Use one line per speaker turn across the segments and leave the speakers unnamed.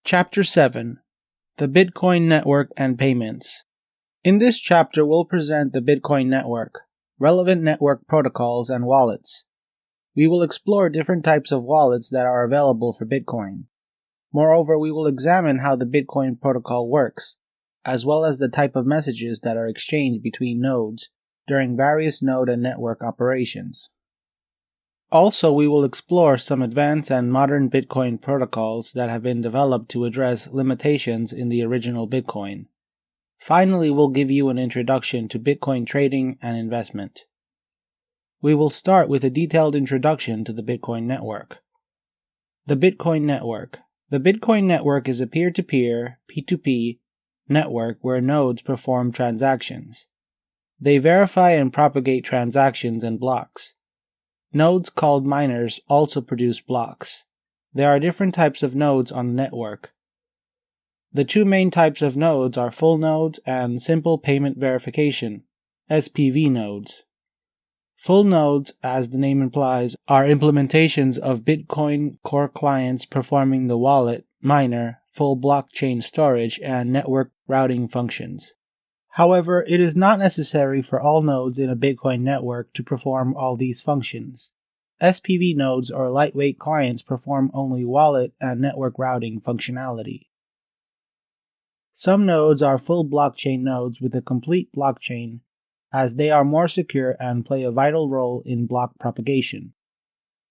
Chapter 7: The Bitcoin Network and Payments. In this chapter, we'll present the Bitcoin network, relevant network protocols, and wallets. We will explore different types of wallets that are available for Bitcoin. Moreover, we will examine how the Bitcoin protocol works, as well as the type of messages that are exchanged between nodes during various node and network operations. Also, we will explore some advanced and modern Bitcoin protocols that have been developed to address limitations in the original Bitcoin. Finally, we'll give you an introduction to Bitcoin trading and investment. We will start with a detailed introduction to the Bitcoin network. The Bitcoin network. The Bitcoin network is a peer-to-peer, P2P, network where nodes perform transactions. They verify and propagate transactions in blocks. Nodes called miners also produce blocks. There are different types of nodes on the network. The two main types of nodes are full nodes and simple payment verification, SPV nodes. Full nodes, as the name implies, are implementations of Bitcoin core clients performing the wallet, miner, full blockchain storage, and network routing functions. However, it is not necessary for all nodes in a Bitcoin network to perform all these functions. SPV nodes or lightweight clients perform only wallet and network routing functionality. Some nodes are full blockchain nodes with a complete blockchain, as they are more secure and play a vital role in block propagation,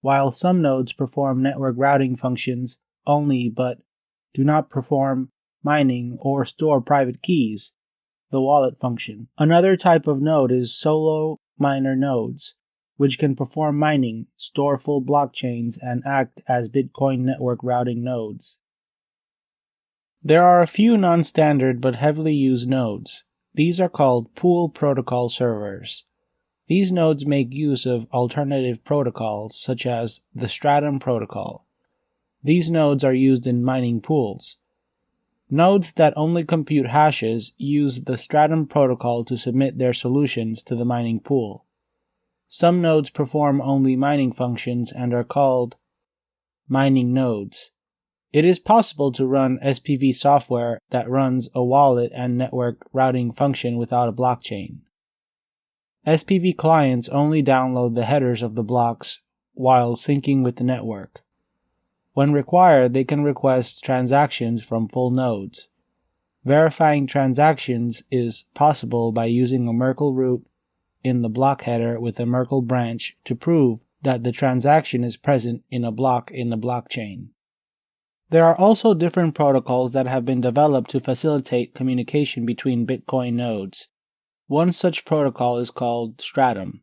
while some nodes perform network routing functions only but do not perform mining or store private keys, the wallet function. Another type of node is solo miner nodes, which can perform mining, store full blockchains, and act as Bitcoin network routing nodes. There are a few non-standard but heavily used nodes. These are called pool protocol servers. These nodes make use of alternative protocols such as the Stratum protocol. These nodes are used in mining pools. Nodes that only compute hashes use the Stratum protocol to submit their solutions to the mining pool. Some nodes perform only mining functions and are called mining nodes. It is possible to run SPV software that runs a wallet and network routing function without a blockchain. SPV clients only download the headers of the blocks while syncing with the network. When required, they can request transactions from full nodes. Verifying transactions is possible by using a Merkle root in the block header with a Merkle branch to prove that the transaction is present in a block in the blockchain. There are also different protocols that have been developed to facilitate communication between Bitcoin nodes. One such protocol is called Stratum.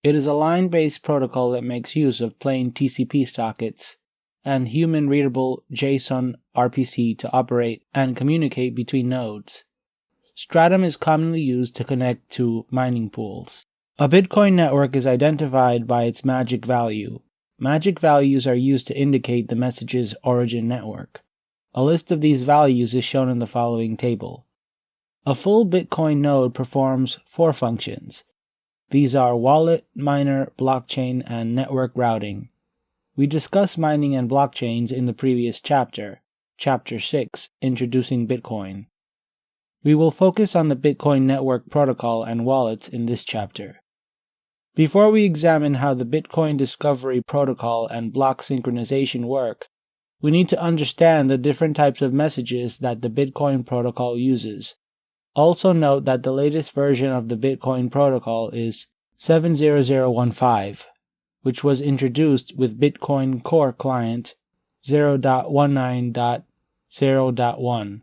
It is a line-based protocol that makes use of plain TCP sockets and human-readable JSON RPC to operate and communicate between nodes. Stratum is commonly used to connect to mining pools. A Bitcoin network is identified by its magic value. Magic values are used to indicate the message's origin network. A list of these values is shown in the following table. A full Bitcoin node performs 4 functions. These are wallet, miner, blockchain, and network routing. We discussed mining and blockchains in the previous chapter, Chapter 6, Introducing Bitcoin. We will focus on the Bitcoin network protocol and wallets in this chapter. Before we examine how the Bitcoin discovery protocol and block synchronization work, we need to understand the different types of messages that the Bitcoin protocol uses. Also note that the latest version of the Bitcoin protocol is 70015. Which was introduced with Bitcoin Core Client 0.19.0.1.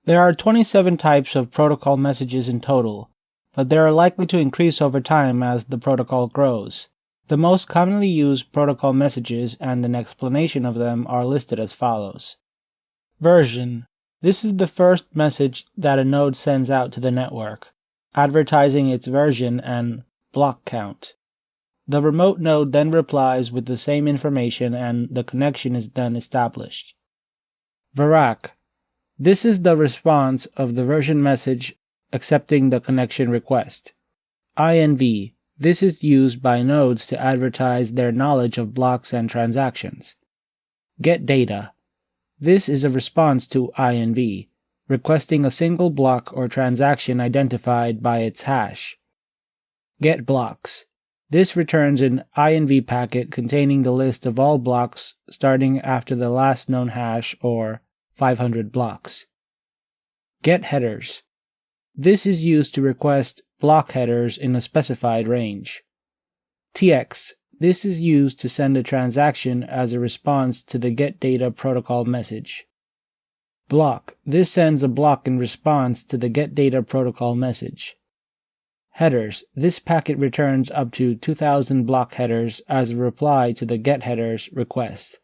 There are 27 types of protocol messages in total, but they are likely to increase over time as the protocol grows. The most commonly used protocol messages and an explanation of them are listed as follows. Version. This is the first message that a node sends out to the network, advertising its version and block count. The remote node then replies with the same information and the connection is then established. Verac. This is the response of the version message accepting the connection request. INV. This is used by nodes to advertise their knowledge of blocks and transactions. Get data. This is a response to INV, requesting a single block or transaction identified by its hash. Get blocks. This returns an INV packet containing the list of all blocks starting after the last known hash or 500 blocks. Get headers. This is used to request block headers in a specified range. TX. This is used to send a transaction as a response to the Get Data protocol message. Block. This sends a block in response to the Get Data protocol message. Headers. This packet returns up to 2000 block headers as a reply to the Get Headers request.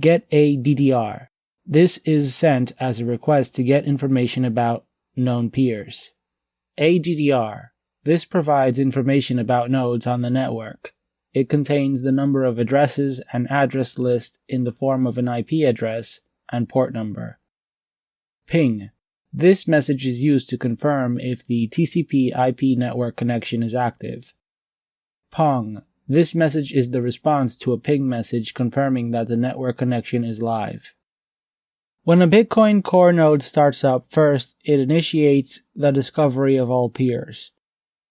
Get a DDR. This is sent as a request to get information about known peers. ADDR. This provides information about nodes on the network. It contains the number of addresses and address list in the form of an IP address and port number. Ping. This message is used to confirm if the TCP/IP network connection is active. Pong. This message is the response to a ping message confirming that the network connection is live. When a Bitcoin Core node starts up, first it initiates the discovery of all peers.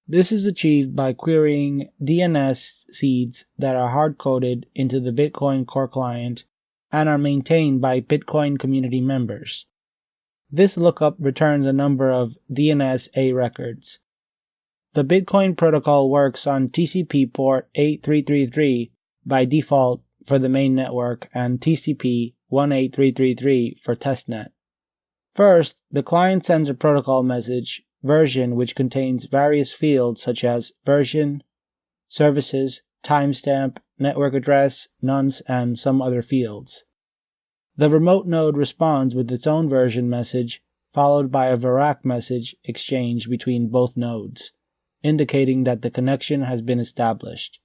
This is achieved by querying DNS seeds that are hard-coded into the Bitcoin Core client and are maintained by Bitcoin community members. This lookup returns a number of DNS-A records. The Bitcoin protocol works on TCP port 8333 by default for the main network and TCP 18333 for testnet. First, the client sends a protocol message, version, which contains various fields such as version, services, timestamp, network address, nonce, and some other fields. The remote node responds with its own version message, followed by a Verac message exchanged between both nodes, indicating that the connection has been established.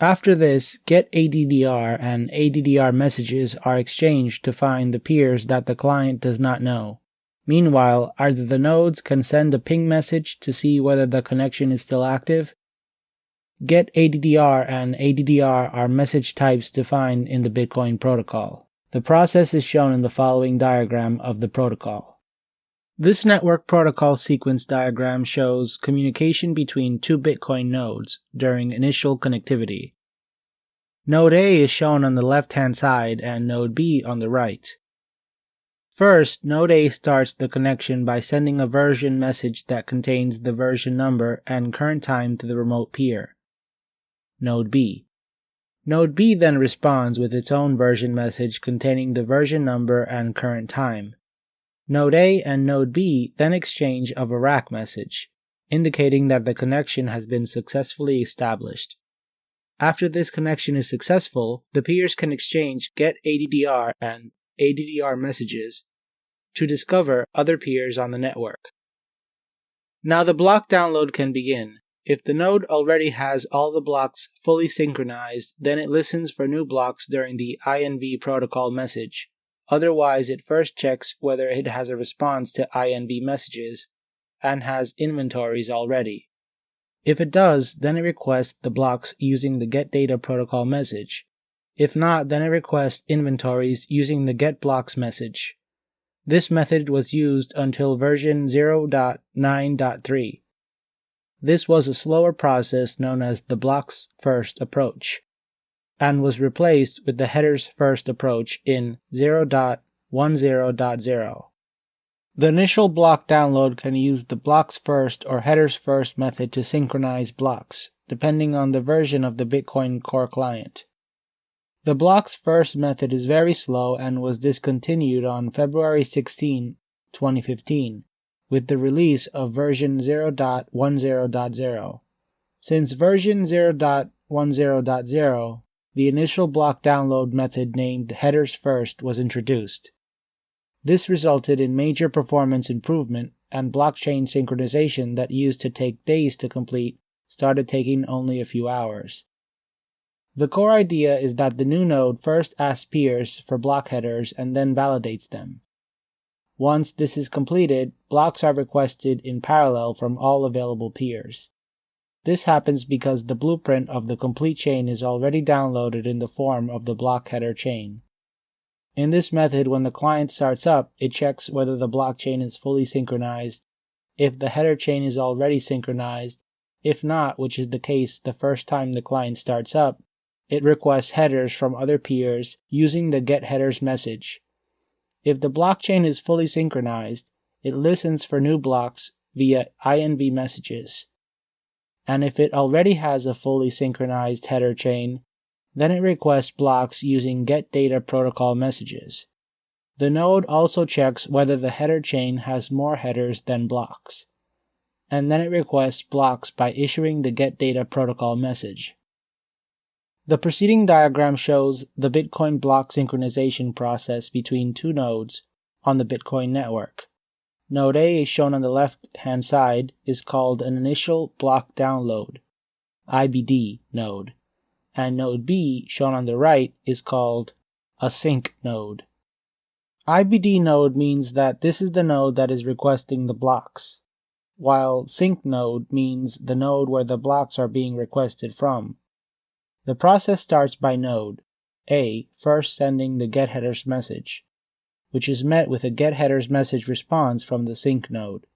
After this, get ADDR and ADDR messages are exchanged to find the peers that the client does not know. Meanwhile, either the nodes can send a ping message to see whether the connection is still active. Get ADDR and ADDR are message types defined in the Bitcoin protocol. The process is shown in the following diagram of the protocol. This network protocol sequence diagram shows communication between two Bitcoin nodes during initial connectivity. Node A is shown on the left-hand side and Node B on the right. First, Node A starts the connection by sending a version message that contains the version number and current time to the remote peer. Node B. Node B then responds with its own version message containing the version number and current time. Node A and Node B then exchange a Verac message, indicating that the connection has been successfully established. After this connection is successful, the peers can exchange get ADDR and ADDR messages to discover other peers on the network. Now the block download can begin. If the node already has all the blocks fully synchronized, then it listens for new blocks during the INV protocol message. Otherwise, it first checks whether it has a response to INV messages and has inventories already. If it does, then it requests the blocks using the Get Data protocol message. If not, then it requests inventories using the Get Blocks message. This method was used until version 0.9.3. This was a slower process known as the blocks first approach, and was replaced with the headers first approach in 0.10.0. The initial block download can use the blocks first or headers first method to synchronize blocks, depending on the version of the Bitcoin Core client. The blocks first method is very slow and was discontinued on February 16, 2015, with the release of version 0.10.0. Since version 0.10.0, the initial block download method named headers first was introduced. This resulted in major performance improvement, and blockchain synchronization that used to take days to complete started taking only a few hours. The core idea is that the new node first asks peers for block headers and then validates them. Once this is completed, blocks are requested in parallel from all available peers. This happens because the blueprint of the complete chain is already downloaded in the form of the block header chain. In this method, when the client starts up, it checks whether the blockchain is fully synchronized, if the header chain is already synchronized. If not, which is the case the first time the client starts up, it requests headers from other peers using the getHeaders message. If the blockchain is fully synchronized, it listens for new blocks via INV messages. And if it already has a fully synchronized header chain, then it requests blocks using getData protocol messages. The node also checks whether the header chain has more headers than blocks, and then it requests blocks by issuing the getData protocol message. The preceding diagram shows the Bitcoin block synchronization process between two nodes on the Bitcoin network. Node A, shown on the left-hand side, is called an initial block download, IBD node, and node B, shown on the right, is called a sync node. IBD node means that this is the node that is requesting the blocks, while sync node means the node where the blocks are being requested from. The process starts by node A first sending the getHeaders message, which is met with a getHeaders message response from the sync node.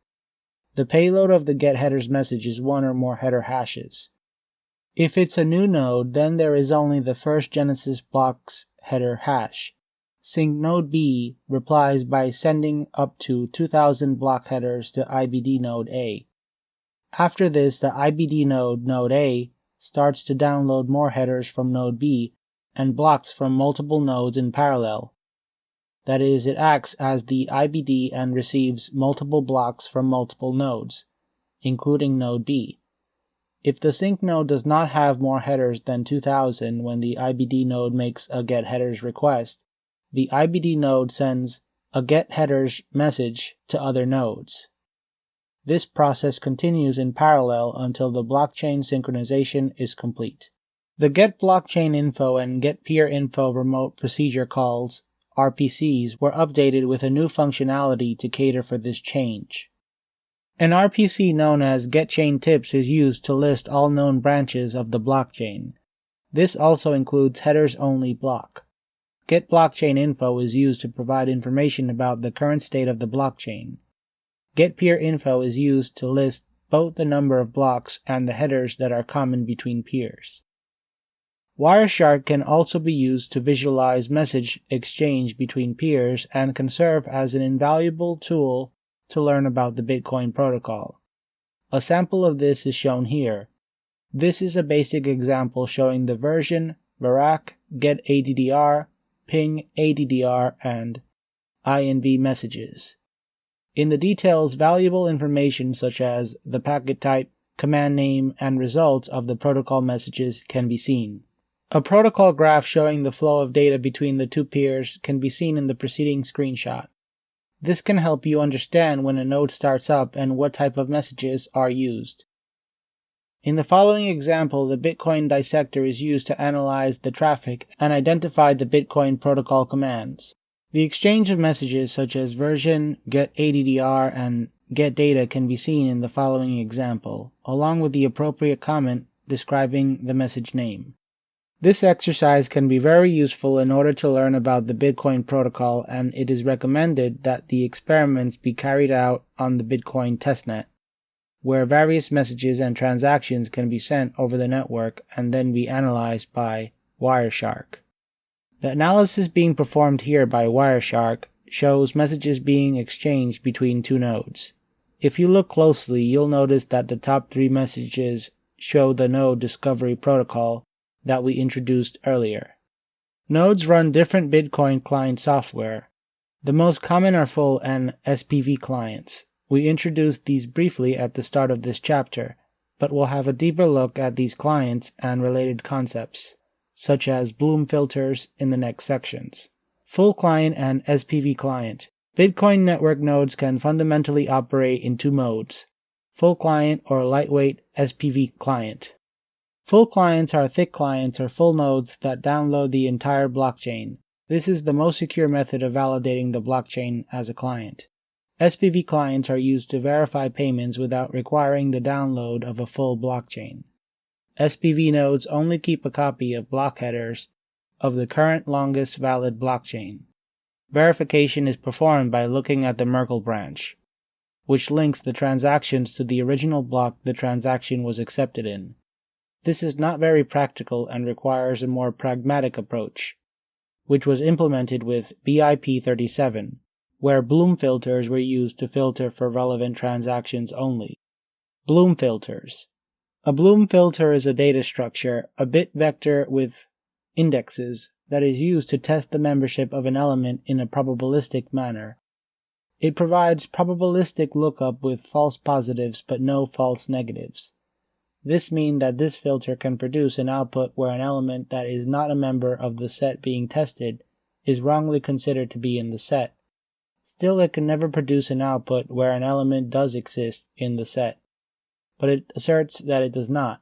The payload of the getHeaders message is one or more header hashes. If it's a new node, then there is only the first Genesis block's header hash. Sync node B replies by sending up to 2000 block headers to IBD node A. After this, the IBD node A starts to download more headers from node B and blocks from multiple nodes in parallel. That is, it acts as the IBD and receives multiple blocks from multiple nodes, including node B. If the sync node does not have more headers than 2000 when the IBD node makes a getHeaders request, the IBD node sends a getHeaders message to other nodes. This process continues in parallel until the blockchain synchronization is complete. The getBlockchainInfo and getPeerInfo remote procedure calls, RPCs, were updated with a new functionality to cater for this change. An RPC known as getChainTips is used to list all known branches of the blockchain. This also includes headers-only block. GetBlockchainInfo is used to provide information about the current state of the blockchain. GetPeerInfo is used to list both the number of blocks and the headers that are common between peers. Wireshark can also be used to visualize message exchange between peers and can serve as an invaluable tool to learn about the Bitcoin protocol. A sample of this is shown here. This is a basic example showing the version, Verac, getADDR, ping ADDR, and INV messages. In the details, valuable information such as the packet type, command name, and results of the protocol messages can be seen. A protocol graph showing the flow of data between the two peers can be seen in the preceding screenshot. This can help you understand when a node starts up and what type of messages are used. In the following example, the Bitcoin dissector is used to analyze the traffic and identify the Bitcoin protocol commands. The exchange of messages such as version, getADDR, and getData can be seen in the following example, along with the appropriate comment describing the message name. This exercise can be very useful in order to learn about the Bitcoin protocol, and it is recommended that the experiments be carried out on the Bitcoin testnet, where various messages and transactions can be sent over the network and then be analyzed by Wireshark. The analysis being performed here by Wireshark shows messages being exchanged between two nodes. If you look closely, you'll notice that the top three messages show the node discovery protocol that we introduced earlier. Nodes run different Bitcoin client software. The most common are full and SPV clients. We introduced these briefly at the start of this chapter, but we'll have a deeper look at these clients and related concepts, such as Bloom filters, in the next sections. Full client and SPV client. Bitcoin network nodes can fundamentally operate in two modes: full client or lightweight SPV client. Full clients are thick clients or full nodes that download the entire blockchain. This is the most secure method of validating the blockchain as a client. SPV clients are used to verify payments without requiring the download of a full blockchain. SPV nodes only keep a copy of block headers of the current longest valid blockchain. verification is performed by looking at the Merkle branch, which links the transactions to the original block the transaction was accepted in. This is not very practical and requires a more pragmatic approach, which was implemented with BIP37, where Bloom filters were used to filter for relevant transactions only. Bloom filters. A Bloom filter is a data structure, a bit vector with indexes, that is used to test the membership of an element in a probabilistic manner. It provides probabilistic lookup with false positives but no false negatives. This means that this filter can produce an output where an element that is not a member of the set being tested is wrongly considered to be in the set. Still, it can never produce an output where an element does exist in the set, but it asserts that it does not.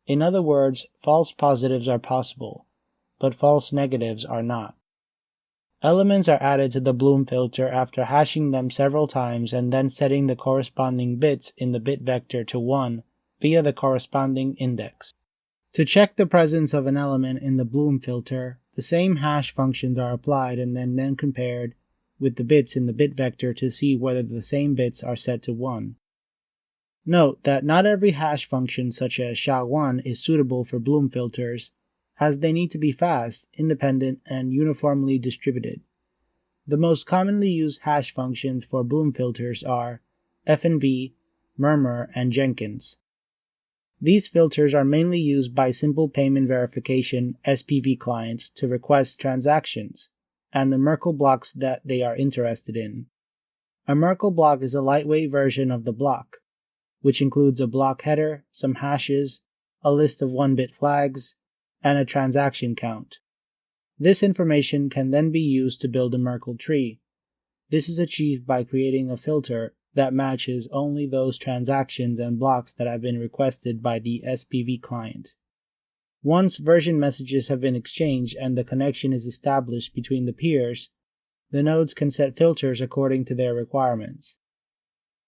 In other words, false positives are possible, but false negatives are not. Elements are added to the Bloom filter after hashing them several times and then setting the corresponding bits in the bit vector to 1 via the corresponding index. To check the presence of an element in the Bloom filter, the same hash functions are applied and then compared with the bits in the bit vector to see whether the same bits are set to 1. Note that not every hash function such as SHA-1 is suitable for Bloom filters, as they need to be fast, independent, and uniformly distributed. The most commonly used hash functions for Bloom filters are FNV, Murmur, and Jenkins. These filters are mainly used by simple payment verification SPV clients to request transactions and the Merkle blocks that they are interested in. A Merkle block is a lightweight version of the block, which includes a block header, some hashes, a list of 1-bit flags, and a transaction count. This information can then be used to build a Merkle tree. This is achieved by creating a filter that matches only those transactions and blocks that have been requested by the SPV client. Once version messages have been exchanged and the connection is established between the peers, the nodes can set filters according to their requirements.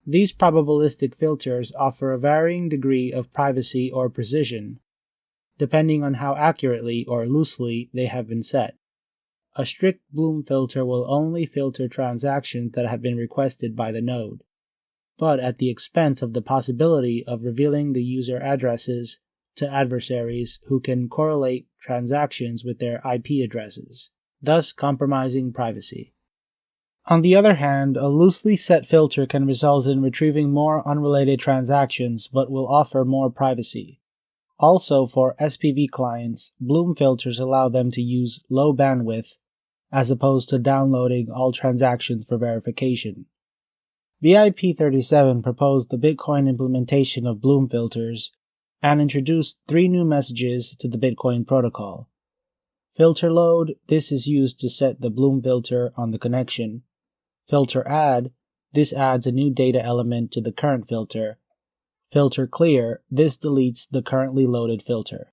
These probabilistic filters offer a varying degree of privacy or precision, depending on how accurately or loosely they have been set. A strict Bloom filter will only filter transactions that have been requested by the node, but at the expense of the possibility of revealing the user addresses to adversaries who can correlate transactions with their IP addresses, thus compromising privacy. On the other hand, a loosely set filter can result in retrieving more unrelated transactions but will offer more privacy. Also, for SPV clients, Bloom filters allow them to use low bandwidth as opposed to downloading all transactions for verification. BIP37 proposed the Bitcoin implementation of Bloom filters and introduced 3 new messages to the Bitcoin protocol. Filter load, this is used to set the Bloom filter on the connection. Filter add, this adds a new data element to the current filter. Filter clear, this deletes the currently loaded filter.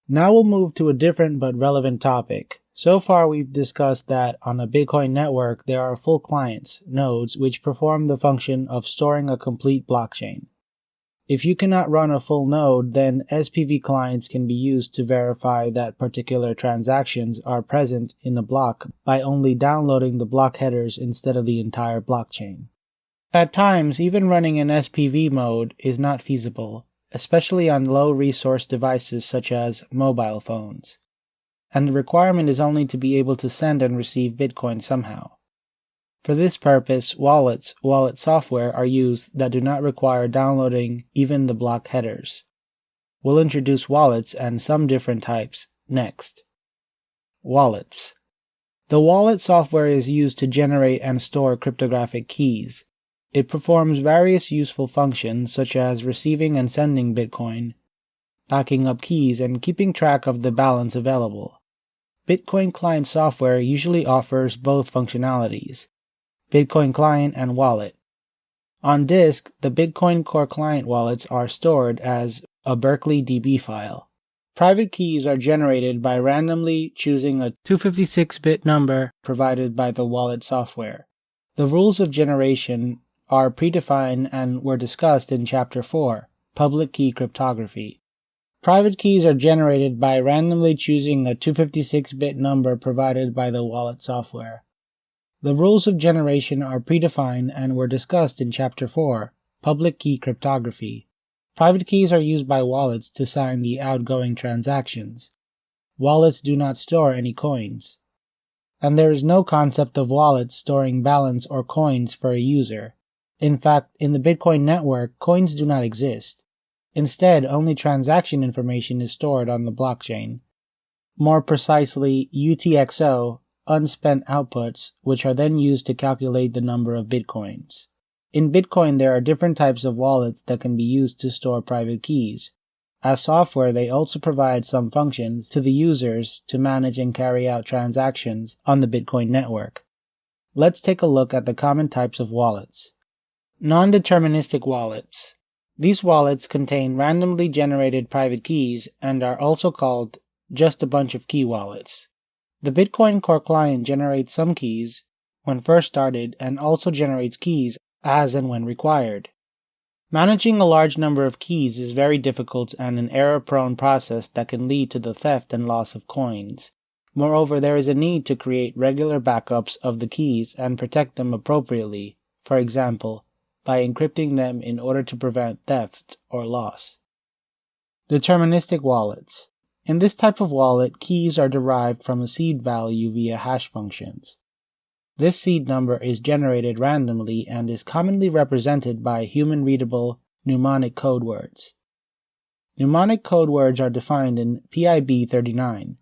Now we'll move to a different but relevant topic. So far we've discussed that on a Bitcoin network there are full clients, nodes, which perform the function of storing a complete blockchain. If you cannot run a full node, then SPV clients can be used to verify that particular transactions are present in a block by only downloading the block headers instead of the entire blockchain. At times, even running in SPV mode is not feasible, especially on low-resource devices such as mobile phones, and the requirement is only to be able to send and receive Bitcoin somehow. For this purpose, wallet software are used that do not require downloading even the block headers. We'll introduce wallets and some different types next. Wallets. The wallet software is used to generate and store cryptographic keys. It performs various useful functions such as receiving and sending Bitcoin, backing up keys, and keeping track of the balance available. Bitcoin client software usually offers both functionalities, Bitcoin client and wallet. On disk, the Bitcoin Core client wallets are stored as a Berkeley DB file. Private keys are generated by randomly choosing a 256-bit number provided by the wallet software. The rules of generation are predefined and were discussed in Chapter 4, Public Key Cryptography. Private keys are generated by randomly choosing a 256-bit number provided by the wallet software. The rules of generation are predefined and were discussed in Chapter 4, Public Key Cryptography. Private keys are used by wallets to sign the outgoing transactions. Wallets do not store any coins. And there is no concept of wallets storing balance or coins for a user. In fact, in the Bitcoin network, coins do not exist. Instead, only transaction information is stored on the blockchain. More precisely, UTXO, unspent outputs, which are then used to calculate the number of Bitcoins. In Bitcoin, there are different types of wallets that can be used to store private keys. As software, they also provide some functions to the users to manage and carry out transactions on the Bitcoin network. Let's take a look at the common types of wallets. Non-deterministic wallets. These wallets contain randomly generated private keys and are also called just a bunch of key wallets. The Bitcoin Core client generates some keys when first started and also generates keys as and when required. Managing a large number of keys is very difficult and an error-prone process that can lead to the theft and loss of coins. Moreover, there is a need to create regular backups of the keys and protect them appropriately, for example, by encrypting them in order to prevent theft or loss. Deterministic wallets. In this type of wallet, keys are derived from a seed value via hash functions. This seed number is generated randomly and is commonly represented by human-readable mnemonic code words. Mnemonic code words are defined in PIB 39,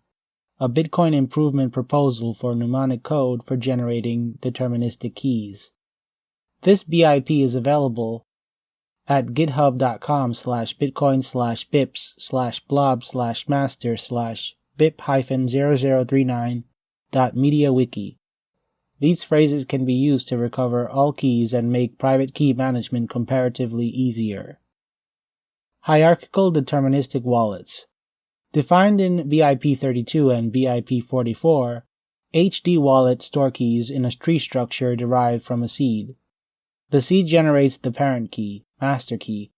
a Bitcoin improvement proposal for mnemonic code for generating deterministic keys. This BIP is available at github.com/bitcoin/bips/blob/master/bip-0039.mediawiki. These phrases can be used to recover all keys and make private key management comparatively easier. Hierarchical deterministic wallets. Defined in BIP 32 and BIP 44, HD wallets store keys in a tree structure derived from a seed. The seed generates the parent key, master key,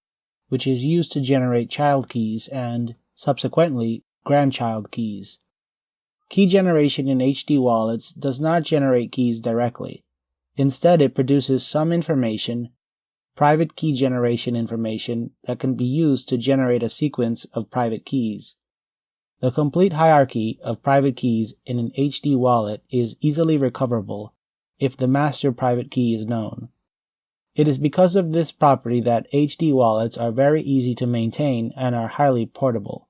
which is used to generate child keys and, subsequently, grandchild keys. Key generation in HD wallets does not generate keys directly. Instead, it produces some information, private key generation information, that can be used to generate a sequence of private keys. The complete hierarchy of private keys in an HD wallet is easily recoverable if the master private key is known. It is because of this property that HD wallets are very easy to maintain and are highly portable.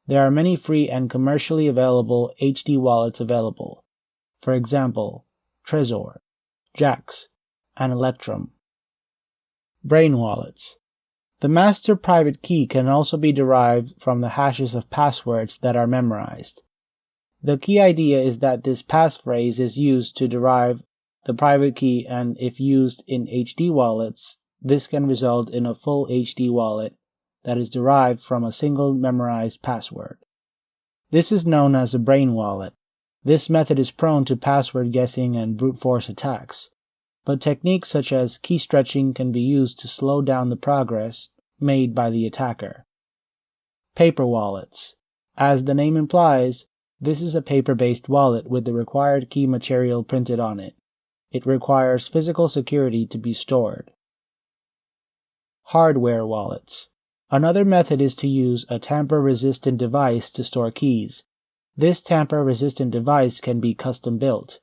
There are many free and commercially available HD wallets available. For example, Trezor, Jax, and Electrum. Brain wallets. The master private key can also be derived from the hashes of passwords that are memorized. The key idea is that this passphrase is used to derive the private key, and if used in HD wallets, this can result in a full HD wallet that is derived from a single memorized password. This is known as a brain wallet. This method is prone to password guessing and brute force attacks, but techniques such as key stretching can be used to slow down the progress made by the attacker. Paper wallets. As the name implies, this is a paper-based wallet with the required key material printed on it. It requires physical security to be stored. Hardware wallets. Another method is to use a tamper-resistant device to store keys. This tamper-resistant device can be custom-built.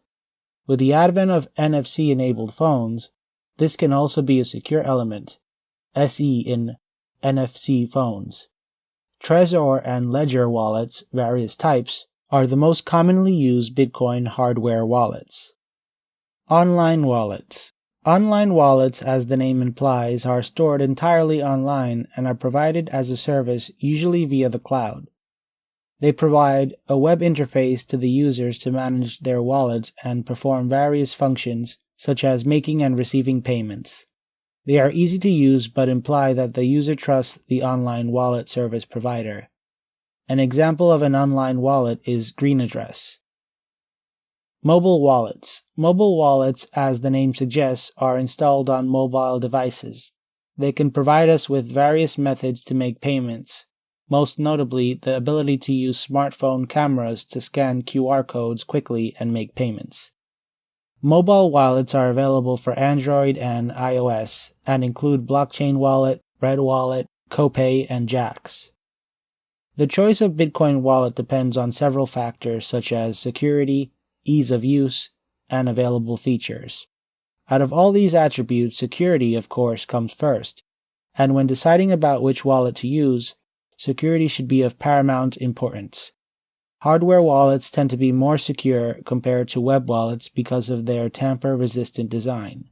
With the advent of NFC-enabled phones, this can also be a secure element, SE in NFC phones. Trezor and Ledger wallets, various types, are the most commonly used Bitcoin hardware wallets. Online wallets. Online wallets, as the name implies, are stored entirely online and are provided as a service usually via the cloud. They provide a web interface to the users to manage their wallets and perform various functions such as making and receiving payments. They are easy to use but imply that the user trusts the online wallet service provider. An example of an online wallet is Green Address. Mobile wallets. Mobile wallets, as the name suggests, are installed on mobile devices. They can provide us with various methods to make payments, most notably the ability to use smartphone cameras to scan QR codes quickly and make payments. Mobile wallets are available for Android and iOS and include Blockchain Wallet, Red Wallet, Copay, and Jax. The choice of Bitcoin wallet depends on several factors such as security, ease of use, and available features. Out of all these attributes, security, of course, comes first, and when deciding about which wallet to use, security should be of paramount importance. Hardware wallets tend to be more secure compared to web wallets because of their tamper-resistant design.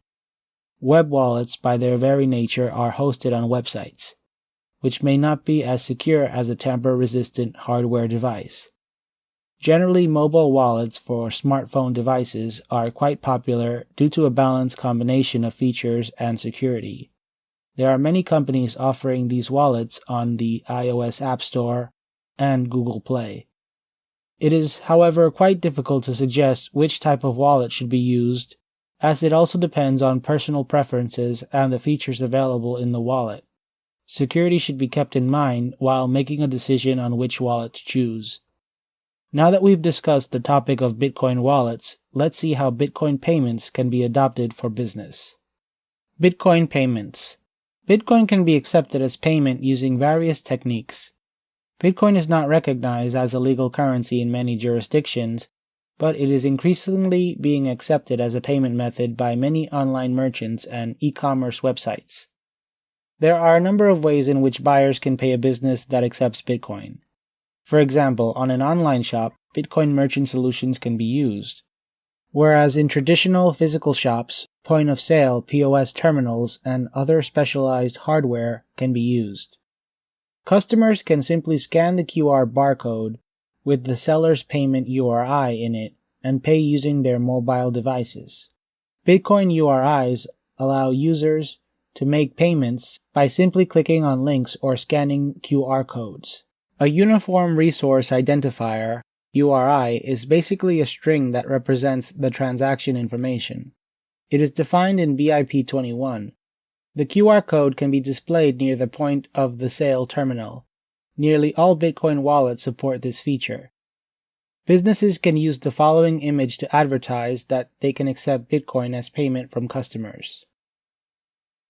Web wallets, by their very nature, are hosted on websites, which may not be as secure as a tamper-resistant hardware device. Generally, mobile wallets for smartphone devices are quite popular due to a balanced combination of features and security. There are many companies offering these wallets on the iOS App Store and Google Play. It is, however, quite difficult to suggest which type of wallet should be used, as it also depends on personal preferences and the features available in the wallet. Security should be kept in mind while making a decision on which wallet to choose. Now that we've discussed the topic of Bitcoin wallets, let's see how Bitcoin payments can be adopted for business. Bitcoin payments. Bitcoin can be accepted as payment using various techniques. Bitcoin is not recognized as a legal currency in many jurisdictions, but it is increasingly being accepted as a payment method by many online merchants and e-commerce websites. There are a number of ways in which buyers can pay a business that accepts Bitcoin. For example, on an online shop, Bitcoin merchant solutions can be used, whereas in traditional physical shops, point-of-sale POS terminals and other specialized hardware can be used. Customers can simply scan the QR barcode with the seller's payment URI in it and pay using their mobile devices. Bitcoin URIs allow users to make payments by simply clicking on links or scanning QR codes. A Uniform Resource Identifier, URI, is basically a string that represents the transaction information. It is defined in BIP 21. The QR code can be displayed near the point of the sale terminal. Nearly all Bitcoin wallets support this feature. Businesses can use the following image to advertise that they can accept Bitcoin as payment from customers.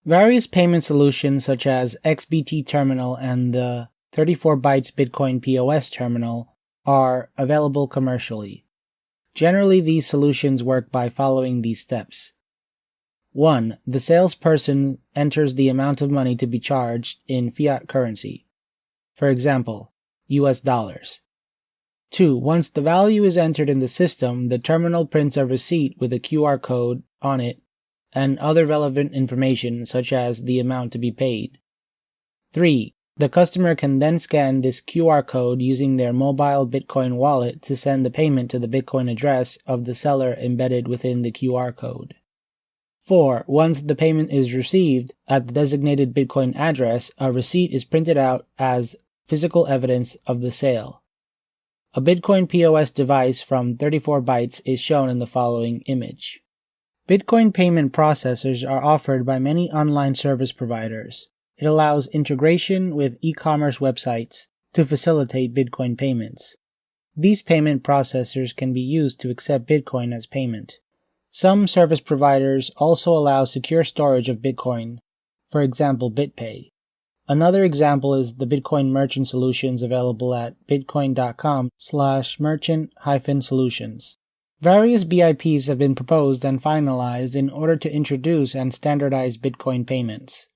Various payment solutions such as XBT Terminal and the 34 bytes Bitcoin POS terminal are available commercially. Generally, these solutions work by following these steps. 1. The salesperson enters the amount of money to be charged in fiat currency, for example, US dollars. 2. Once the value is entered in the system, the terminal prints a receipt with a QR code on it and other relevant information such as the amount to be paid. 3. The customer can then scan this QR code using their mobile Bitcoin wallet to send the payment to the Bitcoin address of the seller embedded within the QR code. 4. Once the payment is received at the designated Bitcoin address, a receipt is printed out as physical evidence of the sale. A Bitcoin POS device from 34 bytes is shown in the following image. Bitcoin payment processors are offered by many online service providers. It allows integration with e-commerce websites to facilitate Bitcoin payments. These payment processors can be used to accept Bitcoin as payment. Some service providers also allow secure storage of Bitcoin, for example BitPay. Another example is the Bitcoin merchant solutions available at bitcoin.com/merchant-solutions. Various BIPs have been proposed and finalized in order to introduce and standardize Bitcoin payments.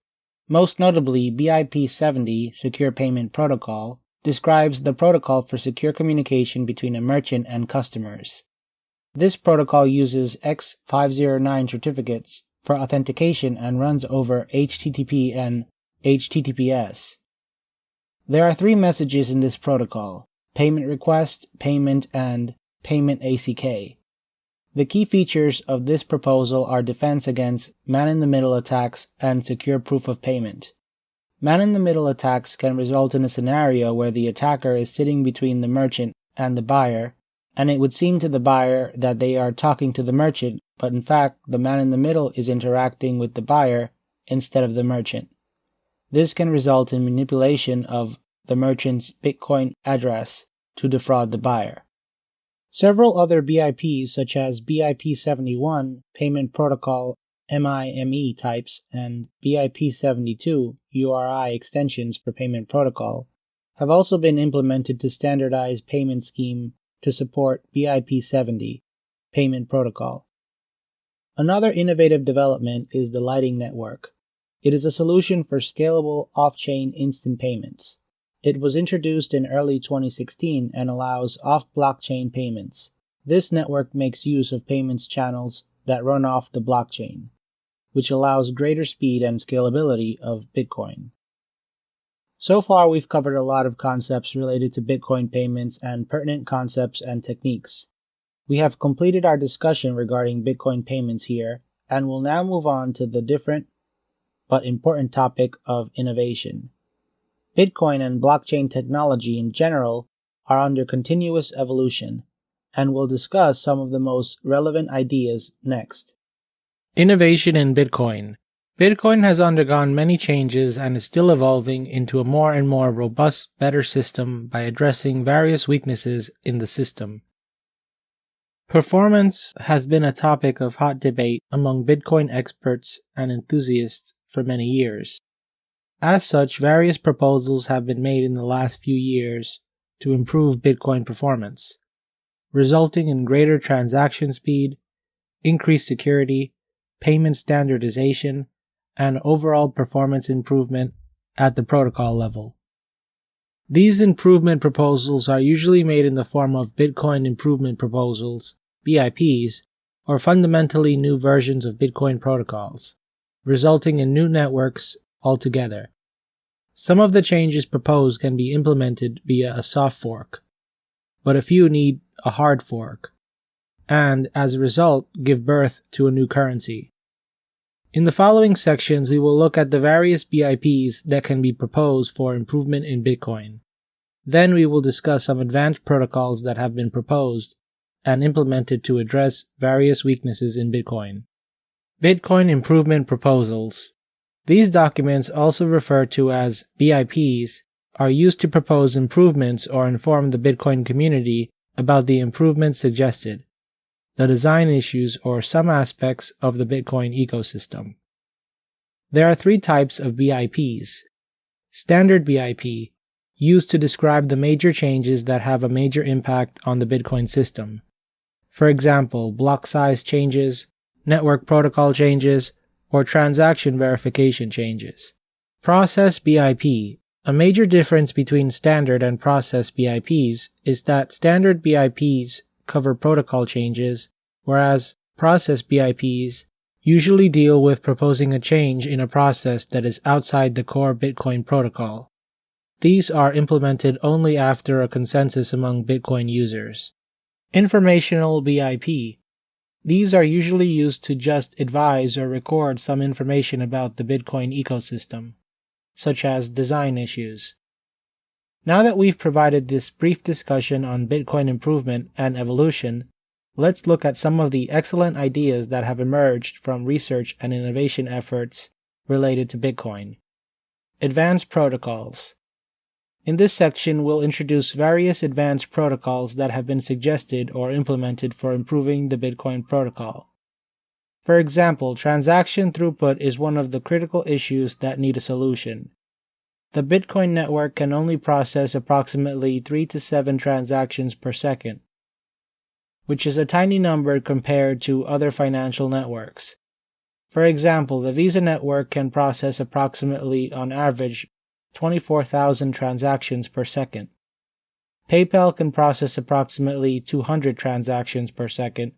Most notably, BIP 70, Secure Payment Protocol, describes the protocol for secure communication between a merchant and customers. This protocol uses X509 certificates for authentication and runs over HTTP and HTTPS. There are 3 messages in this protocol: payment request, payment, and payment ACK. The key features of this proposal are defense against man-in-the-middle attacks and secure proof of payment. Man-in-the-middle attacks can result in a scenario where the attacker is sitting between the merchant and the buyer, and it would seem to the buyer that they are talking to the merchant, but in fact the man in the middle is interacting with the buyer instead of the merchant. This can result in manipulation of the merchant's Bitcoin address to defraud the buyer. Several other BIPs, such as BIP71 Payment Protocol MIME types and BIP72 URI extensions for Payment Protocol, have also been implemented to standardize payment scheme to support BIP70 Payment Protocol. Another innovative development is the Lightning Network. It is a solution for scalable off-chain instant payments. It was introduced in early 2016 and allows off-blockchain payments. This network makes use of payments channels that run off the blockchain, which allows greater speed and scalability of Bitcoin. So far, we've covered a lot of concepts related to Bitcoin payments and pertinent concepts and techniques. We have completed our discussion regarding Bitcoin payments here, and will now move on to the different but important topic of innovation. Bitcoin and blockchain technology in general are under continuous evolution, and we'll discuss some of the most relevant ideas next. Innovation in Bitcoin. Bitcoin has undergone many changes and is still evolving into a more and more robust, better system by addressing various weaknesses in the system. Performance has been a topic of hot debate among Bitcoin experts and enthusiasts for many years. As such, various proposals have been made in the last few years to improve Bitcoin performance, resulting in greater transaction speed, increased security, payment standardization, and overall performance improvement at the protocol level. These improvement proposals are usually made in the form of Bitcoin Improvement Proposals, BIPs, or fundamentally new versions of Bitcoin protocols, resulting in new networks altogether. Some of the changes proposed can be implemented via a soft fork, but a few need a hard fork, and, as a result, give birth to a new currency. In the following sections, we will look at the various BIPs that can be proposed for improvement in Bitcoin. Then we will discuss some advanced protocols that have been proposed and implemented to address various weaknesses in Bitcoin. Bitcoin Improvement Proposals. These documents, also referred to as BIPs, are used to propose improvements or inform the Bitcoin community about the improvements suggested, the design issues, or some aspects of the Bitcoin ecosystem. There are three types of BIPs. Standard BIP, used to describe the major changes that have a major impact on the Bitcoin system. For example, block size changes, network protocol changes, or transaction verification changes. Process BIP. A major difference between standard and process BIPs is that standard BIPs cover protocol changes, whereas process BIPs usually deal with proposing a change in a process that is outside the core Bitcoin protocol. These are implemented only after a consensus among Bitcoin users. Informational BIP. These are usually used to just advise or record some information about the Bitcoin ecosystem, such as design issues. Now that we've provided this brief discussion on Bitcoin improvement and evolution, let's look at some of the excellent ideas that have emerged from research and innovation efforts related to Bitcoin. Advanced protocols. In this section, we'll introduce various advanced protocols that have been suggested or implemented for improving the Bitcoin protocol. For example, transaction throughput is one of the critical issues that need a solution. The Bitcoin network can only process approximately 3 to 7 transactions per second, which is a tiny number compared to other financial networks. For example, the Visa network can process approximately, on average, 24,000 transactions per second. PayPal can process approximately 200 transactions per second,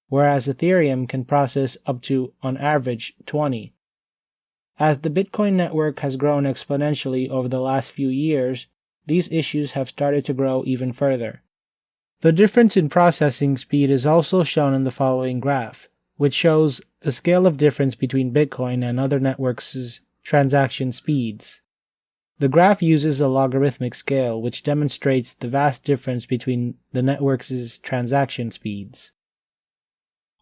whereas Ethereum can process up to, on average, 20. As the Bitcoin network has grown exponentially over the last few years, these issues have started to grow even further. The difference in processing speed is also shown in the following graph, which shows the scale of difference between Bitcoin and other networks' transaction speeds. The graph uses a logarithmic scale, which demonstrates the vast difference between the networks' transaction speeds.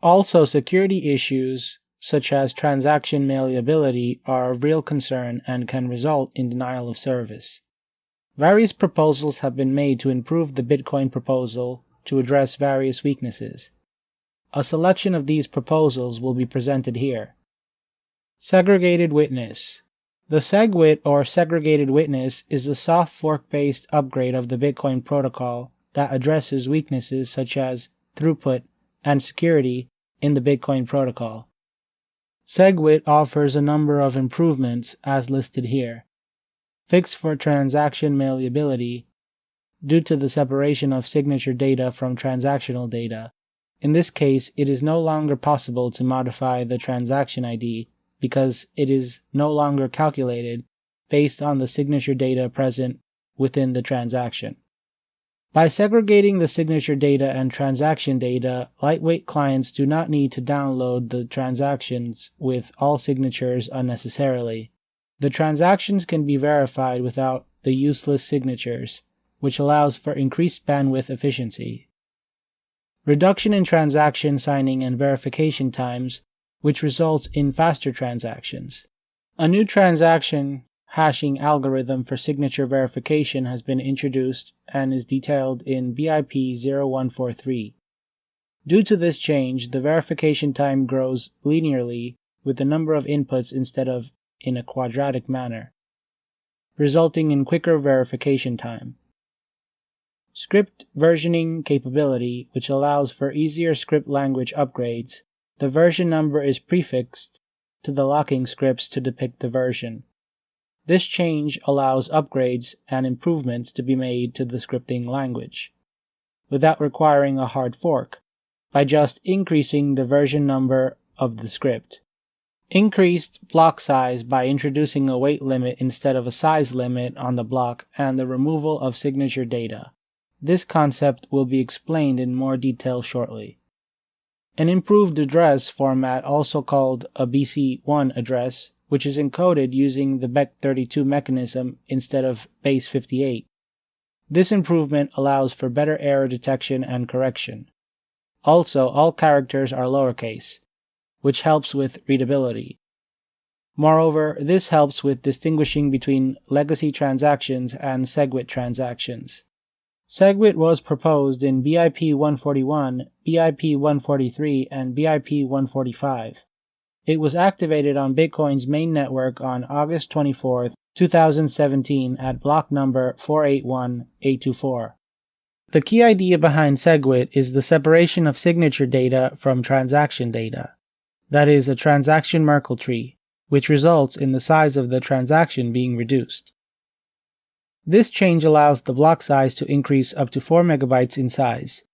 Also, security issues, such as transaction malleability, are of real concern and can result in denial of service. Various proposals have been made to improve the Bitcoin proposal to address various weaknesses. A selection of these proposals will be presented here. Segregated witness. The SegWit or segregated witness is a soft fork-based upgrade of the Bitcoin protocol that addresses weaknesses such as throughput and security in the Bitcoin protocol. SegWit offers a number of improvements as listed here. Fix for transaction malleability due to the separation of signature data from transactional data. In this case, it is no longer possible to modify the transaction ID because it is no longer calculated based on the signature data present within the transaction. By segregating the signature data and transaction data, lightweight clients do not need to download the transactions with all signatures unnecessarily. The transactions can be verified without the useless signatures, which allows for increased bandwidth efficiency. Reduction in transaction signing and verification times, which results in faster transactions. A new transaction hashing algorithm for signature verification has been introduced and is detailed in BIP 0143. Due to this change, the verification time grows linearly with the number of inputs instead of in a quadratic manner, resulting in quicker verification time. Script versioning capability, which allows for easier script language upgrades. The version number is prefixed to the locking scripts to depict the version. This change allows upgrades and improvements to be made to the scripting language, without requiring a hard fork, by just increasing the version number of the script. Increased block size by introducing a weight limit instead of a size limit on the block and the removal of signature data. This concept will be explained in more detail shortly. An improved address format, also called a BC1 address, which is encoded using the BEC32 mechanism instead of base 58. This improvement allows for better error detection and correction. Also, all characters are lowercase, which helps with readability. Moreover, this helps with distinguishing between legacy transactions and SegWit transactions. SegWit was proposed in BIP 141, BIP 143, and BIP 145. It was activated on Bitcoin's main network on August 24, 2017 at block number 481824. The key idea behind SegWit is the separation of signature data from transaction data. That is, a transaction Merkle tree, which results in the size of the transaction being reduced. This change allows the block size to increase up to 4 megabytes in size.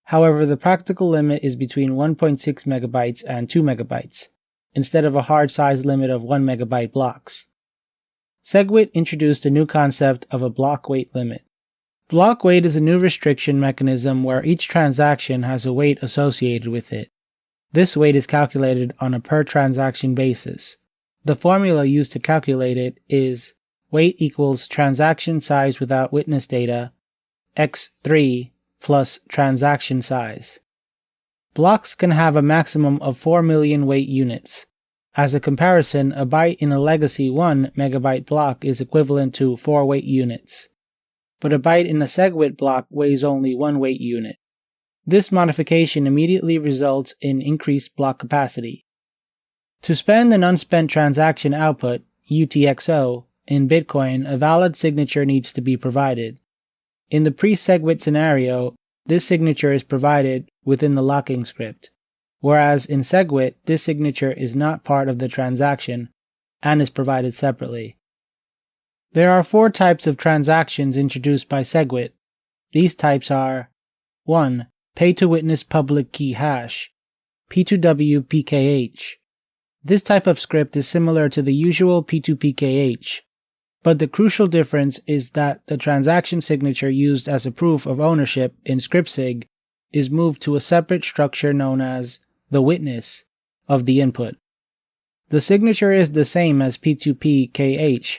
However, the practical limit is between 1.6 megabytes and 2 megabytes, instead of a hard size limit of 1 megabyte blocks. SegWit introduced a new concept of a block weight limit. Block weight is a new restriction mechanism where each transaction has a weight associated with it. This weight is calculated on a per transaction basis. The formula used to calculate it is weight equals transaction size without witness data, x3 plus transaction size. Blocks can have a maximum of 4 million weight units. As a comparison, a byte in a legacy 1 megabyte block is equivalent to 4 weight units, but a byte in a SegWit block weighs only 1 weight unit. This modification immediately results in increased block capacity. To spend an unspent transaction output, UTXO, in Bitcoin, a valid signature needs to be provided. In the pre-SegWit scenario, this signature is provided within the locking script, whereas in SegWit, this signature is not part of the transaction and is provided separately. There are 4 types of transactions introduced by SegWit. These types are 1. Pay-to-witness public key hash, P2W PKH. This type of script is similar to the usual P2PKH, but the crucial difference is that the transaction signature used as a proof of ownership in scriptsig is moved to a separate structure known as the witness of the input. The signature is the same as P2PKH,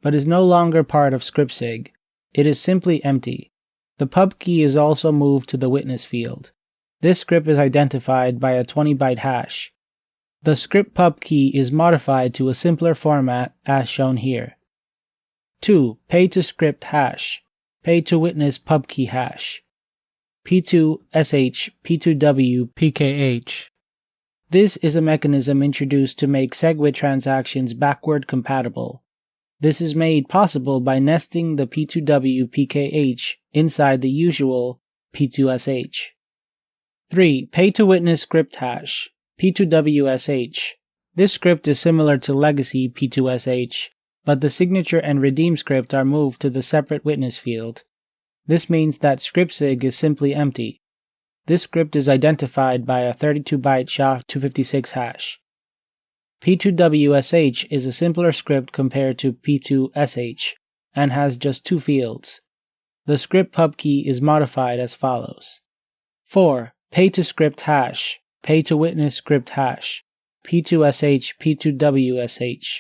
but is no longer part of scriptsig. It is simply empty. The pub key is also moved to the witness field. This script is identified by a 20-byte hash. The script pub key is modified to a simpler format as shown here. 2. Pay-to-script hash, pay-to-witness pub key hash. P2SH, P2W, PKH. This is a mechanism introduced to make SegWit transactions backward compatible. This is made possible by nesting the P2W PKH inside the usual P2SH. 3. Pay-to-witness script hash, P2WSH. This script is similar to legacy P2SH, but the signature and redeem script are moved to the separate witness field. This means that scriptsig is simply empty. This script is identified by a 32-byte SHA-256 hash. P2WSH is a simpler script compared to P2SH and has just two fields. The script pub key is modified as follows. 4. Pay-to-script hash, pay-to-witness script hash, P2SH, P2WSH.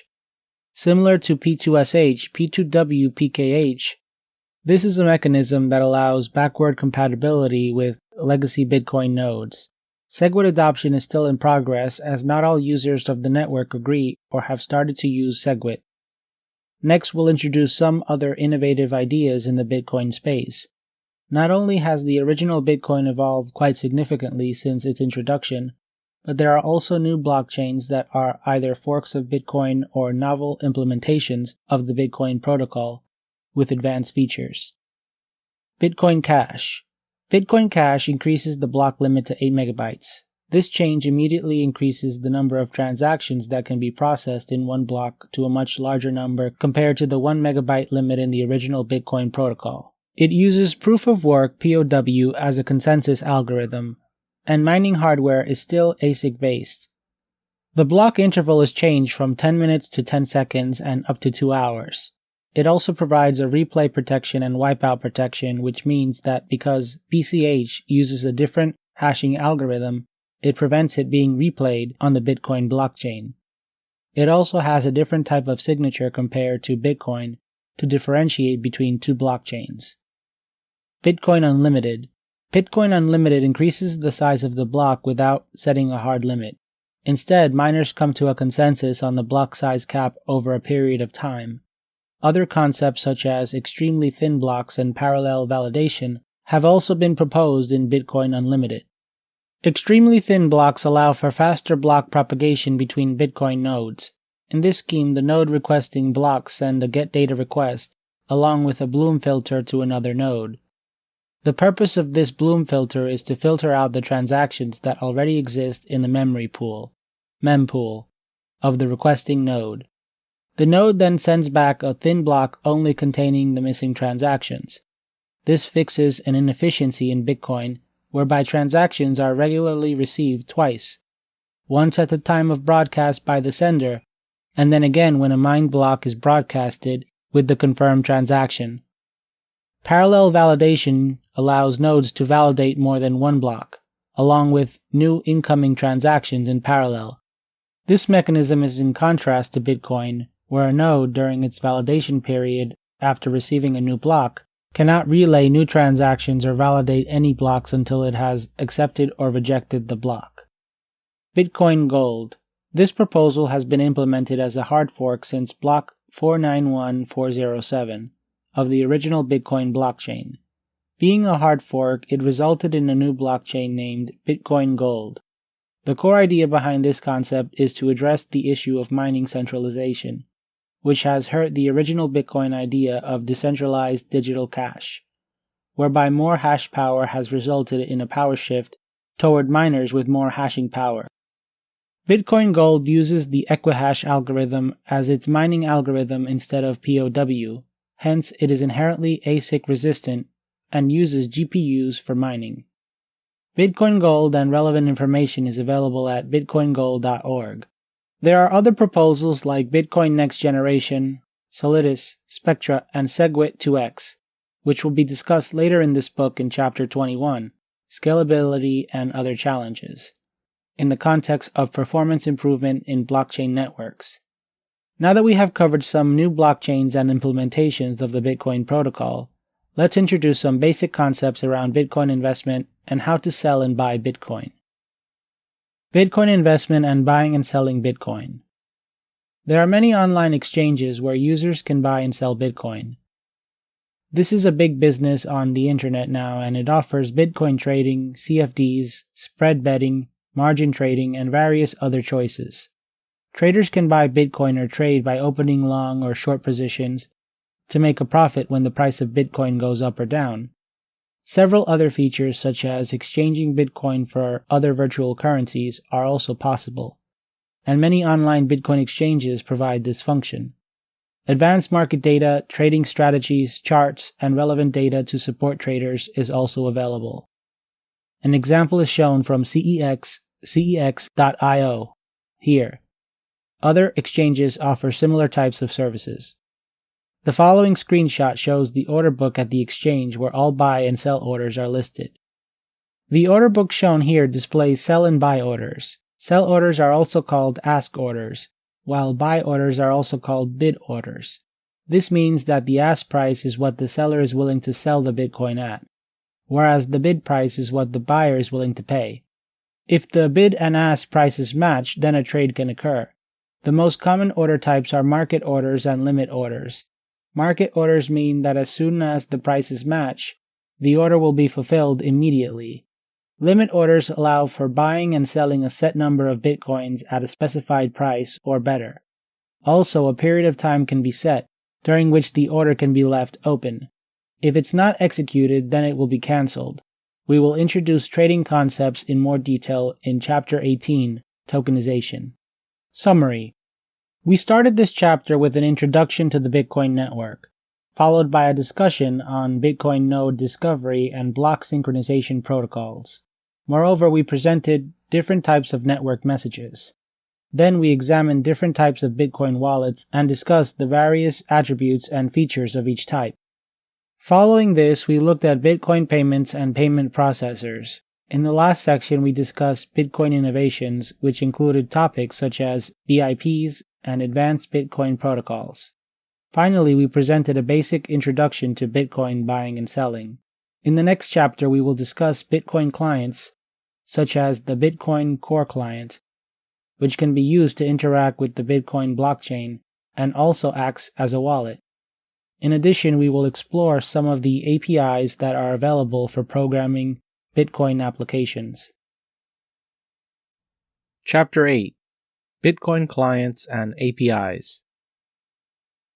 Similar to P2SH, P2W PKH, this is a mechanism that allows backward compatibility with legacy Bitcoin nodes. SegWit adoption is still in progress as not all users of the network agree or have started to use SegWit. Next, we'll introduce some other innovative ideas in the Bitcoin space. Not only has the original Bitcoin evolved quite significantly since its introduction, but there are also new blockchains that are either forks of Bitcoin or novel implementations of the Bitcoin protocol with advanced features. Bitcoin Cash. Bitcoin Cash increases the block limit to 8 megabytes. This change immediately increases the number of transactions that can be processed in one block to a much larger number compared to the 1 megabyte limit in the original Bitcoin protocol. It uses proof of work POW as a consensus algorithm, and mining hardware is still ASIC based. The block interval is changed from 10 minutes to 10 seconds and up to 2 hours. It also provides a replay protection and wipeout protection, which means that because BCH uses a different hashing algorithm, it prevents it being replayed on the Bitcoin blockchain. It also has a different type of signature compared to Bitcoin to differentiate between two blockchains. Bitcoin Unlimited. Bitcoin Unlimited increases the size of the block without setting a hard limit. Instead, miners come to a consensus on the block size cap over a period of time. Other concepts such as extremely thin blocks and parallel validation have also been proposed in Bitcoin Unlimited. Extremely thin blocks allow for faster block propagation between Bitcoin nodes. In this scheme, the node requesting blocks send a getData request along with a Bloom filter to another node. The purpose of this Bloom filter is to filter out the transactions that already exist in the memory pool, mempool, of the requesting node. The node then sends back a thin block only containing the missing transactions. This fixes an inefficiency in Bitcoin whereby transactions are regularly received twice, once at the time of broadcast by the sender, and then again when a mined block is broadcasted with the confirmed transaction. Parallel validation allows nodes to validate more than one block, along with new incoming transactions in parallel. This mechanism is in contrast to Bitcoin, where a node during its validation period after receiving a new block cannot relay new transactions or validate any blocks until it has accepted or rejected the block. Bitcoin Gold. This proposal has been implemented as a hard fork since block 491407 of the original Bitcoin blockchain. Being a hard fork, it resulted in a new blockchain named Bitcoin Gold. The core idea behind this concept is to address the issue of mining centralization, which has hurt the original Bitcoin idea of decentralized digital cash, whereby more hash power has resulted in a power shift toward miners with more hashing power. Bitcoin Gold uses the Equihash algorithm as its mining algorithm instead of POW, hence it is inherently ASIC resistant and uses GPUs for mining. Bitcoin Gold and relevant information is available at bitcoingold.org. There are other proposals like Bitcoin Next Generation, Solidus, Spectra, and SegWit 2x, which will be discussed later in this book in Chapter 21, Scalability and Other Challenges, in the context of performance improvement in blockchain networks. Now that we have covered some new blockchains and implementations of the Bitcoin protocol, let's introduce some basic concepts around Bitcoin investment and how to sell and buy Bitcoin. Bitcoin investment and buying and selling Bitcoin. There are many online exchanges where users can buy and sell Bitcoin. This is a big business on the internet now, and it offers Bitcoin trading, CFDs, spread betting, margin trading, and various other choices. Traders can buy Bitcoin or trade by opening long or short positions to make a profit when the price of Bitcoin goes up or down. Several other features, such as exchanging Bitcoin for other virtual currencies, are also possible, and many online Bitcoin exchanges provide this function. Advanced market data, trading strategies, charts, and relevant data to support traders is also available. An example is shown from cex.io here. Other exchanges offer similar types of services. The following screenshot shows the order book at the exchange where all buy and sell orders are listed. The order book shown here displays sell and buy orders. Sell orders are also called ask orders, while buy orders are also called bid orders. This means that the ask price is what the seller is willing to sell the Bitcoin at, whereas the bid price is what the buyer is willing to pay. If the bid and ask prices match, then a trade can occur. The most common order types are market orders and limit orders. Market orders mean that as soon as the prices match, the order will be fulfilled immediately. Limit orders allow for buying and selling a set number of Bitcoins at a specified price or better. Also, a period of time can be set, during which the order can be left open. If it's not executed, then it will be cancelled. We will introduce trading concepts in more detail in Chapter 18, Tokenization. Summary. We started this chapter with an introduction to the Bitcoin network, followed by a discussion on Bitcoin node discovery and block synchronization protocols. Moreover, we presented different types of network messages. Then we examined different types of Bitcoin wallets and discussed the various attributes and features of each type. Following this, we looked at Bitcoin payments and payment processors. In the last section, we discussed Bitcoin innovations, which included topics such as BIPs and advanced Bitcoin protocols. Finally, we presented a basic introduction to Bitcoin buying and selling. In the next chapter, we will discuss Bitcoin clients, such as the Bitcoin Core Client, which can be used to interact with the Bitcoin blockchain and also acts as a wallet. In addition, we will explore some of the APIs that are available for programming Bitcoin applications. Chapter 8: Bitcoin Clients and APIs.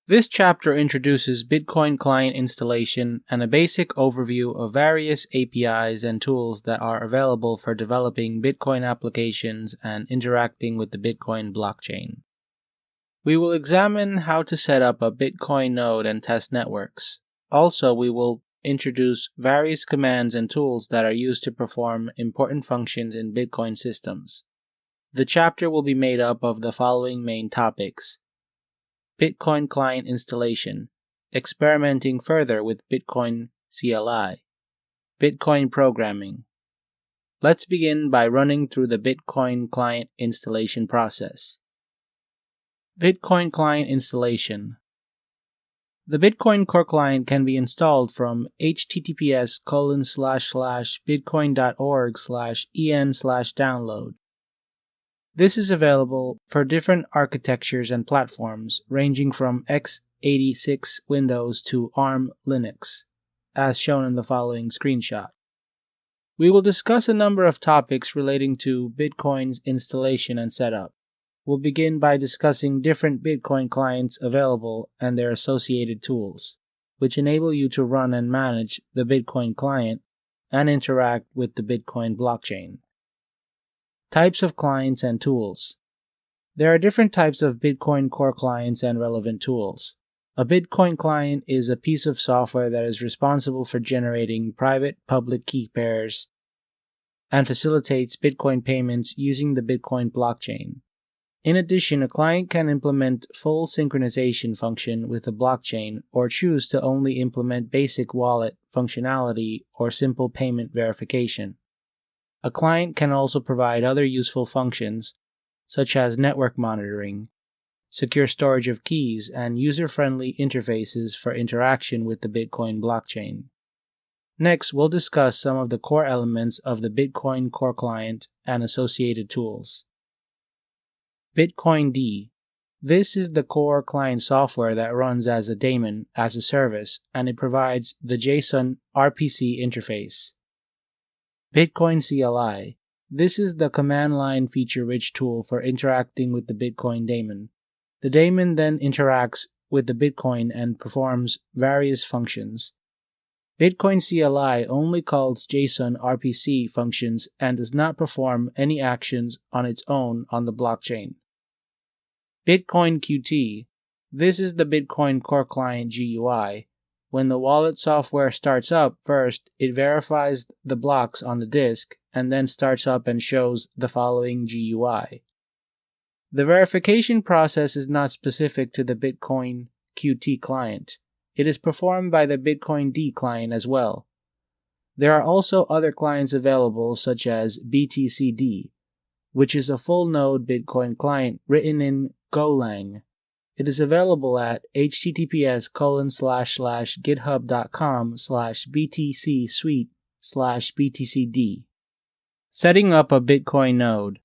This chapter introduces Bitcoin client installation and a basic overview of various APIs and tools that are available for developing Bitcoin applications and interacting with the Bitcoin blockchain. We will examine how to set up a Bitcoin node and test networks. Also, we will introduce various commands and tools that are used to perform important functions in Bitcoin systems. The chapter will be made up of the following main topics: Bitcoin client installation, experimenting further with Bitcoin CLI, Bitcoin programming. Let's begin by running through the Bitcoin client installation process. Bitcoin client installation. The Bitcoin Core Client can be installed from https://bitcoin.org/en/download. This is available for different architectures and platforms, ranging from x86 Windows to ARM Linux, as shown in the following screenshot. We will discuss a number of topics relating to Bitcoin's installation and setup. We'll begin by discussing different Bitcoin clients available and their associated tools, which enable you to run and manage the Bitcoin client and interact with the Bitcoin blockchain. Types of clients and tools. There are different types of Bitcoin Core clients and relevant tools. A Bitcoin client is a piece of software that is responsible for generating private-public key pairs and facilitates Bitcoin payments using the Bitcoin blockchain. In addition, a client can implement full synchronization function with the blockchain or choose to only implement basic wallet functionality or simple payment verification. A client can also provide other useful functions, such as network monitoring, secure storage of keys, and user-friendly interfaces for interaction with the Bitcoin blockchain. Next, we'll discuss some of the core elements of the Bitcoin Core Client and associated tools. Bitcoin D. This is the core client software that runs as a daemon as a service, and it provides the JSON RPC interface. Bitcoin CLI. This is the command line feature-rich tool for interacting with the Bitcoin daemon. The daemon then interacts with the Bitcoin and performs various functions. Bitcoin CLI only calls JSON RPC functions and does not perform any actions on its own on the blockchain. Bitcoin Qt. This is the Bitcoin Core Client GUI. When the wallet software starts up, first it verifies the blocks on the disk and then starts up and shows the following GUI. The verification process is not specific to the Bitcoin Qt client. It is performed by the Bitcoin D client as well. There are also other clients available such as BTCD, which is a full-node Bitcoin client written in Golang. It is available at https://github.com/btcsuite/btcd. Setting up a Bitcoin node.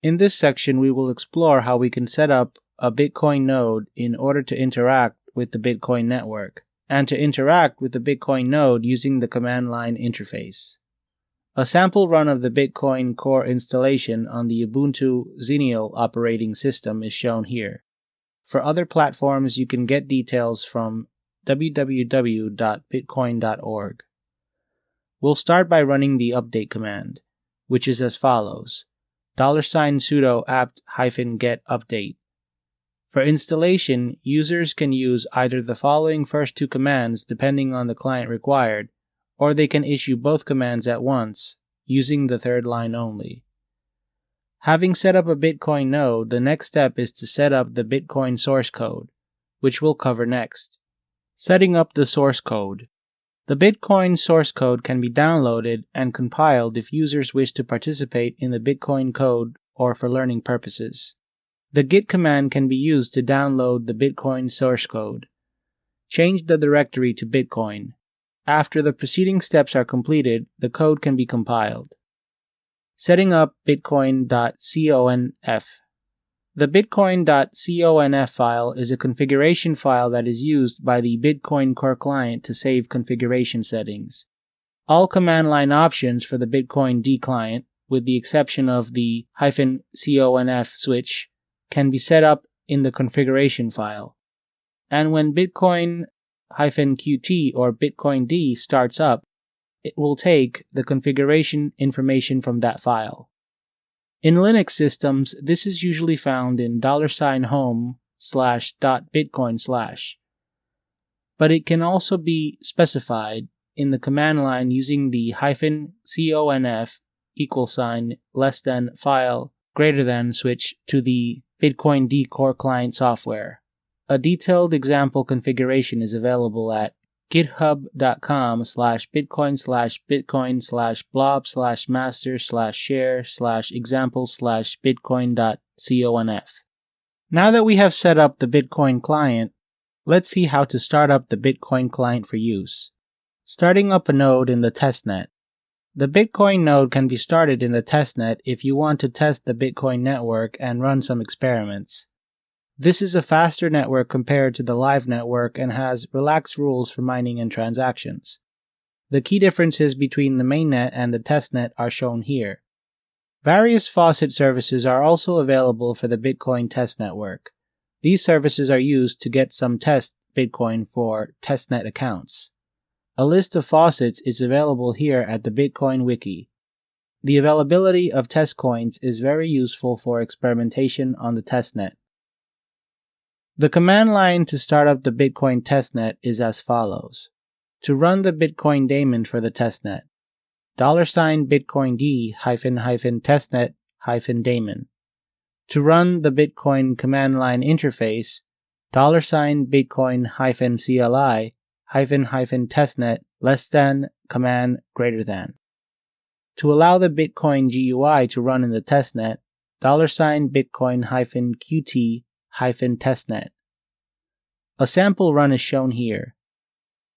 In this section, we will explore how we can set up a Bitcoin node in order to interact with the Bitcoin network, and to interact with the Bitcoin node using the command line interface. A sample run of the Bitcoin Core installation on the Ubuntu Xenial operating system is shown here. For other platforms, you can get details from www.bitcoin.org. We'll start by running the update command, which is as follows: $sudo apt-get update. For installation, users can use either the following first two commands depending on the client required, or they can issue both commands at once, using the third line only. Having set up a Bitcoin node, the next step is to set up the Bitcoin source code, which we'll cover next. Setting up the source code. The Bitcoin source code can be downloaded and compiled if users wish to participate in the Bitcoin code or for learning purposes. The git command can be used to download the Bitcoin source code. Change the directory to Bitcoin. After the preceding steps are completed, the code can be compiled. Setting up bitcoin.conf. The bitcoin.conf file is a configuration file that is used by the Bitcoin Core client to save configuration settings. All command line options for the Bitcoin D client, with the exception of the -conf switch, can be set up in the configuration file. And when Bitcoin-Qt or Bitcoin D starts up, it will take the configuration information from that file. In Linux systems, this is usually found in $home/.bitcoin/, but it can also be specified in the command line using the -conf =file switch to the Bitcoin D Core client software. A detailed example configuration is available at github.com/bitcoin/bitcoin/blob/master/share/example/bitcoin.conf. Now that we have set up the Bitcoin client, let's see how to start up the Bitcoin client for use. Starting up a node in the testnet. The Bitcoin node can be started in the testnet if you want to test the Bitcoin network and run some experiments. This is a faster network compared to the live network and has relaxed rules for mining and transactions. The key differences between the mainnet and the testnet are shown here. Various faucet services are also available for the Bitcoin test network. These services are used to get some test Bitcoin for testnet accounts. A list of faucets is available here at the Bitcoin Wiki. The availability of test coins is very useful for experimentation on the testnet. The command line to start up the Bitcoin testnet is as follows. To run the Bitcoin daemon for the testnet, $bitcoind -testnet-daemon. To run the Bitcoin command line interface, $bitcoin-CLI-testnet $. To allow the Bitcoin GUI to run in the testnet, $bitcoin-qt-testnet. A sample run is shown here.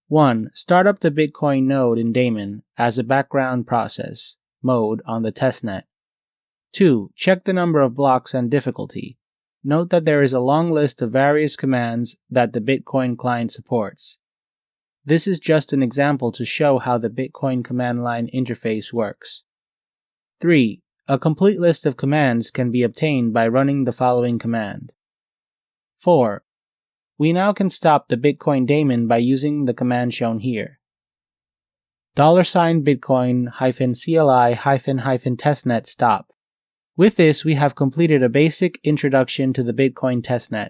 1. Start up the Bitcoin node in daemon as a background process mode on the testnet. 2. Check the number of blocks and difficulty. Note that there is a long list of various commands that the Bitcoin client supports. This is just an example to show how the Bitcoin command line interface works. 3. A complete list of commands can be obtained by running the following command. 4. We now can stop the Bitcoin daemon by using the command shown here. $Bitcoin-CLI-testnet stop. With this, we have completed a basic introduction to the Bitcoin testnet.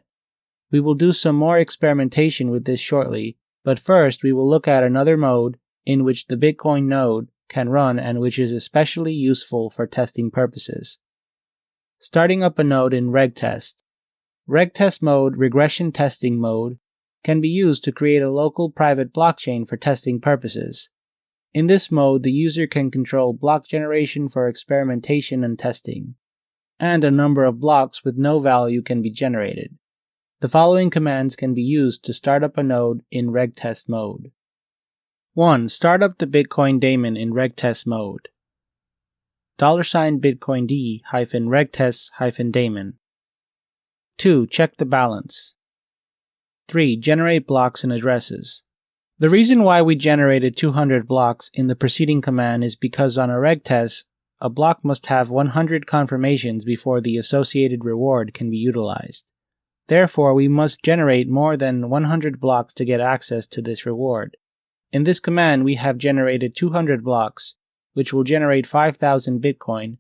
We will do some more experimentation with this shortly, but first we will look at another mode in which the Bitcoin node can run and which is especially useful for testing purposes. Starting up a node in regtest. Regtest mode, regression testing mode, can be used to create a local private blockchain for testing purposes. In this mode, the user can control block generation for experimentation and testing, and a number of blocks with no value can be generated. The following commands can be used to start up a node in regtest mode. 1. Start up the Bitcoin daemon in regtest mode. $BitcoinD-regtest-daemon. 2. Check the balance. 3. Generate blocks and addresses. The reason why we generated 200 blocks in the preceding command is because on a regtest, a block must have 100 confirmations before the associated reward can be utilized. Therefore, we must generate more than 100 blocks to get access to this reward. In this command, we have generated 200 blocks, which will generate 5,000 Bitcoin,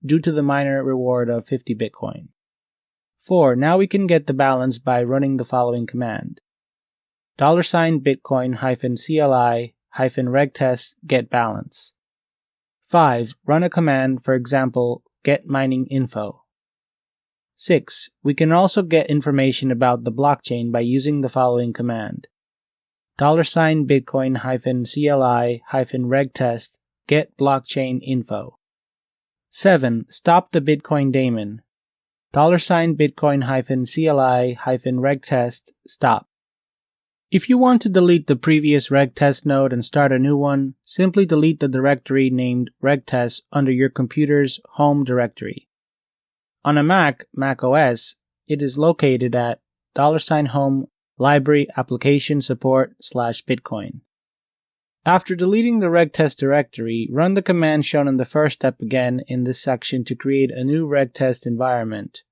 due to the miner reward of 50 Bitcoin. 4. Now we can get the balance by running the following command. $Bitcoin-CLI-regtest get balance. 5. Run a command, for example, get mining info. 6. We can also get information about the blockchain by using the following command. $Bitcoin-CLI-regtest get blockchain info. 7. Stop the Bitcoin daemon. $Bitcoin-CLI-regtest stop. If you want to delete the previous regtest node and start a new one, simply delete the directory named regtest under your computer's home directory. On a Mac, Mac OS, it is located at $home library application support/Bitcoin. After deleting the regtest directory, run the command shown in the first step again in this section to create a new regtest environment.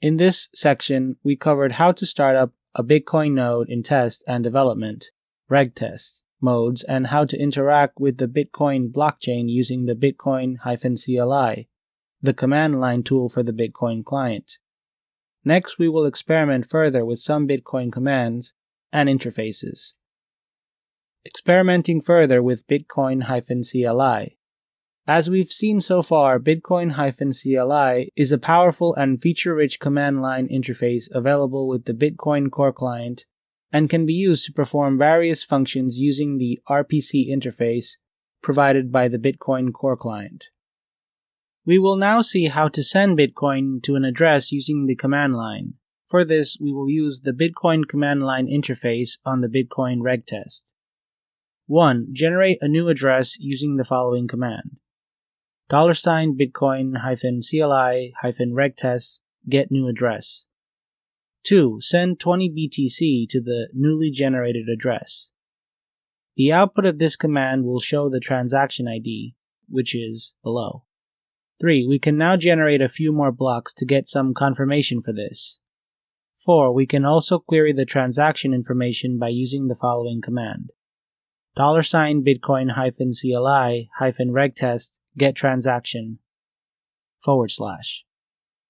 In this section, we covered how to start up a Bitcoin node in test and development, regtest, modes, and how to interact with the Bitcoin blockchain using the Bitcoin-CLI, the command line tool for the Bitcoin client. Next, we will experiment further with some Bitcoin commands and interfaces. Experimenting further with Bitcoin-CLI. As we've seen so far, Bitcoin-CLI is a powerful and feature-rich command line interface available with the Bitcoin Core client and can be used to perform various functions using the RPC interface provided by the Bitcoin Core client. We will now see how to send Bitcoin to an address using the command line. For this, we will use the Bitcoin command line interface on the Bitcoin regtest. 1. Generate a new address using the following command. $Bitcoin-CLI-regtest get new address. 2. Send 20 BTC to the newly generated address. The output of this command will show the transaction ID, which is below. 3. We can now generate a few more blocks to get some confirmation for this. 4. We can also query the transaction information by using the following command. $Bitcoin-CLI-regtest get transaction /.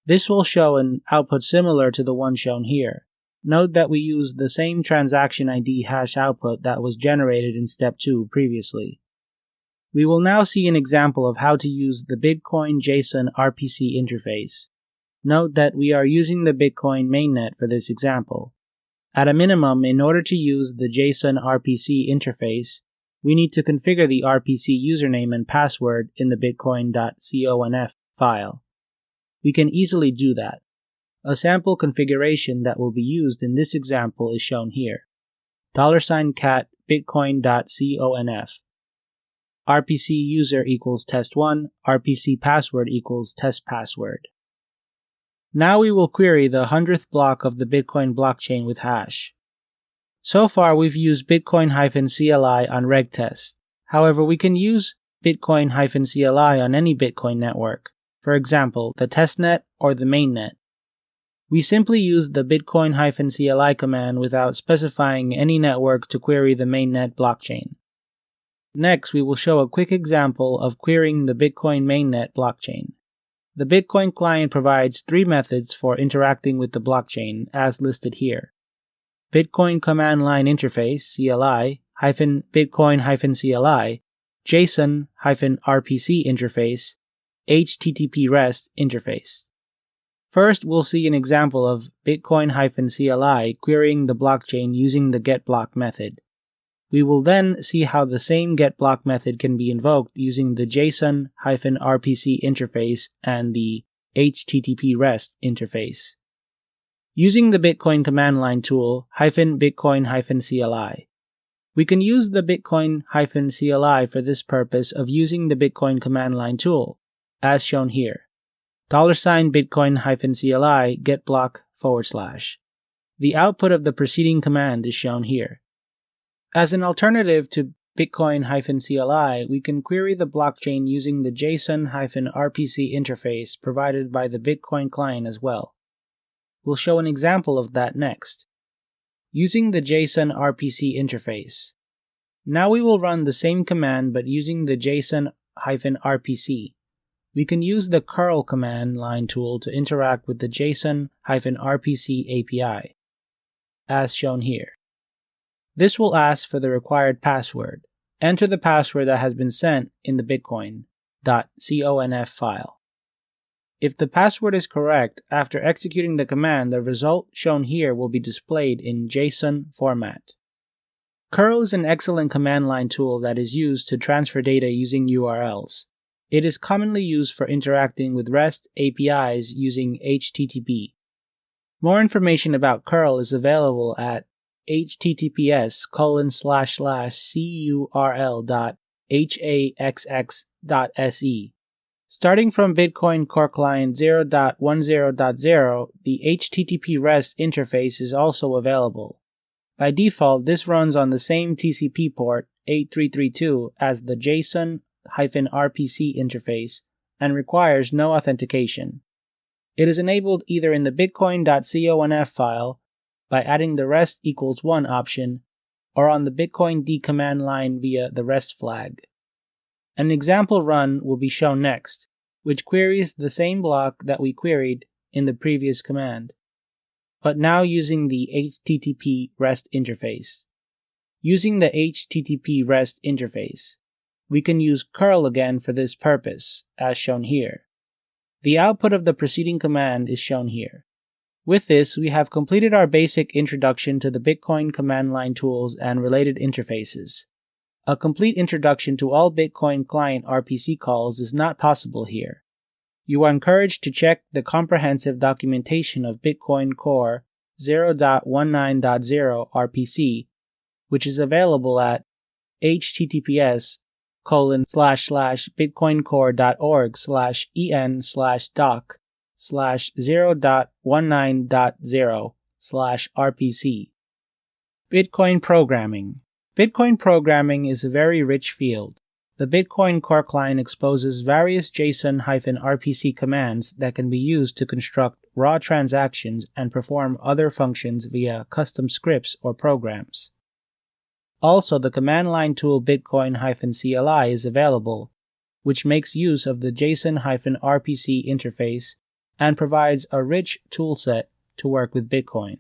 This will show an output similar to the one shown here. Note that we use the same transaction ID hash output that was generated in step 2 previously. We will now see an example of how to use the Bitcoin JSON RPC interface. Note that we are using the Bitcoin mainnet for this example. At a minimum, in order to use the JSON RPC interface, we need to configure the RPC username and password in the bitcoin.conf file. We can easily do that. A sample configuration that will be used in this example is shown here. $cat bitcoin.conf. RPC user equals test1, RPC password equals test password. Now we will query the 100th block of the Bitcoin blockchain with hash. So far we've used Bitcoin-CLI on regtest. However, we can use Bitcoin-CLI on any Bitcoin network, for example, the testnet or the mainnet. We simply use the Bitcoin-CLI command without specifying any network to query the mainnet blockchain. Next, we will show a quick example of querying the Bitcoin mainnet blockchain. The Bitcoin client provides 3 methods for interacting with the blockchain, as listed here. Bitcoin Command Line Interface, CLI, Bitcoin-CLI, JSON-RPC interface, HTTP REST interface. First, we'll see an example of Bitcoin-CLI querying the blockchain using the getBlock method. We will then see how the same getBlock method can be invoked using the JSON-RPC interface and the HTTP REST interface. Using the Bitcoin command line tool, Bitcoin-CLI. We can use the Bitcoin-CLI for this purpose of using the Bitcoin command line tool, as shown here. $Bitcoin-CLI getBlock /. The output of the preceding command is shown here. As an alternative to Bitcoin-CLI, we can query the blockchain using the JSON-RPC interface provided by the Bitcoin client as well. We'll show an example of that next. Using the JSON-RPC interface. Now we will run the same command but using the JSON-RPC. We can use the curl command line tool to interact with the JSON-RPC API, as shown here. This will ask for the required password. Enter the password that has been sent in the bitcoin.conf file. If the password is correct, after executing the command, the result shown here will be displayed in JSON format. Curl is an excellent command line tool that is used to transfer data using URLs. It is commonly used for interacting with REST APIs using HTTP. More information about curl is available at https://curl.haxx.se. Starting from Bitcoin Core Client 0.10.0, the HTTP REST interface is also available. By default, this runs on the same TCP port 8332 as the JSON-RPC interface and requires no authentication. It is enabled either in the bitcoin.conf file by adding the REST = 1 option, or on the Bitcoin D command line via the REST flag. An example run will be shown next, which queries the same block that we queried in the previous command, but now using the HTTP REST interface. Using the HTTP REST interface, we can use curl again for this purpose, as shown here. The output of the preceding command is shown here. With this, we have completed our basic introduction to the Bitcoin command line tools and related interfaces. A complete introduction to all Bitcoin client RPC calls is not possible here. You are encouraged to check the comprehensive documentation of Bitcoin Core 0.19.0 RPC, which is available at https://bitcoincore.org/en/doc/0.19.0/RPC. Bitcoin programming. Bitcoin programming is a very rich field. The Bitcoin Core client exposes various JSON-RPC commands that can be used to construct raw transactions and perform other functions via custom scripts or programs. Also, the command line tool Bitcoin-CLI is available, which makes use of the JSON-RPC interface and provides a rich toolset to work with Bitcoin.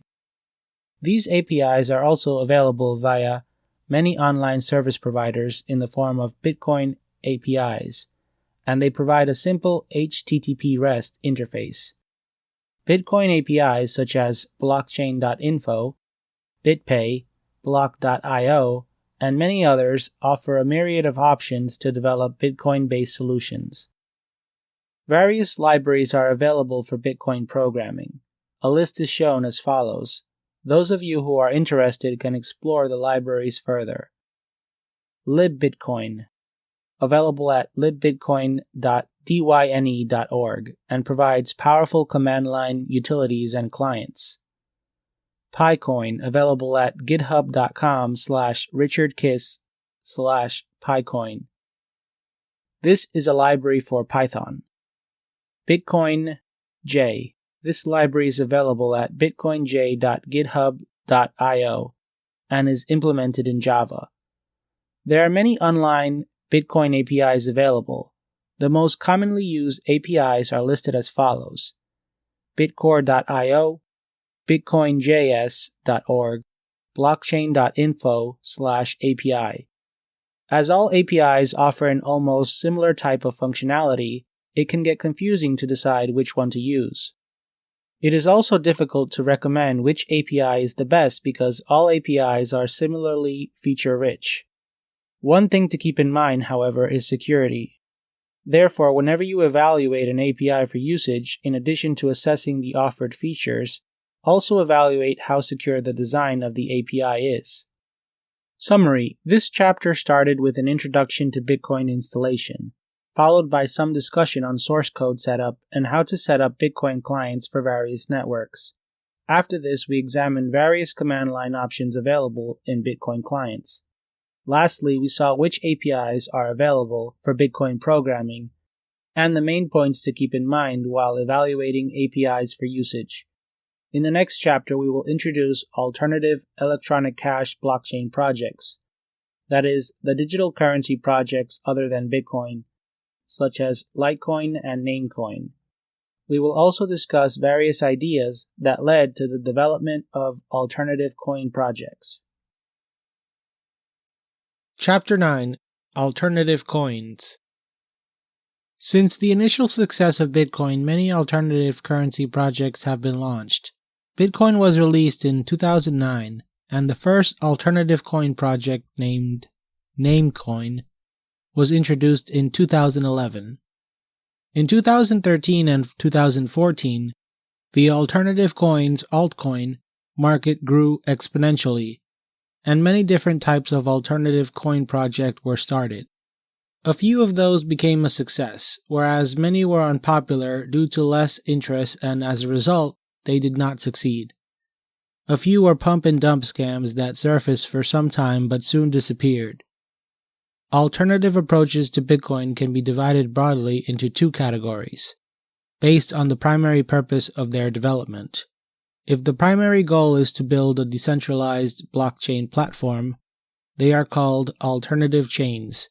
These APIs are also available via many online service providers in the form of Bitcoin APIs, and they provide a simple HTTP REST interface. Bitcoin APIs such as blockchain.info, BitPay, Block.io, and many others offer a myriad of options to develop Bitcoin-based solutions. Various libraries are available for Bitcoin programming. A list is shown as follows. Those of you who are interested can explore the libraries further. LibBitcoin, available at libbitcoin.bitbucket.com. dyne.org and provides powerful command line utilities and clients. PyCoin, available at github.com/richardkiss/PyCoin. This is a library for Python. Bitcoin J. This library is available at bitcoinj.github.io and is implemented in Java. There are many online Bitcoin APIs available. The most commonly used APIs are listed as follows: bitcore.io, bitcoinjs.org, blockchain.info/API. As all APIs offer an almost similar type of functionality, it can get confusing to decide which one to use. It is also difficult to recommend which API is the best because all APIs are similarly feature-rich. One thing to keep in mind, however, is security. Therefore, whenever you evaluate an API for usage, in addition to assessing the offered features, also evaluate how secure the design of the API is. Summary: this chapter started with an introduction to Bitcoin installation, followed by some discussion on source code setup and how to set up Bitcoin clients for various networks. After this, we examined various command line options available in Bitcoin clients. Lastly, we saw which APIs are available for Bitcoin programming and the main points to keep in mind while evaluating APIs for usage. In the next chapter, we will introduce alternative electronic cash blockchain projects, that is, the digital currency projects other than Bitcoin, such as Litecoin and Namecoin. We will also discuss various ideas that led to the development of alternative coin projects.
Chapter 9: Alternative Coins. Since the initial success of Bitcoin, many alternative currency projects have been launched. Bitcoin was released in 2009, and the first alternative coin project, named Namecoin, was introduced in 2011. In 2013 and 2014, the alternative coins altcoin market grew exponentially, and many different types of alternative coin projects were started. A few of those became a success, whereas many were unpopular due to less interest, and as a result, they did not succeed. A few were pump and dump scams that surfaced for some time but soon disappeared. Alternative approaches to Bitcoin can be divided broadly into two categories, based on the primary purpose of their development. If the primary goal is to build a decentralized blockchain platform, they are called alternative chains.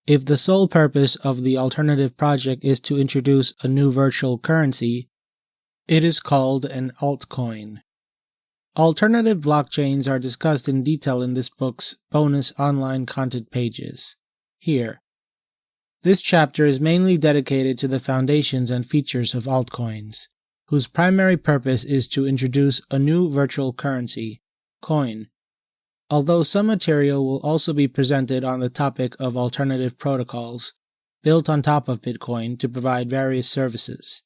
If the sole purpose of the alternative project is to introduce a new virtual currency, it is called an altcoin. Alternative blockchains are discussed in detail in this book's bonus online content pages. Here. This chapter is mainly dedicated to the foundations and features of altcoins, whose primary purpose is to introduce a new virtual currency, coin, although some material will also be presented on the topic of alternative protocols built on top of Bitcoin to provide various services.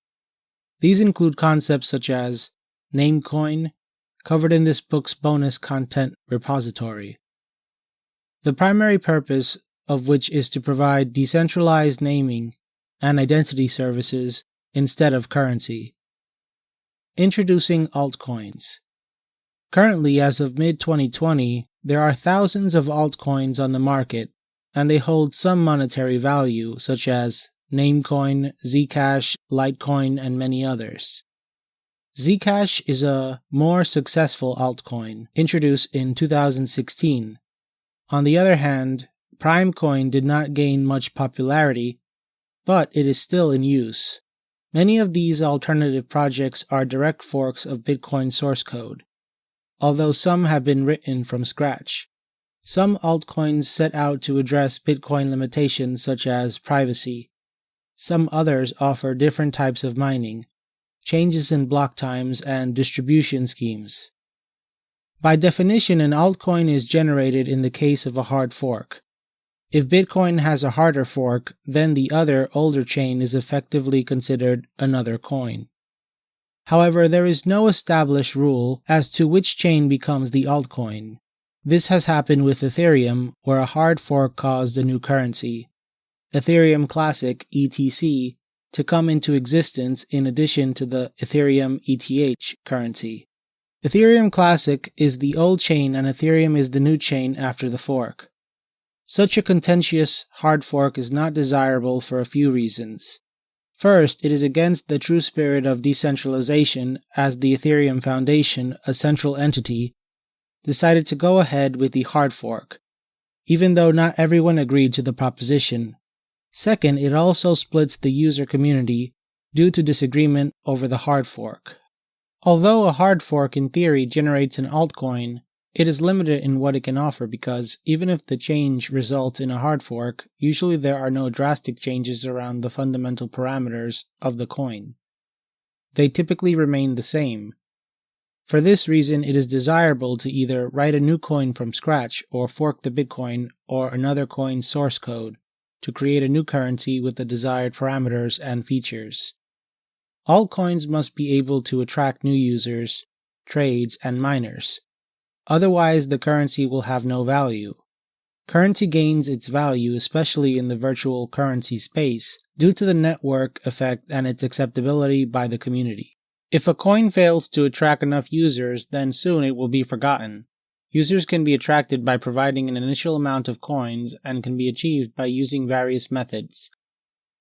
These include concepts such as Namecoin, covered in this book's bonus content repository, the primary purpose of which is to provide decentralized naming and identity services instead of currency. Introducing altcoins. Currently, as of mid-2020, there are thousands of altcoins on the market, and they hold some monetary value, such as Namecoin, Zcash, Litecoin, and many others. Zcash is a more successful altcoin, introduced in 2016. On the other hand, Primecoin did not gain much popularity, but it is still in use. Many of these alternative projects are direct forks of Bitcoin source code, although some have been written from scratch. Some altcoins set out to address Bitcoin limitations such as privacy. Some others offer different types of mining, changes in block times, and distribution schemes. By definition, an altcoin is generated in the case of a hard fork. If Bitcoin has a harder fork, then the other, older chain is effectively considered another coin. However, there is no established rule as to which chain becomes the altcoin. This has happened with Ethereum, where a hard fork caused a new currency. Ethereum Classic (ETC) to come into existence in addition to the Ethereum ETH currency. Ethereum Classic is the old chain and Ethereum is the new chain after the fork. Such a contentious hard fork is not desirable for a few reasons. First, it is against the true spirit of decentralization as the Ethereum Foundation, a central entity, decided to go ahead with the hard fork, even though not everyone agreed to the proposition. Second, it also splits the user community due to disagreement over the hard fork. Although a hard fork in theory generates an altcoin, it is limited in what it can offer because even if the change results in a hard fork, usually there are no drastic changes around the fundamental parameters of the coin. They typically remain the same. For this reason, it is desirable to either write a new coin from scratch or fork the Bitcoin or another coin's source code to create a new currency with the desired parameters and features. Altcoins must be able to attract new users, trades, and miners. Otherwise, the currency will have no value. Currency gains its value especially in the virtual currency space due to the network effect and its acceptability by the community. If a coin fails to attract enough users, then soon it will be forgotten. Users can be attracted by providing an initial amount of coins and can be achieved by using various methods.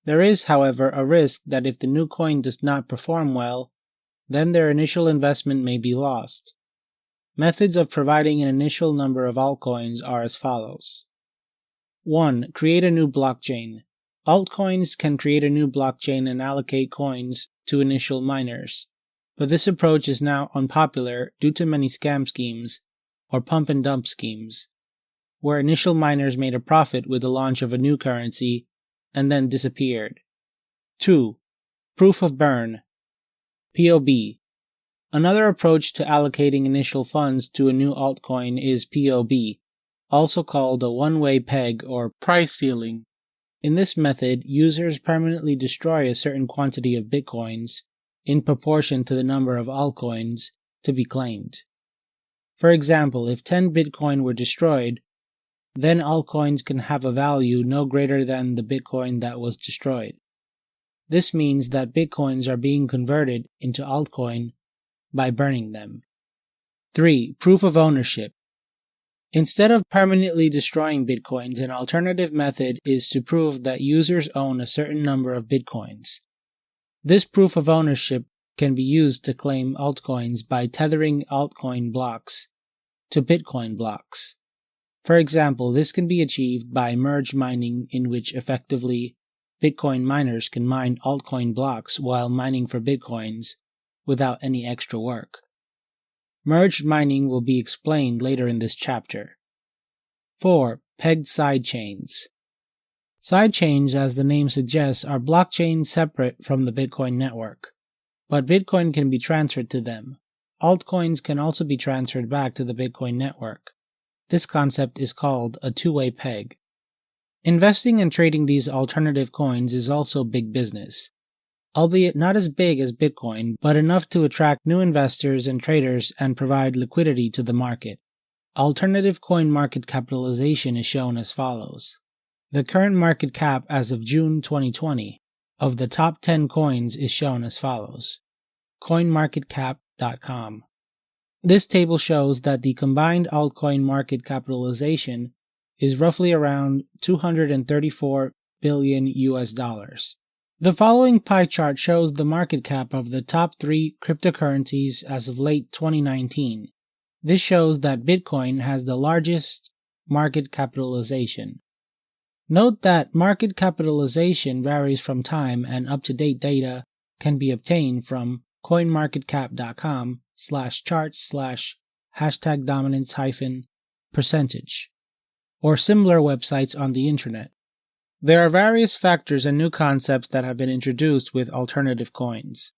There is, however, a risk that if the new coin does not perform well, then their initial investment may be lost. Methods of providing an initial number of altcoins are as follows. 1. Create a new blockchain. Altcoins can create a new blockchain and allocate coins to initial miners, but this approach is now unpopular due to many scam schemes or pump and dump schemes, where initial miners made a profit with the launch of a new currency and then disappeared. 2. Proof of burn. POB. Another approach to allocating initial funds to a new altcoin is POB, also called a one-way peg or price ceiling. In this method, users permanently destroy a certain quantity of bitcoins in proportion to the number of altcoins to be claimed. For example, if 10 bitcoin were destroyed, then altcoins can have a value no greater than the bitcoin that was destroyed. This means that bitcoins are being converted into altcoin by burning them. 3. Proof of ownership. Instead of permanently destroying bitcoins, an alternative method is to prove that users own a certain number of bitcoins. This proof of ownership can be used to claim altcoins by tethering altcoin blocks to Bitcoin blocks. For example, this can be achieved by merge mining, in which effectively Bitcoin miners can mine altcoin blocks while mining for Bitcoins without any extra work. Merged mining will be explained later in this chapter. 4. Pegged sidechains. Sidechains, as the name suggests, are blockchains separate from the Bitcoin network, but Bitcoin can be transferred to them. Altcoins can also be transferred back to the Bitcoin network. This concept is called a two-way peg. Investing and trading these alternative coins is also big business, albeit not as big as Bitcoin, but enough to attract new investors and traders and provide liquidity to the market. Alternative coin market capitalization is shown as follows. The current market cap as of June 2020 of the top 10 coins is shown as follows. CoinMarketCap.com. This table shows that the combined altcoin market capitalization is roughly around $234 billion US. The following pie chart shows the market cap of the top 3 cryptocurrencies as of late 2019. This shows that Bitcoin has the largest market capitalization. Note that market capitalization varies from time and up-to-date data can be obtained from coinmarketcap.com/charts/#dominance-percentage or similar websites on the internet. There are various factors and new concepts that have been introduced with alternative coins.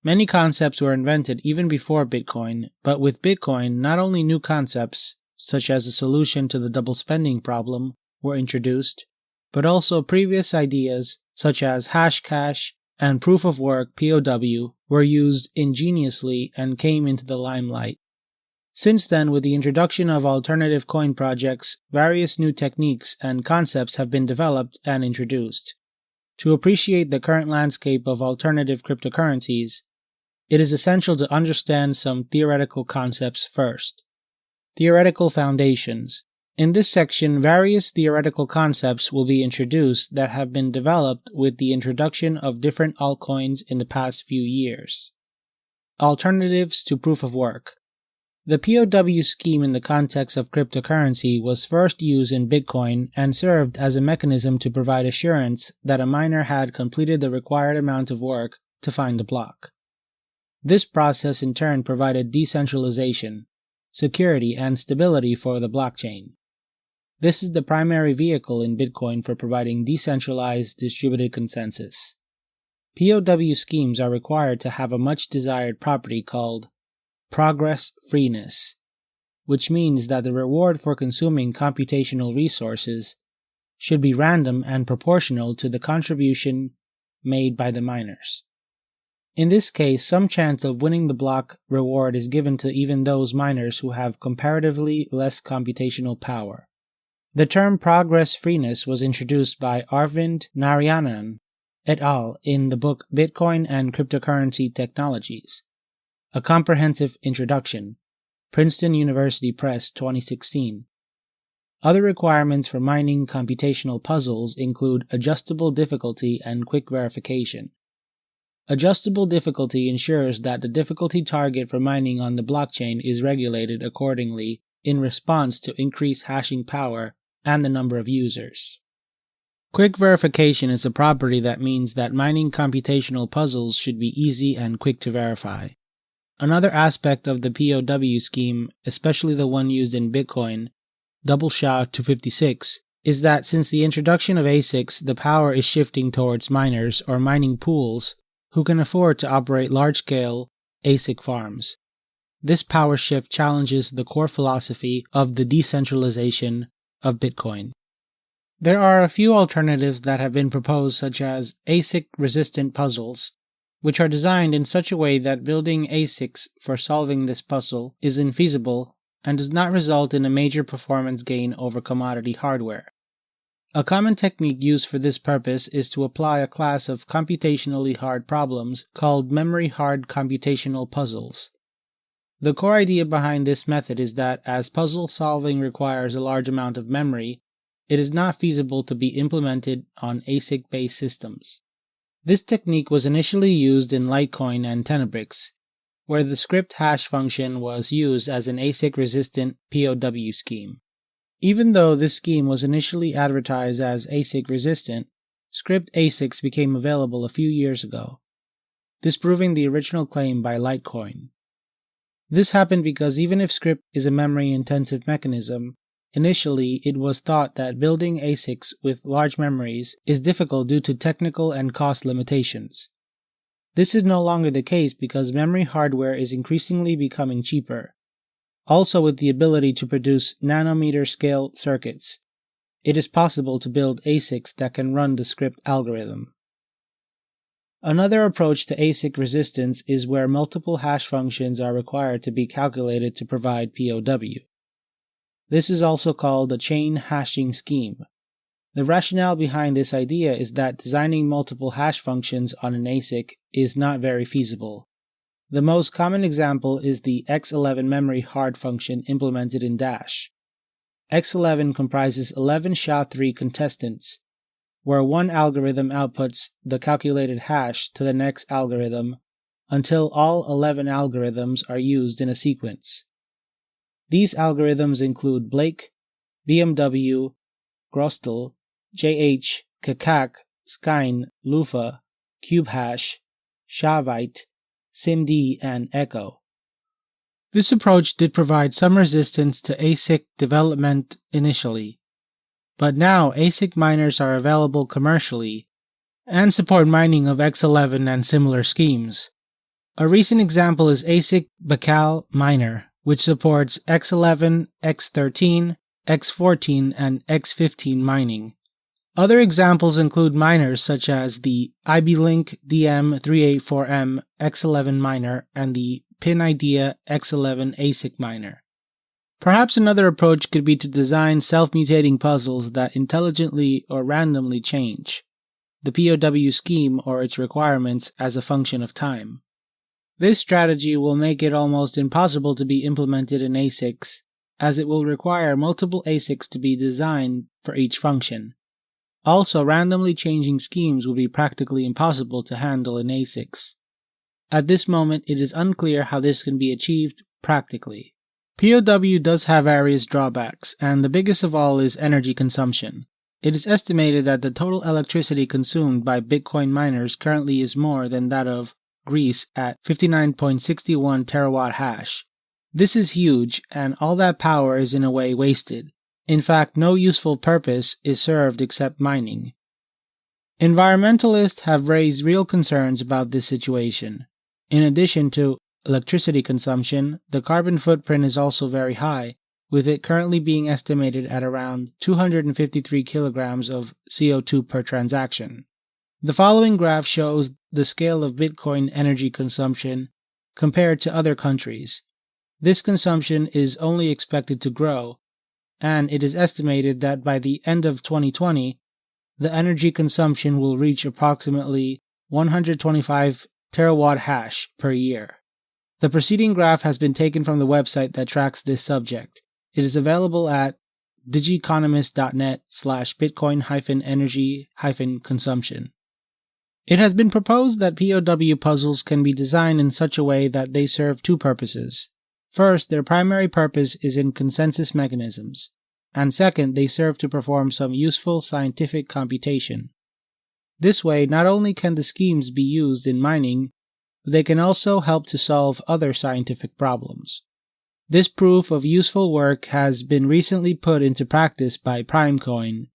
Many concepts were invented even before Bitcoin, but with Bitcoin, not only new concepts, such as a solution to the double spending problem, were introduced, but also previous ideas, such as Hashcash and Proof of Work (POW), were used ingeniously and came into the limelight. Since then, with the introduction of alternative coin projects, various new techniques and concepts have been developed and introduced. To appreciate the current landscape of alternative cryptocurrencies, it is essential to understand some theoretical concepts first. Theoretical foundations. In this section, various theoretical concepts will be introduced that have been developed with the introduction of different altcoins in the past few years. Alternatives to proof of work. The POW scheme in the context of cryptocurrency was first used in Bitcoin and served as a mechanism to provide assurance that a miner had completed the required amount of work to find the block. This process in turn provided decentralization, security, and stability for the blockchain. This is the primary vehicle in Bitcoin for providing decentralized distributed consensus. POW schemes are required to have a much desired property called progress freeness, which means that the reward for consuming computational resources should be random and proportional to the contribution made by the miners. In this case, some chance of winning the block reward is given to even those miners who have comparatively less computational power. The term progress freeness was introduced by Arvind Narayanan et al. In the book Bitcoin and Cryptocurrency Technologies, A Comprehensive Introduction, Princeton University Press, 2016. Other requirements for mining computational puzzles include adjustable difficulty and quick verification. Adjustable difficulty ensures that the difficulty target for mining on the blockchain is regulated accordingly in response to increased hashing power and the number of users. Quick verification is a property that means that mining computational puzzles should be easy and quick to verify. Another aspect of the POW scheme, especially the one used in Bitcoin, double SHA-256, is that since the introduction of ASICs, the power is shifting towards miners or mining pools who can afford to operate large-scale ASIC farms. This power shift challenges the core philosophy of the decentralization of Bitcoin. There are a few alternatives that have been proposed, such as ASIC-resistant puzzles, which are designed in such a way that building ASICs for solving this puzzle is infeasible and does not result in a major performance gain over commodity hardware. A common technique used for this purpose is to apply a class of computationally hard problems called memory-hard computational puzzles. The core idea behind this method is that as puzzle solving requires a large amount of memory, it is not feasible to be implemented on ASIC-based systems. This technique was initially used in Litecoin and Tenebrix, where the script hash function was used as an ASIC-resistant POW scheme. Even though this scheme was initially advertised as ASIC-resistant, script ASICs became available a few years ago, disproving the original claim by Litecoin. This happened because even if script is a memory-intensive mechanism, initially it was thought that building ASICs with large memories is difficult due to technical and cost limitations. This is no longer the case because memory hardware is increasingly becoming cheaper. Also, with the ability to produce nanometer-scale circuits, it is possible to build ASICs that can run the script algorithm. Another approach to ASIC resistance is where multiple hash functions are required to be calculated to provide POW. This is also called a chain hashing scheme. The rationale behind this idea is that designing multiple hash functions on an ASIC is not very feasible. The most common example is the X11 memory hard function implemented in Dash. X11 comprises 11 SHA-3 contestants, where one algorithm outputs the calculated hash to the next algorithm until all 11 algorithms are used in a sequence. These algorithms include Blake, BMW, Grostel, JH, Kakak, Skein, Lufa, CubeHash, Shavite, SIMD, and Echo. This approach did provide some resistance to ASIC development initially, but now ASIC miners are available commercially and support mining of X11 and similar schemes. A recent example is ASIC Bacal Miner, which supports X11, X13, X14, and X15 mining. Other examples include miners such as the IBLink DM384M X11 miner and the PinIdea X11 ASIC miner. Perhaps another approach could be to design self-mutating puzzles that intelligently or randomly change the POW scheme or its requirements as a function of time. This strategy will make it almost impossible to be implemented in ASICs, as it will require multiple ASICs to be designed for each function. Also, randomly changing schemes will be practically impossible to handle in ASICs. At this moment, it is unclear how this can be achieved practically. POW does have various drawbacks, and the biggest of all is energy consumption. It is estimated that the total electricity consumed by Bitcoin miners currently is more than that of Greece at 59.61 terawatt hash. This is huge, and all that power is in a way wasted. In fact, no useful purpose is served except mining. Environmentalists have raised real concerns about this situation. In addition to electricity consumption, the carbon footprint is also very high, with it currently being estimated at around 253 kilograms of CO2 per transaction. The following graph shows the scale of Bitcoin energy consumption compared to other countries. This consumption is only expected to grow, and it is estimated that by the end of 2020, the energy consumption will reach approximately 125 terawatt hash per year. The preceding graph has been taken from the website that tracks this subject. It is available at digeconomist.net/bitcoin-energy-consumption. It has been proposed that POW puzzles can be designed in such a way that they serve two purposes. First, their primary purpose is in consensus mechanisms, and second, they serve to perform some useful scientific computation. This way, not only can the schemes be used in mining, but they can also help to solve other scientific problems. This proof of useful work has been recently put into practice by Primecoin,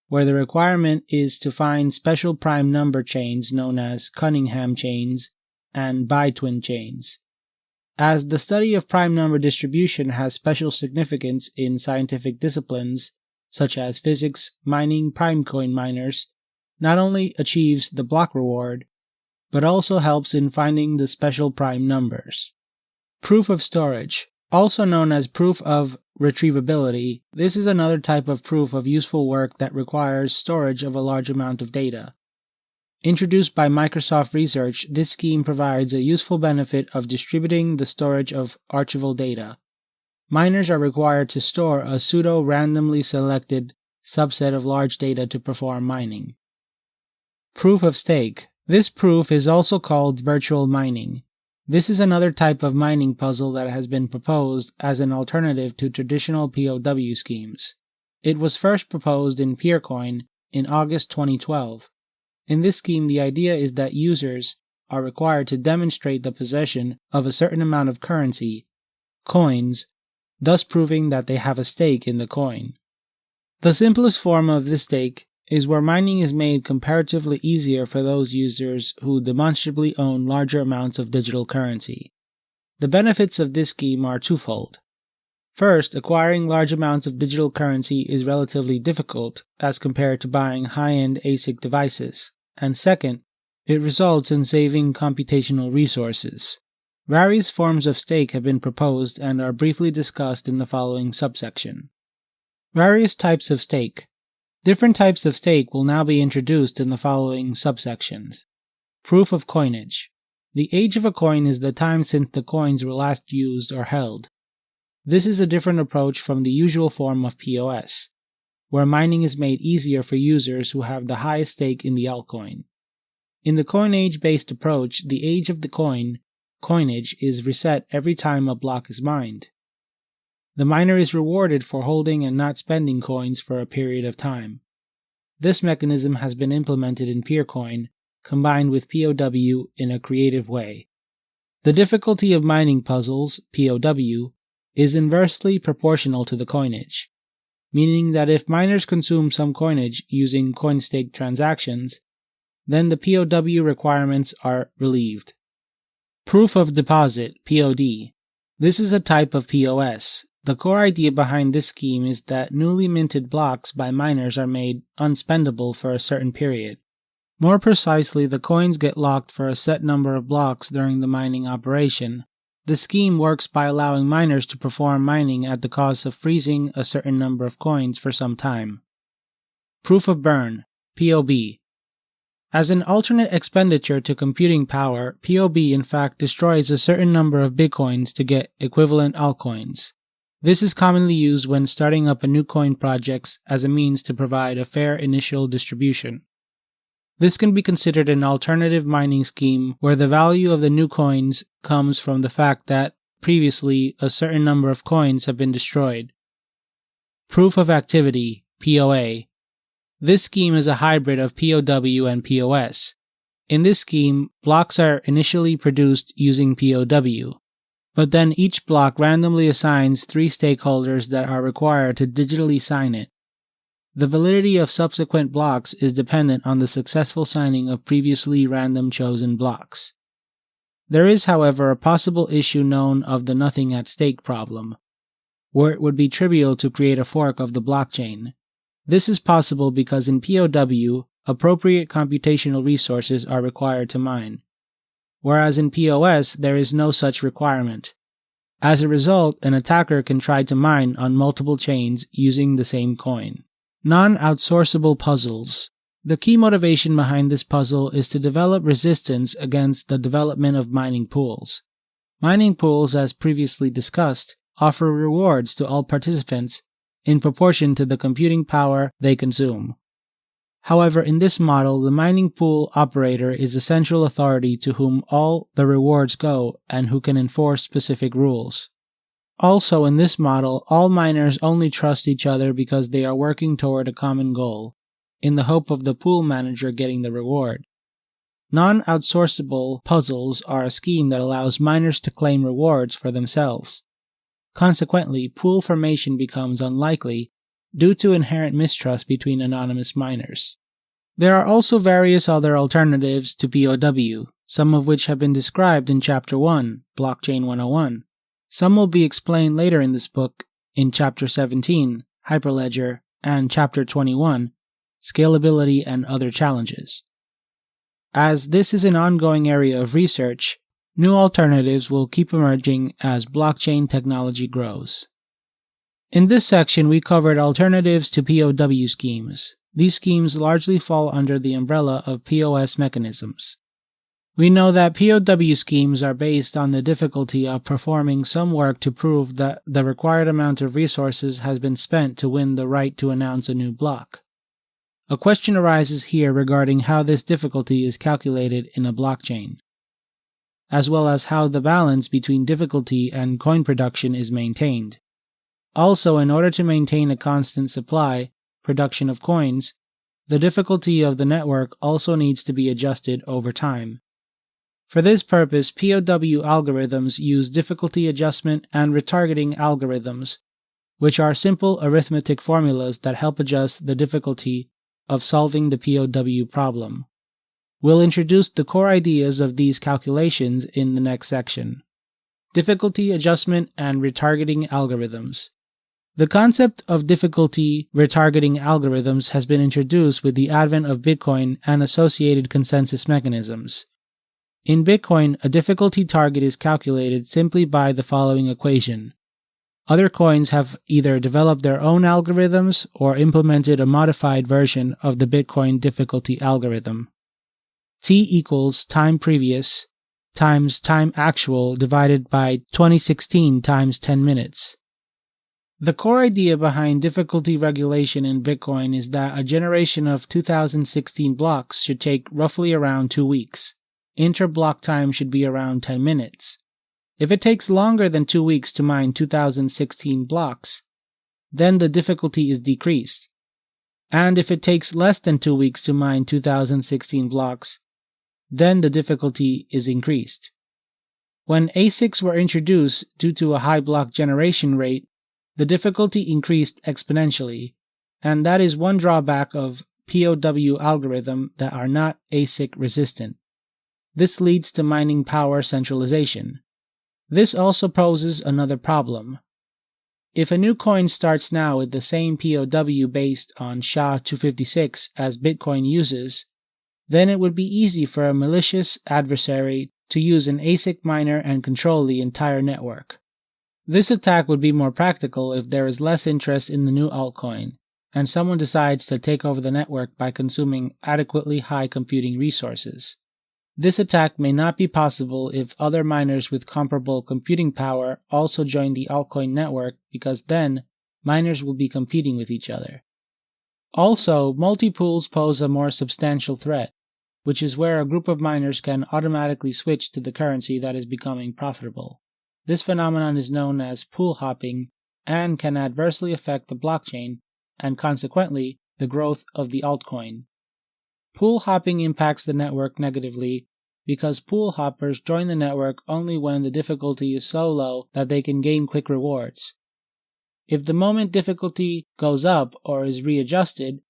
where the requirement is to find special prime number chains known as Cunningham chains and bitwin chains. As the study of prime number distribution has special significance in scientific disciplines such as physics, mining Primecoin miners not only achieves the block reward, but also helps in finding the special prime numbers. Proof of storage, also known as proof of retrievability, this is another type of proof of useful work that requires storage of a large amount of data. Introduced by Microsoft Research, this scheme provides a useful benefit of distributing the storage of archival data. Miners are required to store a pseudo-randomly selected subset of large data to perform mining. Proof of stake. This proof is also called virtual mining. This is another type of mining puzzle that has been proposed as an alternative to traditional POW schemes. It was first proposed in Peercoin in August 2012. In this scheme, the idea is that users are required to demonstrate the possession of a certain amount of currency, coins, thus proving that they have a stake in the coin. The simplest form of this stake is where mining is made comparatively easier for those users who demonstrably own larger amounts of digital currency. The benefits of this scheme are twofold. First, acquiring large amounts of digital currency is relatively difficult as compared to buying high-end ASIC devices. And second, it results in saving computational resources. Various forms of stake have been proposed and are briefly discussed in the following subsection. Various types of stake. Different types of stake will now be introduced in the following subsections. Proof of coinage. The age of a coin is the time since the coins were last used or held. This is a different approach from the usual form of POS, where mining is made easier for users who have the highest stake in the altcoin. In the coinage-based approach, the age of the coinage, is reset every time a block is mined. The miner is rewarded for holding and not spending coins for a period of time. This mechanism has been implemented in Peercoin, combined with POW in a creative way. The difficulty of mining puzzles, POW, is inversely proportional to the coinage, meaning that if miners consume some coinage using coin-stake transactions, then the POW requirements are relieved. Proof of deposit, POD. This is a type of POS. The core idea behind this scheme is that newly minted blocks by miners are made unspendable for a certain period. More precisely, the coins get locked for a set number of blocks during the mining operation, The scheme works by allowing miners to perform mining at the cost of freezing a certain number of coins for some time. Proof of burn, POB. As an alternate expenditure to computing power, POB in fact destroys a certain number of bitcoins to get equivalent altcoins. This is commonly used when starting up a new coin project as a means to provide a fair initial distribution. This can be considered an alternative mining scheme where the value of the new coins comes from the fact that previously a certain number of coins have been destroyed. Proof of activity, POA. This scheme is a hybrid of POW and POS. In this scheme, blocks are initially produced using POW, but then each block randomly assigns 3 stakeholders that are required to digitally sign it. The validity of subsequent blocks is dependent on the successful signing of previously random chosen blocks. There is, however, a possible issue known of the nothing at stake problem, where it would be trivial to create a fork of the blockchain. This is possible because in POW, appropriate computational resources are required to mine, whereas in POS there is no such requirement. As a result, an attacker can try to mine on multiple chains using the same coin. Non-outsourceable puzzles. The key motivation behind this puzzle is to develop resistance against the development of mining pools. Mining pools, as previously discussed, offer rewards to all participants in proportion to the computing power they consume. However, in this model, the mining pool operator is the central authority to whom all the rewards go and who can enforce specific rules. Also, in this model, all miners only trust each other because they are working toward a common goal, in the hope of the pool manager getting the reward. Non-outsourceable puzzles are a scheme that allows miners to claim rewards for themselves. Consequently, pool formation becomes unlikely due to inherent mistrust between anonymous miners. There are also various other alternatives to POW, some of which have been described in Chapter 1, Blockchain 101. Some will be explained later in this book in Chapter 17, Hyperledger, and Chapter 21, Scalability and Other Challenges. As this is an ongoing area of research, new alternatives will keep emerging as blockchain technology grows. In this section, we covered alternatives to POW schemes. These schemes largely fall under the umbrella of POS mechanisms. We know that POW schemes are based on the difficulty of performing some work to prove that the required amount of resources has been spent to win the right to announce a new block. A question arises here regarding how this difficulty is calculated in a blockchain, as well as how the balance between difficulty and coin production is maintained. Also, in order to maintain a constant production of coins, the difficulty of the network also needs to be adjusted over time. For this purpose, POW algorithms use difficulty adjustment and retargeting algorithms, which are simple arithmetic formulas that help adjust the difficulty of solving the POW problem. We'll introduce the core ideas of these calculations in the next section. Difficulty adjustment and retargeting algorithms. The concept of difficulty retargeting algorithms has been introduced with the advent of Bitcoin and associated consensus mechanisms. In Bitcoin, a difficulty target is calculated simply by the following equation. Other coins have either developed their own algorithms or implemented a modified version of the Bitcoin difficulty algorithm. T equals time previous times time actual divided by 2016 times 10 minutes. The core idea behind difficulty regulation in Bitcoin is that a generation of 2016 blocks should take roughly around 2 weeks. Inter-block time should be around 10 minutes. If it takes longer than 2 weeks to mine 2016 blocks, then the difficulty is decreased. And if it takes less than 2 weeks to mine 2016 blocks, then the difficulty is increased. When ASICs were introduced due to a high block generation rate, the difficulty increased exponentially, and that is one drawback of POW algorithms that are not ASIC resistant. This leads to mining power centralization. This also poses another problem. If a new coin starts now with the same POW based on SHA-256 as Bitcoin uses, then it would be easy for a malicious adversary to use an ASIC miner and control the entire network. This attack would be more practical if there is less interest in the new altcoin, and someone decides to take over the network by consuming adequately high computing resources. This attack may not be possible if other miners with comparable computing power also join the altcoin network, because then miners will be competing with each other. Also, multi-pools pose a more substantial threat, which is where a group of miners can automatically switch to the currency that is becoming profitable. This phenomenon is known as pool hopping and can adversely affect the blockchain and consequently the growth of the altcoin. Pool hopping impacts the network negatively because pool hoppers join the network only when the difficulty is so low that they can gain quick rewards. If the moment difficulty goes up or is readjusted,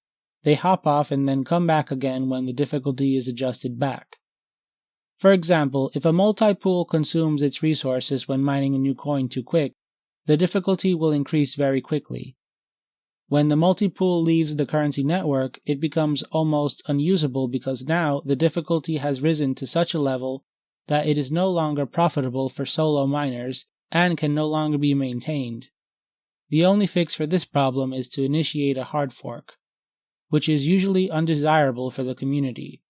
they hop off and then come back again when the difficulty is adjusted back. For example, if a multi-pool consumes its resources when mining a new coin too quick, the difficulty will increase very quickly. When the multi-pool leaves the currency network, it becomes almost unusable because now the difficulty has risen to such a level that it is no longer profitable for solo miners and can no longer be maintained. The only fix for this problem is to initiate a hard fork, which is usually undesirable for the community.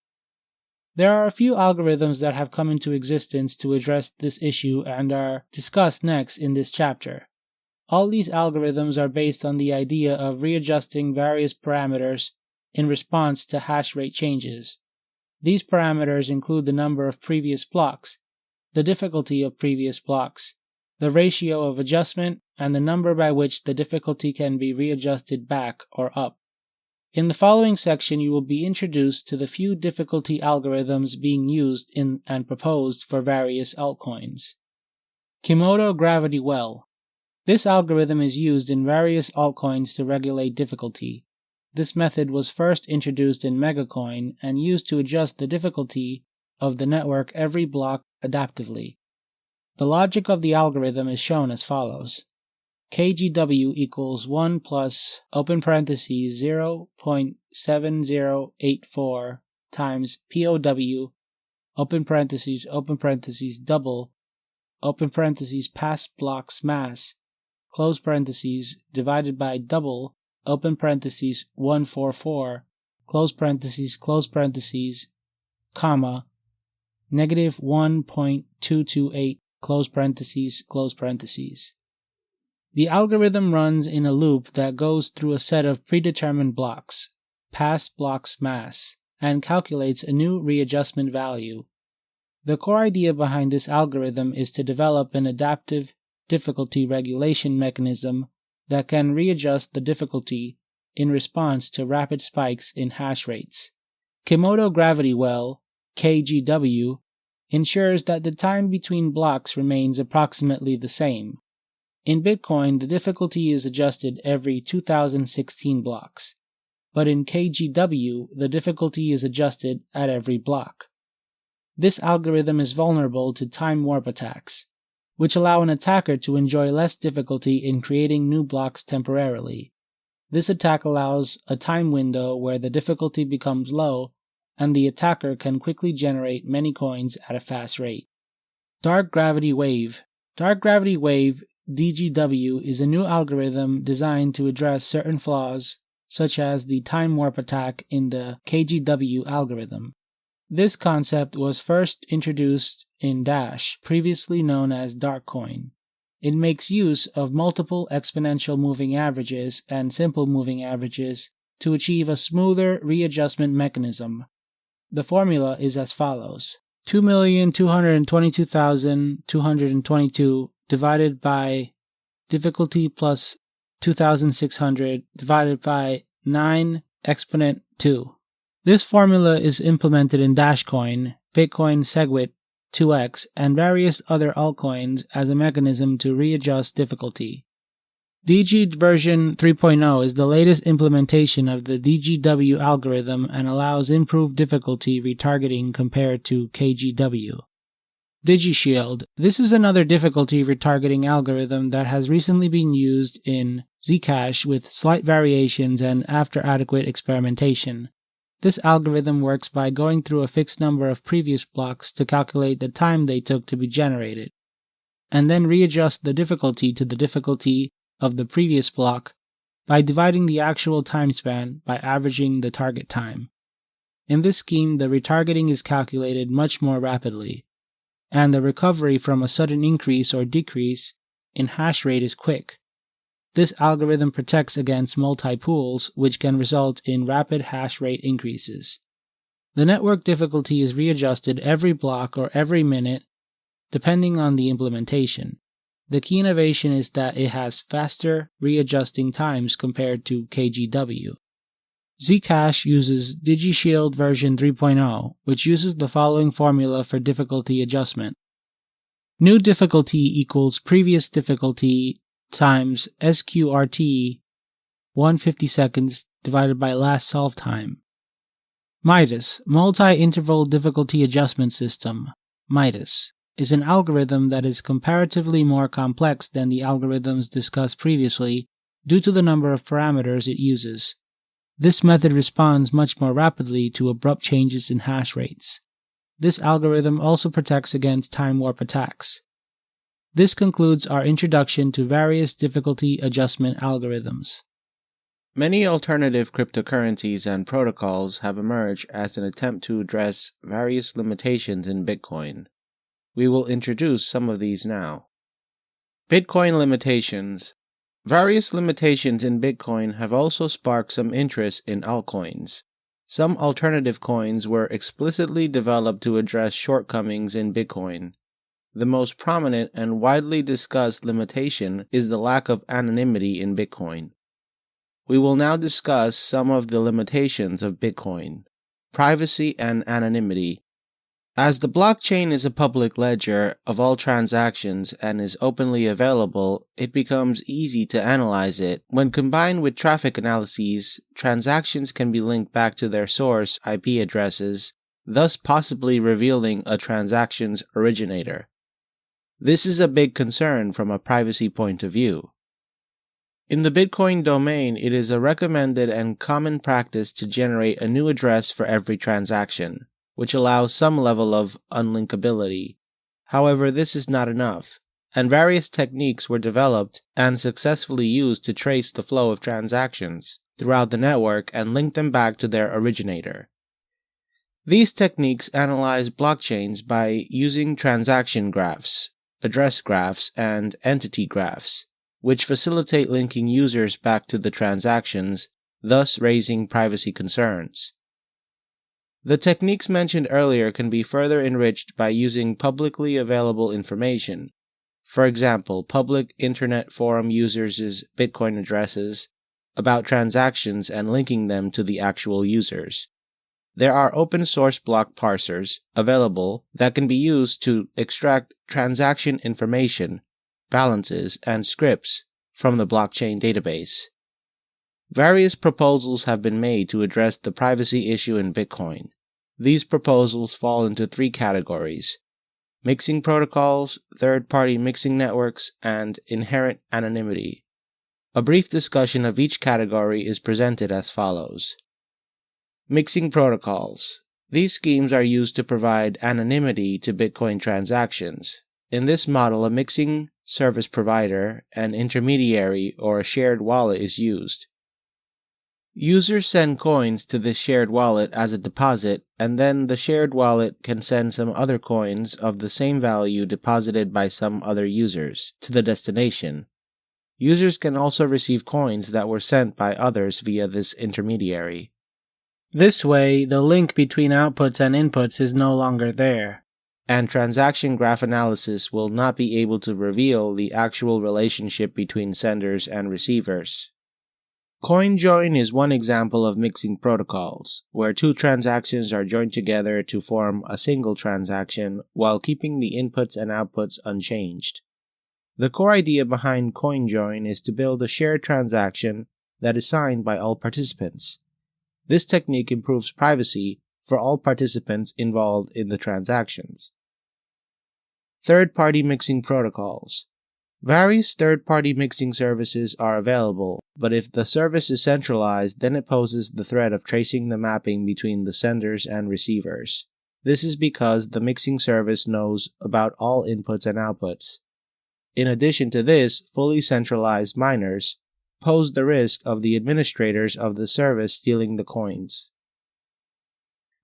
There are a few algorithms that have come into existence to address this issue and are discussed next in this chapter. All these algorithms are based on the idea of readjusting various parameters in response to hash rate changes. These parameters include the number of previous blocks, the difficulty of previous blocks, the ratio of adjustment, and the number by which the difficulty can be readjusted back or up. In the following section, you will be introduced to the few difficulty algorithms being used in and proposed for various altcoins. Kimoto Gravity Well. This algorithm is used in various altcoins to regulate difficulty. This method was first introduced in Megacoin and used to adjust the difficulty of the network every block adaptively. The logic of the algorithm is shown as follows. KGW equals 1 plus open parentheses 0.7084 times POW open parentheses double open parentheses past blocks mass close parentheses divided by double open parentheses 144 close parentheses comma negative 1.228 close parentheses. The algorithm runs in a loop that goes through a set of predetermined blocks, past blocks mass, and calculates a new readjustment value. The core idea behind this algorithm is to develop an adaptive difficulty regulation mechanism that can readjust the difficulty in response to rapid spikes in hash rates. Kimoto Gravity Well, KGW, ensures that the time between blocks remains approximately the same. In Bitcoin, the difficulty is adjusted every 2016 blocks, but in KGW, the difficulty is adjusted at every block. This algorithm is vulnerable to time warp attacks, which allow an attacker to enjoy less difficulty in creating new blocks temporarily. This attack allows a time window where the difficulty becomes low and the attacker can quickly generate many coins at a fast rate. Dark Gravity Wave. Dark Gravity Wave DGW is a new algorithm designed to address certain flaws, such as the time warp attack in the KGW algorithm. This concept was first introduced in Dash, previously known as Darkcoin. It makes use of multiple exponential moving averages and simple moving averages to achieve a smoother readjustment mechanism. The formula is as follows: 2,222,222 divided by difficulty plus 2,600 divided by 9 exponent 2. This formula is implemented in Dashcoin, Bitcoin SegWit 2x, and various other altcoins as a mechanism to readjust difficulty. DG version 3.0 is the latest implementation of the DGW algorithm and allows improved difficulty retargeting compared to KGW. DigiShield. This is another difficulty retargeting algorithm that has recently been used in Zcash with slight variations and after adequate experimentation. This algorithm works by going through a fixed number of previous blocks to calculate the time they took to be generated, and then readjust the difficulty to the difficulty of the previous block by dividing the actual time span by averaging the target time. In this scheme, the retargeting is calculated much more rapidly, and the recovery from a sudden increase or decrease in hash rate is quick. This algorithm protects against multi-pools, which can result in rapid hash rate increases. The network difficulty is readjusted every block or every minute, depending on the implementation. The key innovation is that it has faster readjusting times compared to KGW. Zcash uses DigiShield version 3.0, which uses the following formula for difficulty adjustment. New difficulty equals previous difficulty times SQRT 150 seconds divided by last solve time. MIDAS, Multi-Interval Difficulty Adjustment System, MIDAS, is an algorithm that is comparatively more complex than the algorithms discussed previously due to the number of parameters it uses. This method responds much more rapidly to abrupt changes in hash rates. This algorithm also protects against time warp attacks. This concludes our introduction to various difficulty adjustment algorithms.
Many alternative cryptocurrencies and protocols have emerged as an attempt to address various limitations in Bitcoin. We will introduce some of these now. Bitcoin limitations. Various limitations in Bitcoin have also sparked some interest in altcoins. Some alternative coins were explicitly developed to address shortcomings in Bitcoin. The most prominent and widely discussed limitation is the lack of anonymity in Bitcoin. We will now discuss some of the limitations of Bitcoin. Privacy and anonymity. As the blockchain is a public ledger of all transactions and is openly available, it becomes easy to analyze it. When combined with traffic analyses, transactions can be linked back to their source IP addresses, thus possibly revealing a transaction's originator. This is a big concern from a privacy point of view. In the Bitcoin domain, it is a recommended and common practice to generate a new address for every transaction, which allows some level of unlinkability. However, this is not enough, and various techniques were developed and successfully used to trace the flow of transactions throughout the network and link them back to their originator. These techniques analyze blockchains by using transaction graphs, address graphs, and entity graphs, which facilitate linking users back to the transactions, thus raising privacy concerns. The techniques mentioned earlier can be further enriched by using publicly available information. For example, public internet forum users' Bitcoin addresses about transactions and linking them to the actual users. There are open source block parsers available that can be used to extract transaction information, balances, and scripts from the blockchain database. Various proposals have been made to address the privacy issue in Bitcoin. These proposals fall into three categories: mixing protocols, third-party mixing networks, and inherent anonymity. A brief discussion of each category is presented as follows. Mixing protocols. These schemes are used to provide anonymity to Bitcoin transactions. In this model, a mixing service provider, an intermediary, or a shared wallet is used. Users send coins to this shared wallet as a deposit, and then the shared wallet can send some other coins of the same value deposited by some other users to the destination. Users can also receive coins that were sent by others via this intermediary.
This way, the link between outputs and inputs is no longer there,
and transaction graph analysis will not be able to reveal the actual relationship between senders and receivers. CoinJoin is one example of mixing protocols, where two transactions are joined together to form a single transaction while keeping the inputs and outputs unchanged. The core idea behind CoinJoin is to build a shared transaction that is signed by all participants. This technique improves privacy for all participants involved in the transactions. Third-party mixing protocols. Various third-party mixing services are available, but if the service is centralized, then it poses the threat of tracing the mapping between the senders and receivers. This is because the mixing service knows about all inputs and outputs. In addition to this, fully centralized miners pose the risk of the administrators of the service stealing the coins.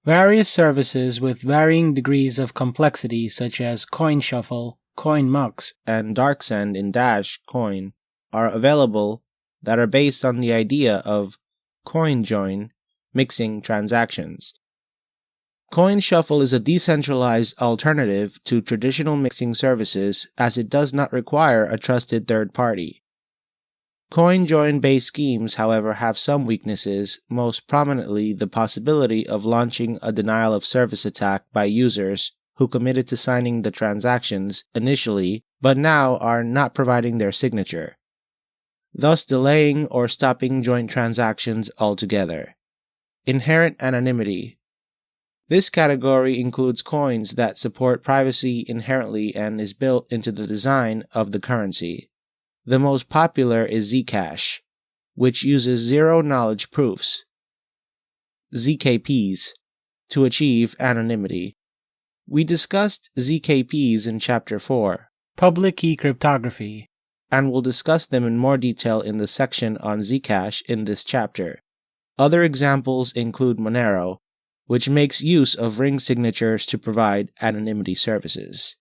Various services with varying degrees of complexity, such as coin shuffle, CoinMux,
and DarkSend in Dash Coin are available that are based on the idea of coin join mixing transactions. Coin Shuffle is a decentralized alternative to traditional mixing services as it does not require a trusted third party. Coin join based schemes, however, have some weaknesses, most prominently the possibility of launching a denial of service attack by users who committed to signing the transactions initially but now are not providing their signature, thus delaying or stopping joint transactions altogether. Inherent anonymity. This category includes coins that support privacy inherently and is built into the design of the currency. The most popular is Zcash, which uses zero-knowledge proofs, ZKPs, to achieve anonymity. We discussed ZKPs in Chapter 4,
Public Key Cryptography,
and will discuss them in more detail in the section on Zcash in this chapter. Other examples include Monero, which makes use of ring signatures to provide anonymity services.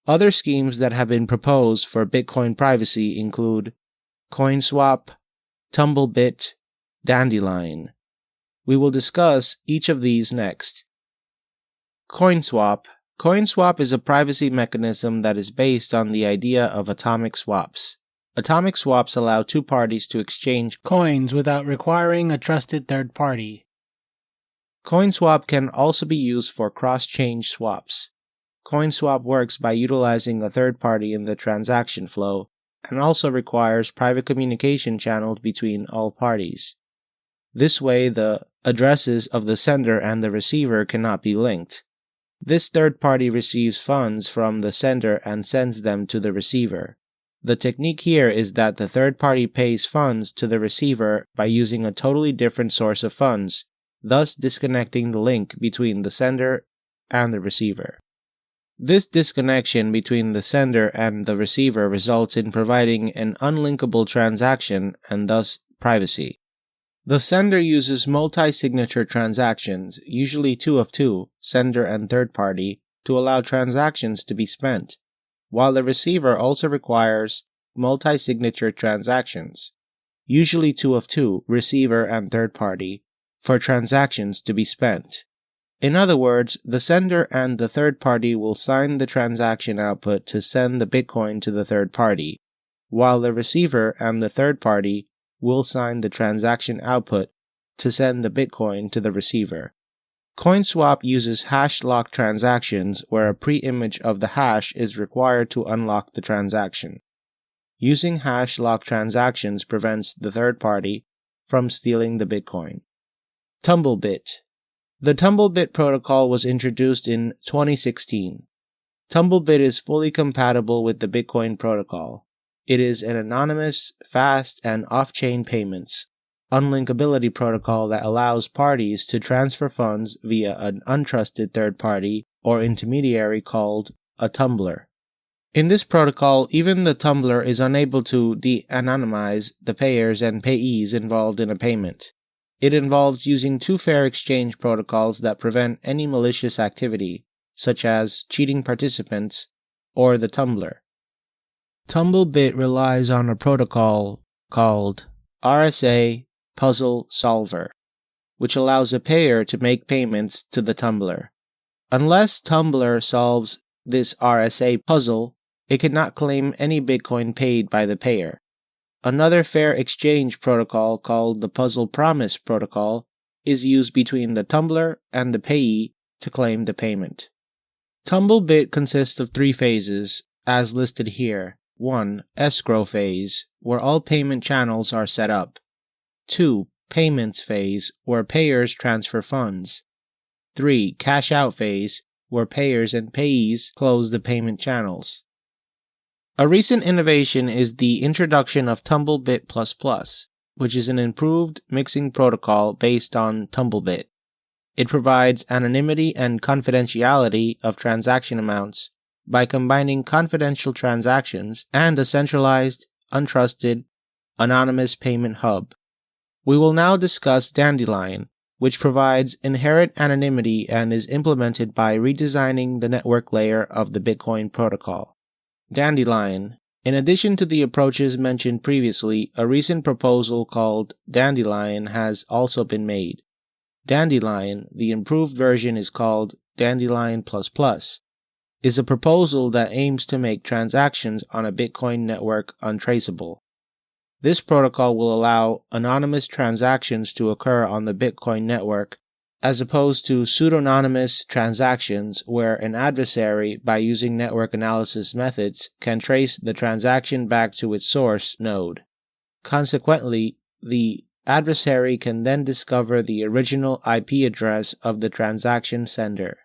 Other schemes that have been proposed for Bitcoin privacy include CoinSwap, Tumblebit, Dandelion. We will discuss each of these next. CoinSwap. CoinSwap is a privacy mechanism that is based on the idea of atomic swaps. Atomic swaps allow two parties to exchange
coins without requiring a trusted third party.
CoinSwap can also be used for cross-chain swaps. CoinSwap works by utilizing a third party in the transaction flow and also requires private communication channeled between all parties. This way, the addresses of the sender and the receiver cannot be linked. This third party receives funds from the sender and sends them to the receiver. The technique here is that the third party pays funds to the receiver by using a totally different source of funds, thus disconnecting the link between the sender and the receiver. This disconnection between the sender and the receiver results in providing an unlinkable transaction and thus privacy. The sender uses multi-signature transactions, usually 2 of 2, sender and third party, to allow transactions to be spent, while the receiver also requires multi-signature transactions, usually 2 of 2, receiver and third party, for transactions to be spent. In other words, the sender and the third party will sign the transaction output to send the Bitcoin to the third party, while the receiver and the third party will sign the transaction output to send the Bitcoin to the receiver. CoinSwap uses hash-locked transactions where a pre-image of the hash is required to unlock the transaction. Using hash-locked transactions prevents the third party from stealing the Bitcoin. Tumblebit. The Tumblebit protocol was introduced in 2016. Tumblebit is fully compatible with the Bitcoin protocol. It is an anonymous, fast, and off-chain payments unlinkability protocol that allows parties to transfer funds via an untrusted third party or intermediary called a tumbler. In this protocol, even the tumbler is unable to de-anonymize the payers and payees involved in a payment. It involves using two fair exchange protocols that prevent any malicious activity, such as cheating participants or the tumbler. Tumblebit relies on a protocol called RSA Puzzle Solver, which allows a payer to make payments to the tumbler. Unless tumbler solves this RSA puzzle, it cannot claim any Bitcoin paid by the payer. Another fair exchange protocol called the Puzzle Promise Protocol is used between the tumbler and the payee to claim the payment. Tumblebit consists of 3 phases, as listed here. 1. Escrow phase, where all payment channels are set up. 2. Payments phase, where payers transfer funds. 3. Cash out phase, where payers and payees close the payment channels. A recent innovation is the introduction of TumbleBit++, which is an improved mixing protocol based on TumbleBit. It provides anonymity and confidentiality of transaction amounts by combining confidential transactions and a centralized, untrusted, anonymous payment hub. We will now discuss Dandelion, which provides inherent anonymity and is implemented by redesigning the network layer of the Bitcoin protocol. Dandelion. In addition to the approaches mentioned previously, a recent proposal called Dandelion has also been made. Dandelion, the improved version is called Dandelion++, is a proposal that aims to make transactions on a Bitcoin network untraceable. This protocol will allow anonymous transactions to occur on the Bitcoin network as opposed to pseudonymous transactions where an adversary, by using network analysis methods, can trace the transaction back to its source node. Consequently, the adversary can then discover the original IP address of the transaction sender.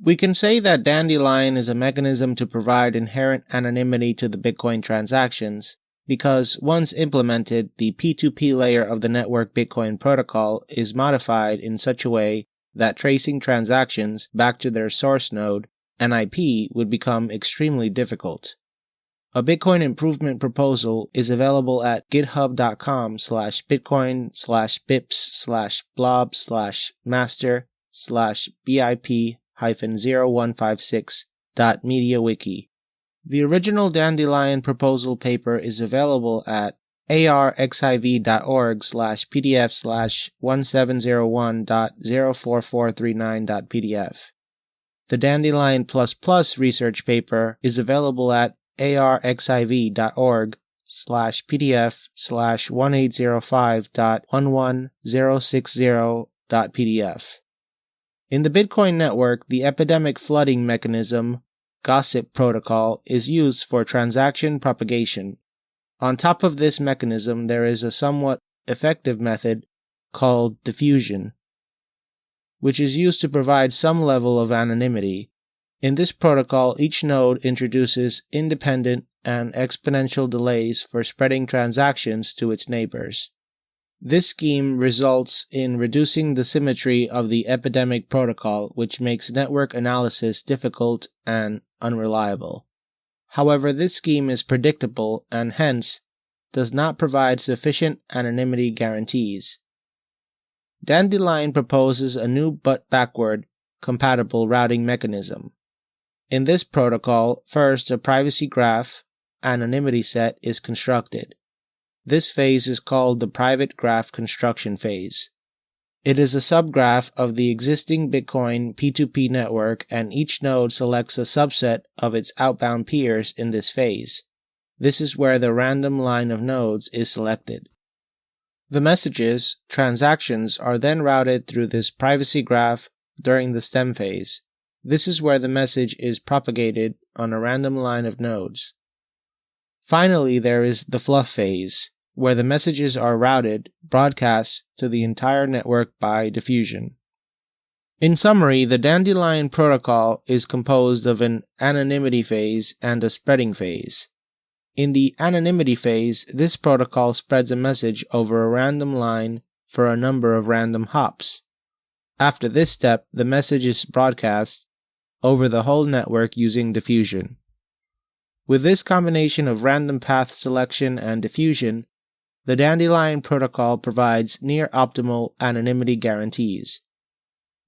We can say that Dandelion is a mechanism to provide inherent anonymity to the Bitcoin transactions, because once implemented, the P2P layer of the network Bitcoin protocol is modified in such a way that tracing transactions back to their source node and IP would become extremely difficult. A Bitcoin improvement proposal is available at github.com/bitcoin/bips/blob/master/BIP-0156.mediawiki. The original Dandelion proposal paper is available at arxiv.org/pdf/1701.04439.pdf. The Dandelion++ research paper is available at arxiv.org/pdf/1805.11060.pdf. In the Bitcoin network, the epidemic flooding mechanism Gossip protocol is used for transaction propagation. On top of this mechanism, there is a somewhat effective method called diffusion, which is used to provide some level of anonymity. In this protocol, each node introduces independent and exponential delays for spreading transactions to its neighbors. This scheme results in reducing the symmetry of the epidemic protocol, which makes network analysis difficult and unreliable. However, this scheme is predictable and hence does not provide sufficient anonymity guarantees. Dandelion proposes a new but backward compatible routing mechanism. In this protocol, first a privacy graph anonymity set is constructed. This phase is called the private graph construction phase. It is a subgraph of the existing Bitcoin P2P network, and each node selects a subset of its outbound peers in this phase. This is where the random line of nodes is selected. The messages, transactions, are then routed through this privacy graph during the stem phase. This is where the message is propagated on a random line of nodes. Finally, there is the fluff phase, where the messages are routed, broadcast to the entire network by diffusion. In summary, the Dandelion protocol is composed of an anonymity phase and a spreading phase. In the anonymity phase, this protocol spreads a message over a random line for a number of random hops. After this step, the message is broadcast over the whole network using diffusion. With this combination of random path selection and diffusion, the Dandelion protocol provides near-optimal anonymity guarantees.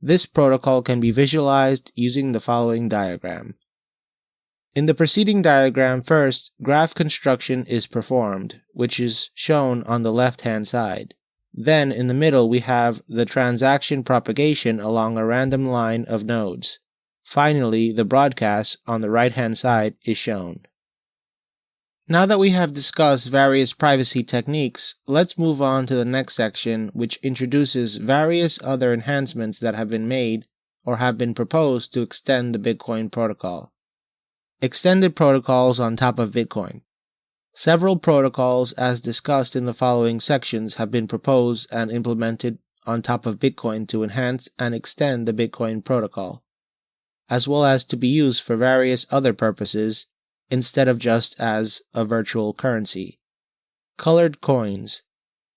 This protocol can be visualized using the following diagram. In the preceding diagram, first, graph construction is performed, which is shown on the left-hand side. Then, in the middle, we have the transaction propagation along a random line of nodes. Finally, the broadcast on the right-hand side is shown. Now that we have discussed various privacy techniques, let's move on to the next section, which introduces various other enhancements that have been made or have been proposed to extend the Bitcoin protocol. Extended protocols on top of Bitcoin. Several protocols, as discussed in the following sections, have been proposed and implemented on top of Bitcoin to enhance and extend the Bitcoin protocol, as well as to be used for various other purposes, instead of just as a virtual currency. Colored coins.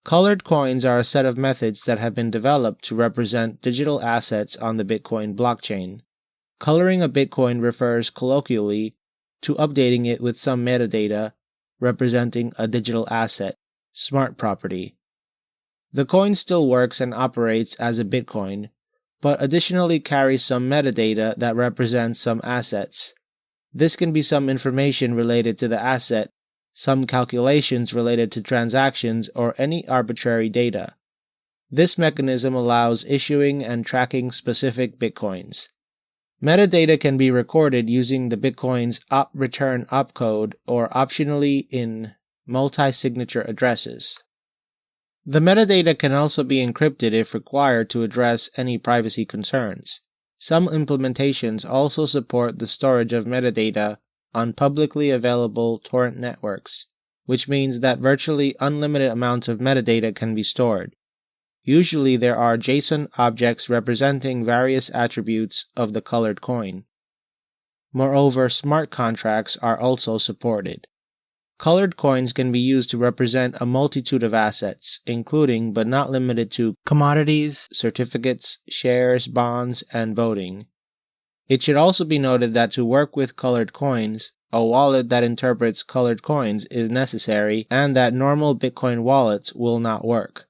Colored coins are a set of methods that have been developed to represent digital assets on the Bitcoin blockchain. Coloring a Bitcoin refers colloquially to updating it with some metadata representing a digital asset, smart property. The coin still works and operates as a Bitcoin, but additionally carries some metadata that represents some assets. This can be some information related to the asset, some calculations related to transactions, or any arbitrary data. This mechanism allows issuing and tracking specific Bitcoins. Metadata can be recorded using the Bitcoin's op-return opcode or optionally in multi-signature addresses. The metadata can also be encrypted if required to address any privacy concerns. Some implementations also support the storage of metadata on publicly available torrent networks, which means that virtually unlimited amounts of metadata can be stored. Usually there are JSON objects representing various attributes of the colored coin. Moreover, smart contracts are also supported. Colored coins can be used to represent a multitude of assets, including but not limited to
commodities,
certificates, shares, bonds, and voting. It should also be noted that to work with colored coins, a wallet that interprets colored coins is necessary and that normal Bitcoin wallets will not work.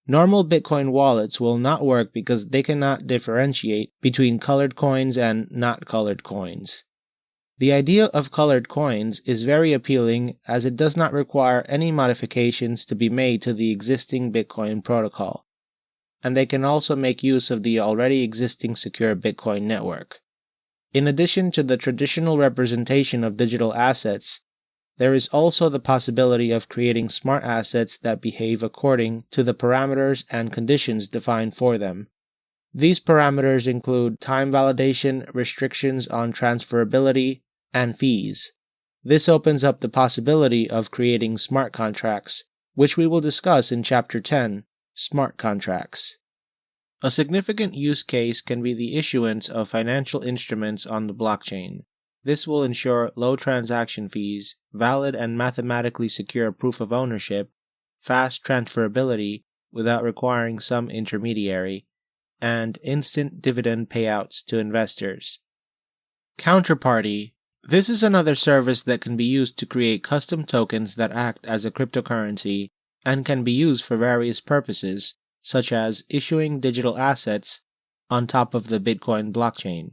Normal Bitcoin wallets will not work because they cannot differentiate between colored coins and not colored coins. The idea of colored coins is very appealing as it does not require any modifications to be made to the existing Bitcoin protocol, and they can also make use of the already existing secure Bitcoin network. In addition to the traditional representation of digital assets, there is also the possibility of creating smart assets that behave according to the parameters and conditions defined for them. These parameters include time validation, restrictions on transferability, and fees. This opens up the possibility of creating smart contracts, which we will discuss in Chapter 10, Smart Contracts. A significant use case can be the issuance of financial instruments on the blockchain. This will ensure low transaction fees, valid and mathematically secure proof of ownership, fast transferability without requiring some intermediary, and instant dividend payouts to investors. Counterparty. This is another service that can be used to create custom tokens that act as a cryptocurrency and can be used for various purposes, such as issuing digital assets on top of the Bitcoin blockchain.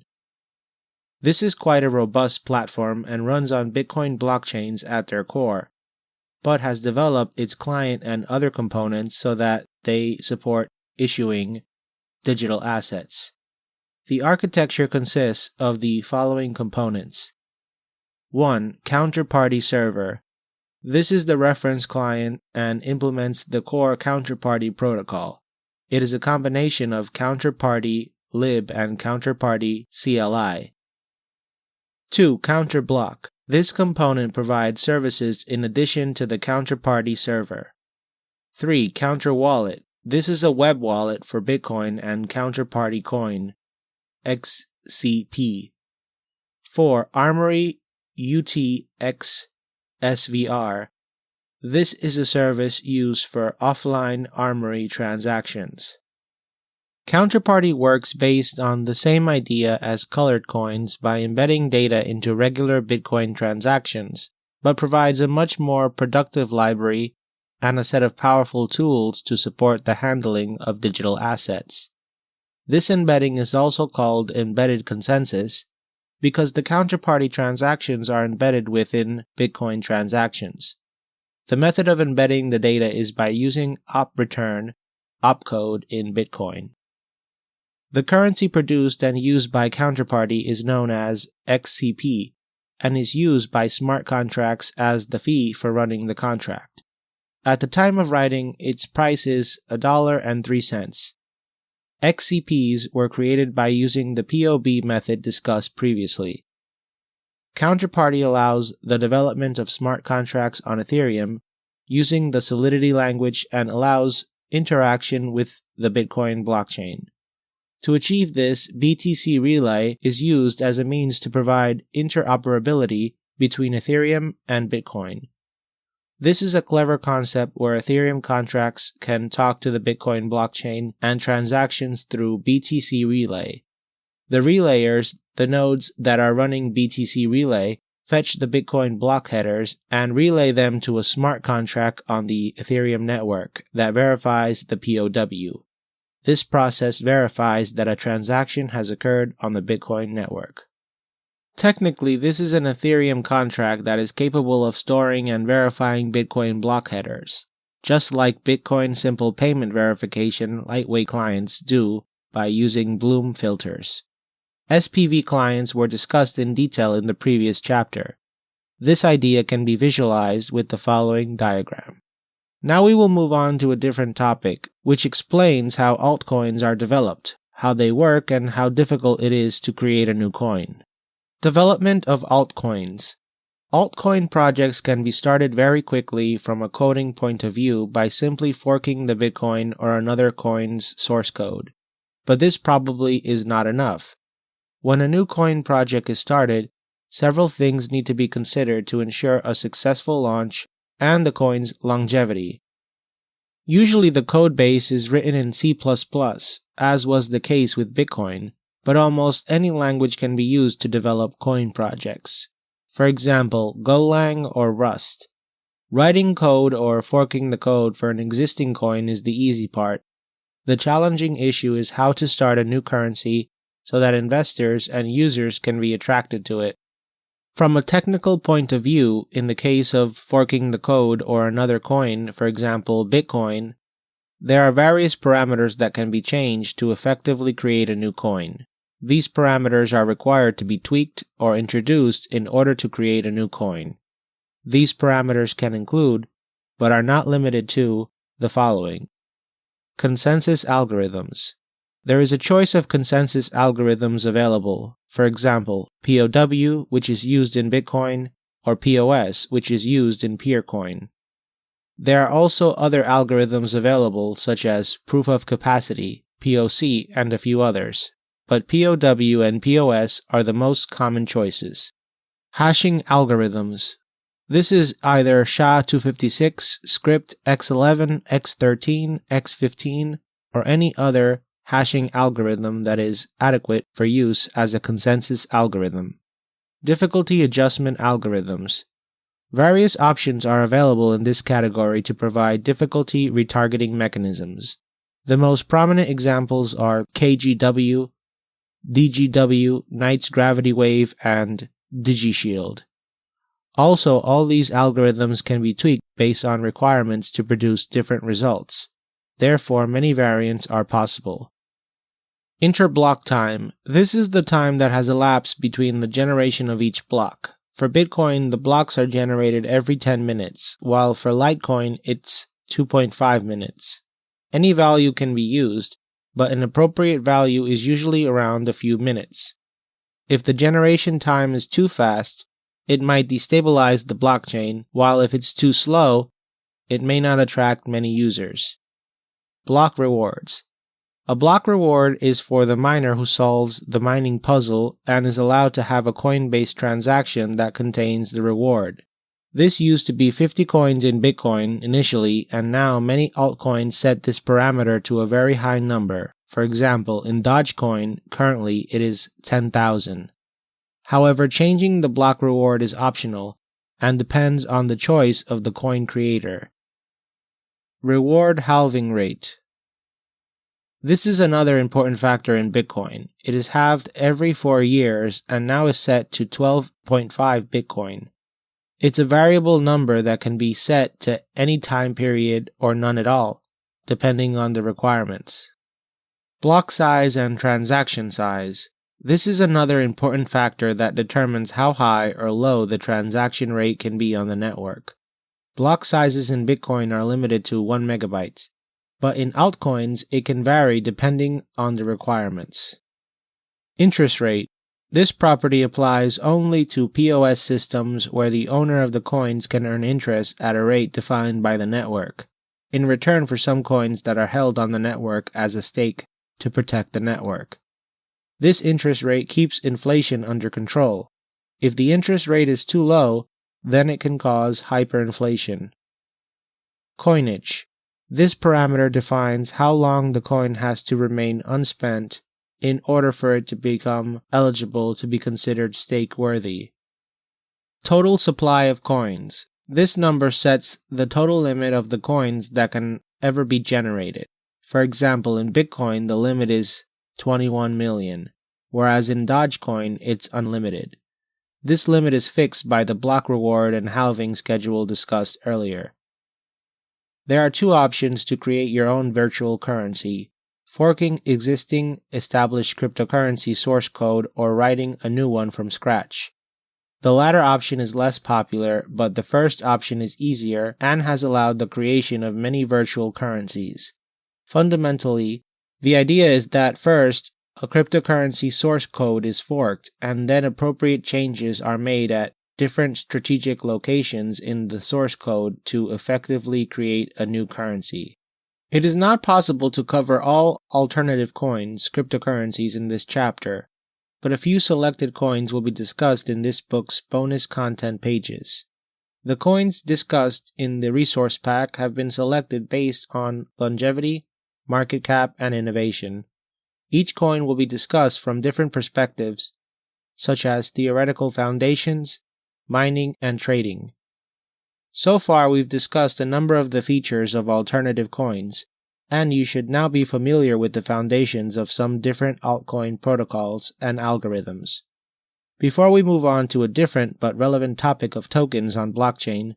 This is quite a robust platform and runs on Bitcoin blockchains at their core, but has developed its client and other components so that they support issuing digital assets. The architecture consists of the following components. 1. Counterparty server. This is the reference client and implements the core counterparty protocol. It is a combination of counterparty lib and counterparty CLI. 2. Counterblock. This component provides services in addition to the counterparty server. 3. Counterwallet. This is a web wallet for Bitcoin and counterparty coin, XCP. 4. Armory UTX SVR. This is a service used for offline Armory transactions. Counterparty works based on the same idea as colored coins by embedding data into regular Bitcoin transactions, but provides a much more productive library and a set of powerful tools to support the handling of digital assets. This embedding is also called embedded consensus because the counterparty transactions are embedded within Bitcoin transactions. The method of embedding the data is by using op-return opcode in Bitcoin. The currency produced and used by counterparty is known as XCP and is used by smart contracts as the fee for running the contract. At the time of writing, its price is $1.03. XCPs were created by using the POB method discussed previously. Counterparty allows the development of smart contracts on Ethereum using the Solidity language and allows interaction with the Bitcoin blockchain. To achieve this, BTC Relay is used as a means to provide interoperability
between Ethereum and Bitcoin. This is a clever concept where Ethereum contracts can talk to the Bitcoin blockchain and transactions through BTC Relay. The relayers, the nodes that are running BTC Relay, fetch the Bitcoin block headers and relay them to a smart contract on the Ethereum network that verifies the POW. This process verifies that a transaction has occurred on the Bitcoin network. Technically, this is an Ethereum contract that is capable of storing and verifying Bitcoin block headers, just like Bitcoin simple payment verification lightweight clients do by using Bloom filters. SPV clients were discussed in detail in the previous chapter. This idea can be visualized with the following diagram. Now we will move on to a different topic, which explains how altcoins are developed, how they work, and how difficult it is to create a new coin. Development of altcoins. Altcoin projects can be started very quickly from a coding point of view by simply forking the Bitcoin or another coin's source code. But this probably is not enough. When a new coin project is started, several things need to be considered to ensure a successful launch and the coin's longevity. Usually the code base is written in C++, as was the case with Bitcoin, but almost any language can be used to develop coin projects. For example, Golang or Rust. Writing code or forking the code for an existing coin is the easy part. The challenging issue is how to start a new currency so that investors and users can be attracted to it. From a technical point of view, in the case of forking the code or another coin, for example Bitcoin, there are various parameters that can be changed to effectively create a new coin. These parameters are required to be tweaked or introduced in order to create a new coin. These parameters can include, but are not limited to, the following. Consensus algorithms. There is a choice of consensus algorithms available, for example, POW, which is used in Bitcoin, or POS, which is used in Peercoin. There are also other algorithms available, such as proof of capacity, POC, and a few others, but POW and POS are the most common choices. Hashing algorithms. This is either SHA-256, script X11, X13, X15, or any other hashing algorithm that is adequate for use as a consensus algorithm. Difficulty adjustment algorithms. Various options are available in this category to provide difficulty retargeting mechanisms. The most prominent examples are KGW, DGW, Knight's Gravity Wave, and DigiShield. Also, all these algorithms can be tweaked based on requirements to produce different results. Therefore, many variants are possible. Interblock time. This is the time that has elapsed between the generation of each block. For Bitcoin, the blocks are generated every 10 minutes, while for Litecoin, it's 2.5 minutes. Any value can be used, but an appropriate value is usually around a few minutes. If the generation time is too fast, it might destabilize the blockchain, while if it's too slow, it may not attract many users. Block rewards. A block reward is for the miner who solves the mining puzzle and is allowed to have a coin-based transaction that contains the reward. This used to be 50 coins in Bitcoin initially, and now many altcoins set this parameter to a very high number. For example, in Dogecoin, currently it is 10,000. However, changing the block reward is optional and depends on the choice of the coin creator. Reward halving rate. This is another important factor in Bitcoin. It is halved every 4 years and now is set to 12.5 Bitcoin. It's a variable number that can be set to any time period or none at all, depending on the requirements. Block size and transaction size. This is another important factor that determines how high or low the transaction rate can be on the network. Block sizes in Bitcoin are limited to 1 megabyte. But in altcoins, it can vary depending on the requirements. Interest rate. This property applies only to POS systems where the owner of the coins can earn interest at a rate defined by the network, in return for some coins that are held on the network as a stake to protect the network. This interest rate keeps inflation under control. If the interest rate is too low, then it can cause hyperinflation. Coinage. This parameter defines how long the coin has to remain unspent in order for it to become eligible to be considered stake-worthy. Total supply of coins. This number sets the total limit of the coins that can ever be generated. For example, in Bitcoin, the limit is 21 million, whereas in Dogecoin, it's unlimited. This limit is fixed by the block reward and halving schedule discussed earlier. There are two options to create your own virtual currency: forking existing established cryptocurrency source code or writing a new one from scratch. The latter option is less popular, but the first option is easier and has allowed the creation of many virtual currencies. Fundamentally, the idea is that first, a cryptocurrency source code is forked, and then appropriate changes are made at different strategic locations in the source code to effectively create a new currency. It is not possible to cover all alternative coins, cryptocurrencies, in this chapter, but a few selected coins will be discussed in this book's bonus content pages. The coins discussed in the resource pack have been selected based on longevity, market cap, and innovation. Each coin will be discussed from different perspectives, such as theoretical foundations, mining, and trading. So far, we've discussed a number of the features of alternative coins, and you should now be familiar with the foundations of some different altcoin protocols and algorithms. Before we move on to a different but relevant topic of tokens on blockchain,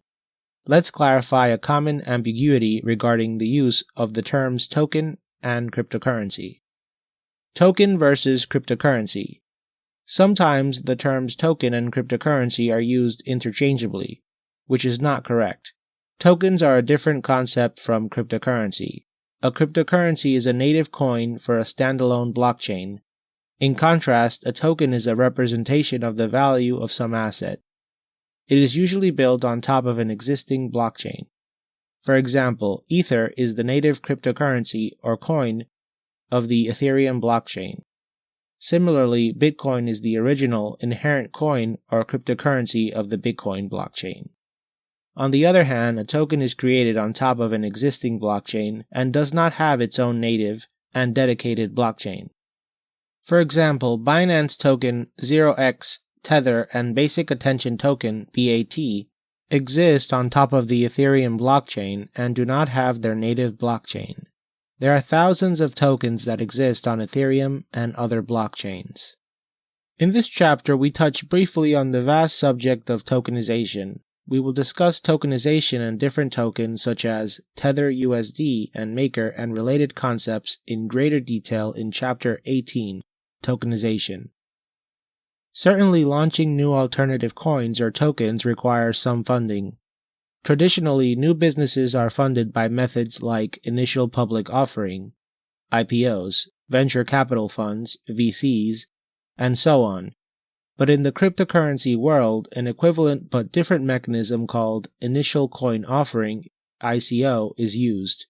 let's clarify a common ambiguity regarding the use of the terms token and cryptocurrency. Token versus cryptocurrency. Sometimes the terms token and cryptocurrency are used interchangeably, which is not correct. Tokens are a different concept from cryptocurrency. A cryptocurrency is a native coin for a standalone blockchain. In contrast, a token is a representation of the value of some asset. It is usually built on top of an existing blockchain. For example, Ether is the native cryptocurrency or coin of the Ethereum blockchain. Similarly, Bitcoin is the original inherent coin or cryptocurrency of the Bitcoin blockchain. On the other hand, a token is created on top of an existing blockchain and does not have its own native and dedicated blockchain. For example, Binance token 0x, Tether, and Basic Attention token BAT exist on top of the Ethereum blockchain and do not have their native blockchain. There are thousands of tokens that exist on Ethereum and other blockchains. In this chapter, we touch briefly on the vast subject of tokenization. We will discuss tokenization and different tokens such as Tether USD and Maker and related concepts in greater detail in Chapter 18, Tokenization. Certainly, launching new alternative coins or tokens requires some funding. Traditionally, new businesses are funded by methods like initial public offering, IPOs, venture capital funds, VCs, and so on. But in the cryptocurrency world, an equivalent but different mechanism called initial coin offering, ICO, is used.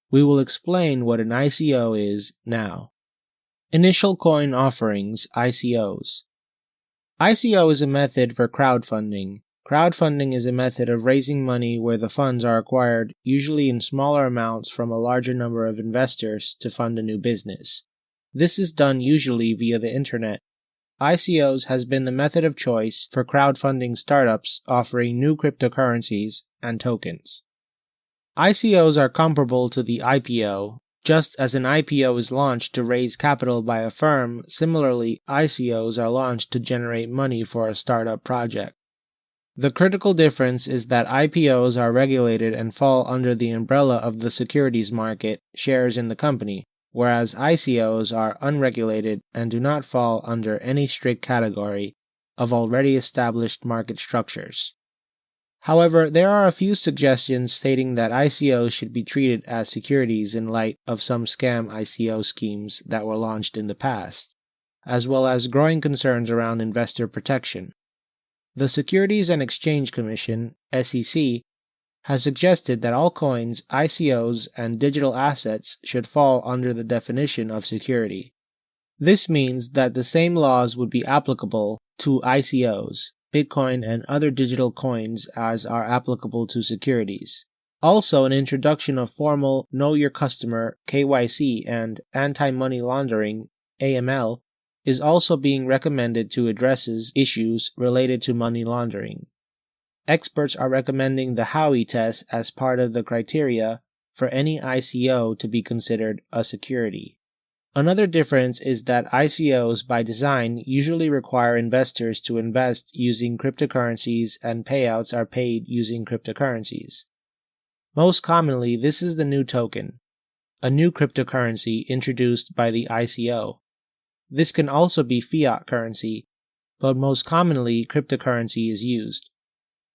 We will explain what an ICO is now. Initial coin offerings, ICOs. ICO is a method for crowdfunding. Crowdfunding is a method of raising money where the funds are acquired, usually in smaller amounts from a larger number of investors, to fund a new business. This is done usually via the internet. ICOs has been the method of choice for crowdfunding startups offering new cryptocurrencies and tokens. ICOs are comparable to the IPO. Just as an IPO is launched to raise capital by a firm, similarly, ICOs are launched to generate money for a startup project. The critical difference is that IPOs are regulated and fall under the umbrella of the securities market, shares in the company, whereas ICOs are unregulated and do not fall under any strict category of already established market structures. However, there are a few suggestions stating that ICOs should be treated as securities in light of some scam ICO schemes that were launched in the past, as well as growing concerns around investor protection. The Securities and Exchange Commission, SEC, has suggested that all coins, ICOs, and digital assets should fall under the definition of security. This means that the same laws would be applicable to ICOs, Bitcoin and other digital coins as are applicable to securities. Also, an introduction of formal Know Your Customer (KYC) and anti-money laundering (AML) is also being recommended to address issues related to money laundering. Experts are recommending the Howey test as part of the criteria for any ICO to be considered a security. Another difference is that ICOs by design usually require investors to invest using cryptocurrencies and payouts are paid using cryptocurrencies. Most commonly, this is the new token, a new cryptocurrency introduced by the ICO. This can also be fiat currency, but most commonly cryptocurrency is used.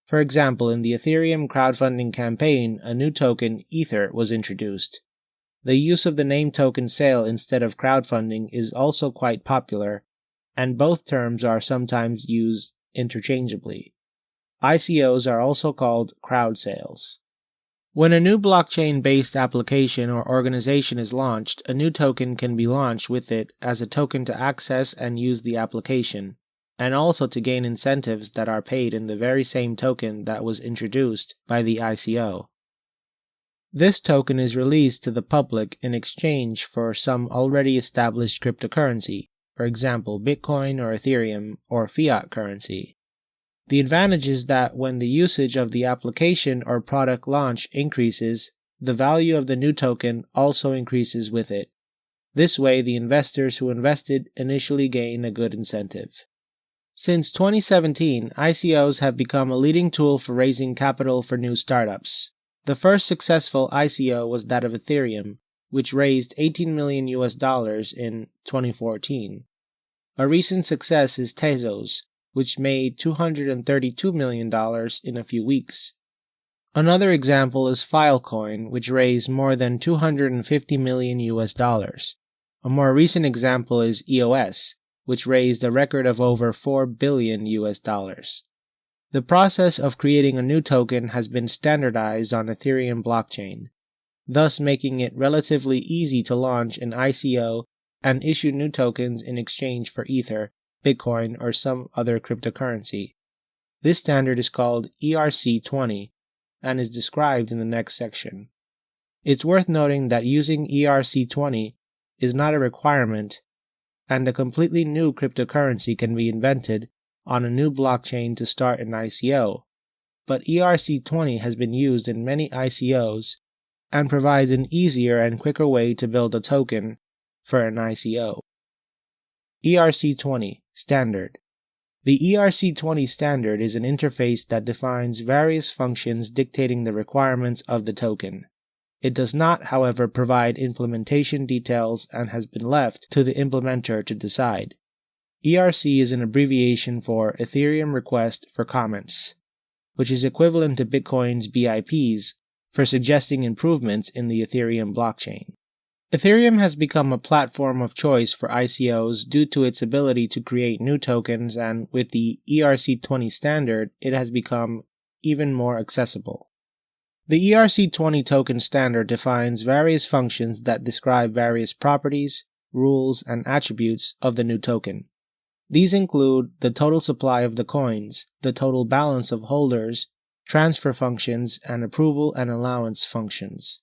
For example, in the Ethereum crowdfunding campaign, a new token, Ether, was introduced. The use of the name token sale instead of crowdfunding is also quite popular, and both terms are sometimes used interchangeably. ICOs are also called crowd sales. When a new blockchain-based application or organization is launched, a new token can be launched with it as a token to access and use the application, and also to gain incentives that are paid in the very same token that was introduced by the ICO. This token is released to the public in exchange for some already established cryptocurrency, for example Bitcoin or Ethereum or fiat currency. The advantage is that when the usage of the application or product launch increases, the value of the new token also increases with it. This way, the investors who invested initially gain a good incentive. Since 2017, ICOs have become a leading tool for raising capital for new startups. The first successful ICO was that of Ethereum, which raised $18 million in 2014. A recent success is Tezos, which made $232 million in a few weeks. Another example is Filecoin, which raised more than $250 million. A more recent example is EOS, which raised a record of over $4 billion. The process of creating a new token has been standardized on Ethereum blockchain, thus making it relatively easy to launch an ICO and issue new tokens in exchange for Ether, Bitcoin, or some other cryptocurrency. This standard is called ERC-20 and is described in the next section. It's worth noting that using ERC-20 is not a requirement, and a completely new cryptocurrency can be invented on a new blockchain to start an ICO, but ERC-20 has been used in many ICOs and provides an easier and quicker way to build a token for an ICO. ERC-20 Standard. The ERC-20 standard is an interface that defines various functions dictating the requirements of the token. It does not, however, provide implementation details and has been left to the implementer to decide. ERC is an abbreviation for Ethereum Request for Comments, which is equivalent to Bitcoin's BIPs for suggesting improvements in the Ethereum blockchain. Ethereum has become a platform of choice for ICOs due to its ability to create new tokens, and with the ERC-20 standard, it has become even more accessible. The ERC-20 token standard defines various functions that describe various properties, rules, and attributes of the new token. These include the total supply of the coins, the total balance of holders, transfer functions, and approval and allowance functions.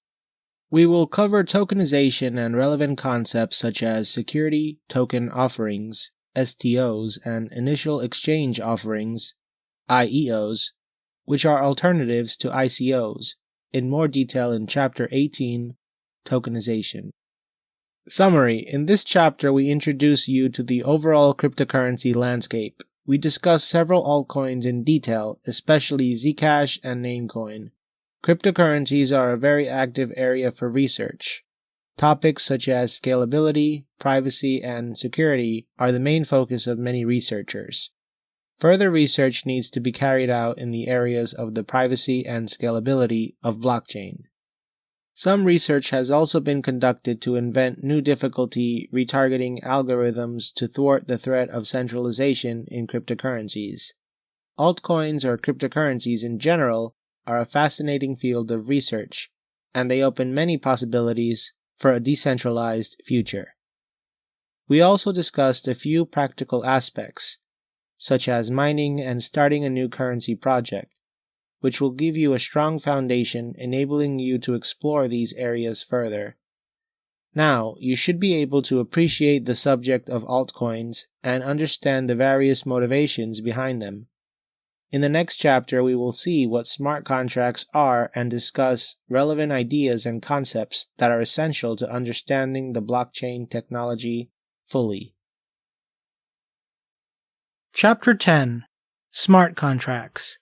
We will cover tokenization and relevant concepts such as security token offerings, STOs, and initial exchange offerings, IEOs, which are alternatives to ICOs, in more detail in Chapter 18, Tokenization. Summary. In this chapter, we introduce you to the overall cryptocurrency landscape. We discuss several altcoins in detail, especially Zcash and Namecoin. Cryptocurrencies are a very active area for research. Topics such as scalability, privacy, and security are the main focus of many researchers. Further research needs to be carried out in the areas of the privacy and scalability of blockchain. Some research has also been conducted to invent new difficulty retargeting algorithms to thwart the threat of centralization in cryptocurrencies. Altcoins or cryptocurrencies in general are a fascinating field of research, and they open many possibilities for a decentralized future. We also discussed a few practical aspects, such as mining and starting a new currency project, which will give you a strong foundation enabling you to explore these areas further. Now, you should be able to appreciate the subject of altcoins and understand the various motivations behind them. In the next chapter, we will see what smart contracts are and discuss relevant ideas and concepts that are essential to understanding the blockchain technology fully.
Chapter 10: Smart Contracts.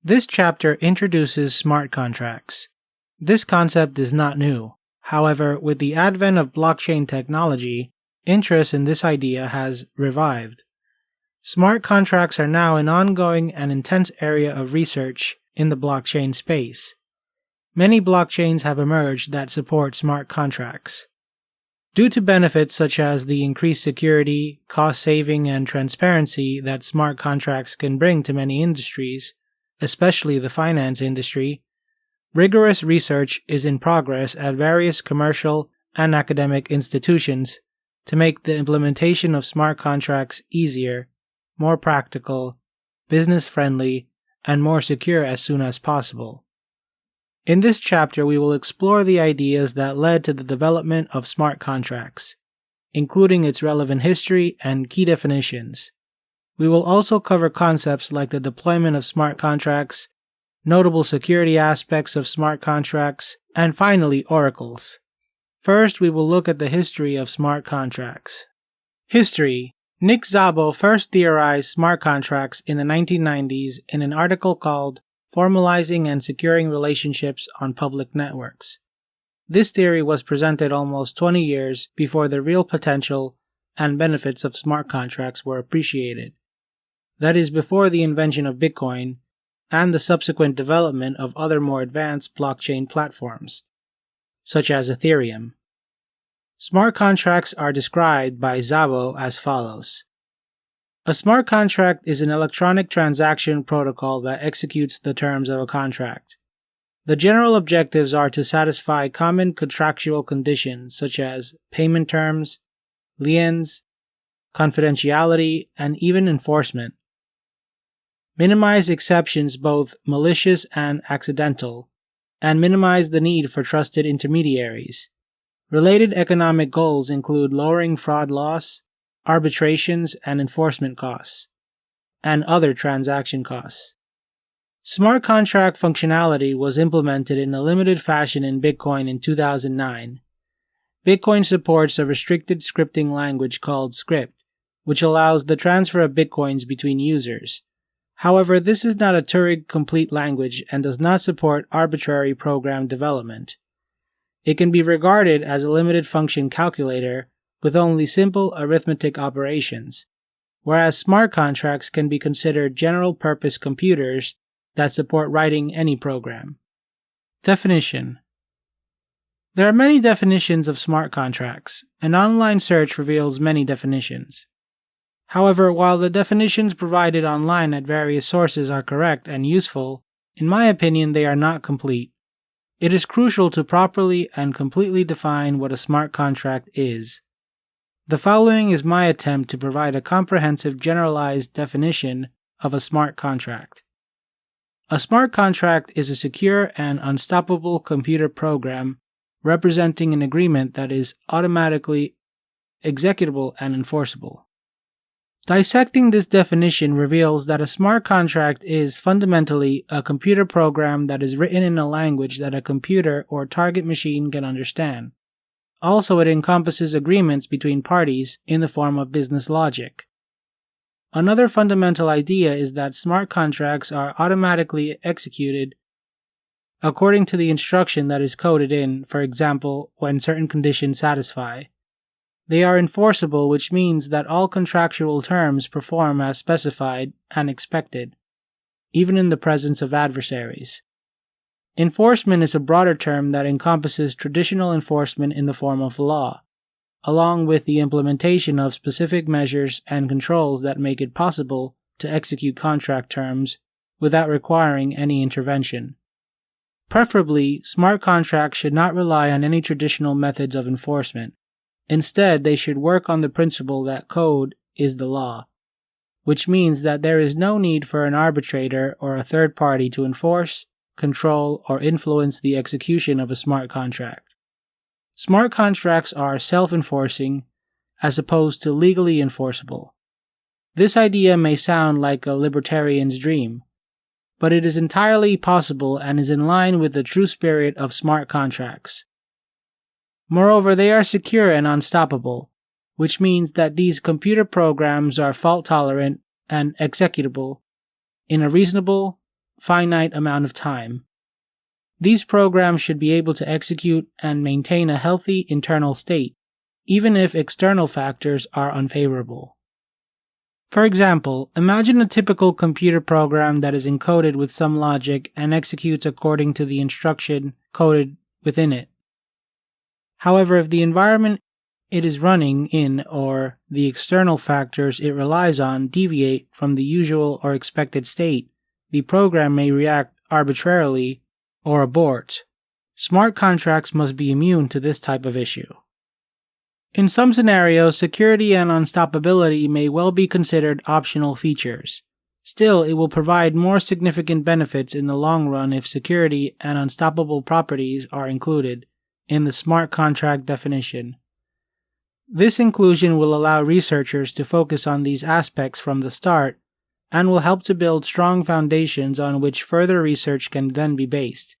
This chapter introduces smart contracts. This concept is not new. However, with the advent of blockchain technology, interest in this idea has revived. Smart contracts are now an ongoing and intense area of research in the blockchain space. Many blockchains have emerged that support smart contracts. Due to benefits such as the increased security, cost saving, and transparency that smart contracts can bring to many industries, especially the finance industry, rigorous research is in progress at various commercial and academic institutions to make the implementation of smart contracts easier, more practical, business-friendly, and more secure as soon as possible. In this chapter, we will explore the ideas that led to the development of smart contracts, including its relevant history and key definitions. We will also cover concepts like the deployment of smart contracts, notable security aspects of smart contracts, and finally, oracles. First, we will look at the history of smart contracts. History. Nick Szabo first theorized smart contracts in the 1990s in an article called Formalizing and Securing Relationships on Public Networks. This theory was presented almost 20 years before the real potential and benefits of smart contracts were appreciated. That is, before the invention of Bitcoin and the subsequent development of other more advanced blockchain platforms, such as Ethereum. Smart contracts are described by Szabo as follows. A smart contract is an electronic transaction protocol that executes the terms of a contract. The general objectives are to satisfy common contractual conditions such as payment terms, liens, confidentiality, and even enforcement. Minimize exceptions, both malicious and accidental, and minimize the need for trusted intermediaries. Related economic goals include lowering fraud loss, arbitrations and enforcement costs, and other transaction costs. Smart contract functionality was implemented in a limited fashion in Bitcoin in 2009. Bitcoin supports a restricted scripting language called Script, which allows the transfer of Bitcoins between users. However, this is not a Turing-complete language and does not support arbitrary program development. It can be regarded as a limited function calculator with only simple arithmetic operations, whereas smart contracts can be considered general-purpose computers that support writing any program. Definition. There are many definitions of smart contracts. An online search reveals many definitions. However, while the definitions provided online at various sources are correct and useful, in my opinion they are not complete. It is crucial to properly and completely define what a smart contract is. The following is my attempt to provide a comprehensive generalized definition of a smart contract. A smart contract is a secure and unstoppable computer program representing an agreement that is automatically executable and enforceable. Dissecting this definition reveals that a smart contract is fundamentally a computer program that is written in a language that a computer or target machine can understand. Also, it encompasses agreements between parties in the form of business logic. Another fundamental idea is that smart contracts are automatically executed according to the instruction that is coded in, for example, when certain conditions satisfy. They are enforceable, which means that all contractual terms perform as specified and expected, even in the presence of adversaries. Enforcement is a broader term that encompasses traditional enforcement in the form of law, along with the implementation of specific measures and controls that make it possible to execute contract terms without requiring any intervention. Preferably, smart contracts should not rely on any traditional methods of enforcement. Instead, they should work on the principle that code is the law, which means that there is no need for an arbitrator or a third party to enforce, control, or influence the execution of a smart contract. Smart contracts are self-enforcing as opposed to legally enforceable. This idea may sound like a libertarian's dream, but it is entirely possible and is in line with the true spirit of smart contracts. Moreover, they are secure and unstoppable, which means that these computer programs are fault-tolerant and executable in a reasonable, finite amount of time. These programs should be able to execute and maintain a healthy internal state, even if external factors are unfavorable. For example, imagine a typical computer program that is encoded with some logic and executes according to the instruction coded within it. However, if the environment it is running in or the external factors it relies on deviate from the usual or expected state, the program may react arbitrarily or abort. Smart contracts must be immune to this type of issue. In some scenarios, security and unstoppability may well be considered optional features. Still, it will provide more significant benefits in the long run if security and unstoppable properties are included in the smart contract definition. This inclusion will allow researchers to focus on these aspects from the start and will help to build strong foundations on which further research can then be based.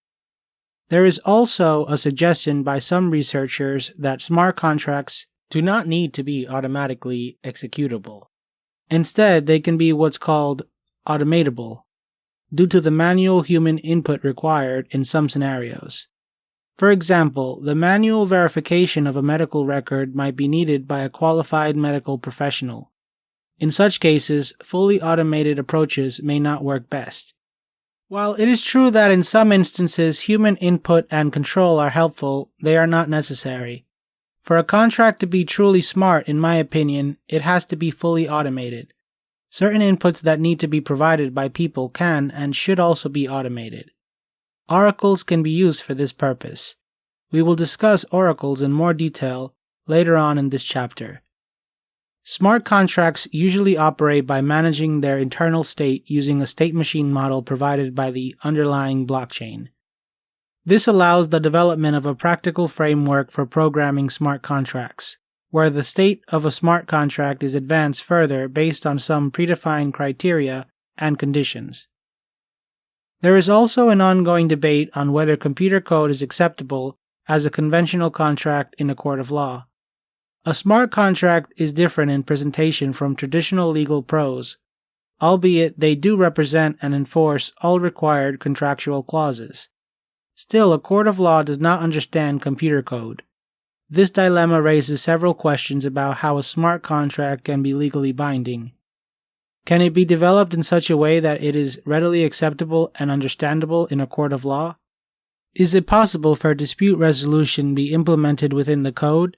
There is also a suggestion by some researchers that smart contracts do not need to be automatically executable. Instead, they can be what's called automatable, due to the manual human input required in some scenarios. For example, the manual verification of a medical record might be needed by a qualified medical professional. In such cases, fully automated approaches may not work best. While it is true that in some instances human input and control are helpful, they are not necessary. For a contract to be truly smart, in my opinion, it has to be fully automated. Certain inputs that need to be provided by people can and should also be automated. Oracles can be used for this purpose. We will discuss oracles in more detail later on in this chapter. Smart contracts usually operate by managing their internal state using a state machine model provided by the underlying blockchain. This allows the development of a practical framework for programming smart contracts, where the state of a smart contract is advanced further based on some predefined criteria and conditions. There is also an ongoing debate on whether computer code is acceptable as a conventional contract in a court of law. A smart contract is different in presentation from traditional legal prose, albeit they do represent and enforce all required contractual clauses. Still, a court of law does not understand computer code. This dilemma raises several questions about how a smart contract can be legally binding. Can it be developed in such a way that it is readily acceptable and understandable in a court of law? Is it possible for dispute resolution to be implemented within the code?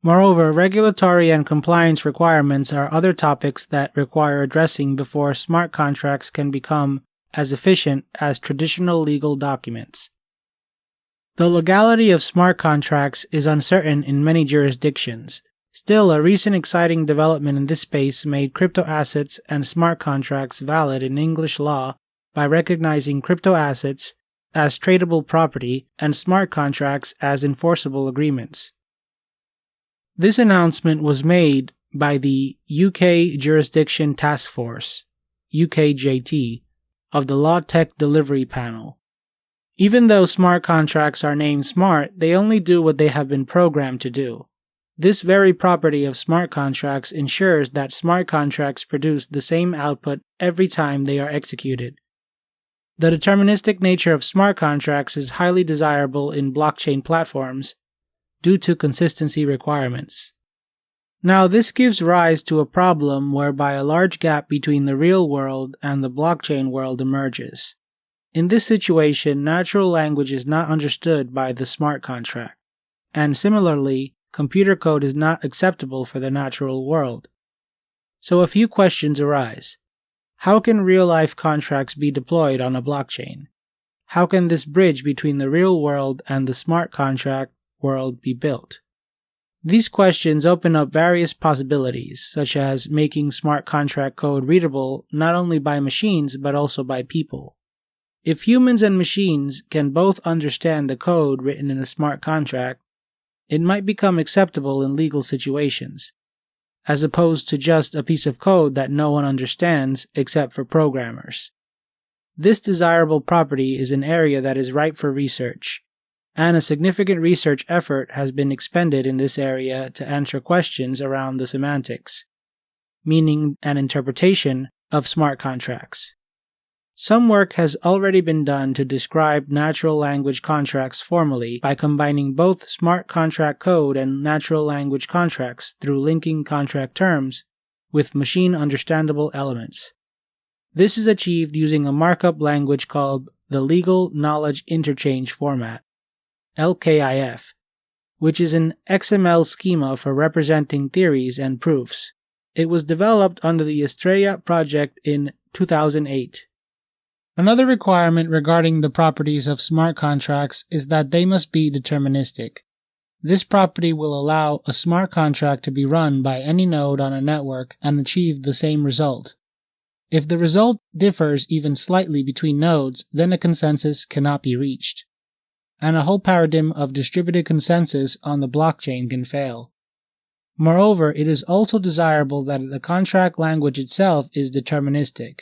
Moreover, regulatory and compliance requirements are other topics that require addressing before smart contracts can become as efficient as traditional legal documents. The legality of smart contracts is uncertain in many jurisdictions. Still, a recent exciting development in this space made crypto assets and smart contracts valid in English law by recognizing crypto assets as tradable property and smart contracts as enforceable agreements. This announcement was made by the UK Jurisdiction Task Force, UKJT, of the Law Tech Delivery Panel. Even though smart contracts are named smart, they only do what they have been programmed to do. This very property of smart contracts ensures that smart contracts produce the same output every time they are executed. The deterministic nature of smart contracts is highly desirable in blockchain platforms due to consistency requirements. Now, this gives rise to a problem whereby a large gap between the real world and the blockchain world emerges. In this situation, natural language is not understood by the smart contract, and similarly, computer code is not acceptable for the natural world. So a few questions arise. How can real-life contracts be deployed on a blockchain? How can this bridge between the real world and the smart contract world be built?
These questions open up various possibilities, such as making smart contract code readable not only by machines but also by people. If humans and machines can both understand the code written in a smart contract, it might become acceptable in legal situations, as opposed to just a piece of code that no one understands except for programmers. This desirable property is an area that is ripe for research, and a significant research effort has been expended in this area to answer questions around the semantics, meaning and interpretation of smart contracts. Some work has already been done to describe natural language contracts formally by combining both smart contract code and natural language contracts through linking contract terms with machine understandable elements. This is achieved using a markup language called the Legal Knowledge Interchange Format, LKIF, which is an XML schema for representing theories and proofs. It was developed under the Estrella project in 2008. Another requirement regarding the properties of smart contracts is that they must be deterministic. This property will allow a smart contract to be run by any node on a network and achieve the same result. If the result differs even slightly between nodes, then a consensus cannot be reached, and a whole paradigm of distributed consensus on the blockchain can fail. Moreover, it is also desirable that the contract language itself is deterministic,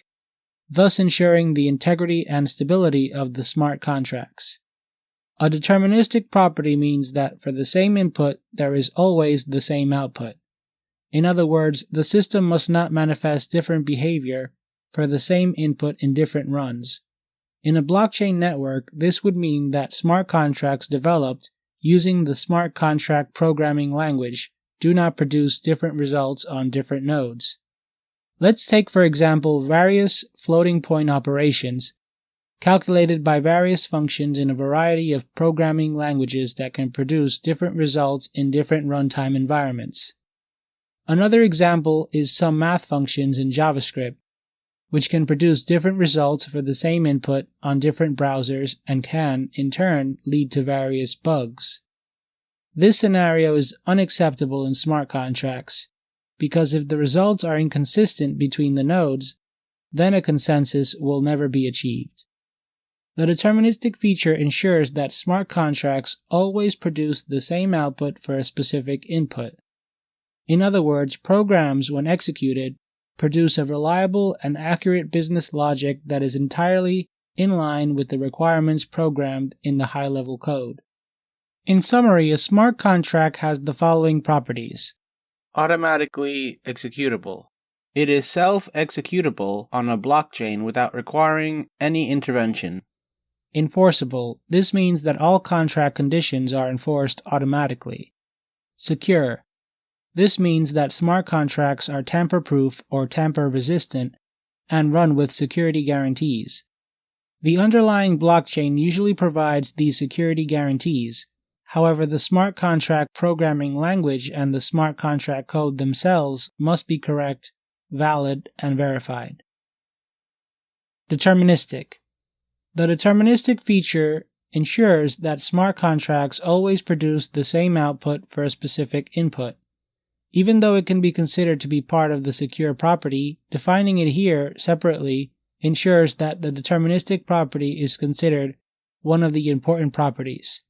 thus ensuring the integrity and stability of the smart contracts. A deterministic property means that for the same input, there is always the same output. In other words, the system must not manifest different behavior for the same input in different runs. In a blockchain network, this would mean that smart contracts developed using the smart contract programming language do not produce different results on different nodes. Let's take, for example, various floating point operations calculated by various functions in a variety of programming languages that can produce different results in different runtime environments. Another example is some math functions in JavaScript, which can produce different results for the same input on different browsers and can, in turn, lead to various bugs. This scenario is unacceptable in smart contracts, because if the results are inconsistent between the nodes, then a consensus will never be achieved. The deterministic feature ensures that smart contracts always produce the same output for a specific input. In other words, programs, when executed, produce a reliable and accurate business logic that is entirely in line with the requirements programmed in the high-level code. In summary, a smart contract has the following properties.
Automatically executable. It is self-executable on a blockchain without requiring any intervention.
Enforceable. This means that all contract conditions are enforced automatically. Secure. This means that smart contracts are tamper-proof or tamper-resistant and run with security guarantees. The underlying blockchain usually provides these security guarantees. However, the smart contract programming language and the smart contract code themselves must be correct, valid, and verified. Deterministic. The deterministic feature ensures that smart contracts always produce the same output for a specific input. Even though it can be considered to be part of the secure property, defining it here separately ensures that the deterministic property is considered one of the important properties.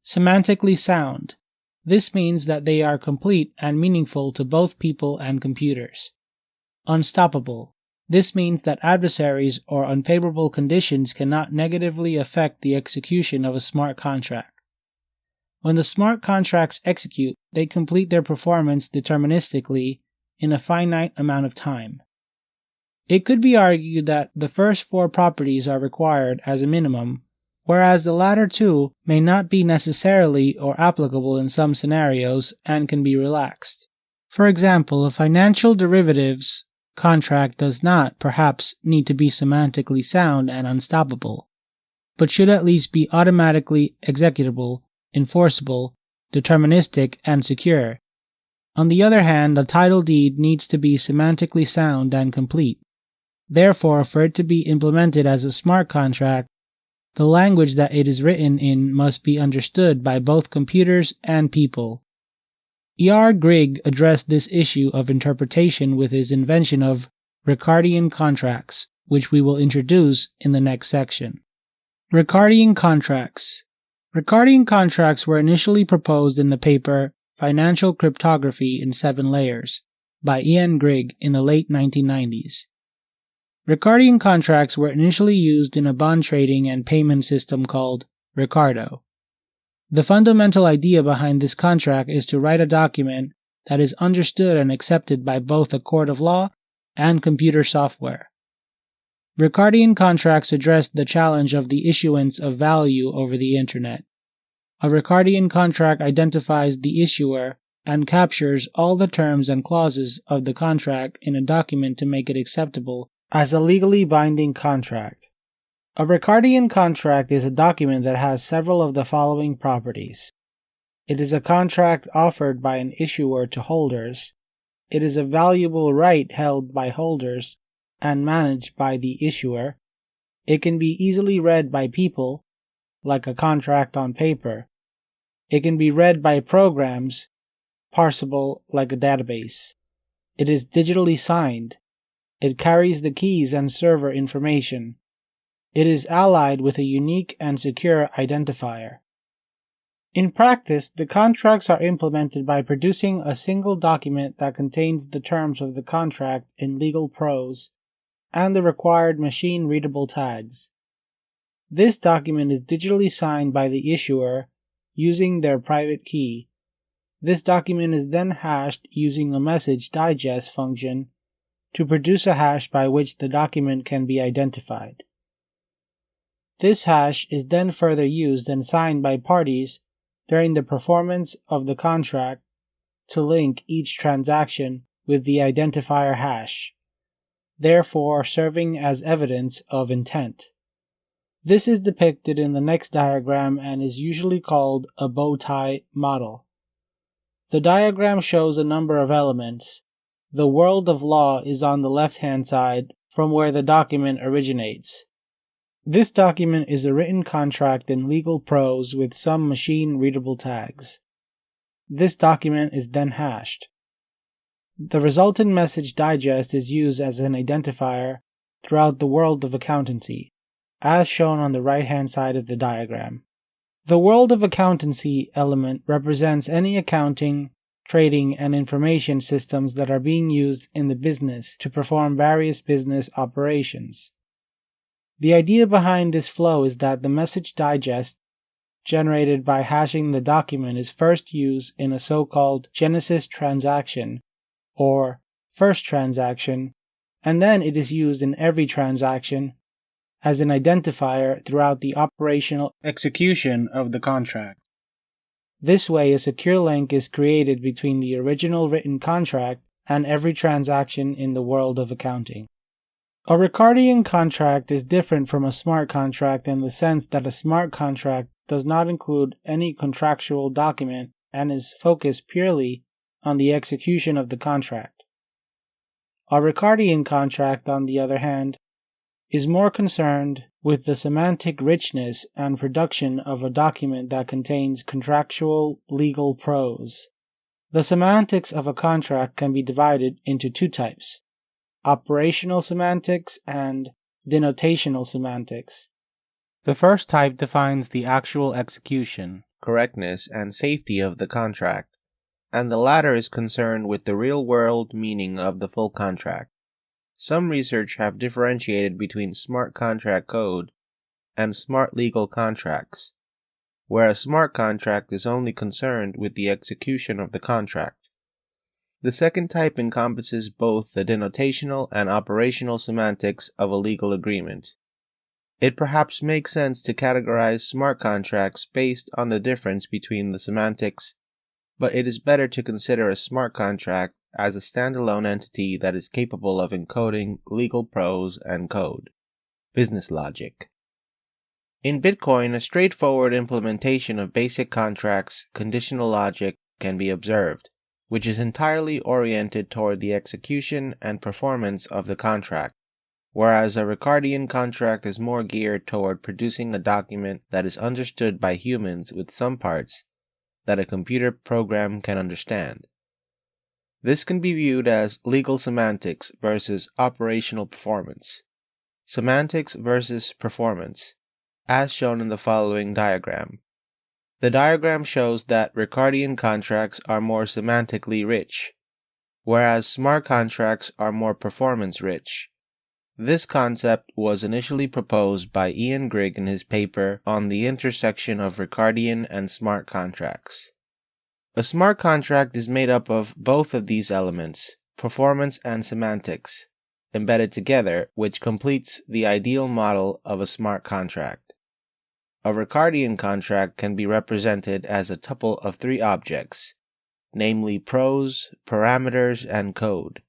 Semantically sound. This means that they are complete and meaningful to both people and computers. Unstoppable. This means that adversaries or unfavorable conditions cannot negatively affect the execution of a smart contract. When the smart contracts execute, they complete their performance deterministically in a finite amount of time. It could be argued that the first four properties are required as a minimum, whereas the latter two may not be necessarily or applicable in some scenarios and can be relaxed. For example, a financial derivatives contract does not, perhaps, need to be semantically sound and unstoppable, but should at least be automatically executable, enforceable, deterministic, and secure. On the other hand, a title deed needs to be semantically sound and complete. Therefore, for it to be implemented as a smart contract, the language that it is written in must be understood by both computers and people.
E.R. Grigg addressed this issue of interpretation with his invention of Ricardian contracts, which we will introduce in the next section. Ricardian contracts. Ricardian contracts were initially proposed in the paper Financial Cryptography in 7 Layers by E.N. Grigg in the late 1990s. Ricardian contracts were initially used in a bond trading and payment system called Ricardo. The fundamental idea behind this contract is to write a document that is understood and accepted by both a court of law and computer software. Ricardian contracts address the challenge of the issuance of value over the Internet. A Ricardian contract identifies the issuer and captures all the terms and clauses of the contract in a document to make it acceptable as a legally binding contract. A Ricardian contract is a document that has several of the following properties. It is a contract offered by an issuer to holders. It is a valuable right held by holders and managed by the issuer. It can be easily read by people, like a contract on paper. It can be read by programs, parsable like a database. It is digitally signed. It carries the keys and server information. It is allied with a unique and secure identifier. In practice, the contracts are implemented by producing a single document that contains the terms of the contract in legal prose and the required machine-readable tags. This document is digitally signed by the issuer using their private key. This document is then hashed using a message digest function to produce a hash by which the document can be identified. This hash is then further used and signed by parties during the performance of the contract to link each transaction with the identifier hash, therefore serving as evidence of intent. This is depicted in the next diagram and is usually called a bow tie model. The diagram shows a number of elements. The world of law is on the left-hand side from where the document originates. This document is a written contract in legal prose with some machine-readable tags. This document is then hashed. The resultant message digest is used as an identifier throughout the world of accountancy, as shown on the right-hand side of the diagram. The world of accountancy element represents any accounting, trading, and information systems that are being used in the business to perform various business operations. The idea behind this flow is that the message digest generated by hashing the document is first used in a so-called Genesis transaction or first transaction, and then it is used in every transaction as an identifier throughout the operational execution of the contract. This way, a secure link is created between the original written contract and every transaction in the world of accounting. A Ricardian contract is different from a smart contract in the sense that a smart contract does not include any contractual document and is focused purely on the execution of the contract. A Ricardian contract, on the other hand, is more concerned with the semantic richness and production of a document that contains contractual legal prose. The semantics of a contract can be divided into 2 types: operational semantics and denotational semantics. The first type defines the actual execution,
correctness, and safety of the contract, and the latter is concerned with the real-world meaning of the full contract. Some research have differentiated between smart contract code and smart legal contracts, where a smart contract is only concerned with the execution of the contract. The second type encompasses both the denotational and operational semantics of a legal agreement. It perhaps makes sense to categorize smart contracts based on the difference between the semantics, but it is better to consider a smart contract as a standalone entity that is capable of encoding legal prose and code. Business logic. In Bitcoin, a straightforward implementation of basic contracts conditional logic can be observed, which is entirely oriented toward the execution and performance of the contract, whereas a Ricardian contract is more geared toward producing a document that is understood by humans with some parts that a computer program can understand. This can be viewed as legal semantics versus operational performance. Semantics versus performance, as shown in the following diagram. The diagram shows that Ricardian contracts are more semantically rich, whereas smart contracts are more performance rich. This concept was initially proposed by Ian Grigg in his paper on the intersection of Ricardian and smart contracts. A smart contract is made up of both of these elements, performance and semantics, embedded together, which completes the ideal model of a smart contract. A Ricardian contract can be represented as a tuple of three objects, namely prose, parameters, and code.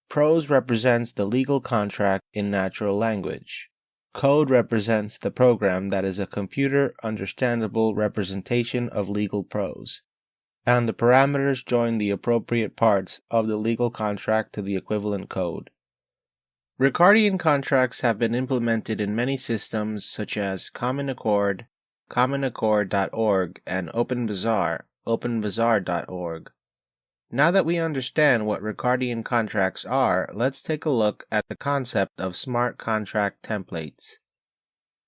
Prose represents the legal contract in natural language. Code represents the program that is a computer-understandable representation of legal prose, and the parameters join the appropriate parts of the legal contract to the equivalent code. Ricardian contracts have been implemented in many systems such as Common Accord, commonaccord.org, and OpenBazaar, openbazaar.org. Now that we understand what Ricardian contracts are, let's take a look at the concept of smart contract templates.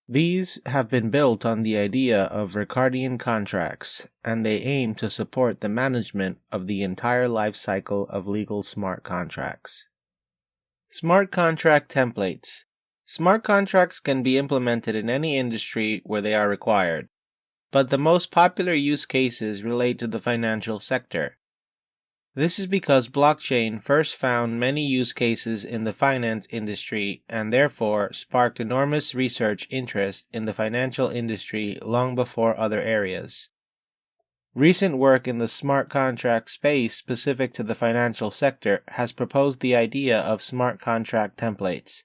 These have been built on the idea of Ricardian contracts, and they aim to support the management of the entire life cycle of legal smart contracts. Smart contract templates. Smart contracts can be implemented in any industry where they are required, but the most popular use cases relate to the financial sector. This is because blockchain first found many use cases in the finance industry and therefore sparked enormous research interest in the financial industry long before other areas. Recent work in the smart contract space specific to the financial sector has proposed the idea of smart contract templates.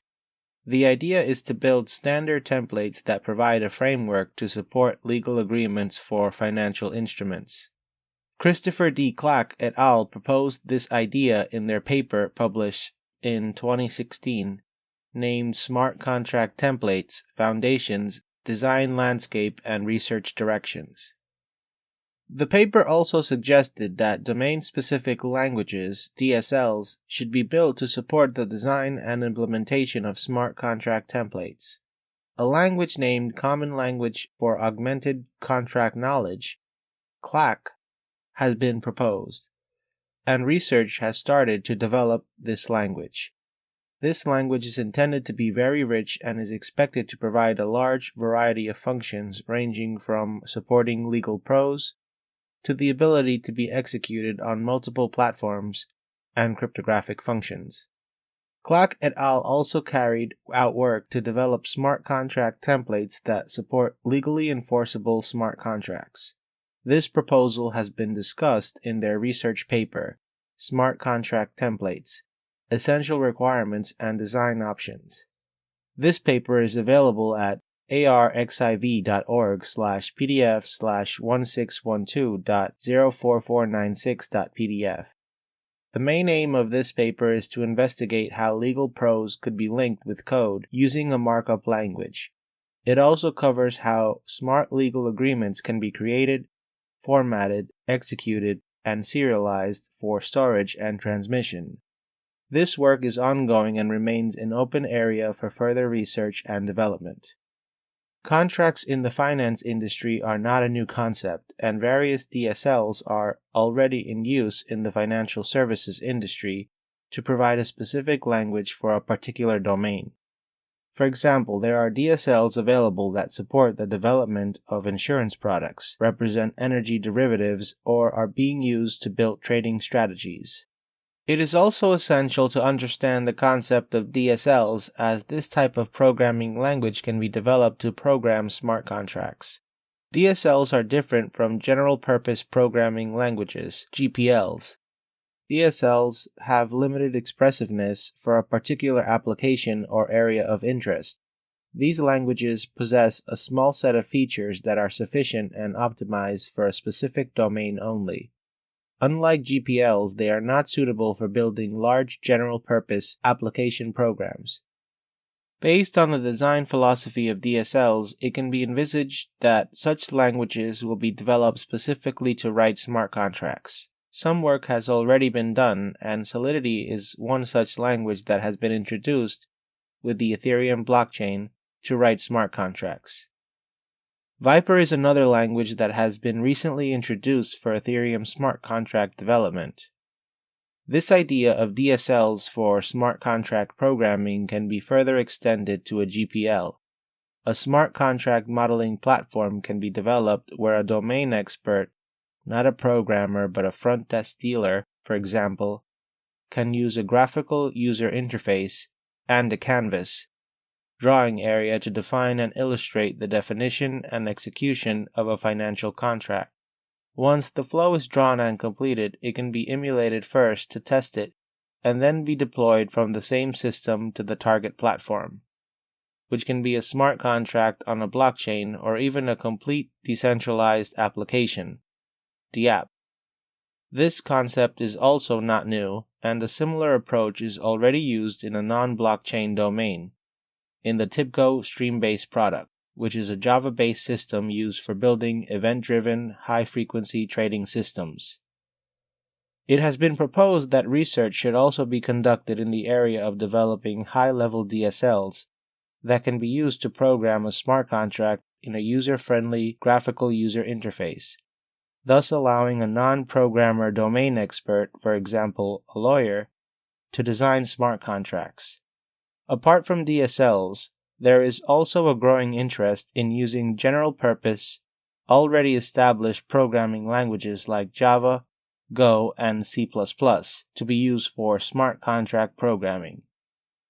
The idea is to build standard templates that provide a framework to support legal agreements for financial instruments. Christopher D. Clack et al. Proposed this idea in their paper published in 2016, named Smart Contract Templates, Foundations, Design Landscape, and Research Directions. The paper also suggested that domain-specific languages, DSLs, should be built to support the design and implementation of smart contract templates. A language named Common Language for Augmented Contract Knowledge, CLAC, has been proposed, and research has started to develop this language. This language is intended to be very rich and is expected to provide a large variety of functions ranging from supporting legal prose to the ability to be executed on multiple platforms and cryptographic functions. Clack et al. Also carried out work to develop smart contract templates that support legally enforceable smart contracts. This proposal has been discussed in their research paper, Smart Contract Templates, Essential Requirements and Design Options. This paper is available at arxiv.org/pdf/1612.04496.pdf. The main aim of this paper is to investigate how legal prose could be linked with code using a markup language. It also covers how smart legal agreements can be created, formatted, executed, and serialized for storage and transmission. This work is ongoing and remains an open area for further research and development. Contracts in the finance industry are not a new concept, and various DSLs are already in use in the financial services industry to provide a specific language for a particular domain. For example, there are DSLs available that support the development of insurance products, represent energy derivatives, or are being used to build trading strategies. It is also essential to understand the concept of DSLs, as this type of programming language can be developed to program smart contracts. DSLs are different from general-purpose programming languages, GPLs. DSLs have limited expressiveness for a particular application or area of interest. These languages possess a small set of features that are sufficient and optimized for a specific domain only. Unlike GPLs, they are not suitable for building large general-purpose application programs. Based on the design philosophy of DSLs, it can be envisaged that such languages will be developed specifically to write smart contracts. Some work has already been done, and Solidity is one such language that has been introduced with the Ethereum blockchain to write smart contracts. Viper is another language that has been recently introduced for Ethereum smart contract development. This idea of DSLs for smart contract programming can be further extended to a GPL. A smart contract modeling platform can be developed where a domain expert, not a programmer but a front desk dealer, for example, can use a graphical user interface and a canvas drawing area to define and illustrate the definition and execution of a financial contract. Once the flow is drawn and completed, it can be emulated first to test it, and then be deployed from the same system to the target platform, which can be a smart contract on a blockchain or even a complete decentralized application, DApp. This concept is also not new, and a similar approach is already used in a non-blockchain domain, in the TIBCO Streambase product, which is a Java-based system used for building event-driven, high-frequency trading systems. It has been proposed that research should also be conducted in the area of developing high-level DSLs that can be used to program a smart contract in a user-friendly graphical user interface, thus allowing a non-programmer domain expert, for example, a lawyer, to design smart contracts. Apart from DSLs, there is also a growing interest in using general-purpose, already established programming languages like Java, Go, and C++ to be used for smart contract programming.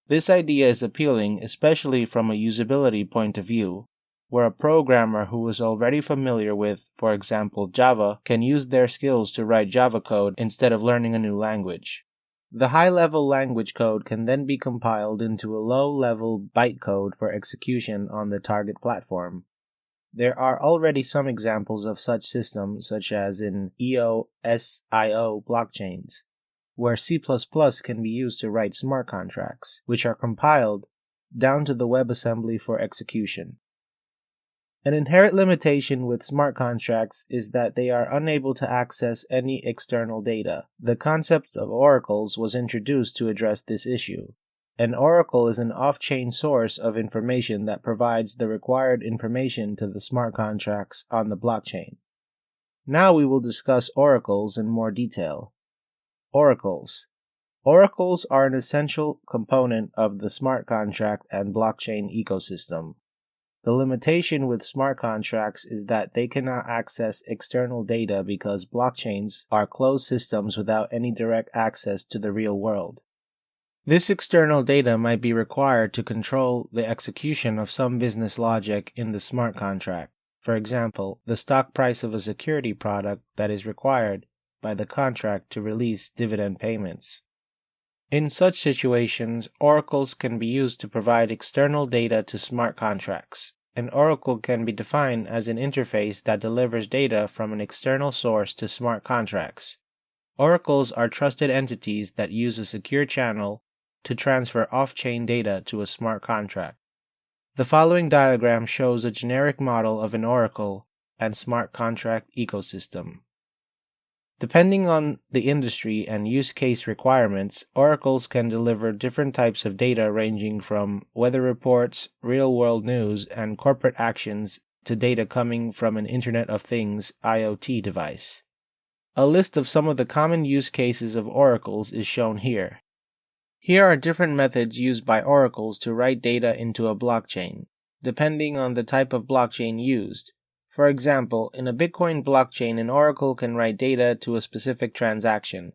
This idea is appealing especially from a usability point of view, where a programmer who is already familiar with, for example, Java, can use their skills to write Java code instead of learning a new language. The high-level language code can then be compiled into a low-level bytecode for execution on the target platform. There are already some examples of such systems, such as in EOSIO blockchains, where C++ can be used to write smart contracts, which are compiled down to the WebAssembly for execution. An inherent limitation with smart contracts is that they are unable to access any external data. The concept of oracles was introduced to address this issue. An oracle is an off-chain source of information that provides the required information to the smart contracts on the blockchain. Now we will discuss oracles in more detail. Oracles. Oracles are an essential component of the smart contract and blockchain ecosystem. The limitation with smart contracts is that they cannot access external data because blockchains are closed systems without any direct access to the real world. This external data might be required to control the execution of some business logic in the smart contract. For example, the stock price of a security product that is required by the contract to release dividend payments. In such situations, oracles can be used to provide external data to smart contracts. An oracle can be defined as an interface that delivers data from an external source to smart contracts. Oracles are trusted entities that use a secure channel to transfer off-chain data to a smart contract. The following diagram shows a generic model of an oracle and smart contract ecosystem. Depending on the industry and use case requirements, oracles can deliver different types of data ranging from weather reports, real-world news, and corporate actions to data coming from an Internet of Things IoT device. A list of some of the common use cases of oracles is shown here. Here are different methods used by oracles to write data into a blockchain, depending on the type of blockchain used. For example, in a Bitcoin blockchain, an oracle can write data to a specific transaction,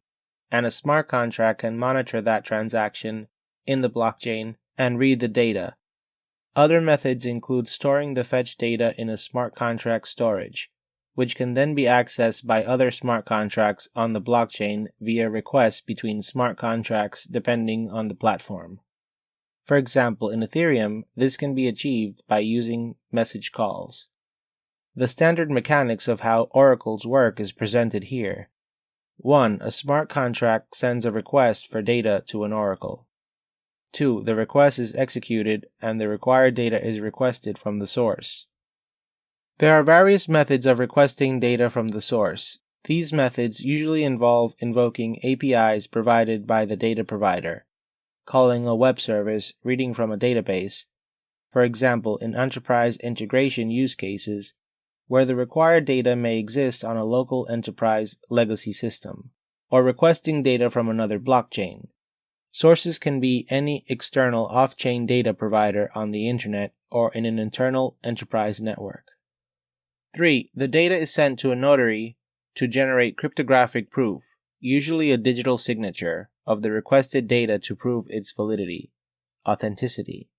and a smart contract can monitor that transaction in the blockchain and read the data. Other methods include storing the fetched data in a smart contract storage, which can then be accessed by other smart contracts on the blockchain via requests between smart contracts depending on the platform. For example, in Ethereum, this can be achieved by using message calls. The standard mechanics of how oracles work is presented here. 1. A smart contract sends a request for data to an oracle. 2. The request is executed and the required data is requested from the source. There are various methods of requesting data from the source. These methods usually involve invoking APIs provided by the data provider, calling a web service, reading from a database, for example in enterprise integration use cases, where the required data may exist on a local enterprise legacy system, or requesting data from another blockchain. Sources can be any external off-chain data provider on the internet or in an internal enterprise network. 3. The data is sent to a notary to generate cryptographic proof, usually a digital signature, of the requested data to prove its validity, authenticity.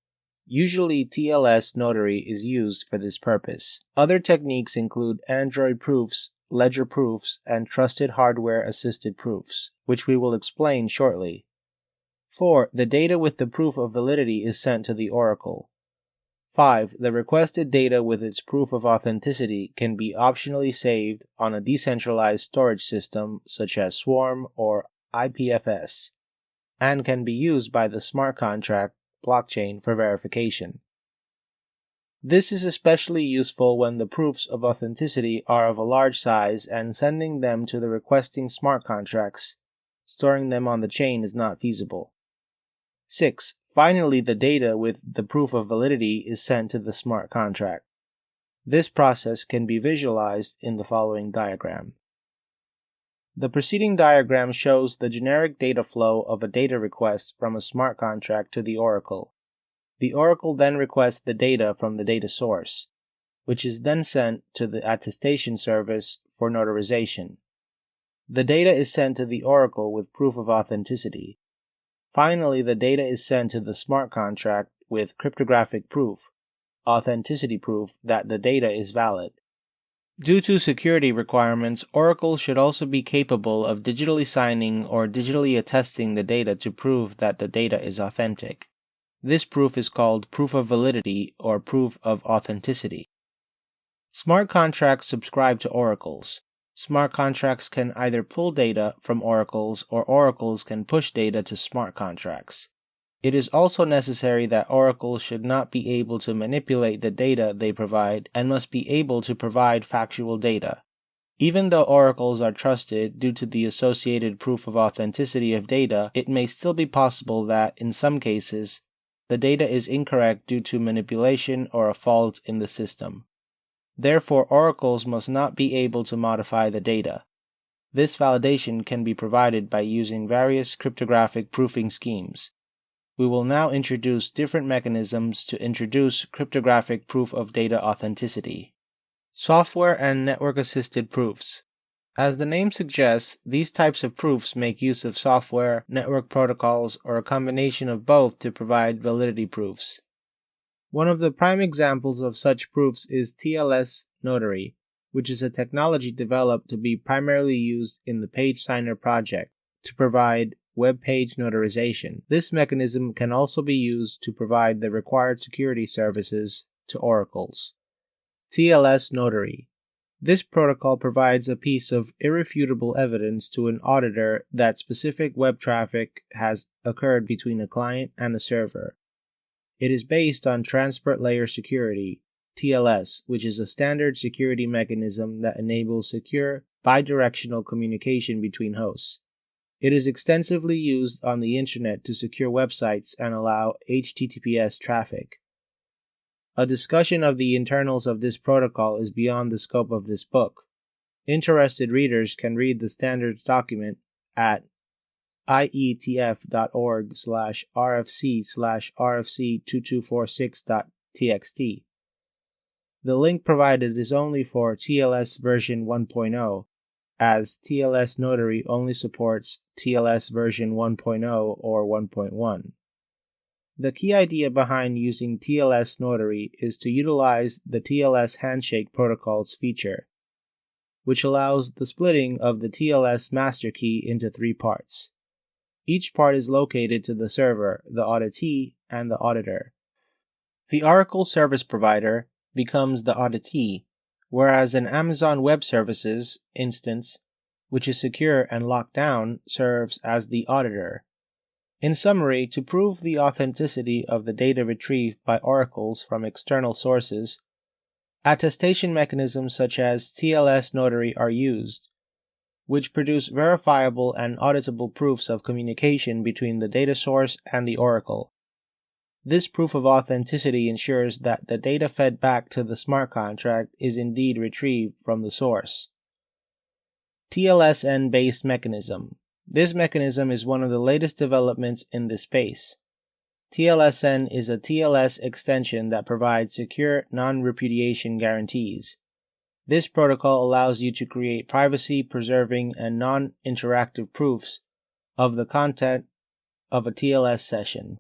Usually TLS notary is used for this purpose. Other techniques include Android proofs, ledger proofs, and trusted hardware-assisted proofs, which we will explain shortly. 4. The data with the proof of validity is sent to the oracle. 5. The requested data with its proof of authenticity can be optionally saved on a decentralized storage system such as Swarm or IPFS, and can be used by the smart contract blockchain for verification. This is especially useful when the proofs of authenticity are of a large size and sending them to the requesting smart contracts, storing them on the chain is not feasible. 6. Finally, the data with the proof of validity is sent to the smart contract. This process can be visualized in the following diagram. The preceding diagram shows the generic data flow of a data request from a smart contract to the oracle. The oracle then requests the data from the data source, which is then sent to the attestation service for notarization. The data is sent to the oracle with proof of authenticity. Finally, the data is sent to the smart contract with cryptographic proof, authenticity proof that the data is valid. Due to security requirements, Oracle should also be capable of digitally signing or digitally attesting the data to prove that the data is authentic. This proof is called proof of validity or proof of authenticity. Smart contracts subscribe to oracles. Smart contracts can either pull data from oracles or oracles can push data to smart contracts. It is also necessary that oracles should not be able to manipulate the data they provide and must be able to provide factual data. Even though oracles are trusted due to the associated proof of authenticity of data, it may still be possible that, in some cases, the data is incorrect due to manipulation or a fault in the system. Therefore, oracles must not be able to modify the data. This validation can be provided by using various cryptographic proofing schemes. We will now introduce different mechanisms to introduce cryptographic proof of data authenticity. Software and network-assisted proofs. As the name suggests, these types of proofs make use of software, network protocols, or a combination of both to provide validity proofs. One of the prime examples of such proofs is TLS Notary, which is a technology developed to be primarily used in the Page Signer project to provide web page notarization. This mechanism can also be used to provide the required security services to oracles. TLS Notary. This protocol provides a piece of irrefutable evidence to an auditor that specific web traffic has occurred between a client and a server. It is based on Transport Layer Security, TLS, which is a standard security mechanism that enables secure, bidirectional communication between hosts. It is extensively used on the Internet to secure websites and allow HTTPS traffic. A discussion of the internals of this protocol is beyond the scope of this book. Interested readers can read the standards document at ietf.org/rfc/rfc2246.txt. The link provided is only for TLS version 1.0, as TLS Notary only supports TLS version 1.0 or 1.1. The key idea behind using TLS Notary is to utilize the TLS handshake protocol's feature, which allows the splitting of the TLS master key into 3 parts. Each part is located to the server, the auditee, and the auditor. The Oracle service provider becomes the auditee, whereas an Amazon Web Services instance, which is secure and locked down, serves as the auditor.
In summary, to prove the authenticity of the data retrieved by oracles from external sources, attestation mechanisms such as TLS Notary are used, which produce verifiable and auditable proofs of communication between the data source and the oracle. This proof of authenticity ensures that the data fed back to the smart contract is indeed retrieved from the source. TLSN-based mechanism. This mechanism is one of the latest developments in this space. TLSN is a TLS extension that provides secure non-repudiation guarantees. This protocol allows you to create privacy-preserving and non-interactive proofs of the content of a TLS session.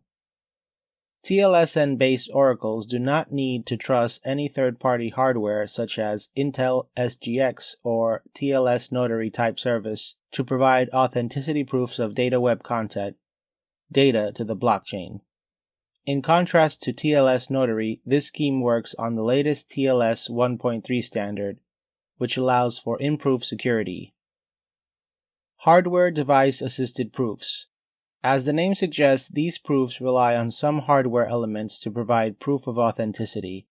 TLSN-based oracles do not need to trust any third-party hardware such as Intel SGX or TLS Notary type service to provide authenticity proofs of data web content data to the blockchain. In contrast to TLS Notary, this scheme works on the latest TLS 1.3 standard, which allows for improved security. Hardware device-assisted proofs. As the name suggests, these proofs rely on some hardware elements to provide proof of authenticity.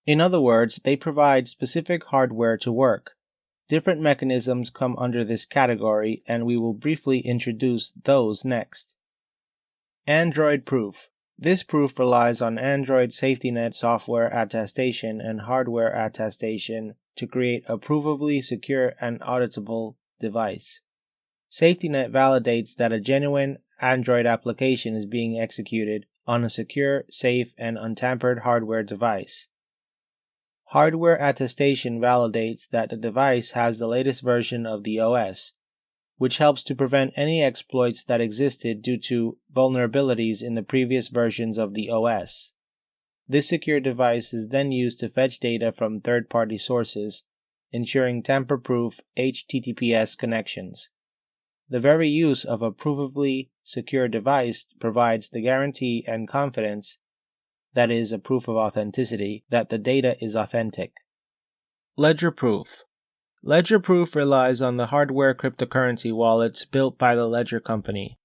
In other words, they provide specific hardware to work. Different mechanisms come under this category, and we will briefly introduce those next. Android proof. This proof relies on Android safety net software attestation and hardware attestation to create a provably secure and auditable device. Safety net validates that a genuine Android application is being executed on a secure, safe, and untampered hardware device. Hardware attestation validates that the device has the latest version of the OS, which helps to prevent any exploits that existed due to vulnerabilities in the previous versions of the OS. This secure device is then used to fetch data from third-party sources, ensuring tamper-proof HTTPS connections. The very use of a provably secure device provides the guarantee and confidence, that is, a proof of authenticity, that the data is authentic. Ledger proof. Ledger proof relies on the hardware cryptocurrency wallets built by the Ledger company.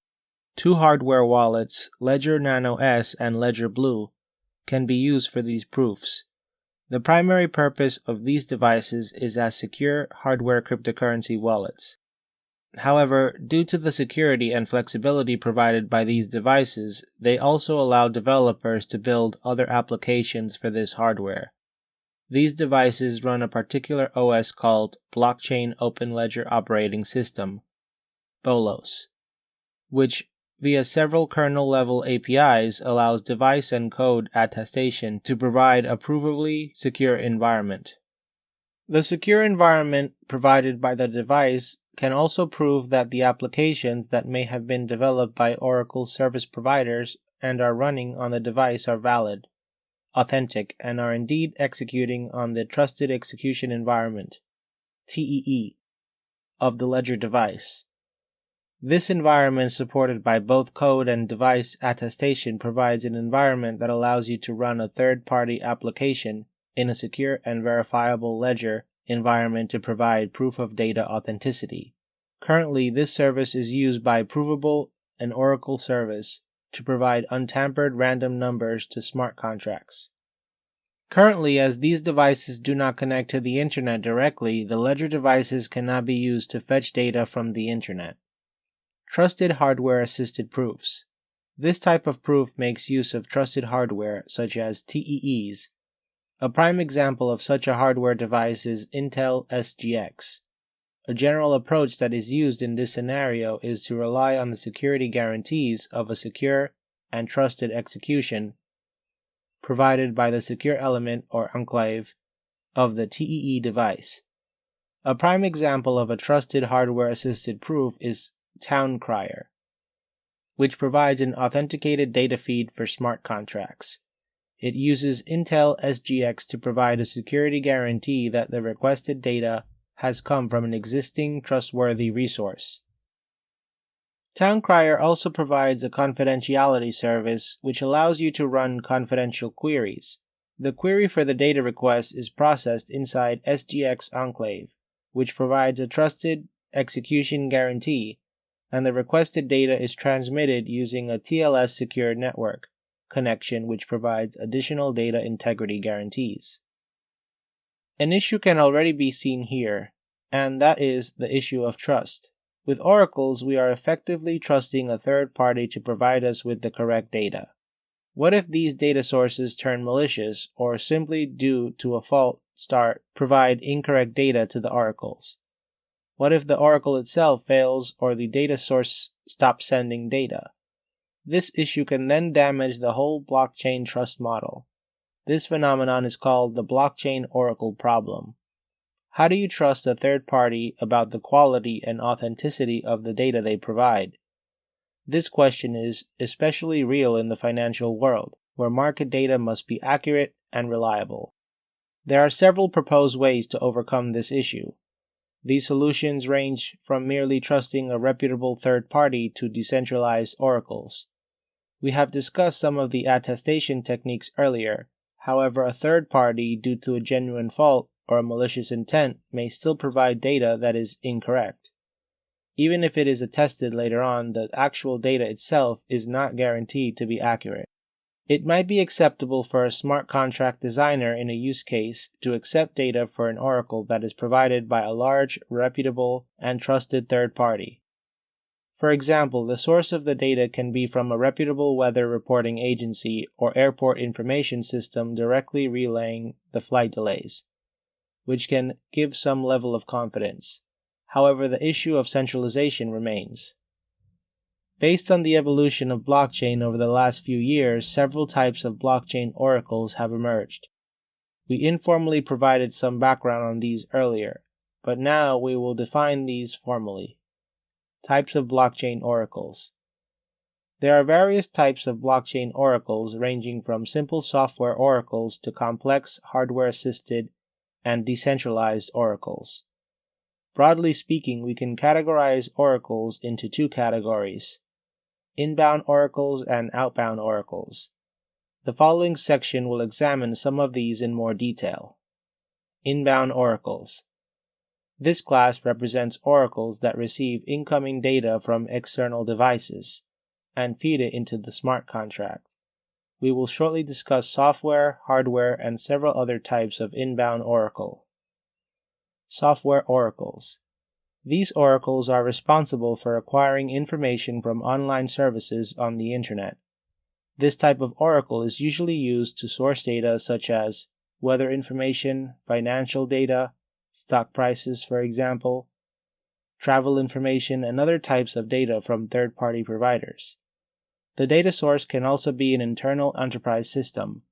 Two hardware wallets, Ledger Nano S and Ledger Blue, can be used for these proofs. The primary purpose of these devices is as secure hardware cryptocurrency wallets. However, due to the security and flexibility provided by these devices, they also allow developers to build other applications for this hardware. These devices run a particular OS called Blockchain Open Ledger Operating System, BOLOS, which via several kernel-level APIs allows device and code attestation to provide a provably secure environment. The secure environment provided by the device can also prove that the applications that may have been developed by Oracle service providers and are running on the device are valid, authentic, and are indeed executing on the Trusted Execution Environment, TEE, of the Ledger device. This environment, supported by both code and device attestation, provides an environment that allows you to run a third-party application in a secure and verifiable Ledger environment to provide proof of data authenticity. Currently, this service is used by Provable, an Oracle service, to provide untampered random numbers to smart contracts. Currently, as these devices do not connect to the Internet directly, the Ledger devices cannot be used to fetch data from the Internet. Trusted hardware-assisted proofs. This type of proof makes use of trusted hardware, such as TEEs. A prime example of such a hardware device is Intel SGX. A general approach that is used in this scenario is to rely on the security guarantees of a secure and trusted execution provided by the secure element or enclave of the TEE device. A prime example of a trusted hardware-assisted proof is TownCrier, which provides an authenticated data feed for smart contracts. It uses Intel SGX to provide a security guarantee that the requested data has come from an existing trustworthy resource. TownCrier also provides a confidentiality service which allows you to run confidential queries. The query for the data request is processed inside SGX Enclave, which provides a trusted execution guarantee and the requested data is transmitted using a TLS secure network connection which provides additional data integrity guarantees. An issue can already be seen here, and that is the issue of trust. With oracles, we are effectively trusting a third party to provide us with the correct data. What if these data sources turn malicious or simply due to a fault provide incorrect data to the oracles? What if the oracle itself fails or the data source stops sending data? This issue can then damage the whole blockchain trust model. This phenomenon is called the blockchain oracle problem. How do you trust a third party about the quality and authenticity of the data they provide? This question is especially real in the financial world, where market data must be accurate and reliable. There are several proposed ways to overcome this issue. These solutions range from merely trusting a reputable third party to decentralized oracles. We have discussed some of the attestation techniques earlier. However, a third party, due to a genuine fault or a malicious intent, may still provide data that is incorrect. Even if it is attested later on, the actual data itself is not guaranteed to be accurate. It might be acceptable for a smart contract designer in a use case to accept data for an oracle that is provided by a large, reputable, and trusted third party. For example, the source of the data can be from a reputable weather reporting agency or airport information system directly relaying the flight delays, which can give some level of confidence. However, the issue of centralization remains. Based on the evolution of blockchain over the last few years, several types of blockchain oracles have emerged. We informally provided some background on these earlier, but now we will define these formally. Types of blockchain oracles. There are various types of blockchain oracles ranging from simple software oracles to complex hardware-assisted and decentralized oracles. Broadly speaking, we can categorize oracles into two categories: inbound oracles and outbound oracles. The following section will examine some of these in more detail. Inbound oracles. This class represents oracles that receive incoming data from external devices and feed it into the smart contract. We will shortly discuss software, hardware, and several other types of inbound oracle. Software oracles. These oracles are responsible for acquiring information from online services on the Internet. This type of oracle is usually used to source data such as weather information, financial data, stock prices, for example, travel information, and other types of data from third-party providers. The data source can also be an internal enterprise system,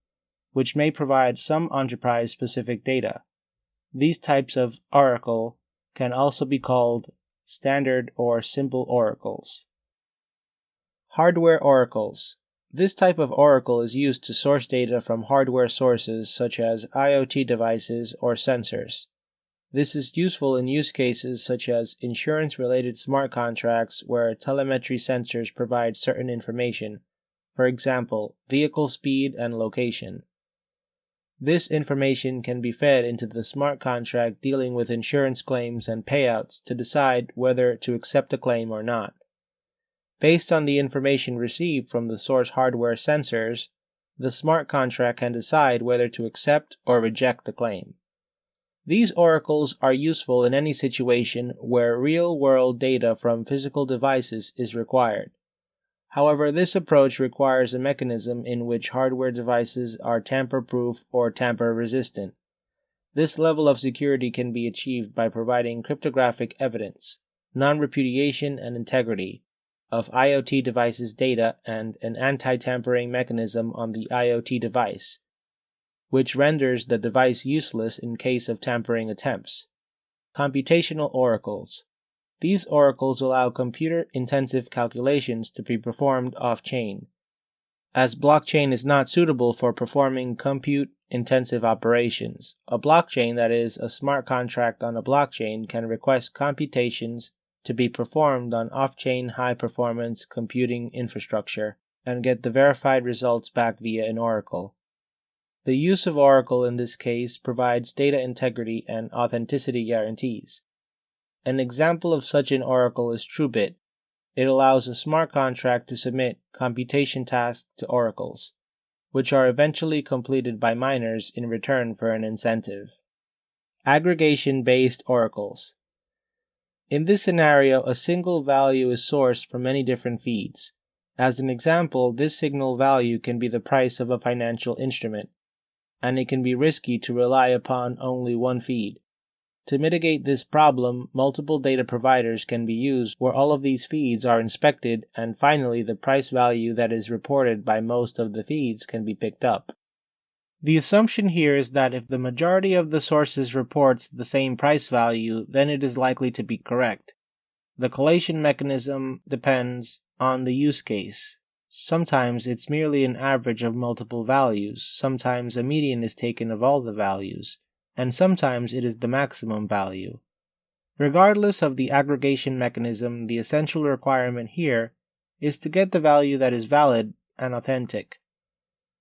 which may provide some enterprise-specific data. These types of oracle can also be called standard or simple oracles. Hardware oracles. This type of oracle is used to source data from hardware sources such as IoT devices or sensors. This is useful in use cases such as insurance-related smart contracts where telemetry sensors provide certain information, for example, vehicle speed and location. This information can be fed into the smart contract dealing with insurance claims and payouts to decide whether to accept a claim or not. Based on the information received from the source hardware sensors, the smart contract can decide whether to accept or reject the claim. These oracles are useful in any situation where real-world data from physical devices is required. However, this approach requires a mechanism in which hardware devices are tamper-proof or tamper-resistant. This level of security can be achieved by providing cryptographic evidence, non-repudiation and integrity of IoT devices' data and an anti-tampering mechanism on the IoT device, which renders the device useless in case of tampering attempts. Computational oracles. These oracles allow computer-intensive calculations to be performed off-chain. As blockchain is not suitable for performing compute-intensive operations, a blockchain, that is, a smart contract on a blockchain, can request computations to be performed on off-chain high-performance computing infrastructure and get the verified results back via an oracle. The use of oracle in this case provides data integrity and authenticity guarantees. An example of such an oracle is TrueBit. It allows a smart contract to submit computation tasks to oracles, which are eventually completed by miners in return for an incentive. Aggregation-based oracles. In this scenario, a single value is sourced from many different feeds. As an example, this signal value can be the price of a financial instrument, and it can be risky to rely upon only one feed. To mitigate this problem, multiple data providers can be used where all of these feeds are inspected, and finally the price value that is reported by most of the feeds can be picked up. The assumption here is that if the majority of the sources reports the same price value, then it is likely to be correct. The collation mechanism depends on the use case. Sometimes it's merely an average of multiple values, sometimes a median is taken of all the values, and sometimes it is the maximum value. Regardless of the aggregation mechanism, the essential requirement here is to get the value that is valid and authentic,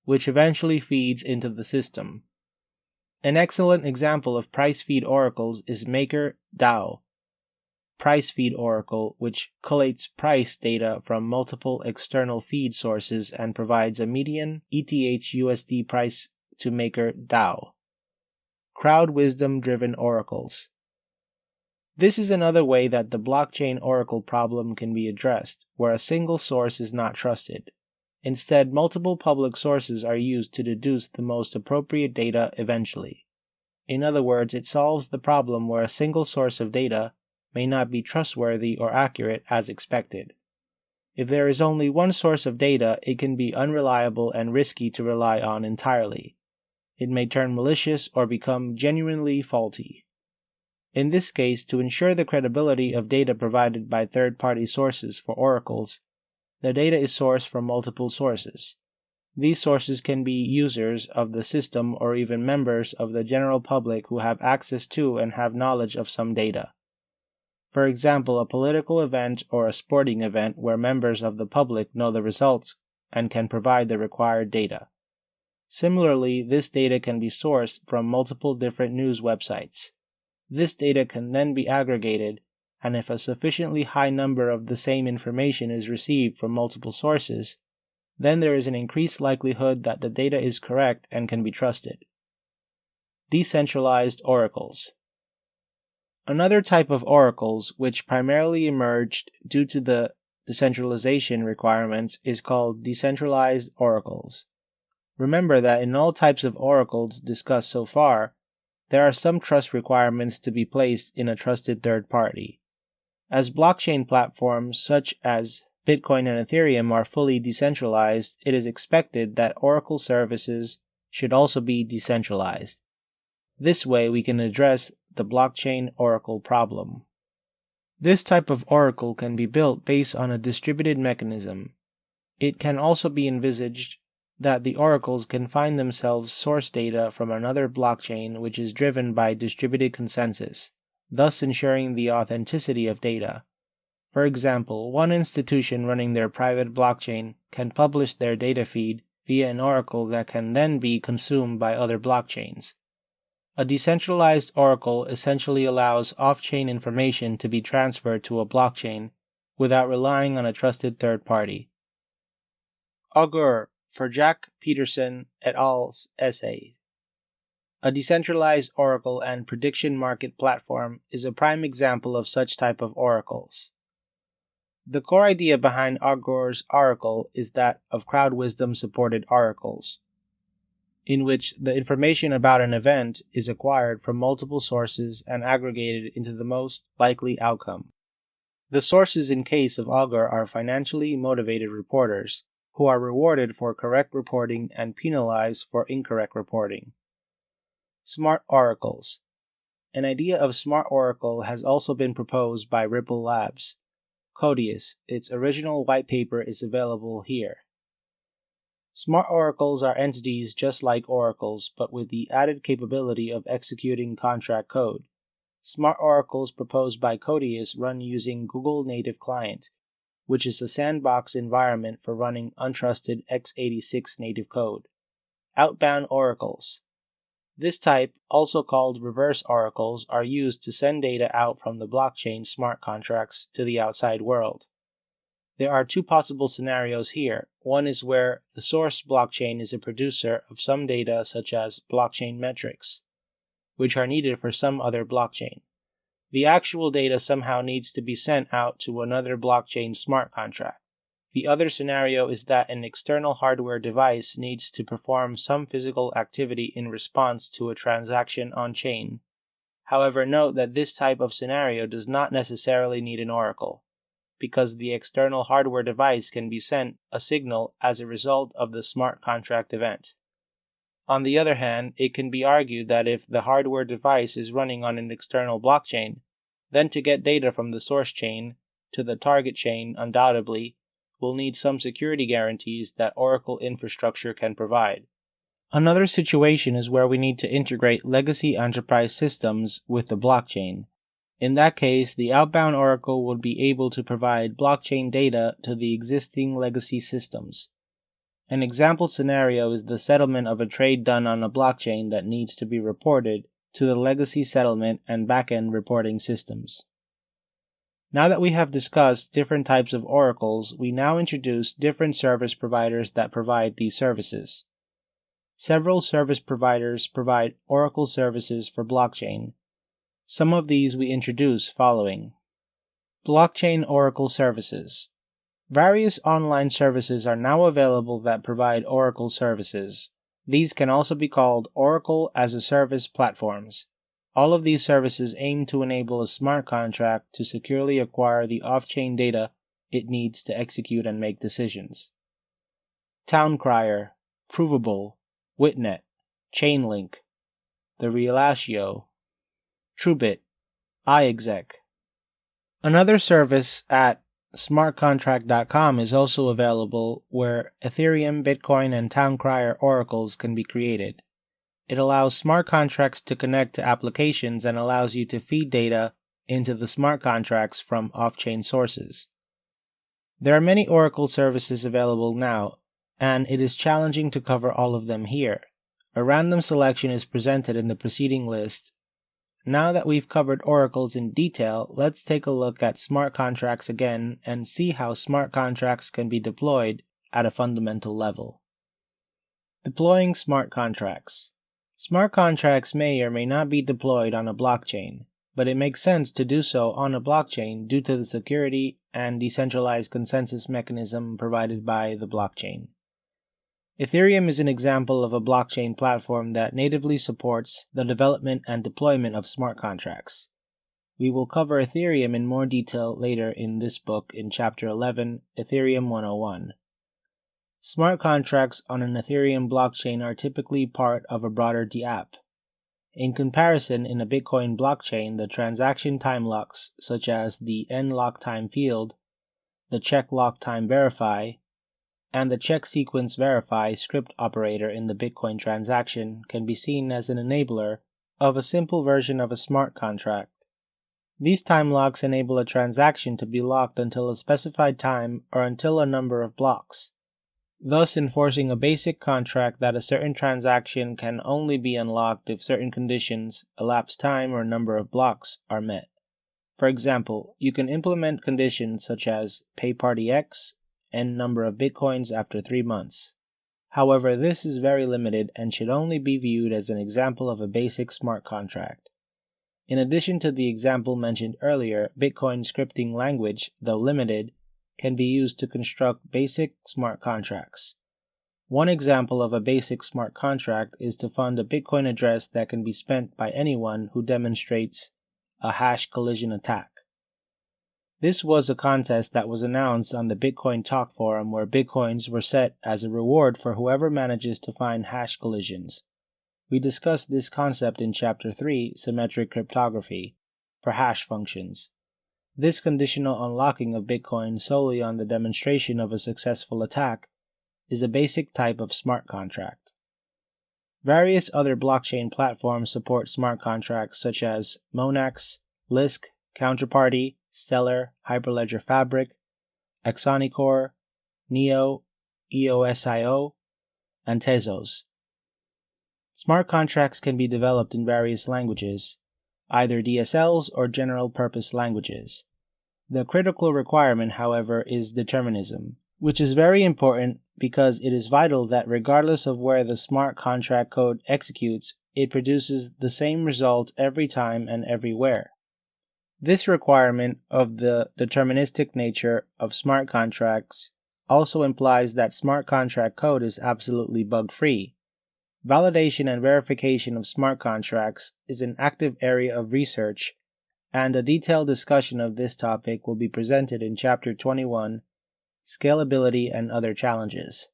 which eventually feeds into the system. An excellent example of price feed oracles is MakerDAO price feed oracle, which collates price data from multiple external feed sources and provides a median ETH/USD price to MakerDAO. Crowd wisdom-driven oracles. This is another way that the blockchain oracle problem can be addressed, where a single source is not trusted. Instead, multiple public sources are used to deduce the most appropriate data eventually. In other words, it solves the problem where a single source of data may not be trustworthy or accurate as expected. If there is only one source of data, it can be unreliable and risky to rely on entirely. It may turn malicious or become genuinely faulty. In this case, to ensure the credibility of data provided by third-party sources for oracles, the data is sourced from multiple sources. These sources can be users of the system or even members of the general public who have access to and have knowledge of some data. For example, a political event or a sporting event where members of the public know the results and can provide the required data. Similarly, this data can be sourced from multiple different news websites. This data can then be aggregated, and if a sufficiently high number of the same information is received from multiple sources, then there is an increased likelihood that the data is correct and can be trusted. Decentralized oracles. Another type of oracles, which primarily emerged due to the decentralization requirements, is called decentralized oracles. Remember that in all types of oracles discussed so far, there are some trust requirements to be placed in a trusted third party. As blockchain platforms such as Bitcoin and Ethereum are fully decentralized, it is expected that oracle services should also be decentralized. This way we can address the blockchain oracle problem. This type of oracle can be built based on a distributed mechanism. It can also be envisaged that the oracles can find themselves source data from another blockchain which is driven by distributed consensus, thus ensuring the authenticity of data. For example, one institution running their private blockchain can publish their data feed via an oracle that can then be consumed by other blockchains. A decentralized oracle essentially allows off-chain information to be transferred to a blockchain without relying on a trusted third party. Augur for Jack Peterson et al.'s essay. A decentralized oracle and prediction market platform is a prime example of such type of oracles. The core idea behind Augur's oracle is that of crowd wisdom supported oracles, in which the information about an event is acquired from multiple sources and aggregated into the most likely outcome. The sources in case of Augur are financially motivated reporters, who are rewarded for correct reporting and penalized for incorrect reporting. Smart oracles. An idea of smart oracle has also been proposed by Ripple Labs. Codius, its original white paper, is available here. Smart oracles are entities just like oracles, but with the added capability of executing contract code. Smart oracles proposed by Codius run using Google Native Client, which is a sandbox environment for running untrusted x86 native code. Outbound oracles. This type, also called reverse oracles, are used to send data out from the blockchain smart contracts to the outside world. There are two possible scenarios here. One is where the source blockchain is a producer of some data such as blockchain metrics, which are needed for some other blockchain. The actual data somehow needs to be sent out to another blockchain smart contract. The other scenario is that an external hardware device needs to perform some physical activity in response to a transaction on-chain. However, note that this type of scenario does not necessarily need an oracle, because the external hardware device can be sent a signal as a result of the smart contract event. On the other hand, it can be argued that if the hardware device is running on an external blockchain, then to get data from the source chain to the target chain undoubtedly will need some security guarantees that Oracle infrastructure can provide. Another situation is where we need to integrate legacy enterprise systems with the blockchain. In that case, the outbound Oracle would be able to provide blockchain data to the existing legacy systems. An example scenario is the settlement of a trade done on a blockchain that needs to be reported to the legacy settlement and backend reporting systems. Now that we have discussed different types of oracles, we now introduce different service providers that provide these services. Several service providers provide oracle services for blockchain. Some of these we introduce following. Blockchain Oracle Services. Various online services are now available that provide Oracle services. These can also be called Oracle as a Service platforms. All of these services aim to enable a smart contract to securely acquire the off-chain data it needs to execute and make decisions. Towncrier, Provable, Witnet, Chainlink, The Relatio, Truebit, iExec. Another service at smartcontract.com is also available where Ethereum, Bitcoin, and Towncrier oracles can be created. It allows smart contracts to connect to applications and allows you to feed data into the smart contracts from off-chain sources. There are many Oracle services available now, and it is challenging to cover all of them here. A random selection is presented in the preceding list. Now that we've covered oracles in detail, let's take a look at smart contracts again and see how smart contracts can be deployed at a fundamental level. Deploying smart contracts. Smart contracts may or may not be deployed on a blockchain, but it makes sense to do so on a blockchain due to the security and decentralized consensus mechanism provided by the blockchain. Ethereum is an example of a blockchain platform that natively supports the development and deployment of smart contracts. We will cover Ethereum in more detail later in this book in Chapter 11, Ethereum 101. Smart contracts on an Ethereum blockchain are typically part of a broader dApp. In comparison, in a Bitcoin blockchain, the transaction time locks, such as the nLockTime field, the check lock time verify, and the check sequence verify script operator in the Bitcoin transaction can be seen as an enabler of a simple version of a smart contract. These time locks enable a transaction to be locked until a specified time or until a number of blocks, thus enforcing a basic contract that a certain transaction can only be unlocked if certain conditions, elapsed time or number of blocks, are met. For example, you can implement conditions such as pay party X, and number of bitcoins after 3 months. However, this is very limited and should only be viewed as an example of a basic smart contract. In addition to the example mentioned earlier, Bitcoin scripting language, though limited, can be used to construct basic smart contracts. One example of a basic smart contract is to fund a Bitcoin address that can be spent by anyone who demonstrates a hash collision attack. This was a contest that was announced on the Bitcoin Talk forum where Bitcoins were set as a reward for whoever manages to find hash collisions. We discussed this concept in Chapter 3, Symmetric Cryptography, for hash functions. This conditional unlocking of Bitcoin solely on the demonstration of a successful attack is a basic type of smart contract. Various other blockchain platforms support smart contracts such as Monax, Lisk, Counterparty, Stellar, Hyperledger Fabric, Exonicore, Neo, EOSIO, and Tezos. Smart contracts can be developed in various languages, either DSLs or general-purpose languages. The critical requirement, however, is determinism, which is very important because it is vital that regardless of where the smart contract code executes, it produces the same result every time and everywhere. This requirement of the deterministic nature of smart contracts also implies that smart contract code is absolutely bug-free. Validation and verification of smart contracts is an active area of research, and a detailed discussion of this topic will be presented in Chapter 21, Scalability and Other Challenges.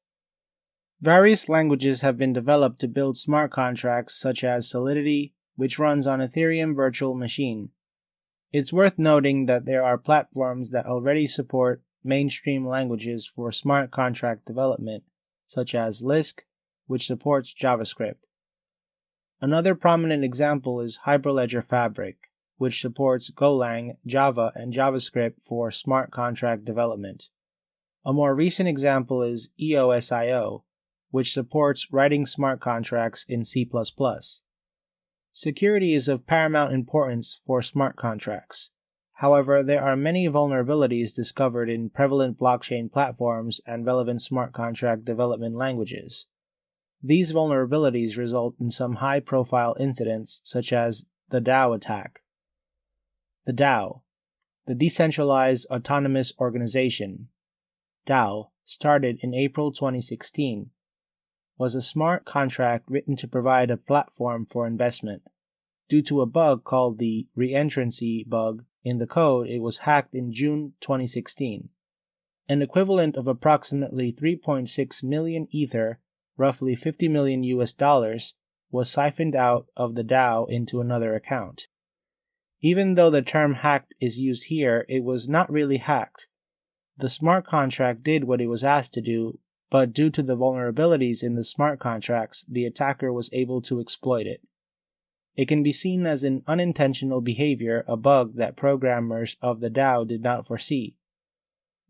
Various languages have been developed to build smart contracts such as Solidity, which runs on Ethereum Virtual Machine. It's worth noting that there are platforms that already support mainstream languages for smart contract development, such as Lisk, which supports JavaScript. Another prominent example is Hyperledger Fabric, which supports Golang, Java, and JavaScript for smart contract development. A more recent example is EOSIO, which supports writing smart contracts in C++. Security is of paramount importance for smart contracts. However, there are many vulnerabilities discovered in prevalent blockchain platforms and relevant smart contract development languages. These vulnerabilities result in some high-profile incidents, such as the DAO attack. The DAO, the Decentralized Autonomous Organization, DAO, started in April 2016, was a smart contract written to provide a platform for investment. Due to a bug called the reentrancy bug in the code, it was hacked in June 2016. An equivalent of approximately 3.6 million Ether, roughly $50 million US, was siphoned out of the DAO into another account. Even though the term hacked is used here, it was not really hacked. The smart contract did what it was asked to do, but due to the vulnerabilities in the smart contracts, the attacker was able to exploit it. It can be seen as an unintentional behavior, a bug that programmers of the DAO did not foresee.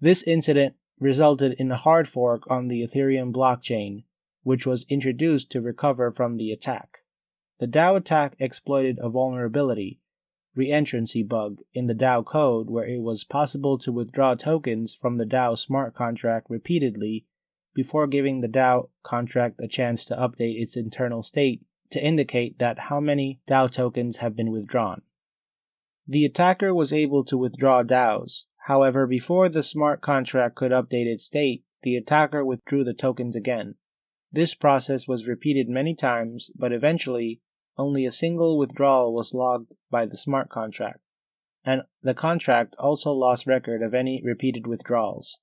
This incident resulted in a hard fork on the Ethereum blockchain, which was introduced to recover from the attack. The DAO attack exploited a vulnerability, reentrancy bug, in the DAO code where it was possible to withdraw tokens from the DAO smart contract repeatedly before giving the DAO contract a chance to update its internal state to indicate that how many DAO tokens have been withdrawn. The attacker was able to withdraw DAOs. However, before the smart contract could update its state, the attacker withdrew the tokens again. This process was repeated many times, but eventually, only a single withdrawal was logged by the smart contract, and the contract also lost record of any repeated withdrawals.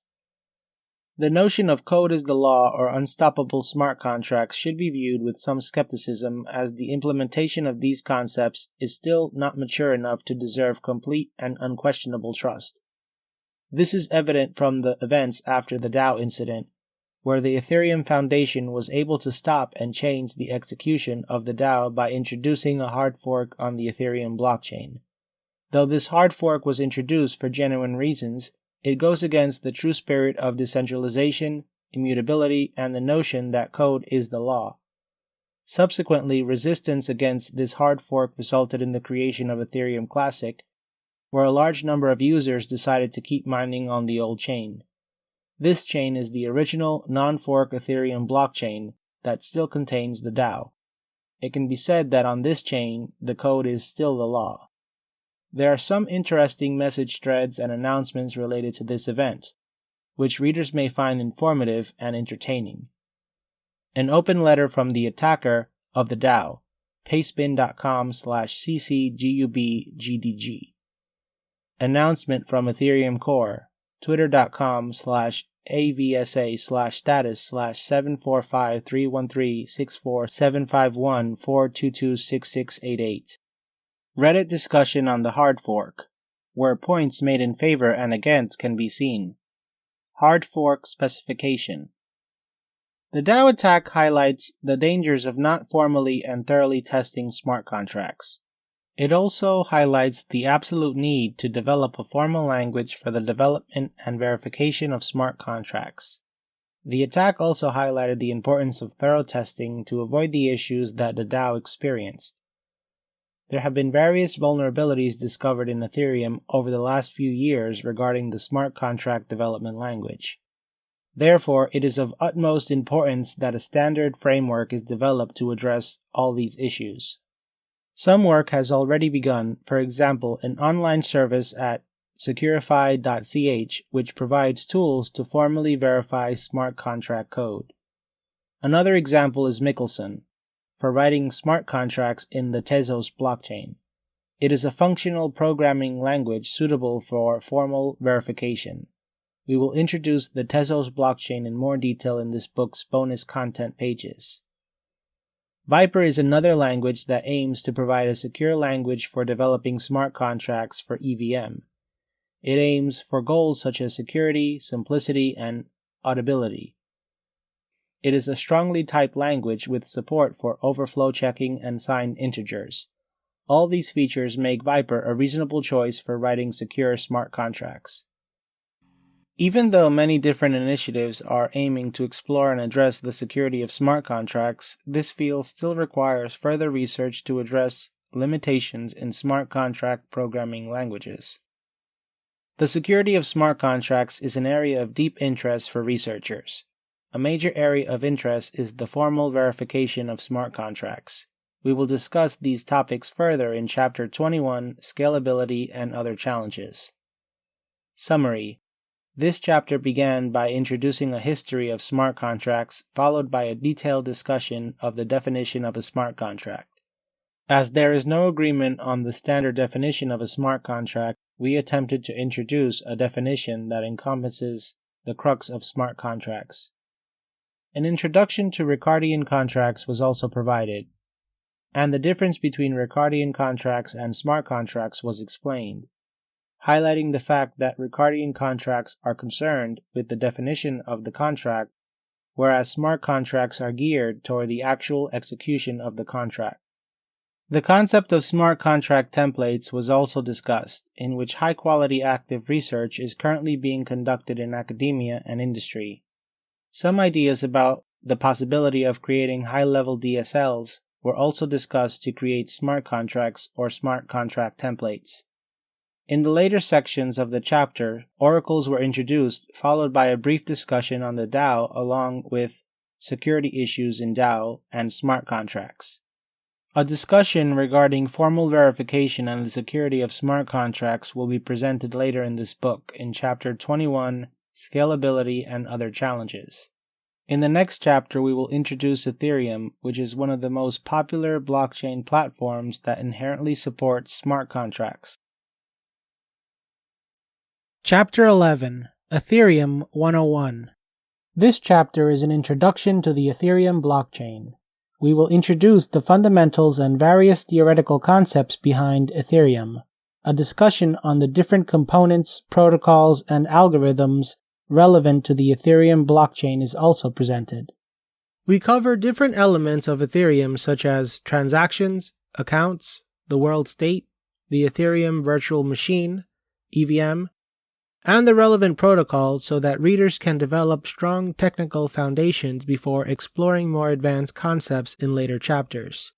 The notion of code is the law or unstoppable smart contracts should be viewed with some skepticism, as the implementation of these concepts is still not mature enough to deserve complete and unquestionable trust. This is evident from the events after the DAO incident, where the Ethereum Foundation was able to stop and change the execution of the DAO by introducing a hard fork on the Ethereum blockchain. Though this hard fork was introduced for genuine reasons, it goes against the true spirit of decentralization, immutability, and the notion that code is the law. Subsequently, resistance against this hard fork resulted in the creation of Ethereum Classic, where a large number of users decided to keep mining on the old chain. This chain is the original non-fork Ethereum blockchain that still contains the DAO. It can be said that on this chain, the code is still the law. There are some interesting message threads and announcements related to this event, which readers may find informative and entertaining. An open letter from the attacker of the DAO, pastebin.com/ccgubgdg. Announcement from Ethereum Core, twitter.com/avsa/status/745313647514226688. Reddit discussion on the hard fork, where points made in favor and against can be seen. Hard fork specification. The DAO attack highlights the dangers of not formally and thoroughly testing smart contracts. It also highlights the absolute need to develop a formal language for the development and verification of smart contracts. The attack also highlighted the importance of thorough testing to avoid the issues that the DAO experienced. There have been various vulnerabilities discovered in Ethereum over the last few years regarding the smart contract development language. Therefore, it is of utmost importance that a standard framework is developed to address all these issues. Some work has already begun, for example, an online service at securify.ch which provides tools to formally verify smart contract code. Another example is Michelson, for writing smart contracts in the Tezos blockchain. It is a functional programming language suitable for formal verification. We will introduce the Tezos blockchain in more detail in this book's bonus content pages. Viper is another language that aims to provide a secure language for developing smart contracts for EVM. It aims for goals such as security, simplicity, and audibility. It is a strongly typed language with support for overflow checking and signed integers. All these features make Viper a reasonable choice for writing secure smart contracts. Even though many different initiatives are aiming to explore and address the security of smart contracts, this field still requires further research to address limitations in smart contract programming languages. The security of smart contracts is an area of deep interest for researchers. A major area of interest is the formal verification of smart contracts. We will discuss these topics further in Chapter 21, Scalability and Other Challenges. Summary. This chapter began by introducing a history of smart contracts, followed by a detailed discussion of the definition of a smart contract. As there is no agreement on the standard definition of a smart contract, we attempted to introduce a definition that encompasses the crux of smart contracts. An introduction to Ricardian contracts was also provided, and the difference between Ricardian contracts and smart contracts was explained, highlighting the fact that Ricardian contracts are concerned with the definition of the contract, whereas smart contracts are geared toward the actual execution of the contract. The concept of smart contract templates was also discussed, in which high-quality active research is currently being conducted in academia and industry. Some ideas about the possibility of creating high-level DSLs were also discussed to create smart contracts or smart contract templates. In the later sections of the chapter, oracles were introduced, followed by a brief discussion on the DAO along with security issues in DAO and smart contracts. A discussion regarding formal verification and the security of smart contracts will be presented later in this book in Chapter 21, Scalability and Other Challenges. In the next chapter, we will introduce Ethereum, which is one of the most popular blockchain platforms that inherently supports smart contracts.
Chapter 11, Ethereum 101. This chapter is an introduction to the Ethereum blockchain. We will introduce the fundamentals and various theoretical concepts behind Ethereum. A discussion on the different components, protocols, and algorithms relevant to the Ethereum blockchain is also presented. We cover different elements of Ethereum such as transactions, accounts, the world state, the Ethereum virtual machine, EVM, and the relevant protocols so that readers can develop strong technical foundations before exploring more advanced concepts in later chapters.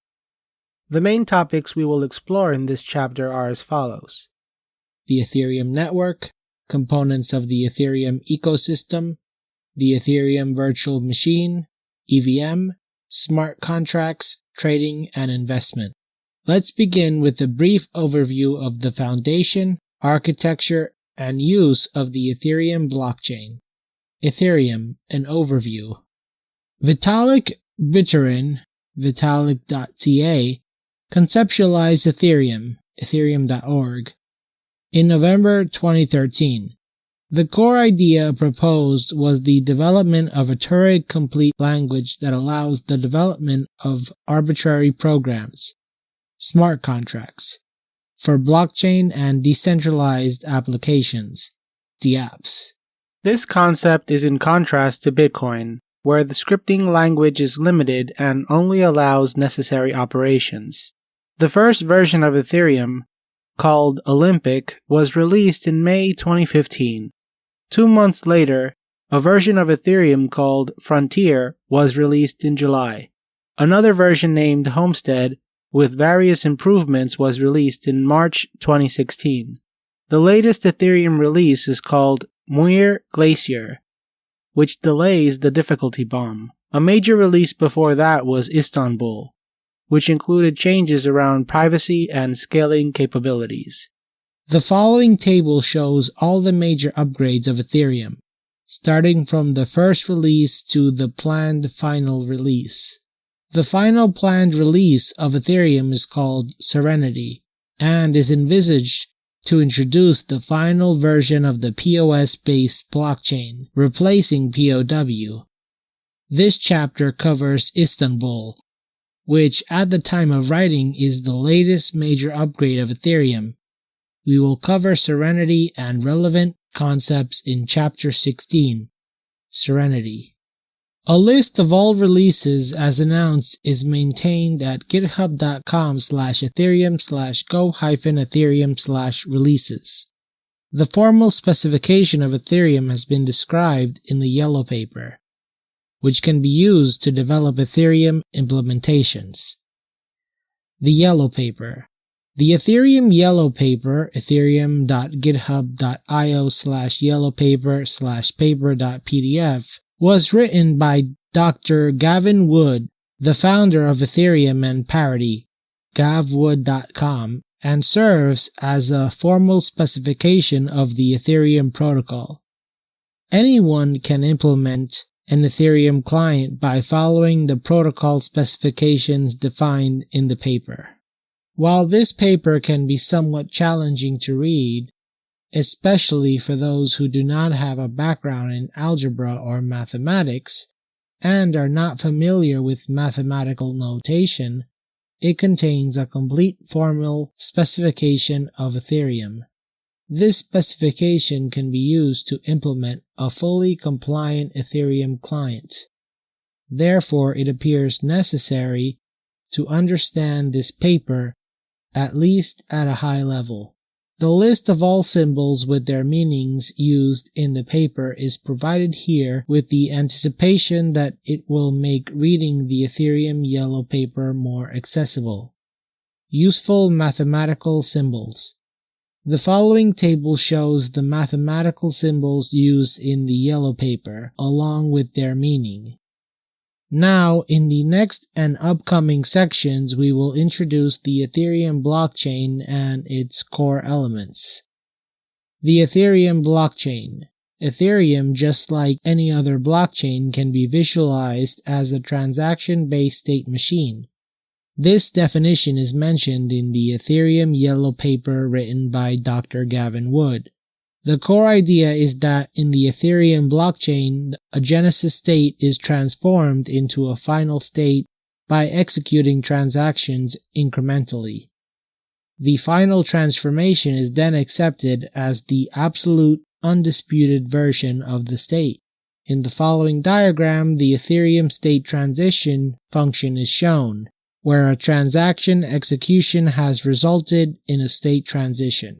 The main topics we will explore in this chapter are as follows: the Ethereum network, components of the Ethereum ecosystem, the Ethereum virtual machine, EVM, smart contracts, trading, and investment. Let's begin with a brief overview of the foundation, architecture, and use of the Ethereum blockchain. Ethereum, an overview. Vitalik Buterin, Vitalik.ta, conceptualized Ethereum, Ethereum.org, in November 2013. The core idea proposed was the development of a Turing-complete language that allows the development of arbitrary programs, smart contracts, for blockchain and decentralized applications, dApps.
This concept is in contrast to Bitcoin, where the scripting language is limited and only allows necessary operations. The first version of Ethereum, called Olympic, was released in May 2015. 2 months later, a version of Ethereum called Frontier was released in July. Another version named Homestead with various improvements was released in March 2016. The latest Ethereum release is called Muir Glacier, which delays the difficulty bomb. A major release before that was Istanbul, which included changes around privacy and scaling capabilities.
The following table shows all the major upgrades of Ethereum, starting from the first release to the planned final release. The final planned release of Ethereum is called Serenity, and is envisaged to introduce the final version of the POS-based blockchain, replacing POW. This chapter covers Istanbul, which at the time of writing is the latest major upgrade of Ethereum. We will cover Serenity and relevant concepts in Chapter 16, Serenity. A list of all releases as announced is maintained at github.com/ethereum/go-ethereum/releases. The formal specification of Ethereum has been described in the yellow paper, which can be used to develop Ethereum implementations. The yellow paper. The Ethereum yellow paper, ethereum.github.io/yellowpaper/paper.pdf, was written by Dr. Gavin Wood, the founder of Ethereum and Parity, gavwood.com, and serves as a formal specification of the Ethereum protocol. Anyone can implement an Ethereum client by following the protocol specifications defined in the paper. While this paper can be somewhat challenging to read, especially for those who do not have a background in algebra or mathematics and are not familiar with mathematical notation, it contains a complete formal specification of Ethereum. This specification can be used to implement a fully compliant Ethereum client. Therefore, it appears necessary to understand this paper at least at a high level. The list of all symbols with their meanings used in the paper is provided here with the anticipation that it will make reading the Ethereum yellow paper more accessible. Useful mathematical symbols. The following table shows the mathematical symbols used in the yellow paper, along with their meaning. Now, in the next and upcoming sections, we will introduce the Ethereum blockchain and its core elements. The Ethereum blockchain. Ethereum, just like any other blockchain, can be visualized as a transaction-based state machine. This definition is mentioned in the Ethereum yellow paper written by Dr. Gavin Wood. The core idea is that in the Ethereum blockchain, a genesis state is transformed into a final state by executing transactions incrementally. The final transformation is then accepted as the absolute, undisputed version of the state. In the following diagram, the Ethereum state transition function is shown, where a transaction execution has resulted in a state transition.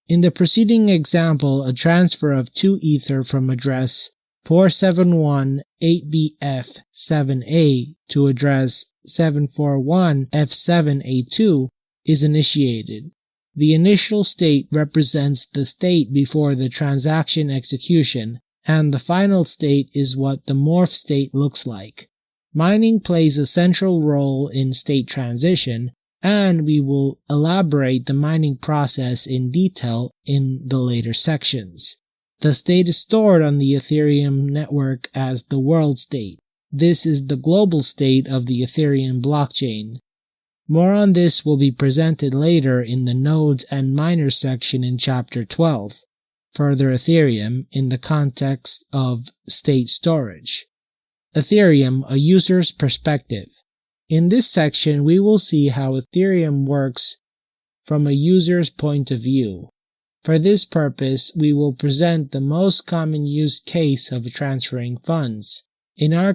In the preceding example, a transfer of 2 Ether from address 471-8BF7A to address 741F7A2 is initiated. The initial state represents the state before the transaction execution, and the final state is what the morph state looks like. Mining plays a central role in state transition, and we will elaborate the mining process in detail in the later sections. The state is stored on the Ethereum network as the world state. This is the global state of the Ethereum blockchain. More on this will be presented later in the nodes and miners section in Chapter 12. Further Ethereum in the context of state storage. Ethereum, a user's perspective. In this section, we will see how Ethereum works from a user's point of view. For this purpose, we will present the most common use case of transferring funds. In our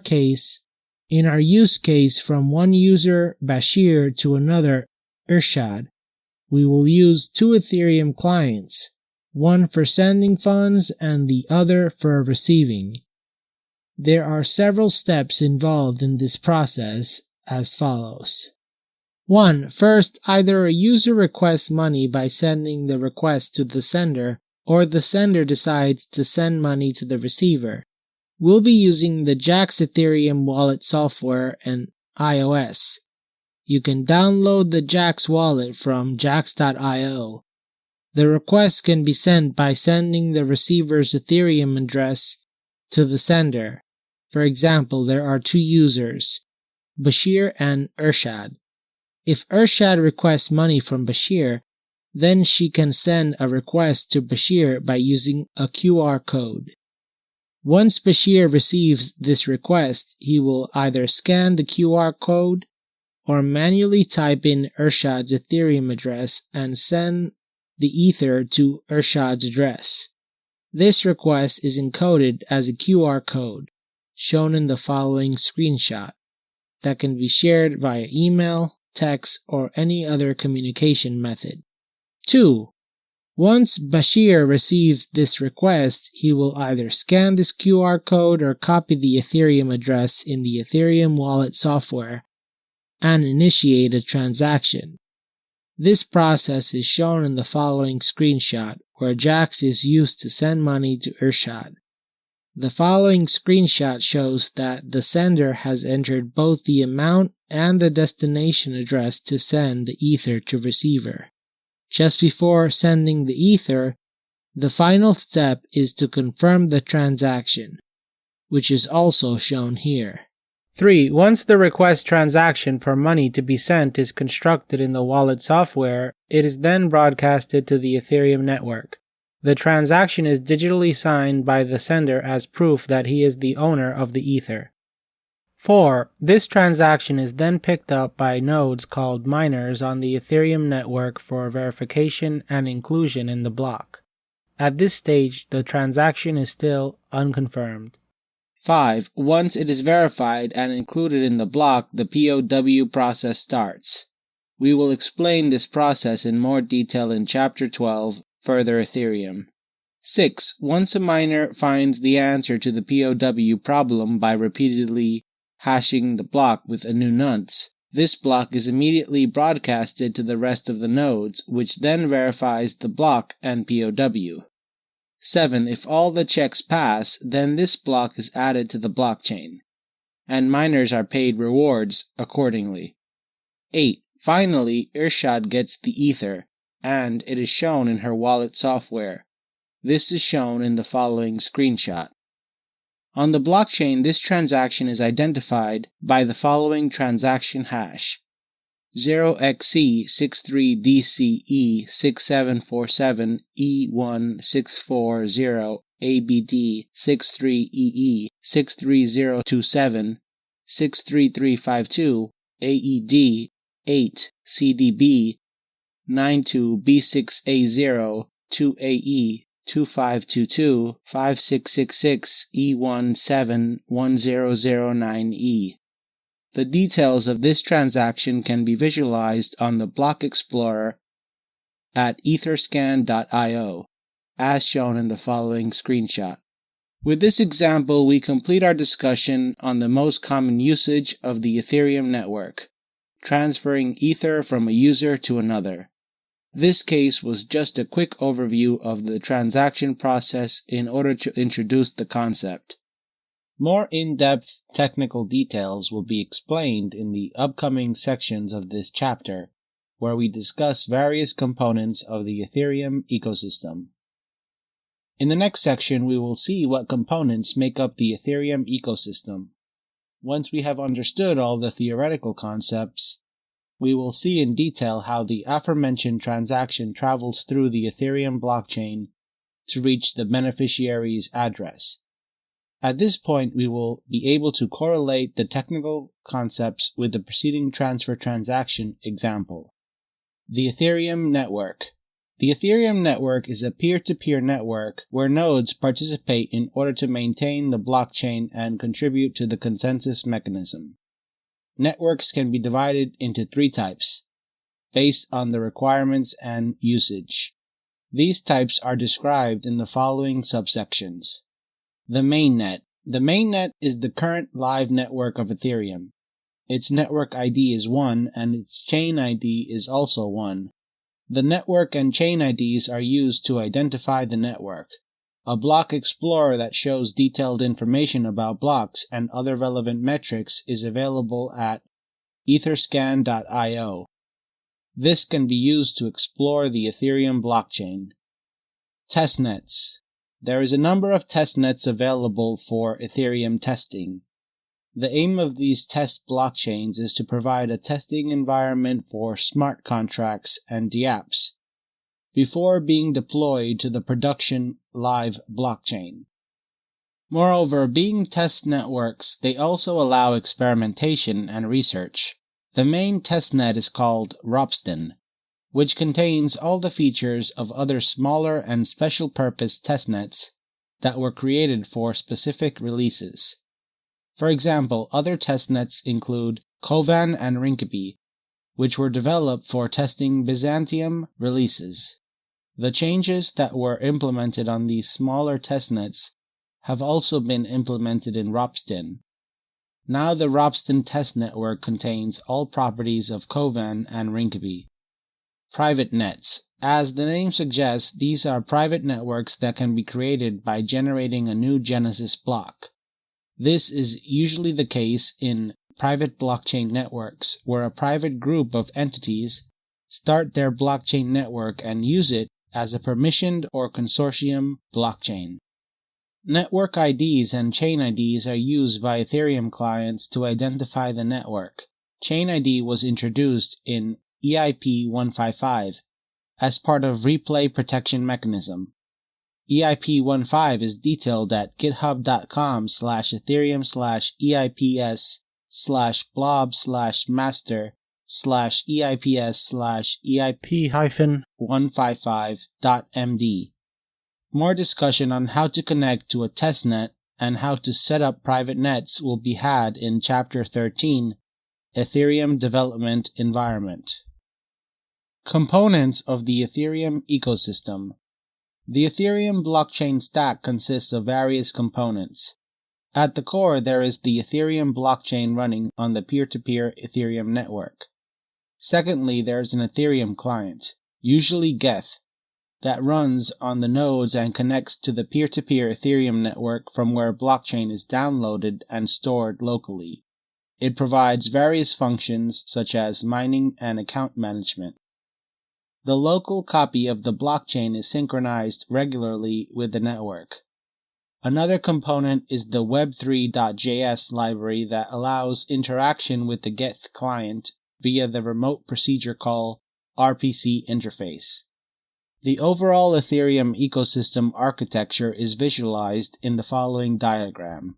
use case from one user, Bashir, to another, Irshad, we will use 2 Ethereum clients, one for sending funds and the other for receiving. There are several steps involved in this process as follows. 1. First, either a user requests money by sending the request to the sender, or the sender decides to send money to the receiver. We'll be using the Jaxx Ethereum wallet software and iOS. You can download the Jaxx wallet from jaxx.io. The request can be sent by sending the receiver's Ethereum address to the sender. For example, there are two users, Bashir and Irshad. If Irshad requests money from Bashir, then she can send a request to Bashir by using a QR code. Once Bashir receives this request, he will either scan the QR code or manually type in Irshad's Ethereum address and send the Ether to Irshad's address. This request is encoded as a QR code, shown in the following screenshot, that can be shared via email, text, or any other communication method. 2. Once Bashir receives this request, he will either scan this QR code or copy the Ethereum address in the Ethereum wallet software and initiate a transaction. This process is shown in the following screenshot, where Jaxx is used to send money to Irshad. The following screenshot shows that the sender has entered both the amount and the destination address to send the Ether to receiver. Just before sending the Ether, the final step is to confirm the transaction, which is also shown here.
3. Once the request transaction for money to be sent is constructed in the wallet software, it is then broadcasted to the Ethereum network. The transaction is digitally signed by the sender as proof that he is the owner of the Ether. 4. This transaction is then picked up by nodes called miners on the Ethereum network for verification and inclusion in the block. At this stage, the transaction is still unconfirmed.
5. Once it is verified and included in the block, the POW process starts. We will explain this process in more detail in Chapter 12, Further Ethereum. 6. Once a miner finds the answer to the POW problem by repeatedly hashing the block with a new nonce, this block is immediately broadcasted to the rest of the nodes, which then verifies the block and POW. 7. If all the checks pass, then this block is added to the blockchain, and miners are paid rewards accordingly. 8. Finally, Irshad gets the Ether, and it is shown in her wallet software. This is shown in the following screenshot. On the blockchain, this transaction is identified by the following transaction hash: 0xC63DCE6740ABD63EE63027 63352 AED 8 CDB 92B6A0 2AE 2522 5666 E171009E. The details of this transaction can be visualized on the Block Explorer at etherscan.io, as shown in the following screenshot. With this example, we complete our discussion on the most common usage of the Ethereum network, transferring Ether from a user to another. This case was just a quick overview of the transaction process in order to introduce the concept. More in-depth technical details will be explained in the upcoming sections of this chapter, where we discuss various components of the Ethereum ecosystem. In the next section, we will see what components make up the Ethereum ecosystem. Once we have understood all the theoretical concepts, we will see in detail how the aforementioned transaction travels through the Ethereum blockchain to reach the beneficiary's address. At this point, we will be able to correlate the technical concepts with the preceding transfer transaction example. The Ethereum network. The Ethereum network is a peer-to-peer network where nodes participate in order to maintain the blockchain and contribute to the consensus mechanism. Networks can be divided into three types, based on the requirements and usage. These types are described in the following subsections. The mainnet. The mainnet is the current live network of Ethereum.
its network ID is 1 and its chain ID is also 1. The network and chain IDs are used to identify the network. A block explorer that shows detailed information about blocks and other relevant metrics is available at etherscan.io. This can be used to explore the Ethereum blockchain. Testnets. There is a number of testnets available for Ethereum testing. The aim of these test blockchains is to provide a testing environment for smart contracts and dApps before being deployed to the production live blockchain. Moreover, being test networks, they also allow experimentation and research. The main testnet is called Ropsten, which contains all the features of other smaller and special-purpose testnets that were created for specific releases. For example, other testnets include Kovan and Rinkeby, which were developed for testing Byzantium releases. The changes that were implemented on these smaller testnets have also been implemented in Ropsten. Now the Ropsten test network contains all properties of Kovan and Rinkeby. Private nets. As the name suggests, these are private networks that can be created by generating a new Genesis block. This is usually the case in private blockchain networks, where a private group of entities start their blockchain network and use it as a permissioned or consortium blockchain. Network IDs and chain IDs are used by Ethereum clients to identify the network. Chain ID was introduced in EIP 155 as part of replay protection mechanism. EIP 15 is detailed at github.com/ethereum/EIPS/blob/master/EIP-155.md. More discussion on how to connect to a testnet and how to set up private nets will be had in Chapter 13, Ethereum Development Environment. Components of the Ethereum ecosystem. The Ethereum blockchain stack consists of various components. At the core, there is the Ethereum blockchain running on the peer-to-peer Ethereum network. Secondly, there is an Ethereum client, usually Geth, that runs on the nodes and connects to the peer-to-peer Ethereum network from where blockchain is downloaded and stored locally. It provides various functions such as mining and account management. The local copy of the blockchain is synchronized regularly with the network. Another component is the web3.js library that allows interaction with the Geth client via the remote procedure call RPC interface. The overall Ethereum ecosystem architecture is visualized in the following diagram.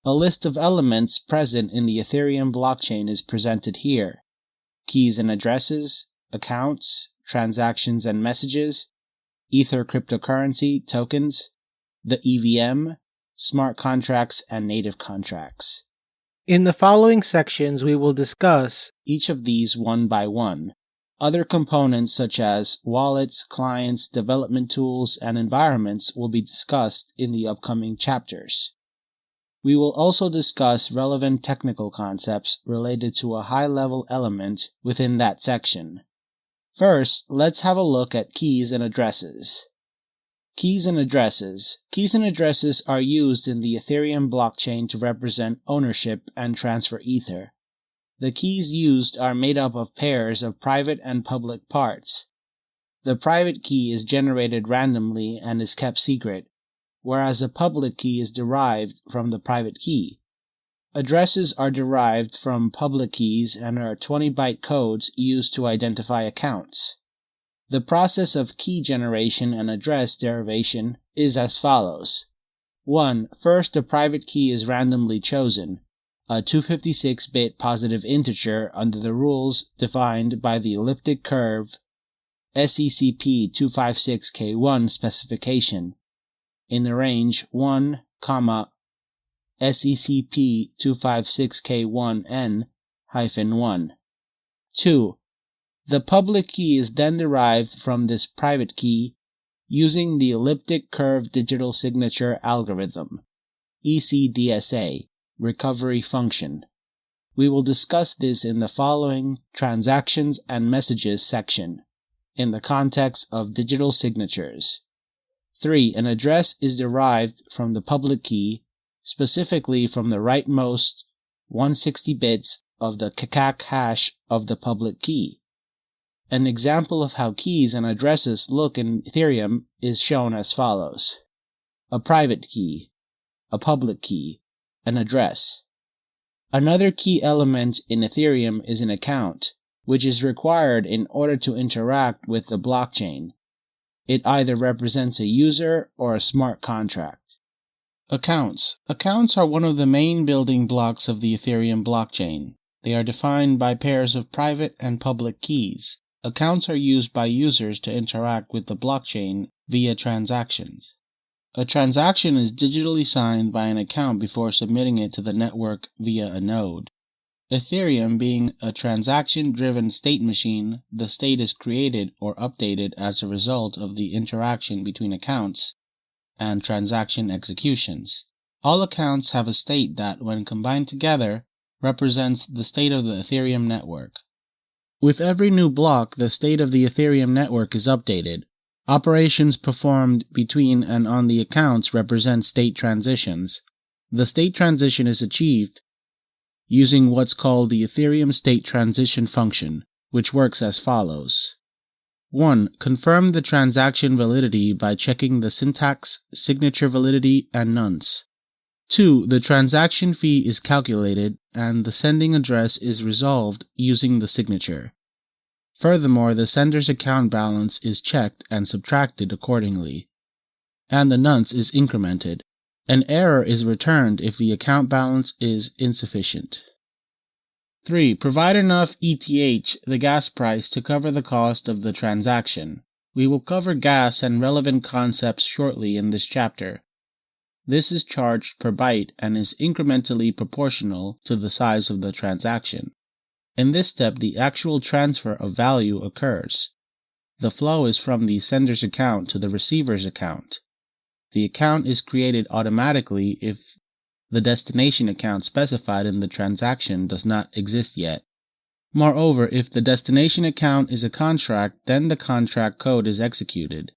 A list of elements present in the Ethereum blockchain is presented here: keys and addresses, accounts, transactions and messages, Ether cryptocurrency tokens, the EVM, smart contracts, and native contracts.
In the following sections, we will discuss
each of these one by one. Other components such as wallets, clients, development tools, and environments will be discussed in the upcoming chapters. We will also discuss relevant technical concepts related to a high-level element within that section. First, let's have a look at keys and addresses. Keys and addresses. Keys and addresses are used in the Ethereum blockchain to represent ownership and transfer Ether. The keys used are made up of pairs of private and public parts. The private key is generated randomly and is kept secret, whereas a public key is derived from the private key. Addresses are derived from public keys and are 20-byte codes used to identify accounts. The process of key generation and address derivation is as follows. 1. First, a private key is randomly chosen, a 256-bit positive integer under the rules defined by the elliptic curve SECP 256K1 specification in the range 1, SECP 256K1N-1. 2. The public key is then derived from this private key using the elliptic curve digital signature algorithm, ECDSA, recovery function.
We will discuss this in the following Transactions and Messages section, in the context of digital signatures. 3. An address is derived from the public key, specifically from the rightmost 160 bits of the KCAC hash of the public key. An example of how keys and addresses look in Ethereum is shown as follows. A private key, a public key, an address. Another key element in Ethereum is an account, which is required in order to interact with the blockchain. It either represents a user or a smart contract. Accounts. Accounts are one of the main building blocks of the Ethereum blockchain. They are defined by pairs of private and public keys. Accounts are used by users to interact with the blockchain via transactions. A transaction is digitally signed by an account before submitting it to the network via a node. Ethereum being a transaction-driven state machine, the state is created or updated as a result of the interaction between accounts and transaction executions. All accounts have a state that, when combined together, represents the state of the Ethereum network. With every new block, the state of the Ethereum network is updated. Operations performed between and on the accounts represent state transitions. The state transition is achieved using what's called the Ethereum state transition function, which works as follows. 1. Confirm the transaction validity by checking the syntax, signature validity, and nonce. 2. The transaction fee is calculated and the sending address is resolved using the signature. Furthermore, the sender's account balance is checked and subtracted accordingly, and the nonce is incremented. An error is returned if the account balance is insufficient. 3. Provide enough ETH, the gas price, to cover the cost of the transaction. We will cover gas and relevant concepts shortly in this chapter. This is charged per byte and is incrementally proportional to the size of the transaction. In this step, the actual transfer of value occurs. The flow is from the sender's account to the receiver's account. The account is created automatically if the destination account specified in the transaction does not exist yet. Moreover, if the destination account is a contract, then the contract code is executed.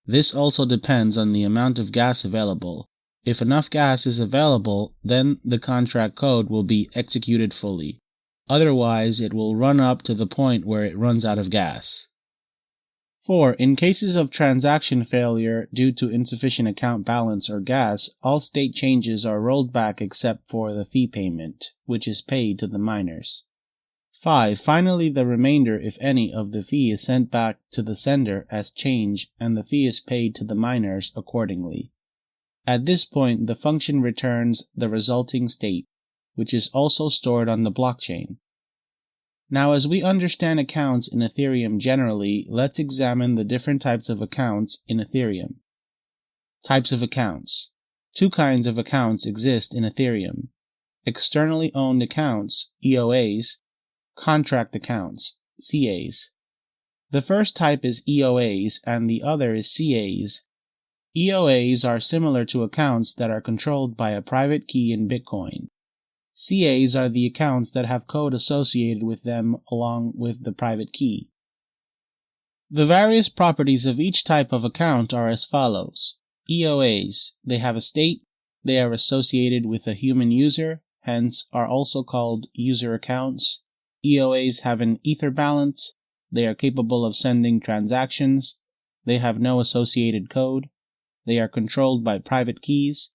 This also depends on the amount of gas available. If enough gas is available, then the contract code will be executed fully. Otherwise, it will run up to the point where it runs out of gas. 4. In cases of transaction failure due to insufficient account balance or gas, all state changes are rolled back except for the fee payment, which is paid to the miners. 5. Finally, the remainder, if any, of the fee is sent back to the sender as change and the fee is paid to the miners accordingly. At this point, the function returns the resulting state, which is also stored on the blockchain. Now, as we understand accounts in Ethereum generally, let's examine the different types of accounts in Ethereum. Types of accounts. 2 kinds of accounts exist in Ethereum. Externally owned accounts, EOAs, contract accounts, CAs. The first type is EOAs and the other is CAs. EOAs are similar to accounts that are controlled by a private key in Bitcoin. CAs are the accounts that have code associated with them along with the private key. The various properties of each type of account are as follows. EOAs, they have a state, they are associated with a human user, hence are also called user accounts. EOAs have an ether balance, they are capable of sending transactions, they have no associated code, they are controlled by private keys.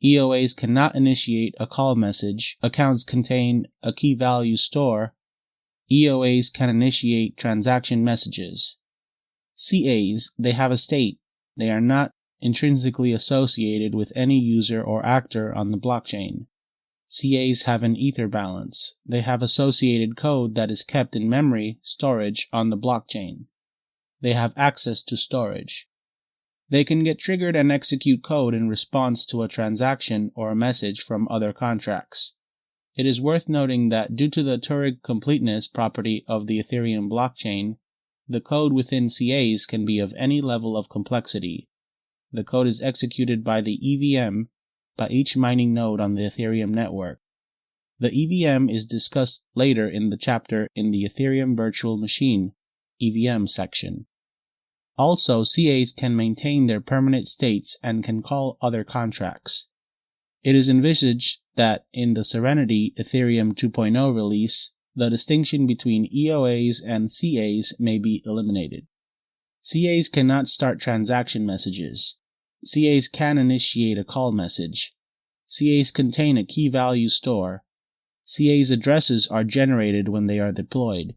EOAs cannot initiate a call message. Accounts contain a key value store. EOAs can initiate transaction messages. CAs, they have a state. They are not intrinsically associated with any user or actor on the blockchain. CAs have an ether balance. They have associated code that is kept in memory storage on the blockchain. They have access to storage. They can get triggered and execute code in response to a transaction or a message from other contracts. It is worth noting that due to the Turing completeness property of the Ethereum blockchain, the code within CAs can be of any level of complexity. The code is executed by the EVM by each mining node on the Ethereum network.
The EVM is discussed later in the chapter in the Ethereum Virtual Machine EVM section. Also, CAs can maintain their permanent states and can call other contracts. It is envisaged that in the Serenity Ethereum 2.0 release, the distinction between EOAs and CAs may be eliminated. CAs cannot start transaction messages. CAs can initiate a call message. CAs contain a key value store. CAs addresses are generated when they are deployed.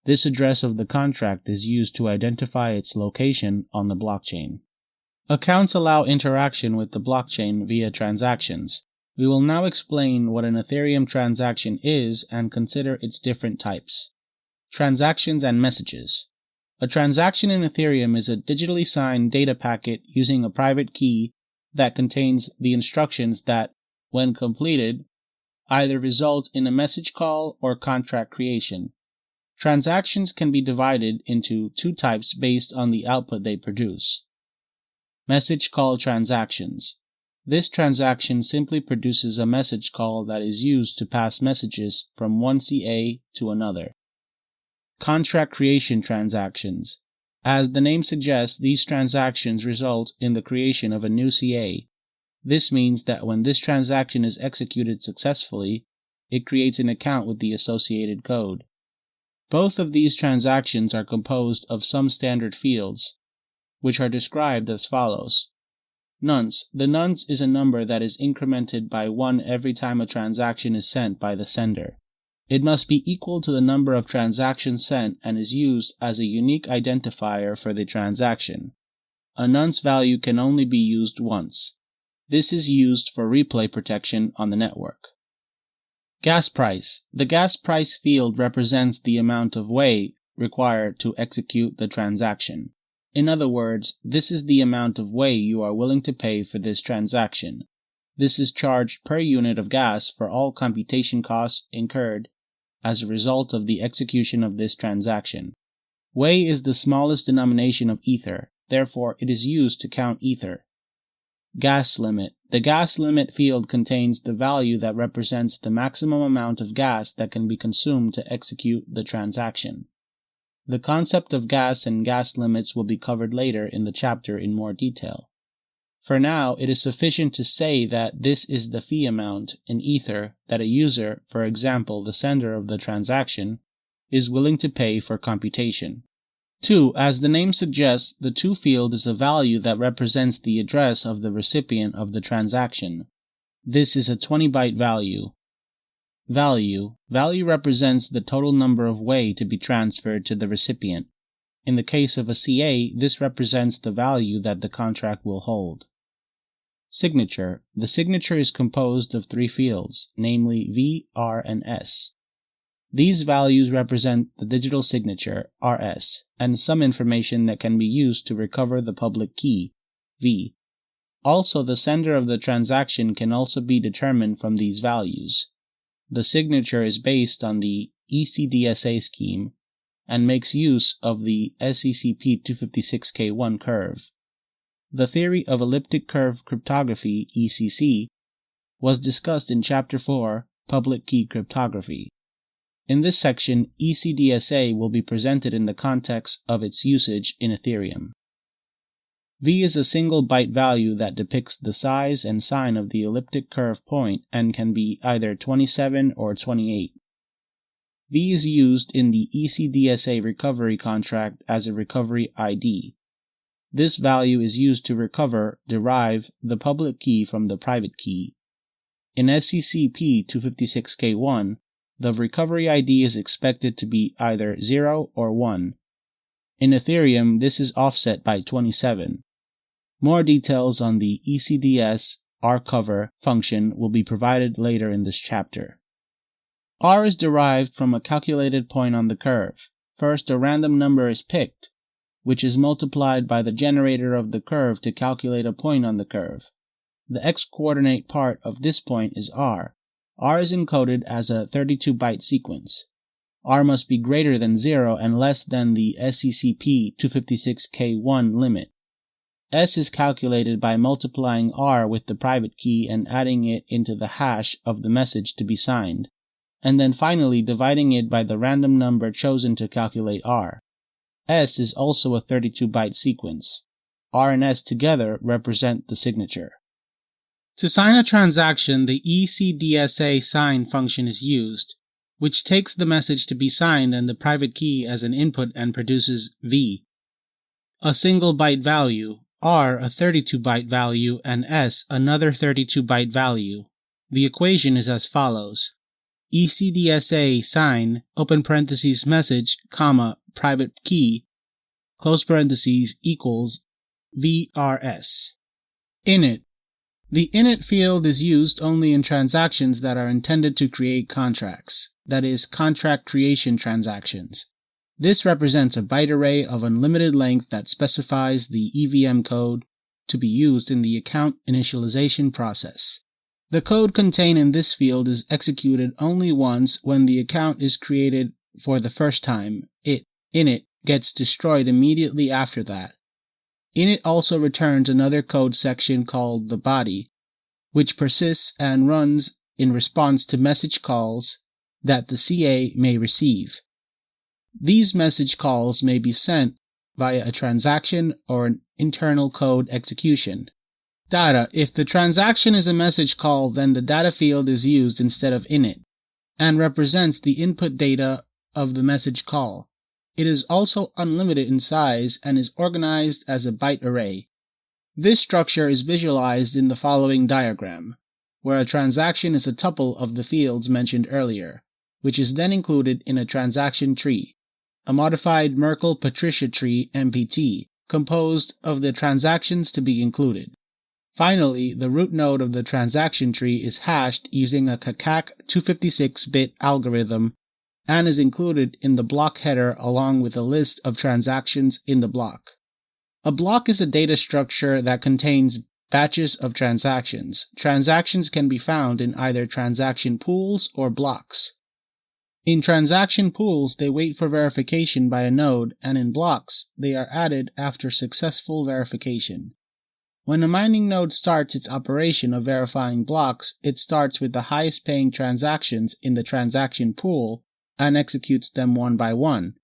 This address of the contract is used to identify its location on the blockchain. Accounts allow interaction with the blockchain via transactions. We will now explain what an Ethereum transaction is and consider its different types. Transactions and messages. A transaction in Ethereum is a digitally signed data packet using a private key that contains the instructions that, when completed, either result in a message call or contract creation. Transactions can be divided into two types based on the output they produce. Message call transactions. This transaction simply produces a message call that is used to pass messages from one CA to another. Contract creation transactions. As the name suggests, these transactions result in the creation of a new CA. This means that when this transaction is executed successfully, it creates an account with the associated code. Both of these transactions are composed of some standard fields, which are described as follows. Nonce. The nonce is a number that is incremented by 1 every time a transaction is sent by the sender. It must be equal to the number of transactions sent and is used as a unique identifier for the transaction. A nonce value can only be used once. This is used for replay protection on the network. Gas price. The gas price field represents the amount of Wei required to execute the transaction. In other words, this is the amount of Wei you are willing to pay for this transaction. This is charged per unit of gas for all computation costs incurred as a result of the execution of this transaction. Wei is the smallest denomination of Ether, therefore it is used to count Ether. Gas limit. The gas limit field contains the value that represents the maximum amount of gas that can be consumed to execute the transaction. The concept of gas and gas limits will be covered later in the chapter in more detail. For now, it is sufficient to say that this is the fee amount in Ether that a user, for example the sender of the transaction, is willing to pay for computation. 2. As the name suggests, the to field is a value that represents the address of the recipient of the transaction. This is a 20-byte value. Value represents the total number of Wei to be transferred to the recipient. In the case of a CA, this represents the value that the contract will hold. Signature. The signature is composed of 3 fields, namely V, R, and S. These values represent the digital signature, RS, and some information that can be used to recover the public key, V. Also, the sender of the transaction can also be determined from these values. The signature is based on the ECDSA scheme and makes use of the SECP 256K1 curve. The theory of elliptic curve cryptography, ECC, was discussed in Chapter 4, Public Key Cryptography. In this section, ECDSA will be presented in the context of its usage in Ethereum. V is a single byte value that depicts the size and sign of the elliptic curve point and can be either 27 or 28. V is used in the ECDSA recovery contract as a recovery ID. This value is used to derive the public key from the private key. In SCCP 256K1, the recovery ID is expected to be either 0 or 1. In Ethereum, this is offset by 27. More details on the ECDS RCover function will be provided later in this chapter. R is derived from a calculated point on the curve. First, a random number is picked, which is multiplied by the generator of the curve to calculate a point on the curve. The x-coordinate part of this point is R. R is encoded as a 32-byte sequence. R must be greater than 0 and less than the SCCP 256K1 limit. S is calculated by multiplying R with the private key and adding it into the hash of the message to be signed, and then finally dividing it by the random number chosen to calculate R. S is also a 32-byte sequence. R and S together represent the signature.
To sign a transaction, the ECDSA sign function is used, which takes the message to be signed and the private key as an input and produces V, a single byte value, R a 32-byte value, and S another 32-byte value. The equation is as follows: ECDSA sign, open parentheses message, comma, private key, close parentheses, equals VRS. Init. The init field is used only in transactions that are intended to create contracts, that is, contract creation transactions. This represents a byte array of unlimited length that specifies the EVM code to be used in the account initialization process. The code contained in this field is executed only once when the account is created for the first time. Init gets destroyed immediately after that. Init also returns another code section called the body, which persists and runs in response to message calls that the CA may receive. These message calls may be sent via a transaction or an internal code execution. Data. If the transaction is a message call, then the data field is used instead of init and represents the input data of the message call. It is also unlimited in size and is organized as a byte array. This structure is visualized in the following diagram, where a transaction is a tuple of the fields mentioned earlier, which is then included in a transaction tree, a modified Merkle-Patricia tree MPT, composed of the transactions to be included. Finally, the root node of the transaction tree is hashed using a KACAC 256-bit algorithm and is included in the block header along with a list of transactions in the block. A block is a data structure that contains batches of transactions. Transactions can be found in either transaction pools or blocks. In transaction pools, they wait for verification by a node, and in blocks, they are added after successful verification. When a mining node starts its operation of verifying blocks, it starts with the highest paying transactions in the transaction pool and executes them one by one.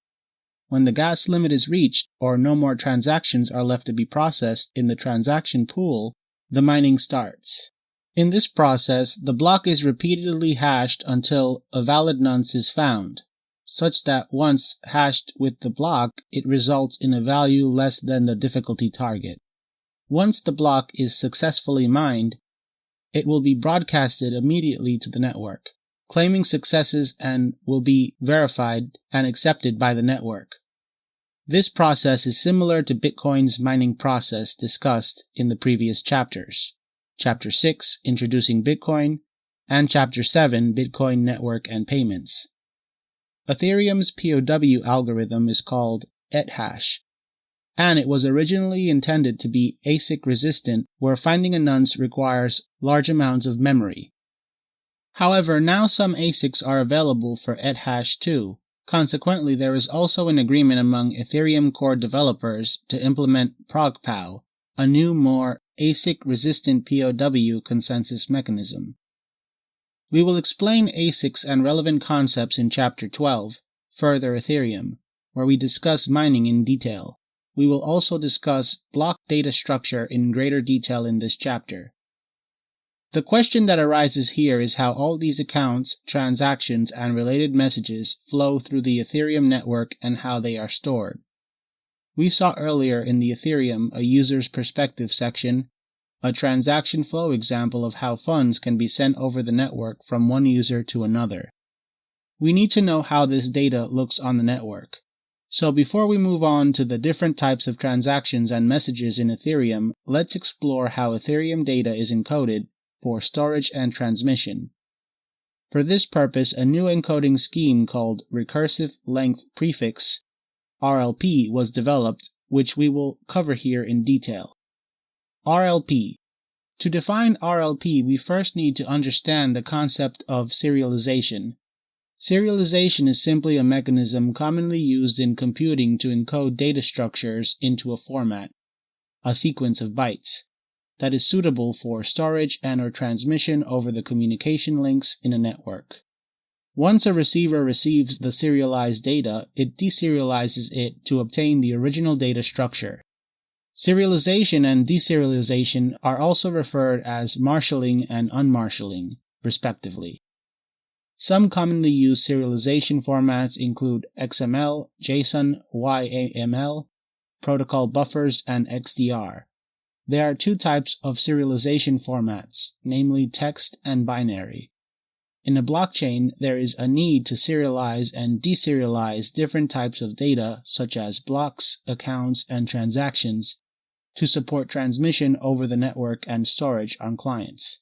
When the gas limit is reached, or no more transactions are left to be processed in the transaction pool, the mining starts. In this process, the block is repeatedly hashed until a valid nonce is found, such that once hashed with the block, it results in a value less than the difficulty target. Once the block is successfully mined, it will be broadcasted immediately to the network, claiming successes and will be verified and accepted by the network. This process is similar to Bitcoin's mining process discussed in the previous chapters. Chapter 6, Introducing Bitcoin, and Chapter 7, Bitcoin Network and Payments. Ethereum's POW algorithm is called ethash, and it was originally intended to be ASIC resistant, where finding a nonce requires large amounts of memory. However, now some ASICs are available for ethash too. Consequently, there is also an agreement among Ethereum core developers to implement ProgPow, a new, more ASIC-resistant POW consensus mechanism. We will explain ASICs and relevant concepts in Chapter 12, Further Ethereum, where we discuss mining in detail. We will also discuss block data structure in greater detail in this chapter. The question that arises here is how all these accounts, transactions, and related messages flow through the Ethereum network and how they are stored. We saw earlier in the Ethereum a user's perspective section, a transaction flow example of how funds can be sent over the network from one user to another. We need to know how this data looks on the network. So before we move on to the different types of transactions and messages in Ethereum, let's explore how Ethereum data is encoded for storage and transmission. For this purpose, a new encoding scheme called Recursive Length Prefix, RLP, was developed, which we will cover here in detail. RLP. To define RLP, we first need to understand the concept of serialization. Serialization is simply a mechanism commonly used in computing to encode data structures into a format. a sequence of bytes, that is suitable for storage and/or transmission over the communication links in a network. Once a receiver receives the serialized data, it deserializes it to obtain the original data structure. Serialization and deserialization are also referred as marshalling and unmarshalling, respectively. Some commonly used serialization formats include XML, JSON, YAML, protocol buffers, and XDR. There are two types of serialization formats, namely text and binary. In a blockchain, there is a need to serialize and deserialize different types of data, such as blocks, accounts, and transactions, to support transmission over the network and storage on clients.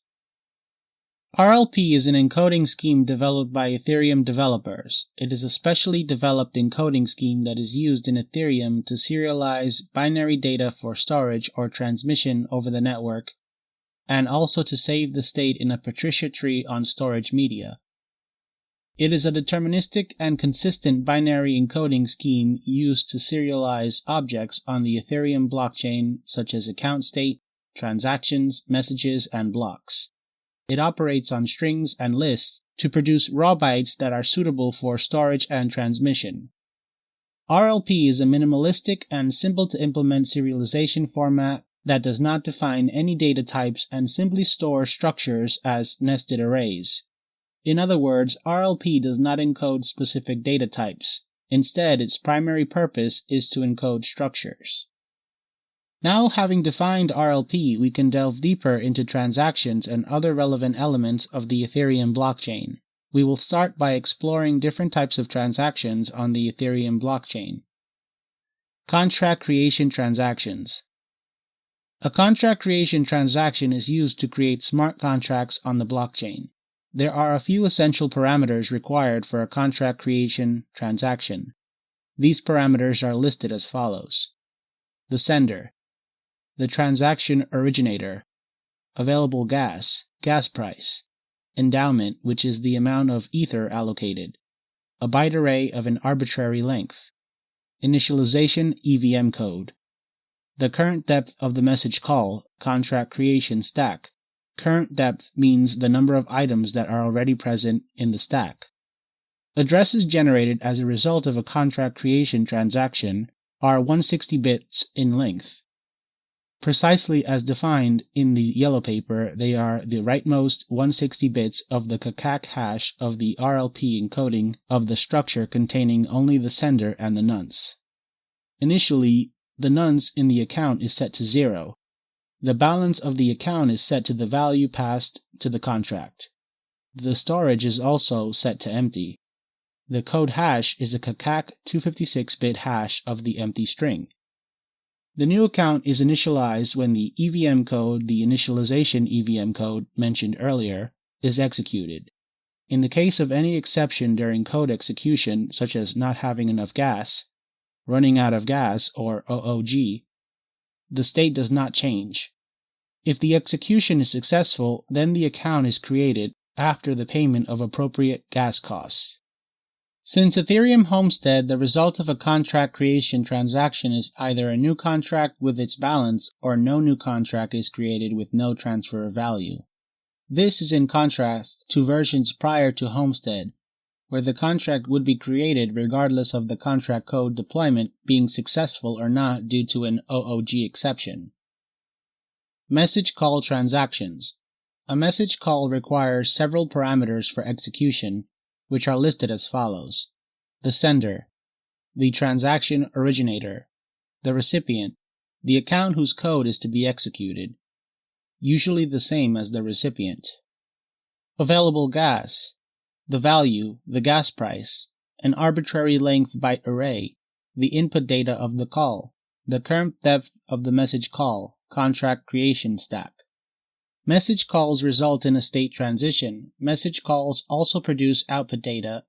RLP is an encoding scheme developed by Ethereum developers. It is a specially developed encoding scheme that is used in Ethereum to serialize binary data for storage or transmission over the network, and also to save the state in a Patricia tree on storage media. It is a deterministic and consistent binary encoding scheme used to serialize objects on the Ethereum blockchain, such as account state, transactions, messages, and blocks. It operates on strings and lists to produce raw bytes that are suitable for storage and transmission. RLP is a minimalistic and simple to implement serialization format that does not define any data types and simply stores structures as nested arrays. In other words, RLP does not encode specific data types. Instead, its primary purpose is to encode structures. Now, having defined RLP, we can delve deeper into transactions and other relevant elements of the Ethereum blockchain. We will start by exploring different types of transactions on the Ethereum blockchain. Contract creation transactions. A contract creation transaction is used to create smart contracts on the blockchain. There are a few essential parameters required for a contract creation transaction. These parameters are listed as follows: the sender, the transaction originator, available gas price, endowment, which is the amount of ether allocated, a byte array of an arbitrary length, initialization EVM code, the current depth of the message call, contract creation stack. Current depth means the number of items that are already present in the stack. Addresses generated as a result of a contract creation transaction are 160 bits in length. Precisely as defined in the yellow paper, they are the rightmost 160 bits of the KAKAK hash of the RLP encoding of the structure containing only the sender and the nonce. Initially, the nonce in the account is set to 0. The balance of the account is set to the value passed to the contract. The storage is also set to empty. The code hash is a KAKAK 256-bit hash of the empty string. The new account is initialized when the EVM code, the initialization EVM code mentioned earlier, is executed. In the case of any exception during code execution, such as not having enough gas, running out of gas, or OOG, the state does not change. If the execution is successful, then the account is created after the payment of appropriate gas costs. Since Ethereum Homestead, the result of a contract creation transaction is either a new contract with its balance or no new contract is created with no transfer of value. This is in contrast to versions prior to Homestead, where the contract would be created regardless of the contract code deployment being successful or not due to an OOG exception. Message call transactions. A message call requires several parameters for execution, which are listed as follows: the sender, the transaction originator, the recipient, the account whose code is to be executed, usually the same as the recipient. Available gas, the value, the gas price, an arbitrary length byte array, the input data of the call, the current depth of the message call, contract creation stack. Message calls result in a state transition. Message calls also produce output data,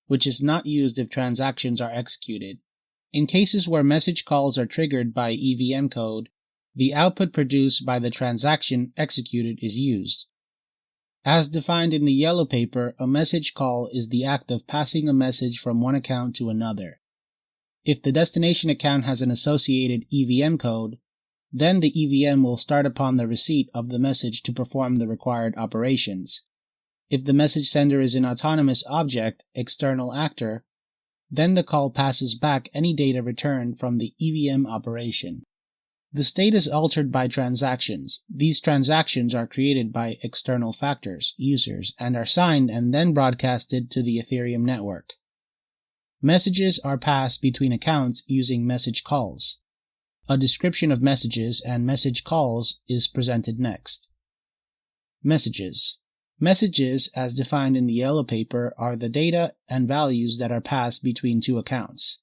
which is not used if transactions are executed. In cases where message calls are triggered by EVM code, the output produced by the transaction executed is used. As defined in the yellow paper, a message call is the act of passing a message from one account to another. If the destination account has an associated EVM code, Then the EVM will start upon the receipt of the message to perform the required operations. If the message sender is an autonomous object, external actor, then the call passes back any data returned from the EVM operation. The state is altered by transactions. These transactions are created by external factors, users, and are signed and then broadcasted to the Ethereum network. Messages are passed between accounts using message calls. A description of messages and message calls is presented next. Messages. Messages, as defined in the yellow paper, are the data and values that are passed between two accounts.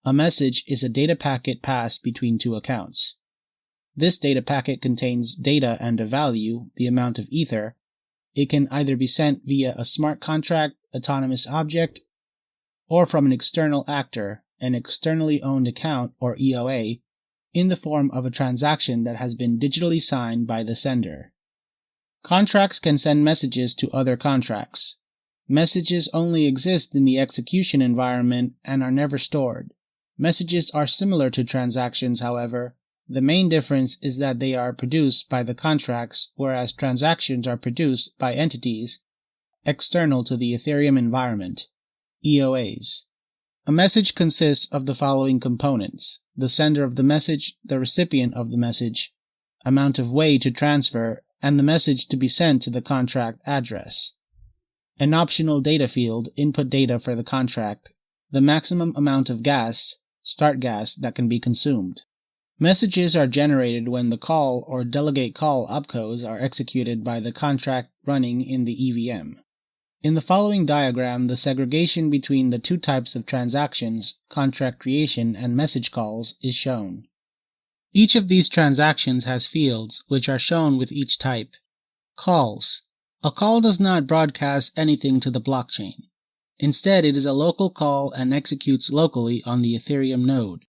A message is a data packet passed between two accounts. This data packet contains data and a value, the amount of ether. It can either be sent via a smart contract, autonomous object, or from an external actor, an externally owned account or EOA, in the form of a transaction that has been digitally signed by the sender. Contracts can send messages to other contracts. Messages only exist in the execution environment and are never stored. Messages are similar to transactions, however. The main difference is that they are produced by the contracts, whereas transactions are produced by entities external to the Ethereum environment, EOAs. A message consists of the following components: the sender of the message, the recipient of the message, amount of way to transfer, and the message to be sent to the contract address. An optional data field, input data for the contract, the maximum amount of gas, start gas, that can be consumed. Messages are generated when the call or delegate call opcodes are executed by the contract running in the EVM. In the following diagram, the segregation between the two types of transactions, contract creation and message calls, is shown. Each of these transactions has fields, which are shown with each type. Calls. A call does not broadcast anything to the blockchain. Instead, it is a local call and executes locally on the Ethereum node.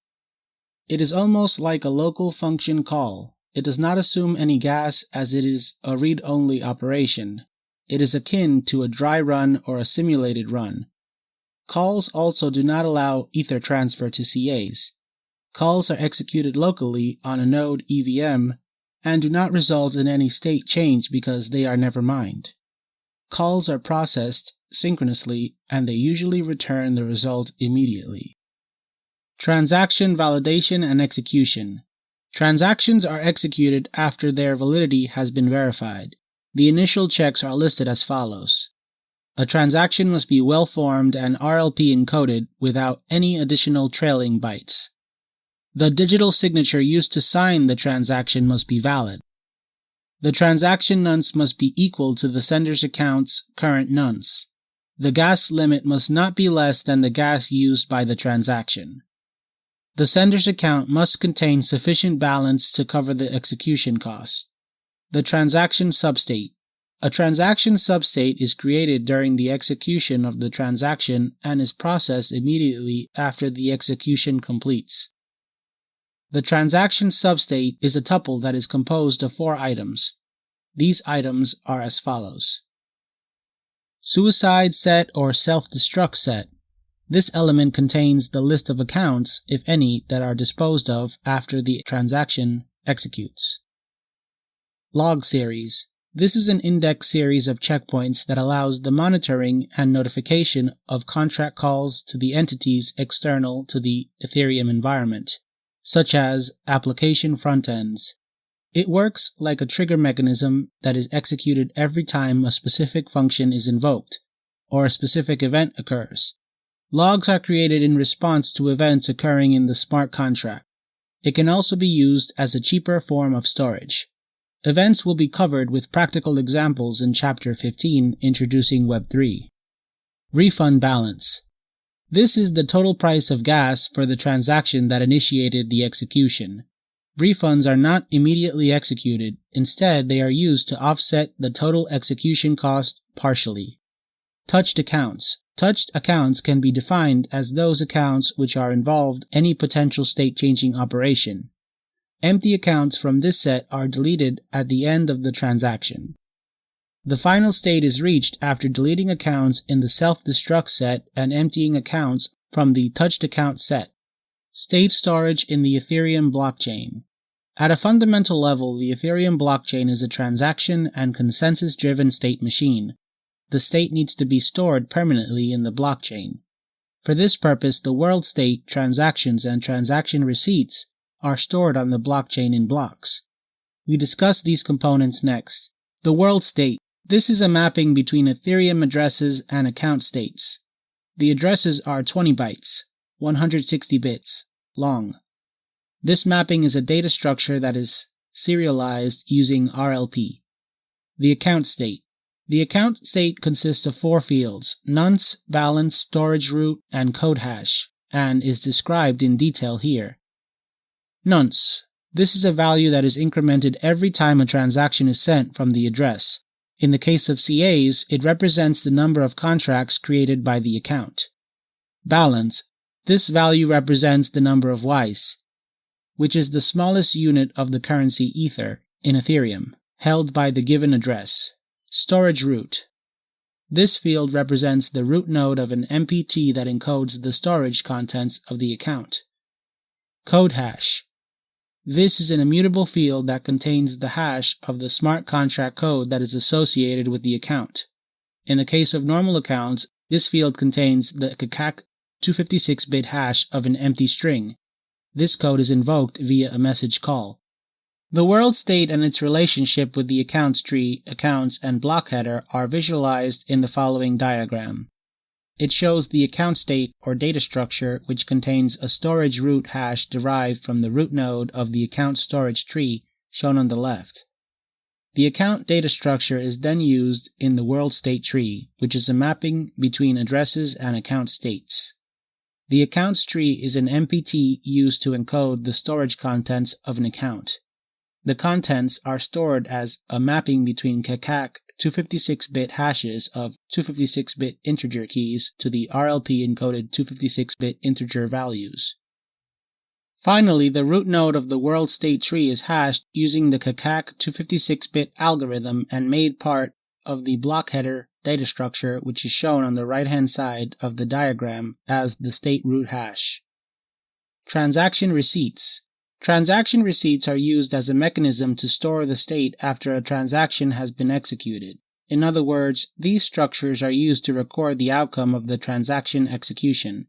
It is almost like a local function call. It does not assume any gas as it is a read-only operation. It is akin to a dry run or a simulated run. Calls also do not allow ether transfer to CAs. Calls are executed locally on a node EVM and do not result in any state change because they are never mined. Calls are processed synchronously and they usually return the result immediately. Transaction validation and execution. Transactions are executed after their validity has been verified. The initial checks are listed as follows. A transaction must be well-formed and RLP encoded without any additional trailing bytes. The digital signature used to sign the transaction must be valid. The transaction nonce must be equal to the sender's account's current nonce. The gas limit must not be less than the gas used by the transaction. The sender's account must contain sufficient balance to cover the execution costs. The transaction substate. A transaction substate is created during the execution of the transaction and is processed immediately after the execution completes. The transaction substate is a tuple that is composed of 4 items. These items are as follows. Suicide set or self-destruct set. This element contains the list of accounts, if any, that are disposed of after the transaction executes. Log series. This is an index series of checkpoints that allows the monitoring and notification of contract calls to the entities external to the Ethereum environment, such as application frontends. It works like a trigger mechanism that is executed every time a specific function is invoked, or a specific event occurs. Logs are created in response to events occurring in the smart contract. It can also be used as a cheaper form of storage. Events will be covered with practical examples in Chapter 15, Introducing Web3. Refund balance. This is the total price of gas for the transaction that initiated the execution. Refunds are not immediately executed. Instead, they are used to offset the total execution cost partially. Touched accounts. Touched accounts can be defined as those accounts which are involved in any potential state-changing operation. Empty accounts from this set are deleted at the end of the transaction. The final state is reached after deleting accounts in the self-destruct set and emptying accounts from the touched account set. State storage in the Ethereum blockchain. At a fundamental level, the Ethereum blockchain is a transaction and consensus-driven state machine. The state needs to be stored permanently in the blockchain. For this purpose, the world state, transactions, and transaction receipts are stored on the blockchain in blocks. We discuss these components next. The world state. This is a mapping between Ethereum addresses and account states. The addresses are 20 bytes, 160 bits, long. This mapping is a data structure that is serialized using RLP. The account state. The account state consists of 4 fields: nonce, balance, storage root, and code hash, and is described in detail here. Nonce. This is a value that is incremented every time a transaction is sent from the address. In the case of CAs, it represents the number of contracts created by the account. Balance. This value represents the number of Ys, which is the smallest unit of the currency Ether in Ethereum, held by the given address. Storage root. This field represents the root node of an MPT that encodes the storage contents of the account. Code hash. This is an immutable field that contains the hash of the smart contract code that is associated with the account. In the case of normal accounts, this field contains the KKAK 256-bit hash of an empty string. This code is invoked via a message call. The world state and its relationship with the accounts tree, accounts, and block header are visualized in the following diagram. It shows the account state or data structure, which contains a storage root hash derived from the root node of the account storage tree shown on the left. The account data structure is then used in the world state tree, which is a mapping between addresses and account states. The accounts tree is an MPT used to encode the storage contents of an account. The contents are stored as a mapping between KKAK 256-bit hashes of 256-bit integer keys to the RLP encoded 256-bit integer values. Finally, the root node of the world state tree is hashed using the KKAK 256-bit algorithm and made part of the block header data structure, which is shown on the right-hand side of the diagram as the state root hash. Transaction receipts. Transaction receipts are used as a mechanism to store the state after a transaction has been executed. In other words, these structures are used to record the outcome of the transaction execution.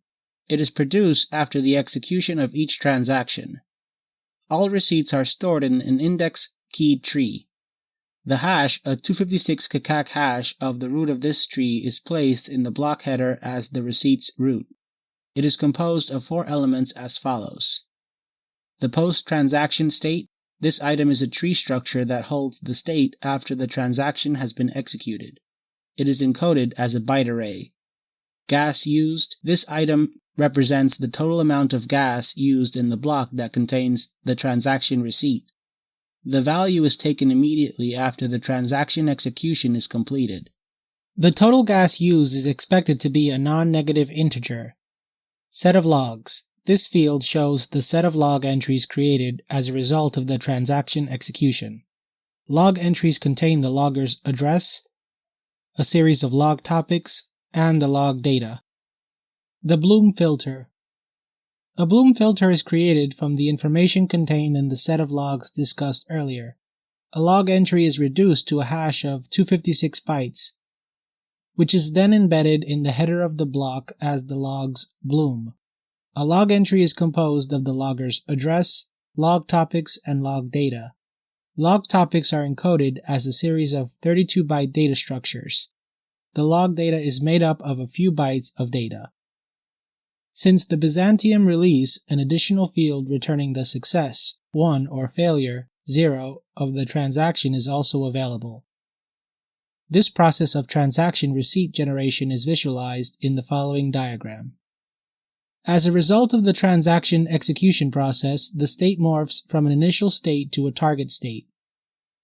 It is produced after the execution of each transaction. All receipts are stored in an index-keyed tree. The hash, a 256 KKAK hash of the root of this tree, is placed in the block header as the receipt's root. It is composed of 4 elements as follows. The post-transaction state. This item is a tree structure that holds the state after the transaction has been executed. It is encoded as a byte array. Gas used. This item represents the total amount of gas used in the block that contains the transaction receipt. The value is taken immediately after the transaction execution is completed. The total gas used is expected to be a non-negative integer. Set of logs. This field shows the set of log entries created as a result of the transaction execution. Log entries contain the logger's address, a series of log topics, and the log data. The Bloom filter. A Bloom filter is created from the information contained in the set of logs discussed earlier. A log entry is reduced to a hash of 256 bytes, which is then embedded in the header of the block as the log's Bloom. A log entry is composed of the logger's address, log topics, and log data. Log topics are encoded as a series of 32-byte data structures. The log data is made up of a few bytes of data. Since the Byzantium release, an additional field returning the success, 1, or failure, 0, of the transaction is also available. This process of transaction receipt generation is visualized in the following diagram. As a result of the transaction execution process, the state morphs from an initial state to a target state.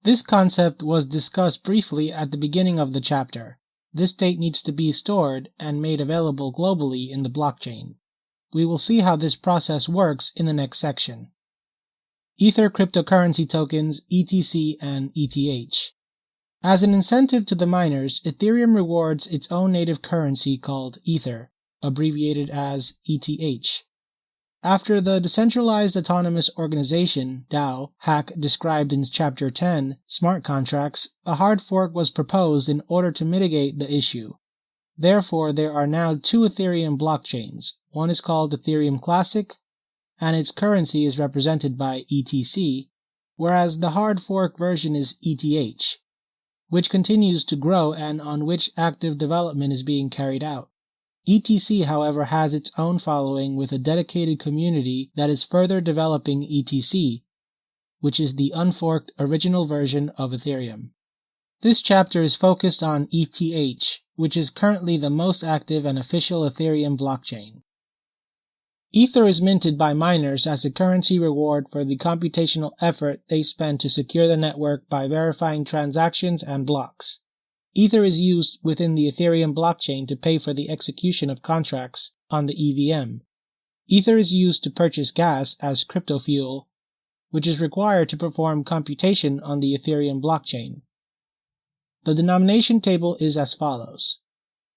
This concept was discussed briefly at the beginning of the chapter. This state needs to be stored and made available globally in the blockchain. We will see how this process works in the next section. Ether cryptocurrency tokens, ETC and ETH. As an incentive to the miners, Ethereum rewards its own native currency called Ether, abbreviated as ETH. After the Decentralized Autonomous Organization (DAO) hack described in Chapter 10, Smart Contracts, a hard fork was proposed in order to mitigate the issue. Therefore, there are now two Ethereum blockchains. One is called Ethereum Classic, and its currency is represented by ETC, whereas the hard fork version is ETH, which continues to grow and on which active development is being carried out. ETC, however, has its own following with a dedicated community that is further developing ETC, which is the unforked original version of Ethereum. This chapter is focused on ETH, which is currently the most active and official Ethereum blockchain. Ether is minted by miners as a currency reward for the computational effort they spend to secure the network by verifying transactions and blocks. Ether is used within the Ethereum blockchain to pay for the execution of contracts on the EVM. Ether is used to purchase gas as crypto fuel, which is required to perform computation on the Ethereum blockchain. The denomination table is as follows.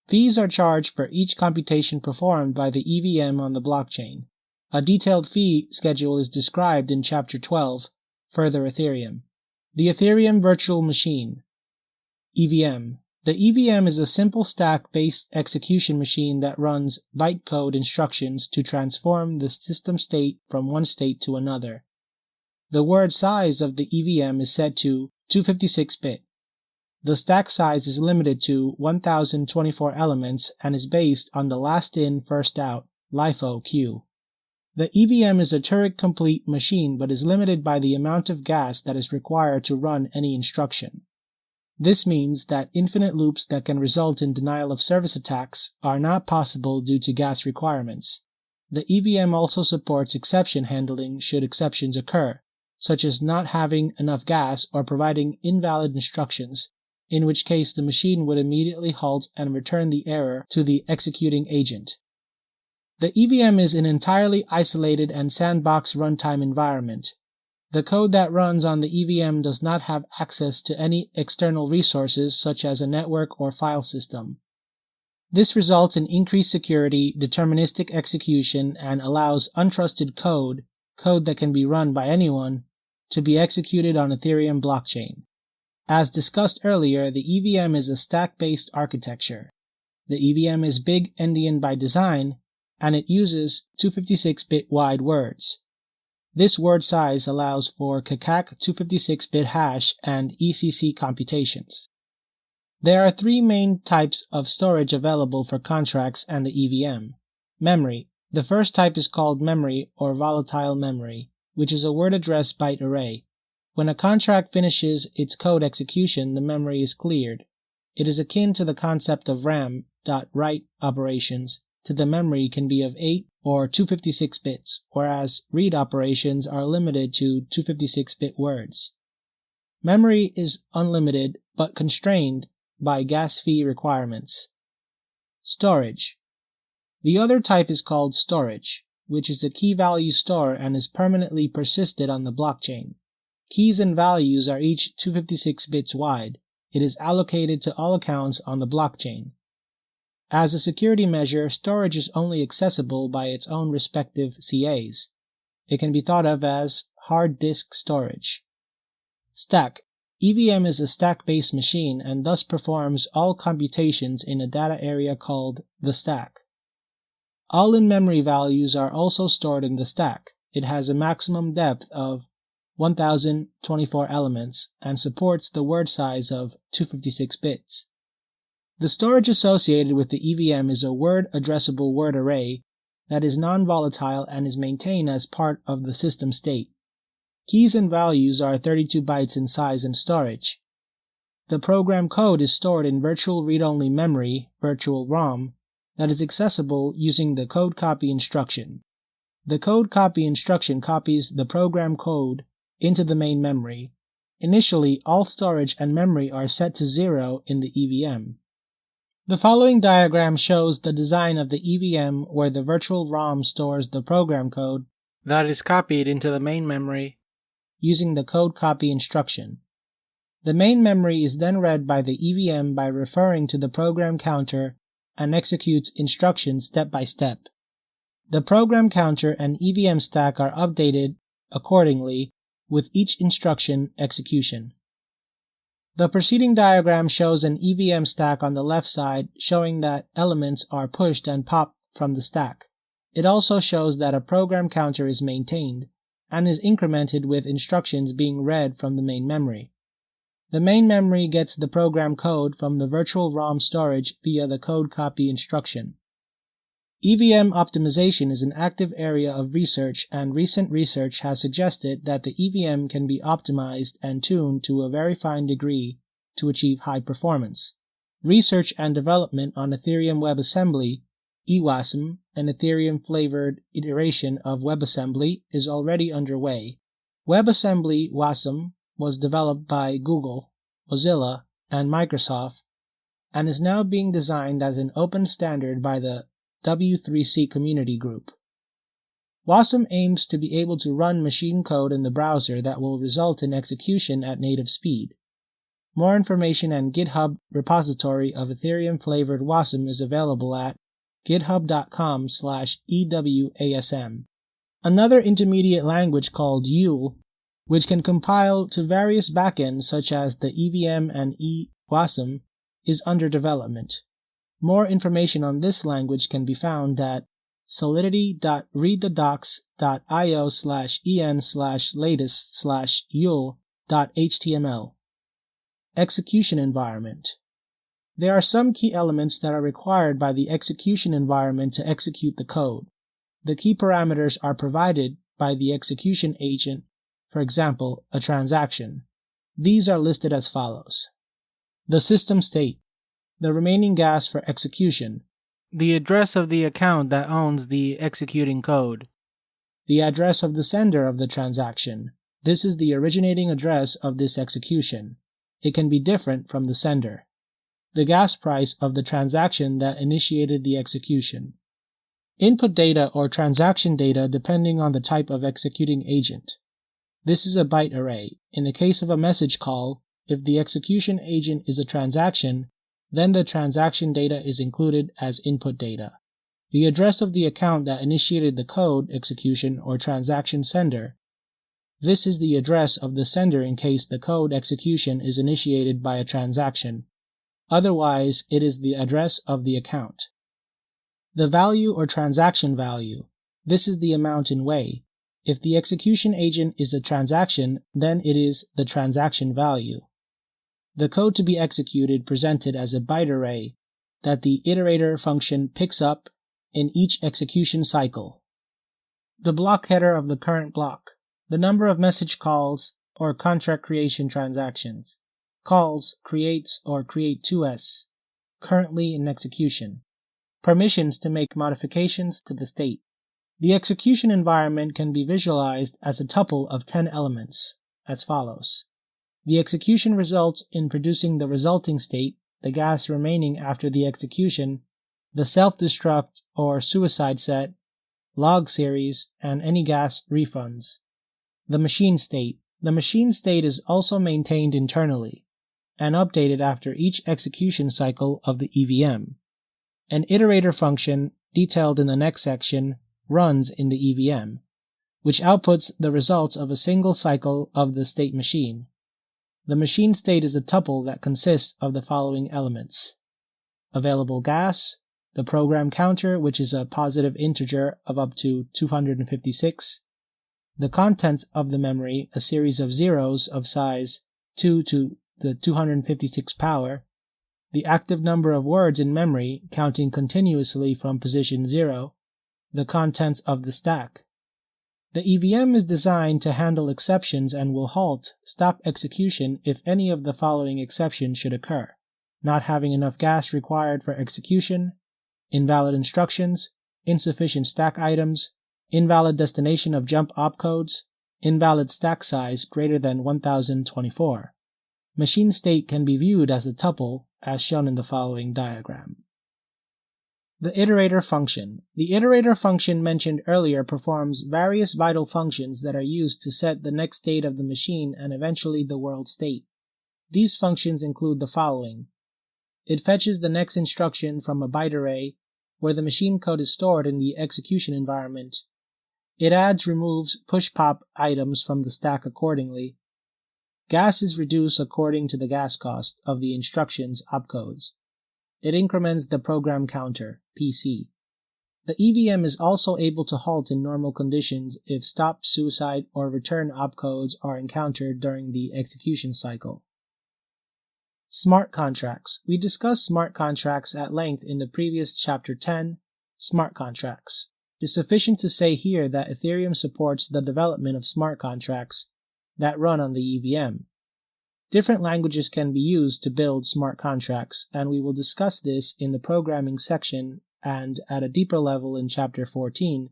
Fees are charged for each computation performed by the EVM on the blockchain. A detailed fee schedule is described in Chapter 12, Further Ethereum. The Ethereum Virtual Machine EVM. The EVM is a simple stack-based execution machine that runs bytecode instructions to transform the system state from one state to another. The word size of the EVM is set to 256-bit. The stack size is limited to 1024 elements and is based on the last in, first out LIFO queue. The EVM is a Turing-complete machine but is limited by the amount of gas that is required to run any instruction. This means that infinite loops that can result in denial of service attacks are not possible due to gas requirements. The EVM also supports exception handling should exceptions occur, such as not having enough gas or providing invalid instructions, in which case the machine would immediately halt and return the error to the executing agent. The EVM is an entirely isolated and sandbox runtime environment. The code that runs on the EVM does not have access to any external resources such as a network or file system. This results in increased security, deterministic execution, and allows untrusted code that can be run by anyone, to be executed on Ethereum blockchain. As discussed earlier, the EVM is a stack-based architecture. The EVM is big-endian by design, and it uses 256-bit wide words. This word size allows for KCAC 256-bit hash and ECC computations. There are three main types of storage available for contracts and the EVM. Memory. The first type is called memory or volatile memory, which is a word address byte array. When a contract finishes its code execution, the memory is cleared. It is akin to the concept of RAM. Write operations to the memory can be of 8 or 256 bits, whereas read operations are limited to 256-bit words. Memory is unlimited but constrained by gas fee requirements. Storage. The other type is called storage, which is a key-value store and is permanently persisted on the blockchain. Keys and values are each 256 bits wide. It is allocated to all accounts on the blockchain. As a security measure, storage is only accessible by its own respective CAs. It can be thought of as hard disk storage. Stack. EVM is a stack-based machine and thus performs all computations in a data area called the stack. All in-memory values are also stored in the stack. It has a maximum depth of 1024 elements and supports the word size of 256 bits. The storage associated with the EVM is a word addressable word array that is non-volatile and is maintained as part of the system state. Keys and values are 32 bytes in size and storage. The program code is stored in virtual read-only memory, virtual ROM, that is accessible using the code copy instruction. The code copy instruction copies the program code into the main memory. Initially, all storage and memory are set to 0 in the EVM. The following diagram shows the design of the EVM where the virtual ROM stores the program code that is copied into the main memory using the code copy instruction. The main memory is then read by the EVM by referring to the program counter and executes instructions step by step. The program counter and EVM stack are updated accordingly with each instruction execution. The preceding diagram shows an EVM stack on the left side showing that elements are pushed and popped from the stack. It also shows that a program counter is maintained and is incremented with instructions being read from the main memory. The main memory gets the program code from the virtual ROM storage via the code copy instruction. EVM optimization is an active area of research, and recent research has suggested that the EVM can be optimized and tuned to a very fine degree to achieve high performance. Research and development on Ethereum WebAssembly, EWASM, an Ethereum-flavored iteration of WebAssembly, is already underway. WebAssembly WASM was developed by Google, Mozilla, and Microsoft, and is now being designed as an open standard by the W3C community group. WASM aims to be able to run machine code in the browser that will result in execution at native speed. More information and GitHub repository of Ethereum-flavored WASM is available at github.com/EWASM. Another intermediate language called YUL, which can compile to various backends such as the EVM and EWASM, is under development. More information on this language can be found at solidity.readthedocs.io/en/latest/yul.html. Execution environment. There are some key elements that are required by the execution environment to execute the code. The key parameters are provided by the execution agent, for example, a transaction. These are listed as follows. The system state, the remaining gas for execution,
the address of the account that owns the executing code,
the address of the sender of the transaction. This is the originating address of this execution. It can be different from the sender. The gas price of the transaction that initiated the execution. Input data or transaction data depending on the type of executing agent. This is a byte array. In the case of a message call, if the execution agent is a transaction, then the transaction data is included as input data. The address of the account that initiated the code execution or transaction sender. This is the address of the sender in case the code execution is initiated by a transaction. Otherwise, it is the address of the account. The value or transaction value. This is the amount in Wei. If the execution agent is a transaction, then it is the transaction value. The code to be executed presented as a byte array that the iterator function picks up in each execution cycle. The block header of the current block. The number of message calls or contract creation transactions. Calls, creates, or create2s, currently in execution. Permissions to make modifications to the state. The execution environment can be visualized as a tuple of 10 elements, as follows. The execution results in producing the resulting state, the gas remaining after the execution, the self-destruct or suicide set, log series, and any gas refunds. The machine state. The machine state is also maintained internally and updated after each execution cycle of the EVM. An iterator function, detailed in the next section, runs in the EVM, which outputs the results of a single cycle of the state machine. The machine state is a tuple that consists of the following elements. Available gas, the program counter, which is a positive integer of up to 256, the contents of the memory, a series of zeros of size 2 to the 256 power, the active number of words in memory counting continuously from position 0, the contents of the stack. The EVM is designed to handle exceptions and will stop execution if any of the following exceptions should occur. Not having enough gas required for execution, invalid instructions, insufficient stack items, invalid destination of jump opcodes, invalid stack size greater than 1024. Machine state can be viewed as a tuple, as shown in the following diagram. The iterator function. The iterator function mentioned earlier performs various vital functions that are used to set the next state of the machine and eventually the world state. These functions include the following. It fetches the next instruction from a byte array where the machine code is stored in the execution environment. It adds/removes push-pop items from the stack accordingly. Gas is reduced according to the gas cost of the instructions opcodes. It increments the program counter, PC. The EVM is also able to halt in normal conditions if stop, suicide, or return opcodes are encountered during the execution cycle. Smart contracts. We discussed smart contracts at length in the previous Chapter 10, Smart Contracts. It is sufficient to say here that Ethereum supports the development of smart contracts that run on the EVM. Different languages can be used to build smart contracts, and we will discuss this in the programming section and at a deeper level in Chapter 14,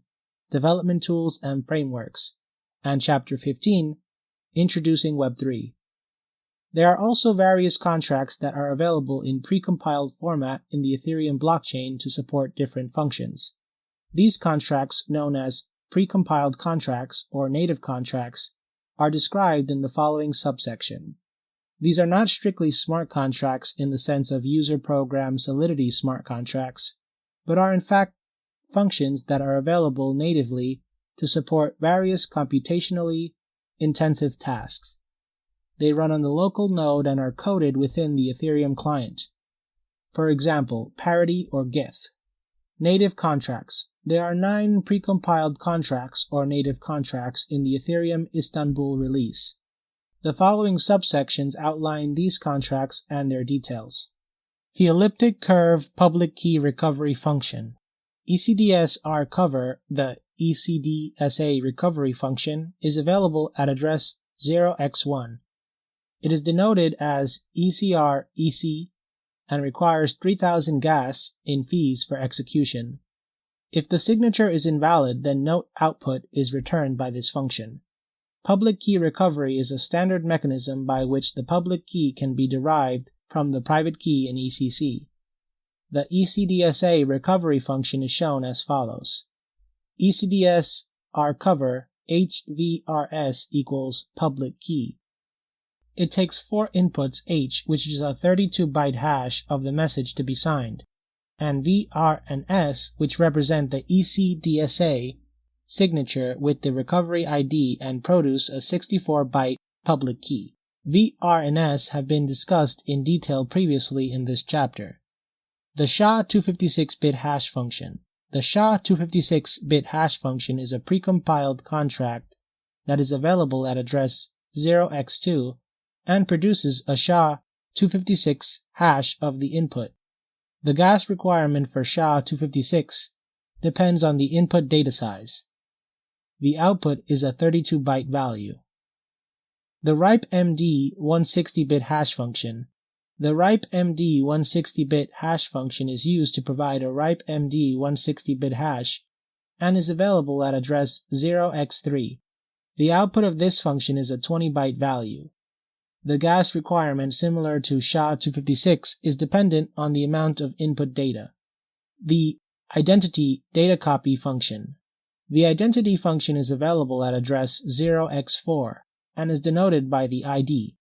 Development Tools and Frameworks, and Chapter 15, Introducing Web3. There are also various contracts that are available in precompiled format in the Ethereum blockchain to support different functions. These contracts, known as precompiled contracts or native contracts, are described in the following subsection. These are not strictly smart contracts in the sense of user program Solidity smart contracts, but are in fact functions that are available natively to support various computationally intensive tasks. They run on the local node and are coded within the Ethereum client. For example, parity or geth. Native contracts. There are 9 precompiled contracts or native contracts in the Ethereum Istanbul release. The following subsections outline these contracts and their details. The elliptic curve public key recovery function. ECDS-RCover, the ECDSA recovery function, is available at address 0x1. It is denoted as ECR-EC and requires 3,000 gas in fees for execution. If the signature is invalid, then no output is returned by this function. Public key recovery is a standard mechanism by which the public key can be derived from the private key in ECC. The ECDSA recovery function is shown as follows. ECDS-RCover HVRS equals public key. It takes 4 inputs H, which is a 32-byte hash of the message to be signed, and V, R, and S, which represent the ECDSA signature with the recovery ID and produce a 64-byte public key. V, R, and S have been discussed in detail previously in this chapter. The SHA-256-bit hash function. The SHA-256-bit hash function is a precompiled contract that is available at address 0x2 and produces a SHA-256 hash of the input. The gas requirement for SHA-256 depends on the input data size. The output is a 32-byte value. The RIPE-MD 160-bit hash function. The RIPE-MD 160-bit hash function is used to provide a RIPE-MD 160-bit hash and is available at address 0x3. The output of this function is a 20-byte value. The gas requirement, similar to SHA-256, is dependent on the amount of input data. The identity data copy function. The identity function is available at address 0x4 and is denoted by the ID.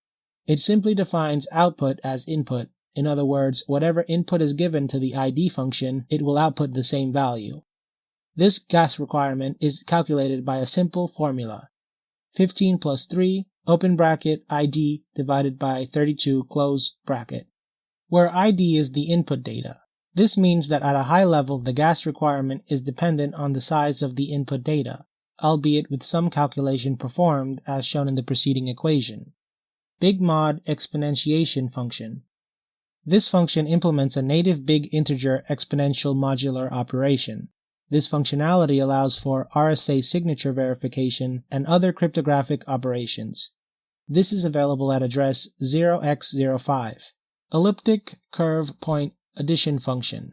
It simply defines output as input. In other words, whatever input is given to the ID function, it will output the same value. This gas requirement is calculated by a simple formula. 15 plus 3, open bracket, ID divided by 32, close bracket, where ID is the input data. This means that at a high level, the gas requirement is dependent on the size of the input data, albeit with some calculation performed as shown in the preceding equation. Big Mod exponentiation function. This function implements a native big integer exponential modular operation. This functionality allows for RSA signature verification and other cryptographic operations. This is available at address 0x05. Elliptic curve point addition function.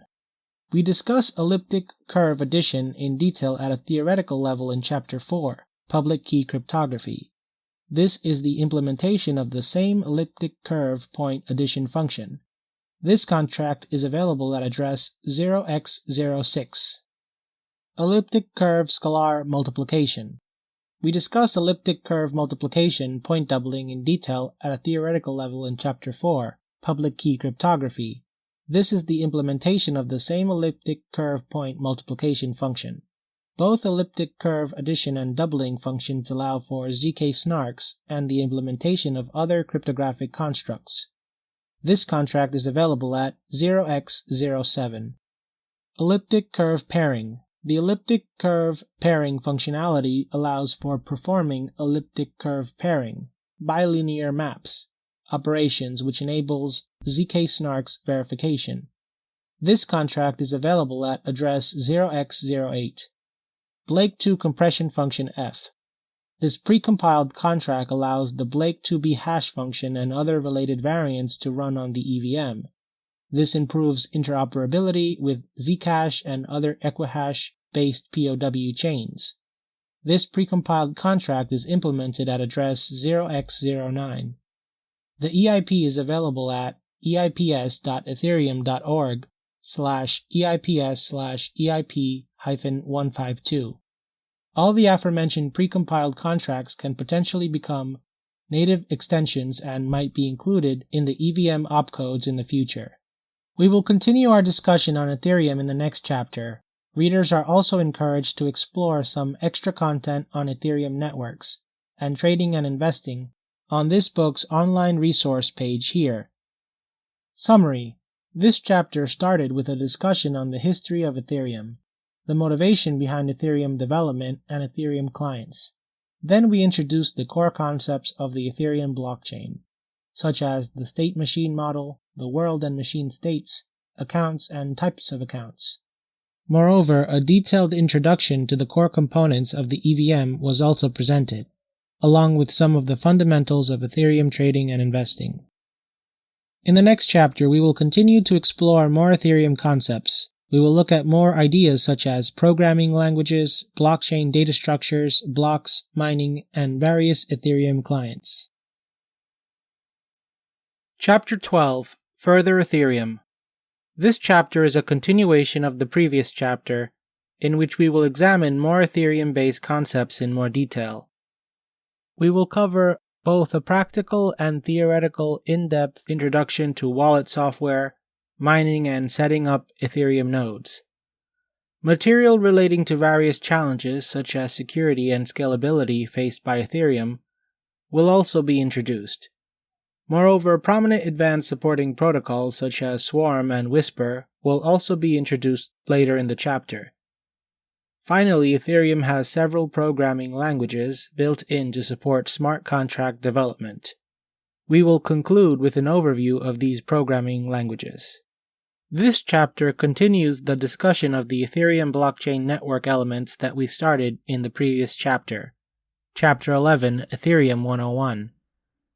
We discuss elliptic curve addition in detail at a theoretical level in Chapter 4, Public Key Cryptography. This is the implementation of the same elliptic curve point addition function. This contract is available at address 0x06. Elliptic curve scalar multiplication. We discuss elliptic curve multiplication point doubling in detail at a theoretical level in Chapter 4, Public Key Cryptography. This is the implementation of the same elliptic curve point multiplication function. Both elliptic curve addition and doubling functions allow for ZK snarks and the implementation of other cryptographic constructs. This contract is available at 0x07. Elliptic curve pairing. The elliptic curve pairing functionality allows for performing elliptic curve pairing, bilinear maps, operations which enables ZK snarks verification. This contract is available at address 0x08. Blake2 compression function F. This precompiled contract allows the Blake2b hash function and other related variants to run on the EVM. This improves interoperability with Zcash and other Equihash-based POW chains. This precompiled contract is implemented at address 0x09. The EIP is available at eips.ethereum.org/eips/eip-152. All the aforementioned precompiled contracts can potentially become native extensions and might be included in the EVM opcodes in the future. We will continue our discussion on Ethereum in the next chapter. Readers are also encouraged to explore some extra content on Ethereum networks and trading and investing on this book's online resource page here. Summary. This chapter started with a discussion on the history of Ethereum, the motivation behind Ethereum development and Ethereum clients. Then we introduced the core concepts of the Ethereum blockchain, such as the state machine model, the world and machine states, accounts, and types of accounts. Moreover, a detailed introduction to the core components of the EVM was also presented, along with some of the fundamentals of Ethereum trading and investing. In the next chapter, we will continue to explore more Ethereum concepts. We will look at more ideas such as programming languages, blockchain data structures, blocks, mining, and various Ethereum clients.
Chapter 12. Further Ethereum. This chapter is a continuation of the previous chapter, in which we will examine more Ethereum-based concepts in more detail. We will cover both a practical and theoretical in-depth introduction to wallet software, mining and setting up Ethereum nodes. Material relating to various challenges such as security and scalability faced by Ethereum will also be introduced. Moreover, prominent advanced supporting protocols such as Swarm and Whisper will also be introduced later in the chapter. Finally, Ethereum has several programming languages built in to support smart contract development. We will conclude with an overview of these programming languages. This chapter continues the discussion of the Ethereum blockchain network elements that we started in the previous chapter. Chapter 11, Ethereum 101.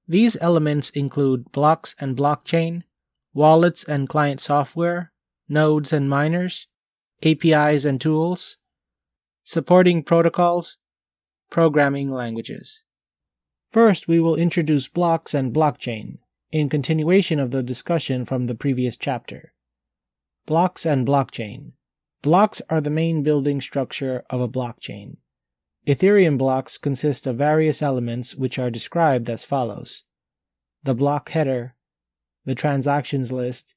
These elements include blocks and blockchain, wallets and client software, nodes and miners, APIs and tools, supporting protocols, programming languages. First, we will introduce blocks and blockchain, in continuation of the discussion from the previous chapter. Blocks and blockchain. Blocks are the main building structure of a blockchain. Ethereum blocks consist of various elements which are described as follows: the block header, the transactions list,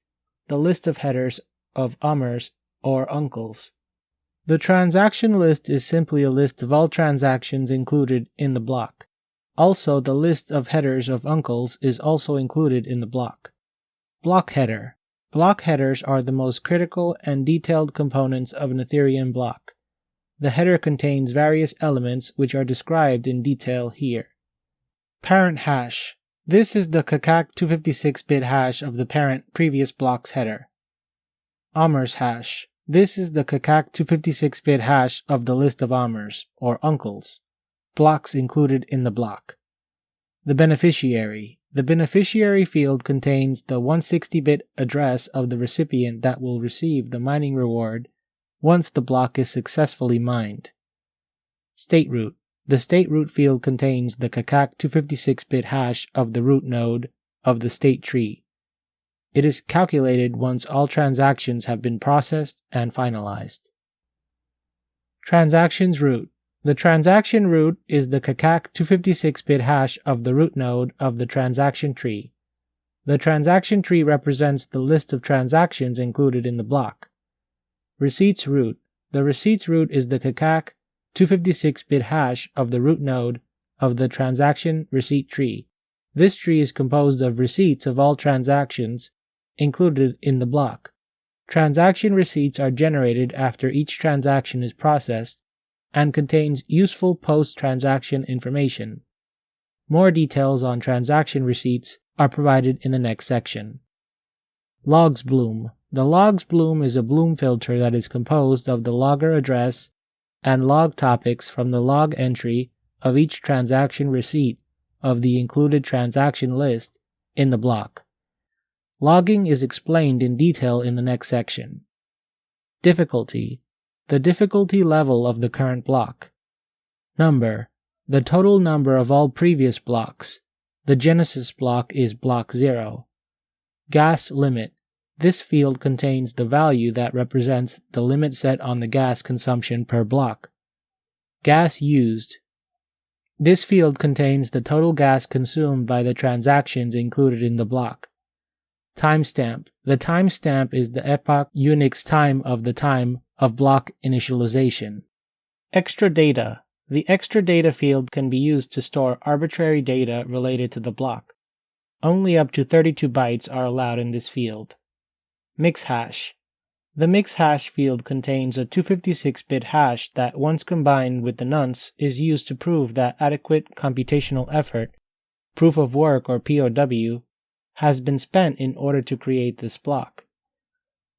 the list of headers of ummers or uncles. The transaction list is simply a list of all transactions included in the block. Also, the list of headers of uncles is also included in the block. Block header. Block headers are the most critical and detailed components of an Ethereum block. The header contains various elements which are described in detail here. Parent hash. This is the KAKAK 256-bit hash of the parent previous block's header. Ummers hash. This is the KAKAK 256-bit hash of the list of ummers, or uncles, blocks included in the block. The beneficiary. The beneficiary field contains the 160-bit address of the recipient that will receive the mining reward once the block is successfully mined. State root. The state root field contains the KAKAK 256-bit hash of the root node of the state tree. It is calculated once all transactions have been processed and finalized. Transactions root. The transaction root is the KAKAK 256-bit hash of the root node of the transaction tree. The transaction tree represents the list of transactions included in the block. Receipts root. The receipts root is the KCAC 256-bit hash of the root node of the transaction receipt tree. This tree is composed of receipts of all transactions included in the block. Transaction receipts are generated after each transaction is processed and contains useful post-transaction information. More details on transaction receipts are provided in the next section. Logs bloom. The logs bloom is a bloom filter that is composed of the logger address and log topics from the log entry of each transaction receipt of the included transaction list in the block. Logging is explained in detail in the next section. Difficulty. The difficulty level of the current block. Number. The total number of all previous blocks. The genesis block is block 0. Gas limit. This field contains the value that represents the limit set on the gas consumption per block. Gas used. This field contains the total gas consumed by the transactions included in the block. Timestamp. The timestamp is the epoch Unix time of the time of block initialization. Extra data. The extra data field can be used to store arbitrary data related to the block. Only up to 32 bytes are allowed in this field. Mix hash. The mix hash field contains a 256-bit hash that, once combined with the nonce, is used to prove that adequate computational effort, proof of work or POW, has been spent in order to create this block.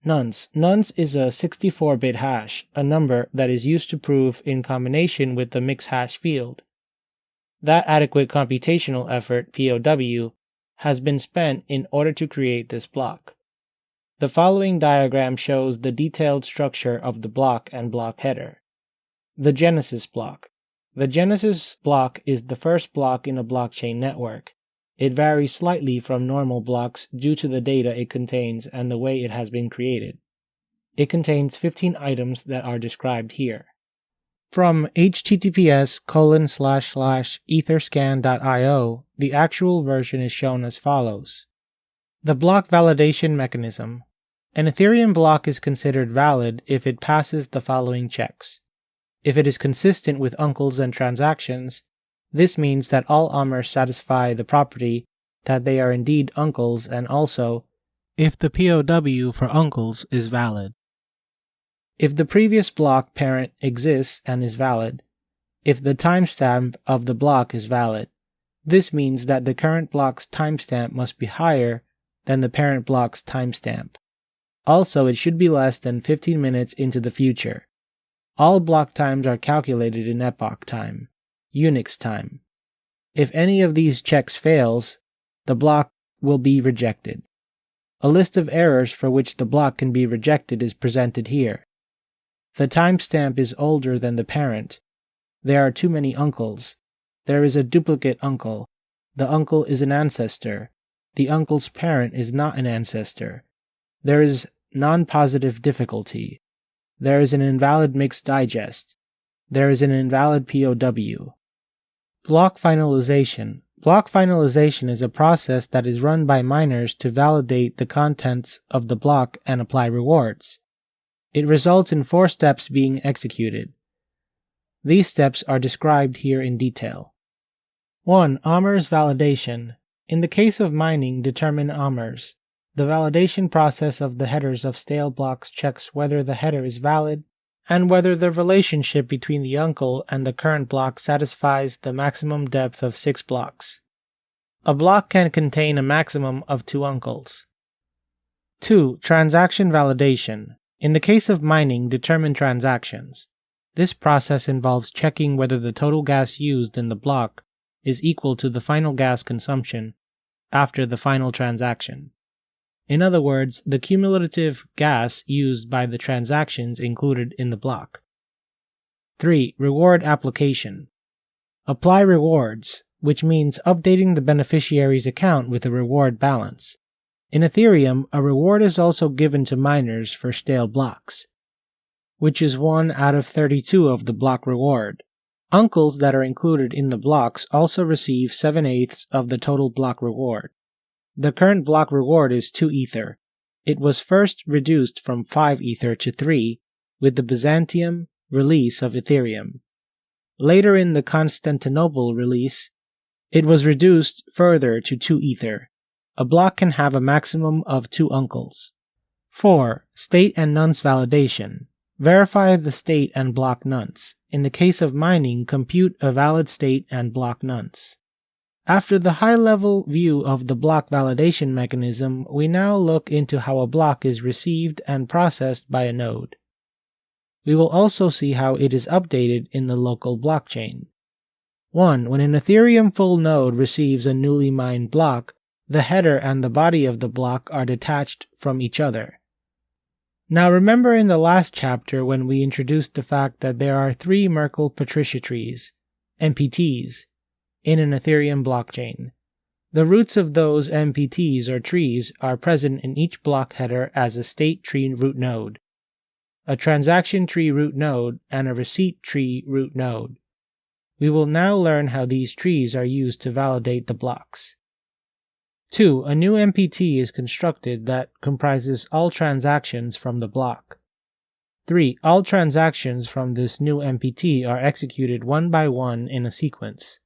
Nonce. Nonce is a 64-bit hash, a number that is used to prove in combination with the mix hash field that adequate computational effort, POW, has been spent in order to create this block. The following diagram shows the detailed structure of the block and block header. The genesis block. The genesis block is the first block in a blockchain network. It varies slightly from normal blocks due to the data it contains and the way it has been created. It contains 15 items that are described here. From https://etherscan.io, the actual version is shown as follows. The block validation mechanism. An Ethereum block is considered valid if it passes the following checks. If it is consistent with uncles and transactions, this means that all Ammers satisfy the property that they are indeed uncles, and also if the POW for uncles is valid. If the previous block parent exists and is valid, if the timestamp of the block is valid, this means that the current block's timestamp must be higher than the parent block's timestamp. Also, it should be less than 15 minutes into the future. All block times are calculated in epoch time, Unix time. If any of these checks fails, the block will be rejected. A list of errors for which the block can be rejected is presented here. The timestamp is older than the parent. There are too many uncles. There is a duplicate uncle. The uncle is an ancestor. The uncle's parent is not an ancestor. There is non-positive difficulty. There is an invalid mixed digest. There is an invalid POW. Block finalization. Block finalization is a process that is run by miners to validate the contents of the block and apply rewards. It results in 4 steps being executed. These steps are described here in detail. 1. Ammers validation. In the case of mining, determine Ammers. The validation process of the headers of stale blocks checks whether the header is valid and whether the relationship between the uncle and the current block satisfies the maximum depth of 6 blocks. A block can contain a maximum of 2 uncles. 2. Transaction validation. In the case of mining, determine transactions. This process involves checking whether the total gas used in the block is equal to the final gas consumption after the final transaction. In other words, the cumulative gas used by the transactions included in the block. 3. Reward application. Apply rewards, which means updating the beneficiary's account with a reward balance. In Ethereum, a reward is also given to miners for stale blocks, which is 1 out of 32 of the block reward. Uncles that are included in the blocks also receive 7/8 of the total block reward.
The current block reward is 2 Ether. It was first reduced from 5 Ether to 3 with the Byzantium release of Ethereum. Later in the Constantinople release, it was reduced further to 2 Ether. A block can have a maximum of 2 uncles. 4. State and nonce validation. Verify the state and block nonce. In the case of mining, compute a valid state and block nonce. After the high-level view of the block validation mechanism, we now look into how a block is received and processed by a node. We will also see how it is updated in the local blockchain. 1. When an Ethereum full node receives a newly mined block, the header and the body of the block are detached from each other. Now remember in the last chapter when we introduced the fact that there are 3 Merkle-Patricia trees, MPTs, in an Ethereum blockchain. The roots of those MPTs or trees are present in each block header as a state tree root node, a transaction tree root node, and a receipt tree root node. We will now learn how these trees are used to validate the blocks. 2. A new MPT is constructed that comprises all transactions from the block. 3. All transactions from this new MPT are executed one by one in a sequence.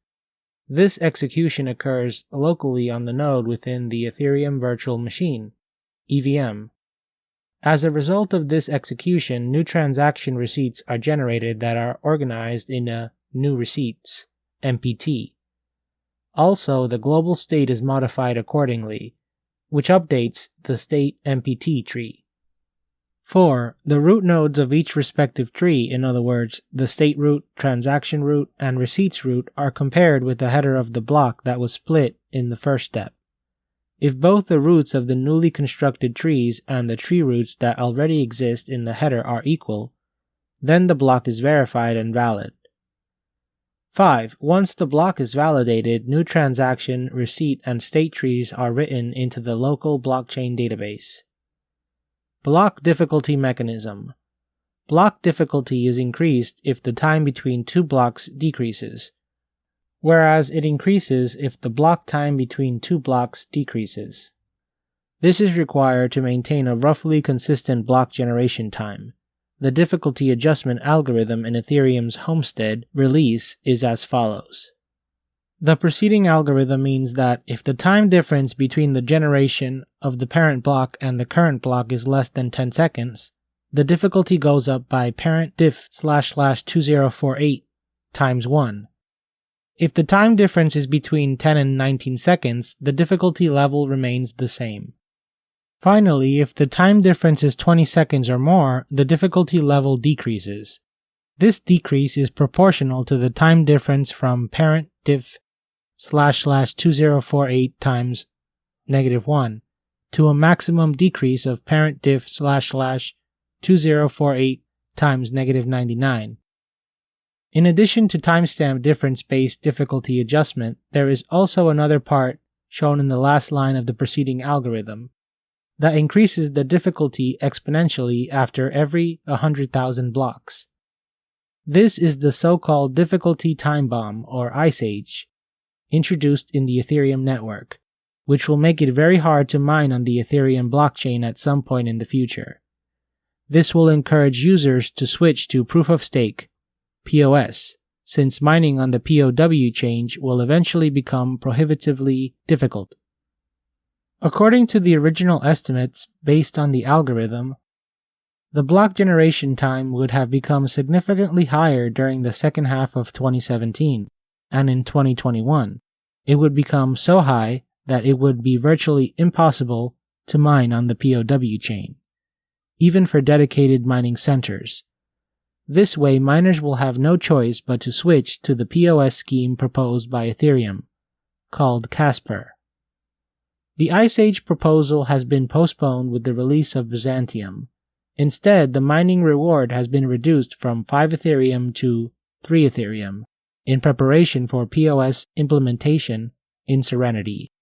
This execution occurs locally on the node within the Ethereum Virtual Machine, EVM. As a result of this execution, new transaction receipts are generated that are organized in a new receipts, MPT. Also, the global state is modified accordingly, which updates the state MPT tree. 4. The root nodes of each respective tree, in other words, the state root, transaction root, and receipts root, are compared with the header of the block that was split in the first step. If both the roots of the newly constructed trees and the tree roots that already exist in the header are equal, then the block is verified and valid. 5. Once the block is validated, new transaction, receipt, and state trees are written into the local blockchain database. Block difficulty mechanism. Block difficulty is increased if the time between 2 blocks decreases, whereas it increases if the block time between 2 blocks decreases. This is required to maintain a roughly consistent block generation time. The difficulty adjustment algorithm in Ethereum's Homestead release is as follows. The preceding algorithm means that if the time difference between the generation of the parent block and the current block is less than 10 seconds, the difficulty goes up by parent diff//2048 times 1. If the time difference is between 10 and 19 seconds, the difficulty level remains the same. Finally, if the time difference is 20 seconds or more, the difficulty level decreases. This decrease is proportional to the time difference from parent diff//2048 times -1 to a maximum decrease of parent diff//2048 times -99. In addition to timestamp difference-based difficulty adjustment, there is also another part shown in the last line of the preceding algorithm that increases the difficulty exponentially after every 100,000 blocks. This is the so-called difficulty time bomb, or Ice Age, introduced in the Ethereum network, which will make it very hard to mine on the Ethereum blockchain at some point in the future. This will encourage users to switch to Proof of Stake, POS, since mining on the POW chain will eventually become prohibitively difficult. According to the original estimates based on the algorithm, the block generation time would have become significantly higher during the second half of 2017, and in 2021, it would become so high that it would be virtually impossible to mine on the POW chain, even for dedicated mining centers. This way, miners will have no choice but to switch to the POS scheme proposed by Ethereum, called Casper. The Ice Age proposal has been postponed with the release of Byzantium. Instead, the mining reward has been reduced from 5 Ethereum to 3 Ethereum, in preparation for POS implementation in Serenity.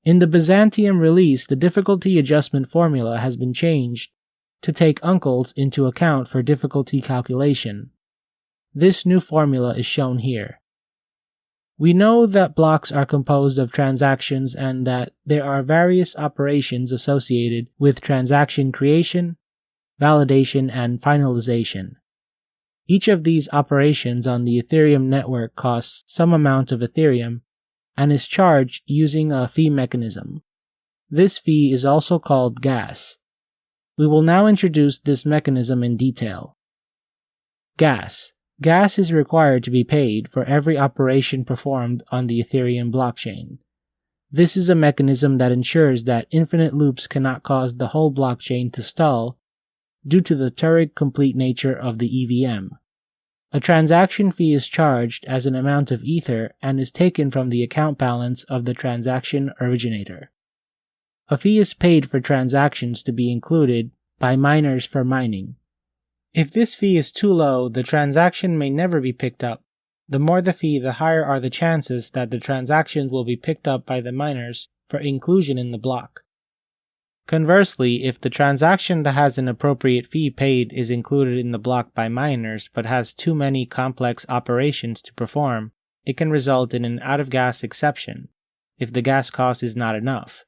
In the Byzantium release, the difficulty adjustment formula has been changed to take uncles into account for difficulty calculation. This new formula is shown here. We know that blocks are composed of transactions and that there are various operations associated with transaction creation, validation, and finalization. Each of these operations on the Ethereum network costs some amount of Ethereum and is charged using a fee mechanism. This fee is also called gas. We will now introduce this mechanism in detail. Gas. Gas is required to be paid for every operation performed on the Ethereum blockchain. This is a mechanism that ensures that infinite loops cannot cause the whole blockchain to stall due to the Turing-complete nature of the EVM. A transaction fee is charged as an amount of Ether and is taken from the account balance of the transaction originator. A fee is paid for transactions to be included by miners for mining. If this fee is too low, the transaction may never be picked up. The more the fee, the higher are the chances that the transactions will be picked up by the miners for inclusion in the block. Conversely, if the transaction that has an appropriate fee paid is included in the block by miners but has too many complex operations to perform, it can result in an out-of-gas exception if the gas cost is not enough.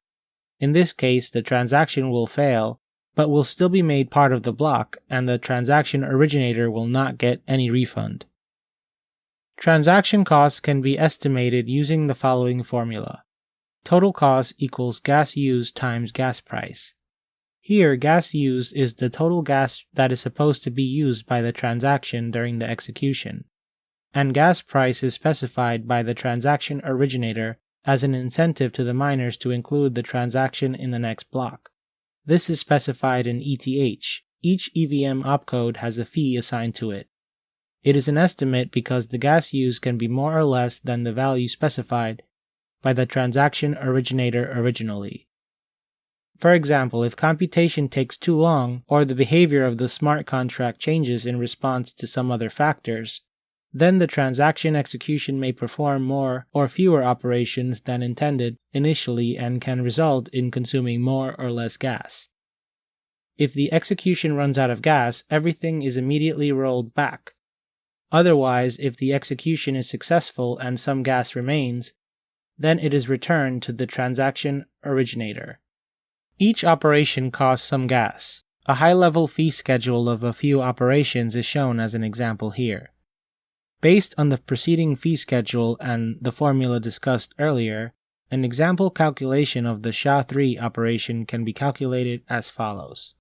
In this case, the transaction will fail but will still be made part of the block, and the transaction originator will not get any refund. Transaction costs can be estimated using the following formula. Total cost equals gas used times gas price. Here, gas used is the total gas that is supposed to be used by the transaction during the execution, and gas price is specified by the transaction originator as an incentive to the miners to include the transaction in the next block. This is specified in ETH. Each EVM opcode has a fee assigned to it. It is an estimate because the gas used can be more or less than the value specified by the transaction originator originally. For example, if computation takes too long or the behavior of the smart contract changes in response to some other factors, then the transaction execution may perform more or fewer operations than intended initially and can result in consuming more or less gas. If the execution runs out of gas, everything is immediately rolled back. Otherwise, if the execution is successful and some gas remains, then it is returned to the transaction originator. Each operation costs some gas. A high-level fee schedule of a few operations is shown as an example here. Based on the preceding fee schedule and the formula discussed earlier, an example calculation of the SHA-3 operation can be calculated as follows.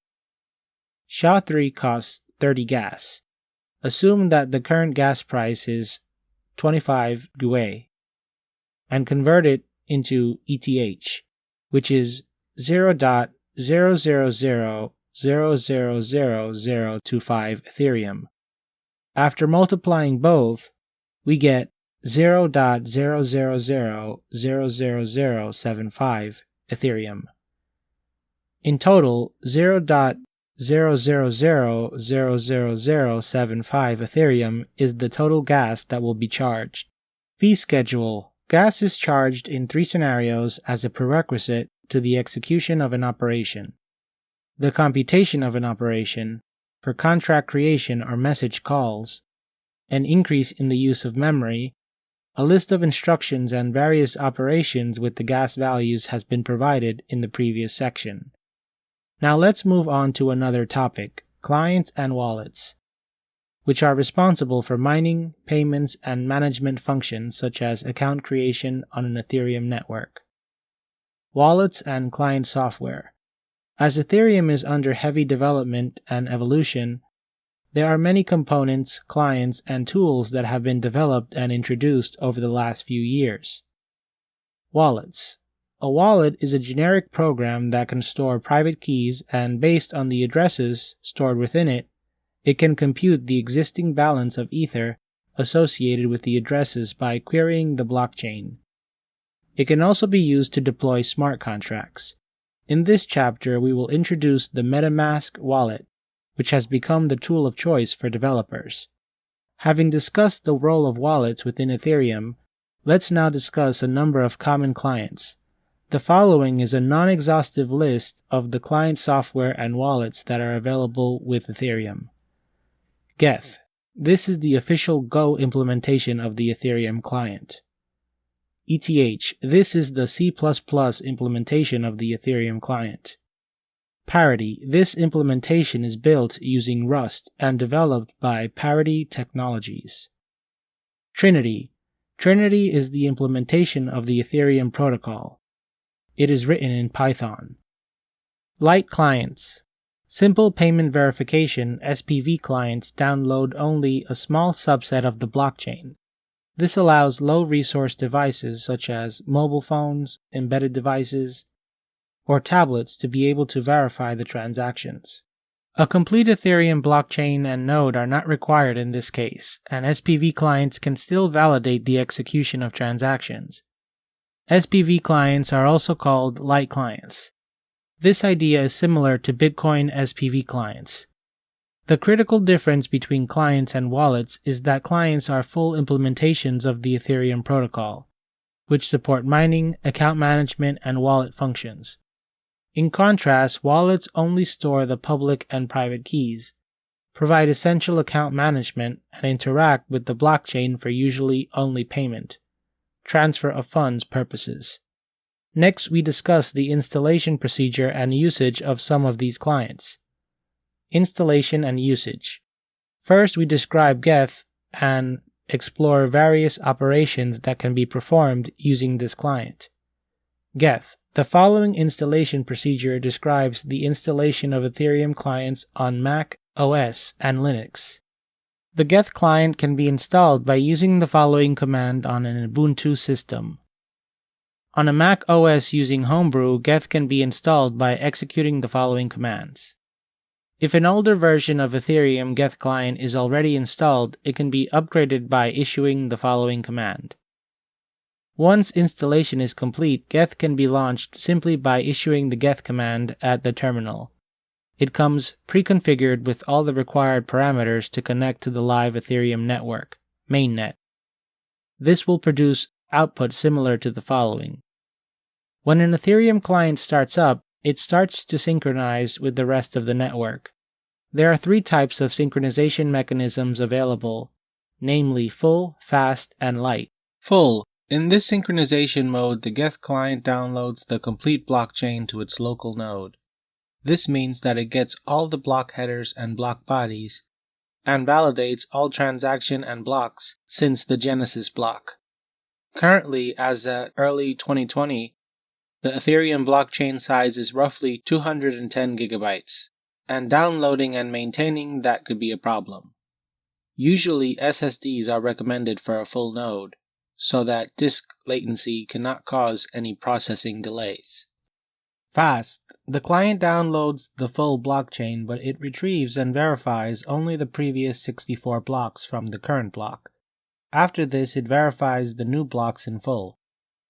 SHA-3 costs 30 gas. Assume that the current gas price is 25 GUE, and convert it into ETH, which is 0.000000025 Ethereum. After multiplying both, we get 0.000000075 Ethereum. In total, 0.000000075 Ethereum is the total gas that will be charged. Fee schedule. Gas is charged in 3 scenarios as a prerequisite to the execution of an operation: the computation of an operation, for contract creation or message calls, an increase in the use of memory, a list of instructions and various operations with the gas values has been provided in the previous section. Now let's move on to another topic, clients and wallets, which are responsible for mining, payments, and management functions such as account creation on an Ethereum network. Wallets and client software. As Ethereum is under heavy development and evolution, there are many components, clients, and tools that have been developed and introduced over the last few years. Wallets. A wallet is a generic program that can store private keys, and based on the addresses stored within it, it can compute the existing balance of Ether associated with the addresses by querying the blockchain. It can also be used to deploy smart contracts. In this chapter, we will introduce the MetaMask wallet, which has become the tool of choice for developers. Having discussed the role of wallets within Ethereum, let's now discuss a number of common clients. The following is a non-exhaustive list of the client software and wallets that are available with Ethereum. Geth. This is the official Go implementation of the Ethereum client.
ETH, this is the C++ implementation of the Ethereum client. Parity, this implementation is built using Rust and developed by Parity Technologies. Trinity, Trinity is the implementation of the Ethereum protocol. It is written in Python. Light clients, simple payment verification (SPV) clients download only a small subset of the blockchain. This allows low-resource devices such as mobile phones, embedded devices, or tablets to be able to verify the transactions. A complete Ethereum blockchain and node are not required in this case, and SPV clients can still validate the execution of transactions. SPV clients are also called light clients. This idea is similar to Bitcoin SPV clients. The critical difference between clients and wallets is that clients are full implementations of the Ethereum protocol, which support mining, account management, and wallet functions. In contrast, wallets only store the public and private keys, provide essential account management, and interact with the blockchain for usually only payment, transfer of funds purposes. Next, we discuss the installation procedure and usage of some of these clients. Installation and usage. First, we describe Geth and explore various operations that can be performed using this client. Geth. The following installation procedure describes the installation of Ethereum clients on Mac OS and Linux. The Geth client can be installed by using the following command on an Ubuntu system. On a Mac OS using Homebrew, Geth can be installed by executing the following commands. If an older version of Ethereum Geth client is already installed, it can be upgraded by issuing the following command. Once installation is complete, Geth can be launched simply by issuing the Geth command at the terminal. It comes pre-configured with all the required parameters to connect to the live Ethereum network, mainnet. This will produce output similar to the following. When an Ethereum client starts up, it starts to synchronize with the rest of the network. There are 3 types of synchronization mechanisms available, namely full, fast, and light.
Full. In this synchronization mode, the Geth client downloads the complete blockchain to its local node. This means that it gets all the block headers and block bodies, and validates all transaction and blocks since the Genesis block. Currently, as at early 2020, the Ethereum blockchain size is roughly 210 gigabytes, and downloading and maintaining that could be a problem. Usually, SSDs are recommended for a full node, so that disk latency cannot cause any processing delays. Fast. The client downloads the full blockchain, but it retrieves and verifies only the previous 64 blocks from the current block. After this, it verifies the new blocks in full.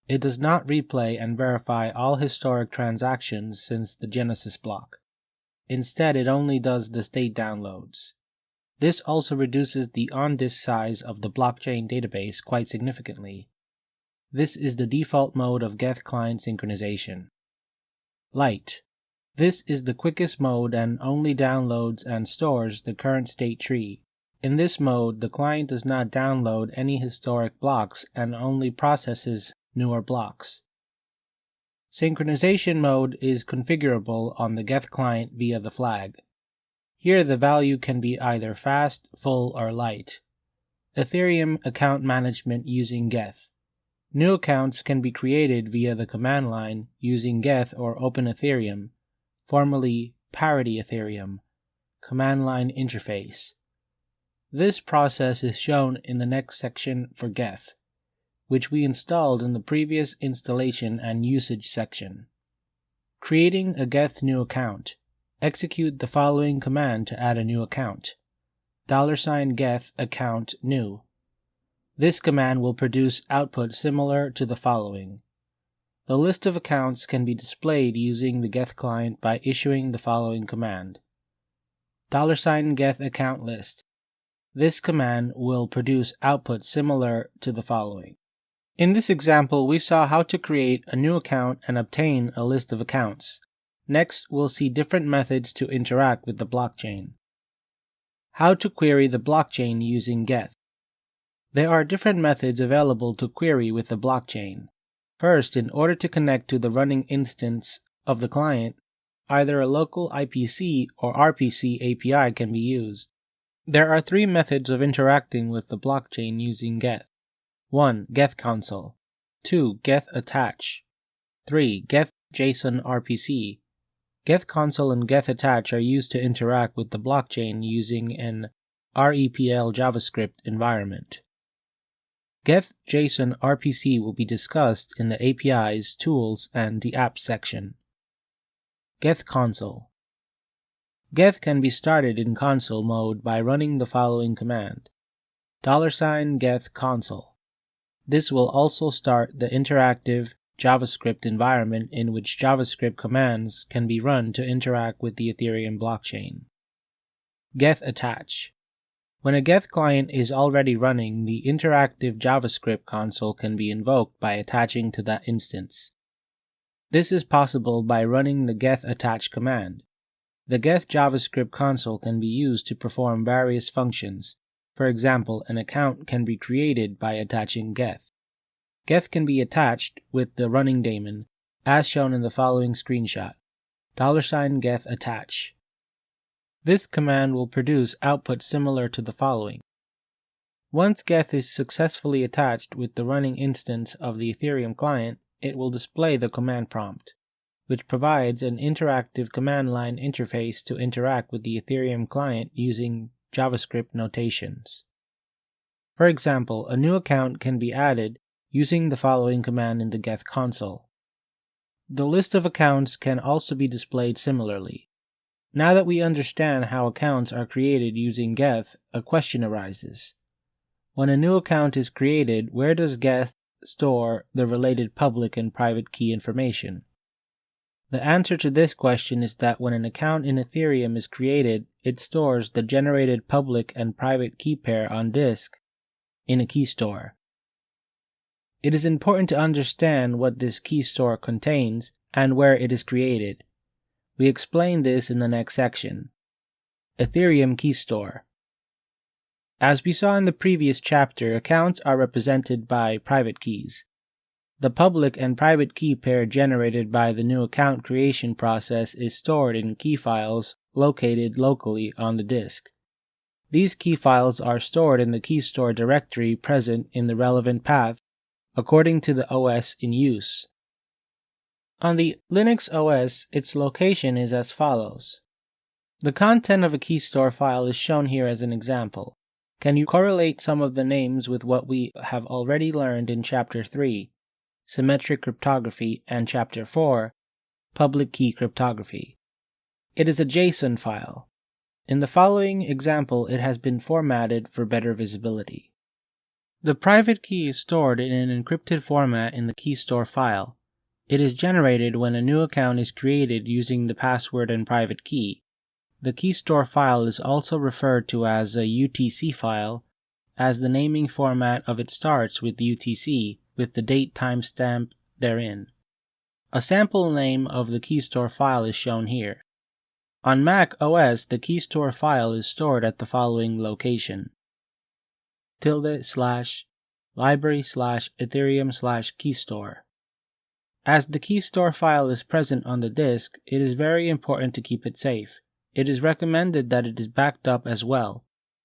It does not replay and verify all historic transactions since the Genesis block. Instead, it only does the state downloads. This also reduces the on-disk size of the blockchain database quite significantly. This is the default mode of Geth client synchronization. Light. This is the quickest mode and only downloads and stores the current state tree. In this mode, the client does not download any historic blocks and only processes newer blocks. Synchronization mode is configurable on the Geth client via the flag. Here the value can be either fast, full, or light. Ethereum account management using Geth. New accounts can be created via the command line using Geth or OpenEthereum, formerly Parity Ethereum, command line interface. This process is shown in the next section for Geth, which we installed in the previous installation and usage section. Creating a Geth new account. Execute the following command to add a new account. $Geth account new. This command will produce output similar to the following. The list of accounts can be displayed using the Geth client by issuing the following command. $Geth account list. This command will produce output similar to the following. In this example, we saw how to create a new account and obtain a list of accounts. Next, we'll see different methods to interact with the blockchain. How to query the blockchain using Geth.
There are different methods available to query with the blockchain. First, in order to connect to the running instance of the client, either a local IPC or RPC API can be used. There are 3 methods of interacting with the blockchain using Geth. 1. Geth console. 2. Geth attach. 3. Geth JSON RPC. Geth console and Geth attach are used to interact with the blockchain using an REPL JavaScript environment. Geth JSON RPC will be discussed in the APIs, tools, and the apps section. Geth console. Geth can be started in console mode by running the following command: $Geth console. This will also start the interactive JavaScript environment in which JavaScript commands can be run to interact with the Ethereum blockchain. Geth attach. When a Geth client is already running, the interactive JavaScript console can be invoked by attaching to that instance. This is possible by running the Geth attach command. The Geth JavaScript console can be used to perform various functions. For example, an account can be created by attaching Geth. Geth can be attached with the running daemon, as shown in the following screenshot: $Geth attach. This command will produce output similar to the following. Once Geth is successfully attached with the running instance of the Ethereum client, it will display the command prompt, which provides an interactive command line interface to interact with the Ethereum client using JavaScript notations. For example, a new account can be added using the following command in the Geth console. The list of accounts can also be displayed similarly. Now that we understand how accounts are created using Geth, a question arises. When a new account is created, where does Geth store the related public and private key information? The answer to this question is that when an account in Ethereum is created, it stores the generated public and private key pair on disk in a key store. It is important to understand what this key store contains and where it is created. We explain this in the next section. Ethereum Key Store. As we saw in the previous chapter, accounts are represented by private keys. The public and private key pair generated by the new account creation process is stored in key files located locally on the disk. These key files are stored in the key store directory present in the relevant path according to the OS in use. On the Linux OS, its location is as follows. The content of a key store file is shown here as an example. Can you correlate some of the names with what we have already learned in Chapter 3, Symmetric Cryptography, and Chapter 4, Public Key Cryptography? It is a JSON file. In the following example, it has been formatted for better visibility. The private key is stored in an encrypted format in the key store file. It is generated when a new account is created using the password and private key. The key store file is also referred to as a UTC file, as the naming format of it starts with UTC, with the date timestamp therein. A sample name of the key store file is shown here. On Mac OS, the key store file is stored at the following location: ~library/ethereum/keystore. As the key store file is present on the disk, it is very important to keep it safe. It is recommended that it is backed up as well.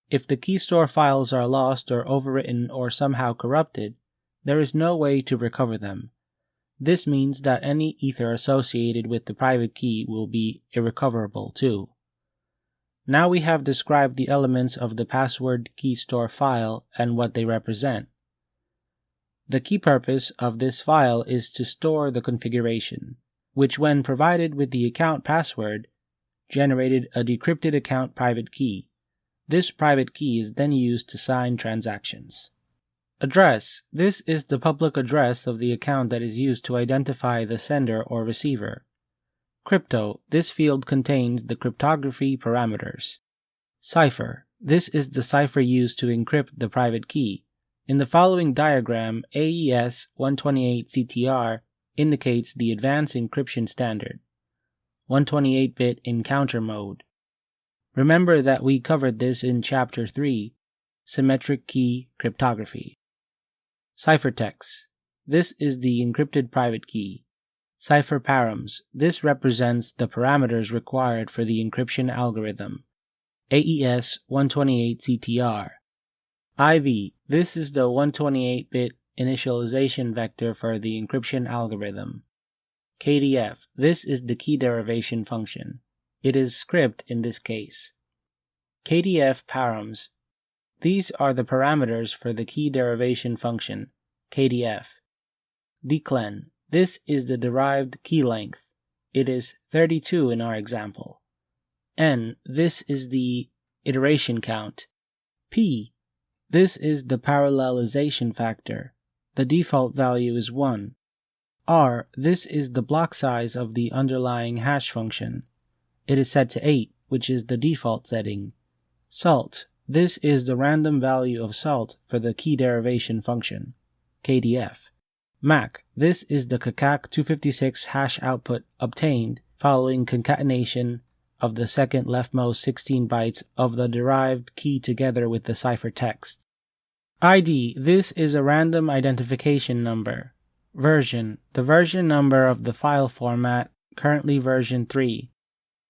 If the key store files are lost or overwritten or somehow corrupted, there is no way to recover them. This means that any ether associated with the private key will be irrecoverable too. Now we have described the elements of the password key store file and what they represent. The key purpose of this file is to store the configuration, which when provided with the account password, generated a decrypted account private key. This private key is then used to sign transactions. Address. This is the public address of the account that is used to identify the sender or receiver. Crypto. This field contains the cryptography parameters. Cipher. This is the cipher used to encrypt the private key. In the following diagram, AES 128CTR indicates the advanced encryption standard, 128-bit encounter mode. Remember that we covered this in Chapter 3, symmetric key cryptography. Ciphertext. This is the encrypted private key. Cipher params. This represents the parameters required for the encryption algorithm. AES 128CTR. IV. This is the 128-bit initialization vector for the encryption algorithm. KDF. This is the key derivation function. It is script in this case. KDF params. These are the parameters for the key derivation function, KDF. Declen. This is the derived key length. It is 32 in our example. N. This is the iteration count. P. This is the parallelization factor. The default value is 1. R. This is the block size of the underlying hash function. It is set to 8, which is the default setting. Salt. This is the random value of salt for the key derivation function, KDF. MAC. This is the CACAC 256 hash output obtained following concatenation of the second leftmost 16 bytes of the derived key together with the ciphertext. ID. This is a random identification number. Version. The version number of the file format, currently version 3.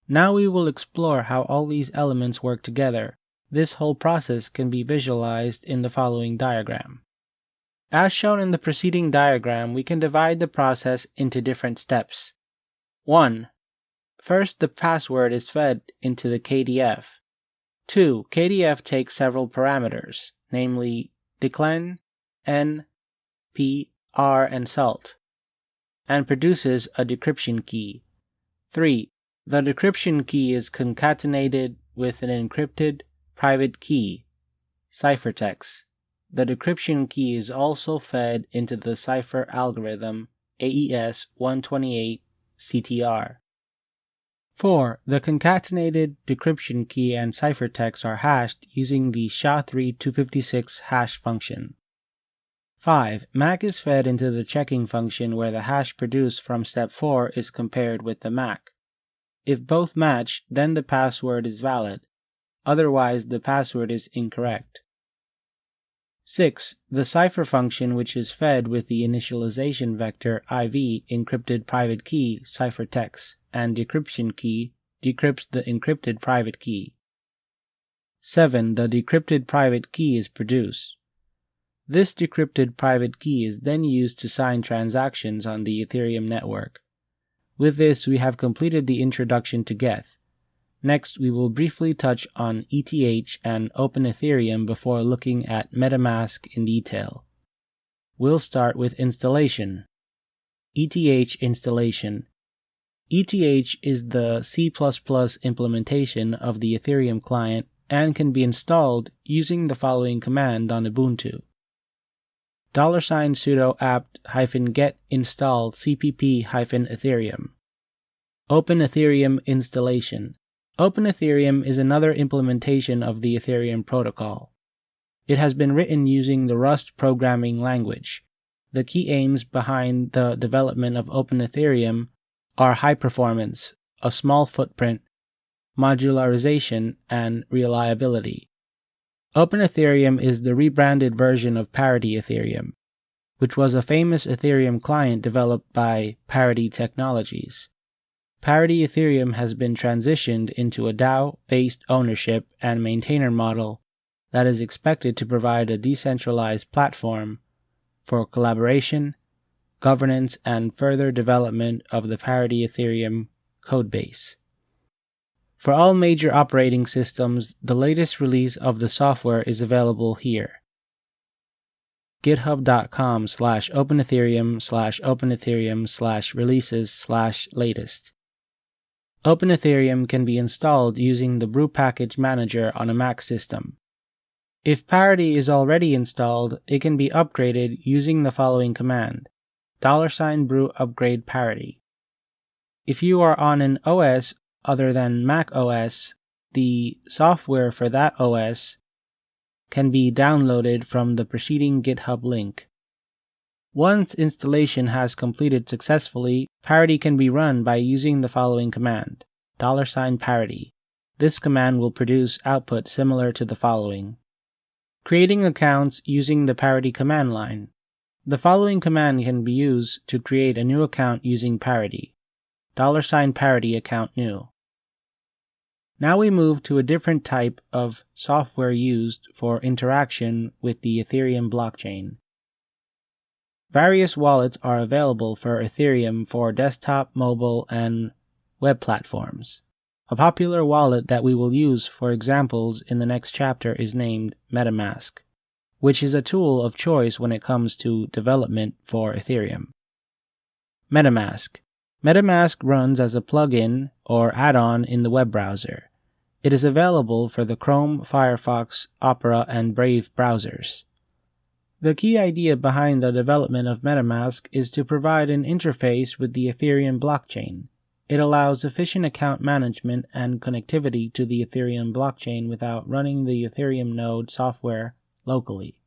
Now we will explore how all these elements work together. This whole process can be visualized in the following diagram. As shown in the preceding diagram, we can divide the process into different steps. 1. First, the password is fed into the KDF. 2. KDF takes several parameters, namely declen, N, P, R, and salt, and produces a decryption key. 3. The decryption key is concatenated with an encrypted private key, ciphertext. The decryption key is also fed into the cipher algorithm AES 128CTR. 4. The concatenated decryption key and ciphertext are hashed using the SHA-3 hash function. 5. MAC is fed into the checking function where the hash produced from step 4 is compared with the MAC. If both match, then the password is valid. Otherwise, the password is incorrect. 6. The cipher function, which is fed with the initialization vector IV encrypted private key ciphertext and decryption key, decrypts the encrypted private key. 7. The decrypted private key is produced. This decrypted private key is then used to sign transactions on the Ethereum network. With this, we have completed the introduction to Geth. Next, we will briefly touch on ETH and Open Ethereum before looking at MetaMask in detail. We'll start with installation. ETH installation. ETH is the C++ implementation of the Ethereum client and can be installed using the following command on Ubuntu. $sudo apt-get install cpp-ethereum. Open Ethereum installation. Open Ethereum is another implementation of the Ethereum protocol. It has been written using the Rust programming language. The key aims behind the development of Open Ethereum are high performance, a small footprint, modularization, and reliability. Open Ethereum is the rebranded version of Parity Ethereum, which was a famous Ethereum client developed by Parity Technologies. Parity Ethereum has been transitioned into a DAO-based ownership and maintainer model that is expected to provide a decentralized platform for collaboration, governance, and further development of the Parity Ethereum codebase. For all major operating systems, the latest release of the software is available here. github.com/openethereum/openethereum/releases/latest. Open Ethereum can be installed using the Brew Package Manager on a Mac system. If Parity is already installed, it can be upgraded using the following command: $brew upgrade Parity. If you are on an OS other than Mac OS, the software for that OS can be downloaded from the preceding GitHub link. Once installation has completed successfully, Parity can be run by using the following command: $parity. This command will produce output similar to the following. Creating accounts using the parity command line. The following command can be used to create a new account using parity. $parity account new. Now we move to a different type of software used for interaction with the Ethereum blockchain. Various wallets are available for Ethereum for desktop, mobile, and web platforms. A popular wallet that we will use for examples in the next chapter is named MetaMask, which is a tool of choice when it comes to development for Ethereum. MetaMask. MetaMask runs as a plugin or add-on in the web browser. It is available for the Chrome, Firefox, Opera, and Brave browsers. The key idea behind the development of MetaMask is to provide an interface with the Ethereum blockchain. It allows efficient account management and connectivity to the Ethereum blockchain without running the Ethereum node software locally.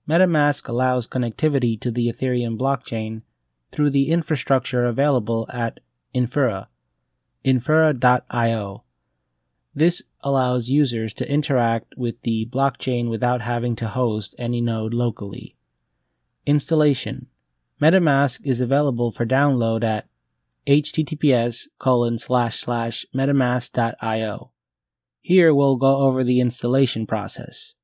MetaMask allows connectivity to the Ethereum blockchain through the infrastructure available at Infura, infura.io. This allows users to interact with the blockchain without having to host any node locally. Installation. MetaMask is available for download at https://metamask.io. Here we'll go over the installation process.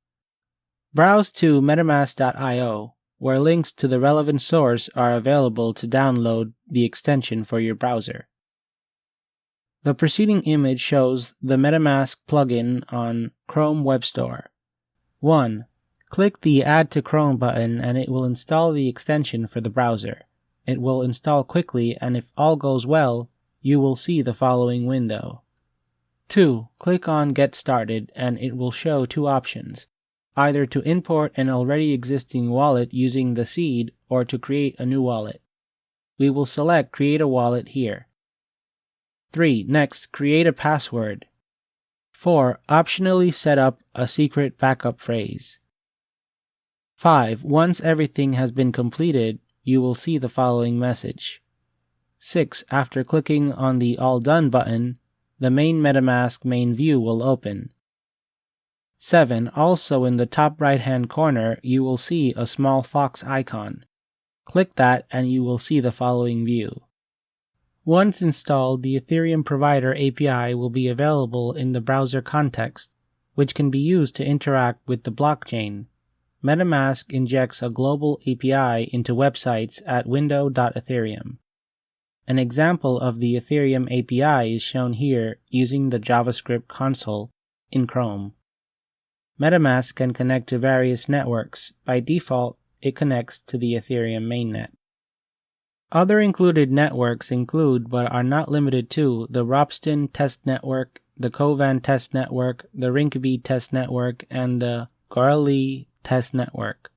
Browse to metamask.io, where links to the relevant source are available to download the extension for your browser. The preceding image shows the MetaMask plugin on Chrome Web Store. 1. Click the Add to Chrome button and it will install the extension for the browser. It will install quickly, and if all goes well, you will see the following window. 2. Click on Get Started and it will show two options, either to import an already existing wallet using the seed or to create a new wallet. We will select Create a Wallet here. 3. Next, create a password. 4. Optionally set up a secret backup phrase. 5. Once everything has been completed, you will see the following message. 6. After clicking on the All Done button, the main MetaMask main view will open. 7. Also in the top right-hand corner, you will see a small fox icon. Click that and you will see the following view. Once installed, the Ethereum Provider API will be available in the browser context, which can be used to interact with the blockchain. MetaMask injects a global API into websites at window.ethereum. An example of the Ethereum API is shown here using the JavaScript console in Chrome. MetaMask can connect to various networks. By default, it connects to the Ethereum mainnet. Other included networks include, but are not limited to, the Ropsten Test Network, the Kovan Test Network, the Rinkeby Test Network, and the Goerli Test Network.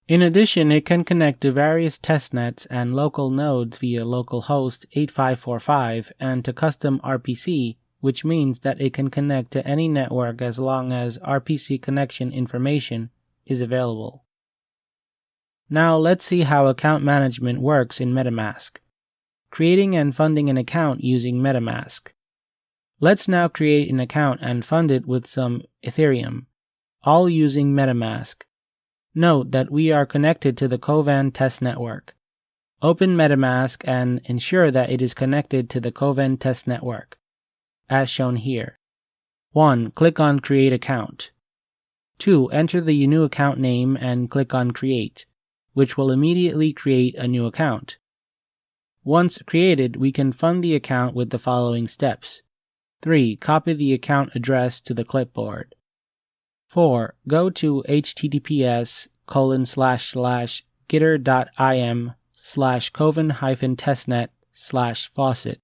In addition, it can connect to various testnets and local nodes via localhost 8545 and to custom RPC, which means that it can connect to any network as long as RPC connection information is available. Now let's see how account management works in MetaMask. Creating and funding an account using MetaMask. Let's now create an account and fund it with some Ethereum, all using MetaMask. Note that we are connected to the Kovan Test Network. Open MetaMask and ensure that it is connected to the Kovan Test Network, as shown here. 1. Click on Create Account. 2. Enter the new account name and click on Create, which will immediately create a new account. Once created, we can fund the account with the following steps. 3. Copy the account address to the clipboard. 4. Go to https://gitter.im/kovan-testnet/faucet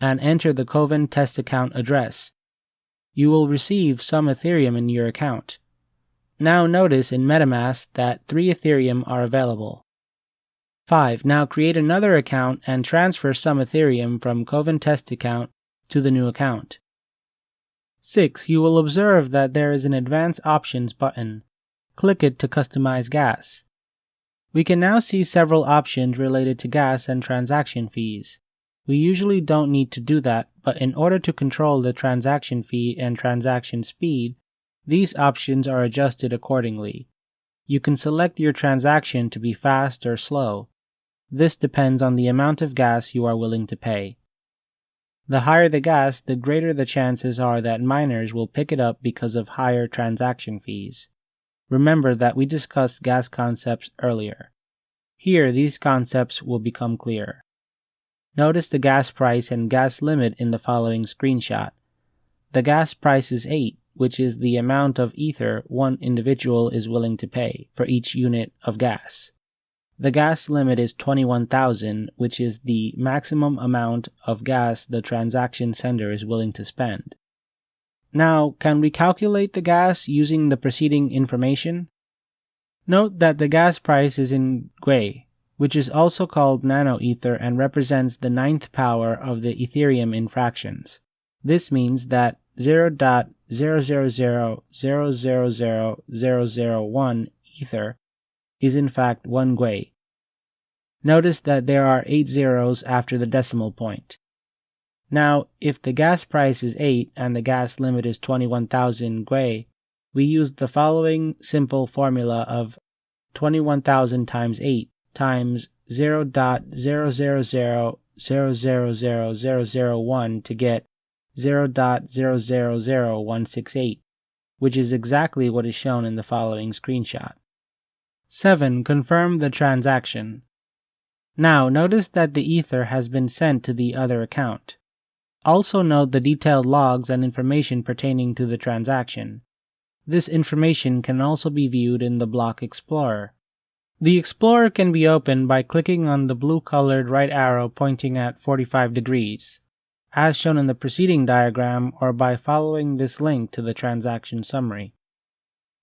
and enter the Kovan test account address. You will receive some Ethereum in your account. Now notice in MetaMask that 3 Ethereum are available. 5. Now create another account and transfer some Ethereum from Kovan test account to the new account. 6. You will observe that there is an Advanced Options button. Click it to customize gas. We can now see several options related to gas and transaction fees. We usually don't need to do that, but in order to control the transaction fee and transaction speed, These options are adjusted accordingly. You can select your transaction to be fast or slow. This depends on the amount of gas you are willing to pay. The higher the gas, the greater the chances are that miners will pick it up because of higher transaction fees. Remember that we discussed gas concepts earlier. Here, these concepts will become clear. Notice the gas price and gas limit in the following screenshot. The gas price is 8, which is the amount of ether one individual is willing to pay for each unit of gas. The gas limit is 21,000, which is the maximum amount of gas the transaction sender is willing to spend. Now, can we calculate the gas using the preceding information? Note that the gas price is in Gwei, which is also called nanoether and represents the 9th power of the Ethereum in fractions. This means that 0.000000001 ether is in fact 1 Gwei. Notice that there are 8 zeros after the decimal point. Now, if the gas price is 8 and the gas limit is 21,000 Gwei, we use the following simple formula of 21,000 times 8 times 0.000000001 to get 0.000168, which is exactly what is shown in the following screenshot. 7. Confirm the transaction. Now, notice that the ether has been sent to the other account. Also note the detailed logs and information pertaining to the transaction. This information can also be viewed in the Block Explorer. The Explorer can be opened by clicking on the blue-colored right arrow pointing at 45 degrees, as shown in the preceding diagram, or by following this link to the transaction summary.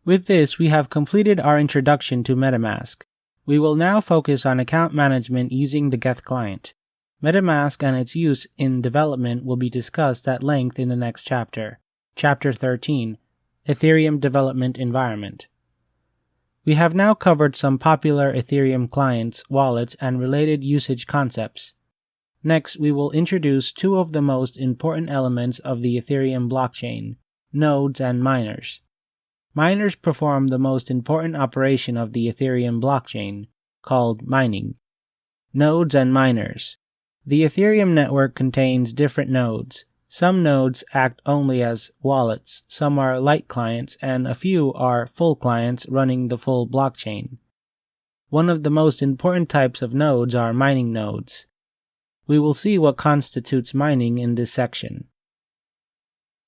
With this, we have completed our introduction to MetaMask. We will now focus on account management using the Geth client. MetaMask and its use in development will be discussed at length in the next chapter, Chapter 13, Ethereum Development Environment. We have now covered some popular Ethereum clients, wallets, and related usage concepts. Next, we will introduce two of the most important elements of the Ethereum blockchain, nodes and miners. Miners perform the most important operation of the Ethereum blockchain, called mining. Nodes and miners. The Ethereum network contains different nodes. Some nodes act only as wallets, some are light clients, and a few are full clients running the full blockchain. One of the most important types of nodes are mining nodes. We will see what constitutes mining in this section.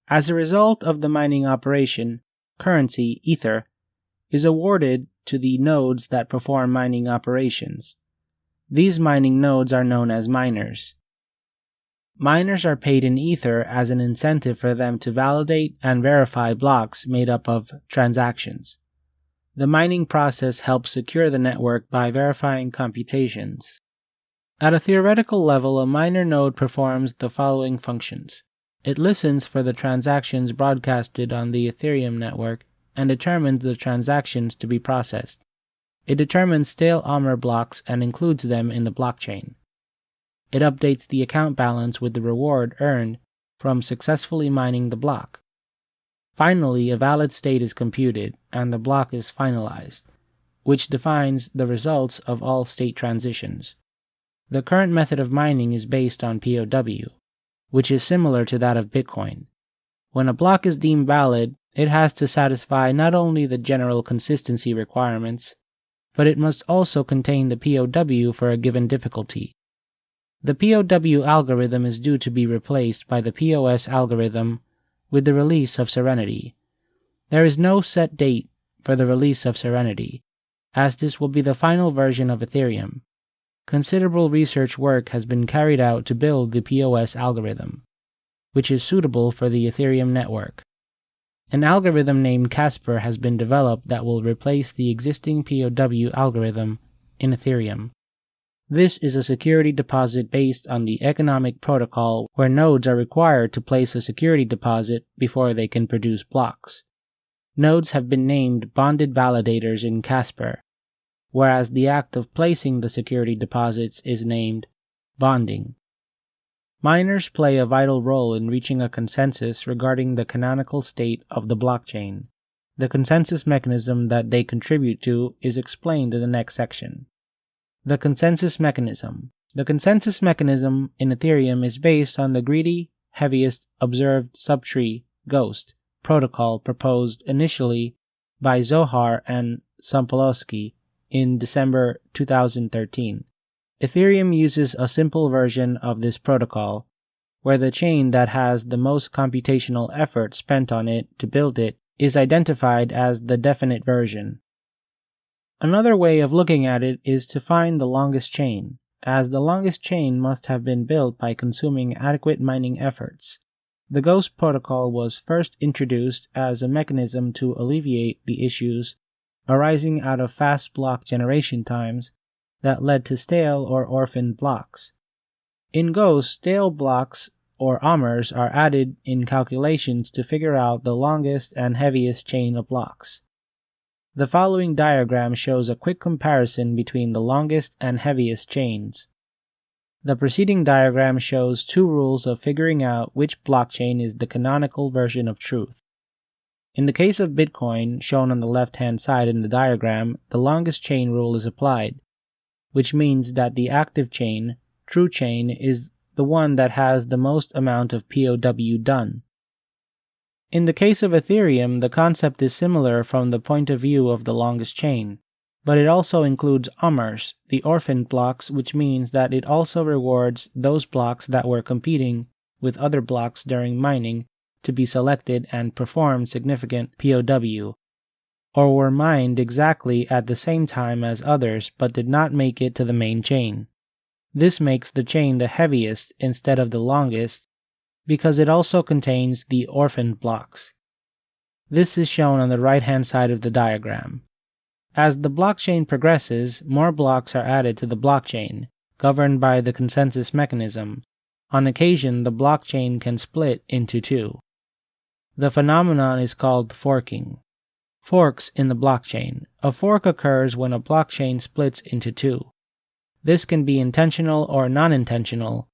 As a result of the mining operation, currency, ether, is awarded to the nodes that perform mining operations. These mining nodes are known as miners. Miners are paid in ether as an incentive for them to validate and verify blocks made up of transactions. The mining process helps secure the network by verifying computations. At a theoretical level, a miner node performs the following functions. It listens for the transactions broadcasted on the Ethereum network and determines the transactions to be processed. It determines stale Almer blocks and includes them in the blockchain. It updates the account balance with the reward earned from successfully mining the block. Finally, a valid state is computed and the block is finalized, which defines the results of all state transitions. The current method of mining is based on POW, which is similar to that of Bitcoin. When a block is deemed valid, it has to satisfy not only the general consistency requirements, but it must also contain the POW for a given difficulty. The POW algorithm is due to be replaced by the POS algorithm with the release of Serenity. There is no set date for the release of Serenity, as this will be the final version of Ethereum. Considerable research work has been carried out to build the POS algorithm, which is suitable for the Ethereum network. An algorithm named Casper has been developed that will replace the existing POW algorithm in Ethereum. This is a security deposit based on the economic protocol where nodes are required to place a security deposit before they can produce blocks. Nodes have been named bonded validators in Casper, whereas the act of placing the security deposits is named bonding. Miners play a vital role in reaching a consensus regarding the canonical state of the blockchain. The consensus mechanism that they contribute to is explained in the next section. The consensus mechanism. The consensus mechanism in Ethereum is based on the greedy, heaviest observed subtree, Ghost, protocol proposed initially by Zohar and Sompolsky in December 2013. Ethereum uses a simple version of this protocol, where the chain that has the most computational effort spent on it to build it is identified as the definite version. Another way of looking at it is to find the longest chain, as the longest chain must have been built by consuming adequate mining efforts. The Ghost protocol was first introduced as a mechanism to alleviate the issues arising out of fast block generation times that led to stale or orphaned blocks. In Ghost, stale blocks or Ammers are added in calculations to figure out the longest and heaviest chain of blocks. The following diagram shows a quick comparison between the longest and heaviest chains. The preceding diagram shows two rules of figuring out which blockchain is the canonical version of truth. In the case of Bitcoin, shown on the left-hand side in the diagram, the longest chain rule is applied, which means that the active chain, true chain, is the one that has the most amount of POW done. In the case of Ethereum, the concept is similar from the point of view of the longest chain, but it also includes Ammers, the orphaned blocks, which means that it also rewards those blocks that were competing with other blocks during mining to be selected and perform significant POW, or were mined exactly at the same time as others but did not make it to the main chain. This makes the chain the heaviest instead of the longest because it also contains the orphaned blocks. This is shown on the right-hand side of the diagram. As the blockchain progresses, more blocks are added to the blockchain, governed by the consensus mechanism. On occasion, the blockchain can split into two. The phenomenon is called forking. Forks in the blockchain. A fork occurs when a blockchain splits into two. This can be intentional or non-intentional.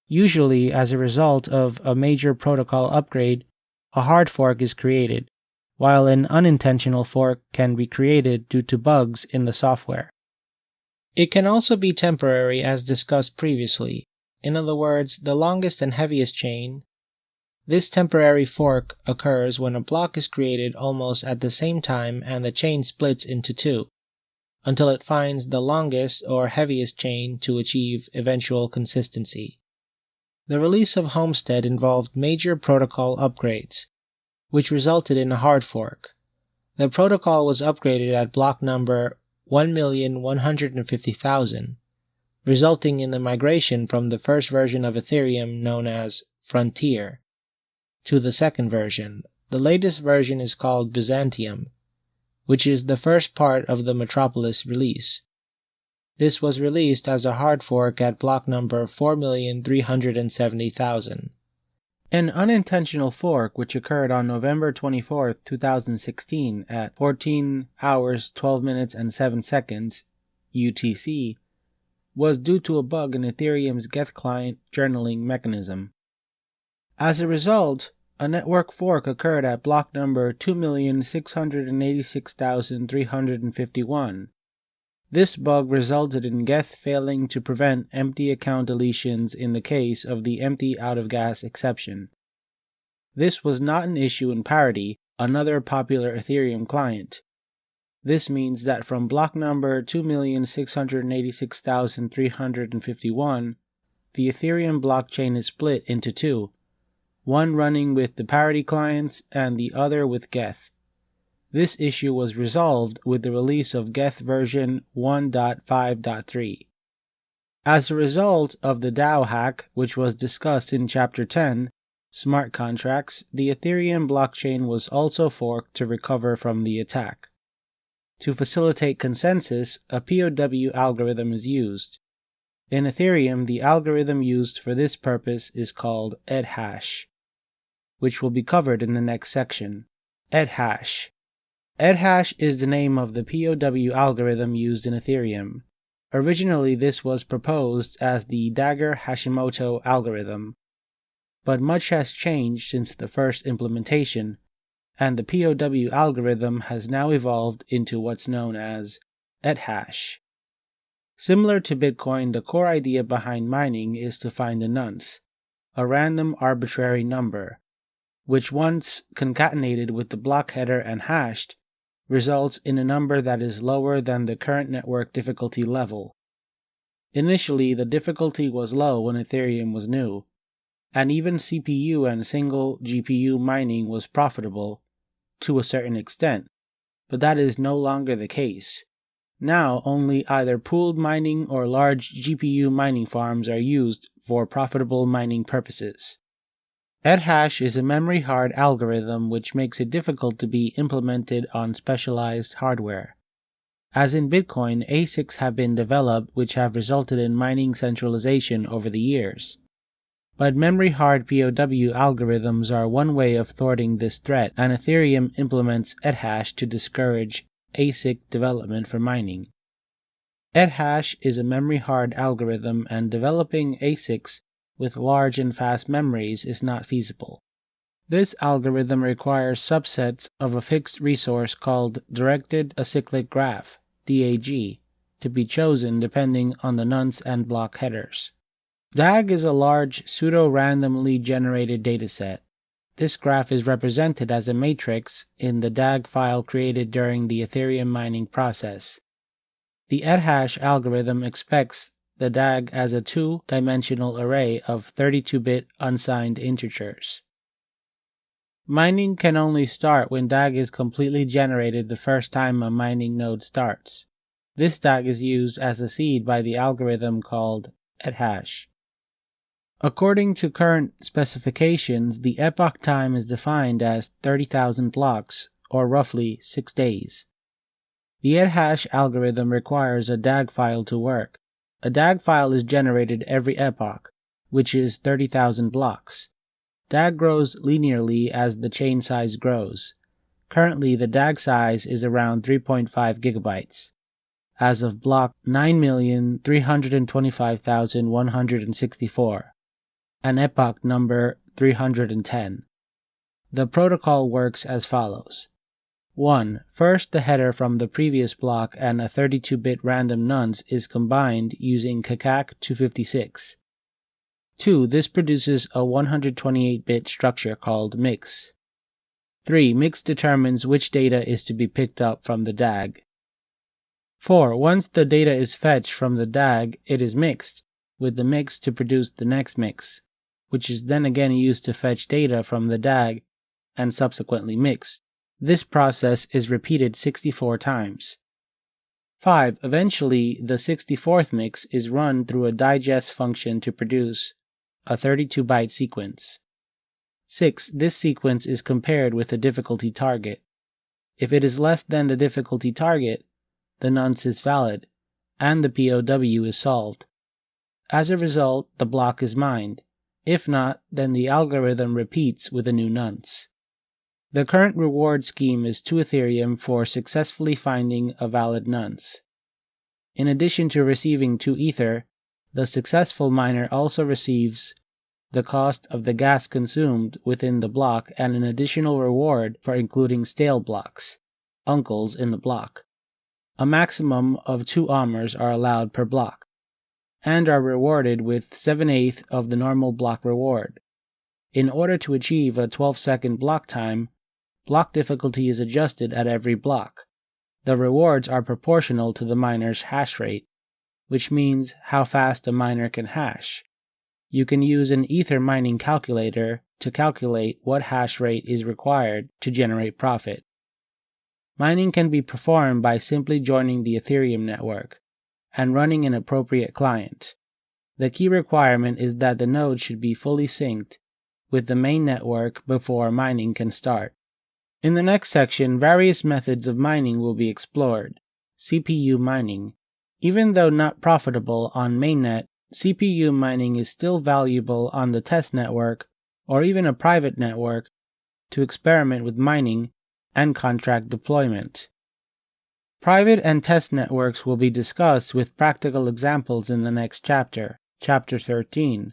Usually, as a result of a major protocol upgrade, a hard fork is created, while an unintentional fork can be created due to bugs in the software. It can also be temporary, as discussed previously. In other words, the longest and heaviest chain. This temporary fork occurs when a block is created almost at the same time and the chain splits into two, until it finds the longest or heaviest chain to achieve eventual consistency. The release of Homestead involved major protocol upgrades, which resulted in a hard fork. The protocol was upgraded at block number 1,150,000, resulting in the migration from the first version of Ethereum known as Frontier to the second version. The latest version is called Byzantium, which is the first part of the Metropolis release. This was released as a hard fork at block number 4,370,000. An unintentional fork, which occurred on November 24, 2016 at 14 hours 12 minutes and 7 seconds UTC, was due to a bug in Ethereum's Geth client journaling mechanism. As a result, a network fork occurred at block number 2,686,351. This bug resulted in Geth failing to prevent empty account deletions in the case of the empty out-of-gas exception. This was not an issue in Parity, another popular Ethereum client. This means that from block number 2,686,351, the Ethereum blockchain is split into two, one running with the Parity clients and the other with Geth. This issue was resolved with the release of Geth version 1.5.3. As a result of the DAO hack, which was discussed in Chapter 10, Smart Contracts, the Ethereum blockchain was also forked to recover from the attack. To facilitate consensus, a POW algorithm is used. In Ethereum, the algorithm used for this purpose is called EdHash, which will be covered in the next section. EdHash. EdHash is the name of the POW algorithm used in Ethereum. Originally, this was proposed as the Dagger-Hashimoto algorithm, but much has changed since the first implementation, and the POW algorithm has now evolved into what's known as ethash. Similar to Bitcoin, the core idea behind mining is to find a nonce, a random arbitrary number, which once concatenated with the block header and hashed, results in a number that is lower than the current network difficulty level. Initially, the difficulty was low when Ethereum was new, and even CPU and single GPU mining was profitable to a certain extent, but that is no longer the case. Now, only either pooled mining or large GPU mining farms are used for profitable mining purposes. Ethash is a memory hard algorithm which makes it difficult to be implemented on specialized hardware. As in Bitcoin, ASICs have been developed which have resulted in mining centralization over the years. But memory-hard POW algorithms are one way of thwarting this threat, and Ethereum implements ethash to discourage ASIC development for mining. Ethash is a memory-hard algorithm, and developing ASICs with large and fast memories is not feasible. This algorithm requires subsets of a fixed resource called Directed Acyclic Graph, DAG, to be chosen depending on the nonce and block headers. DAG is a large, pseudo-randomly generated dataset. This graph is represented as a matrix in the DAG file created during the Ethereum mining process. The ethash algorithm expects the DAG as a two-dimensional array of 32-bit unsigned integers. Mining can only start when DAG is completely generated the first time a mining node starts. This DAG is used as a seed by the algorithm called ethash. According to current specifications, the epoch time is defined as 30,000 blocks, or roughly 6 days. The ethash algorithm requires a DAG file to work. A DAG file is generated every epoch, which is 30,000 blocks. DAG grows linearly as the chain size grows. Currently, the DAG size is around 3.5 gigabytes. As of block 9,325,164. An epoch number 310. The protocol works as follows. 1. First, the header from the previous block and a 32-bit random nonce is combined using CACAC 256. 2. This produces a 128-bit structure called mix. 3. Mix determines which data is to be picked up from the DAG. 4. Once the data is fetched from the DAG, it is mixed, with the mix to produce the next mix, which is then again used to fetch data from the DAG and subsequently mixed. This process is repeated 64 times. 5. Eventually, the 64th mix is run through a digest function to produce a 32-byte sequence. 6. This sequence is compared with the difficulty target. If it is less than the difficulty target, the nonce is valid, and the POW is solved. As a result, the block is mined. If not, then the algorithm repeats with a new nonce. The current reward scheme is 2 Ethereum for successfully finding a valid nonce. In addition to receiving 2 Ether, the successful miner also receives the cost of the gas consumed within the block and an additional reward for including stale blocks, uncles in the block. A maximum of 2 Aumers are allowed per block, and are rewarded with 7/8 of the normal block reward. In order to achieve a 12-second block time, block difficulty is adjusted at every block. The rewards are proportional to the miner's hash rate, which means how fast a miner can hash. You can use an Ether mining calculator to calculate what hash rate is required to generate profit. Mining can be performed by simply joining the Ethereum network and running an appropriate client. The key requirement is that the node should be fully synced with the main network before mining can start. In the next section, various methods of mining will be explored. CPU mining. Even though not profitable on mainnet, CPU mining is still valuable on the test network or even a private network to experiment with mining and contract deployment. Private and test networks will be discussed with practical examples in the next chapter, Chapter 13,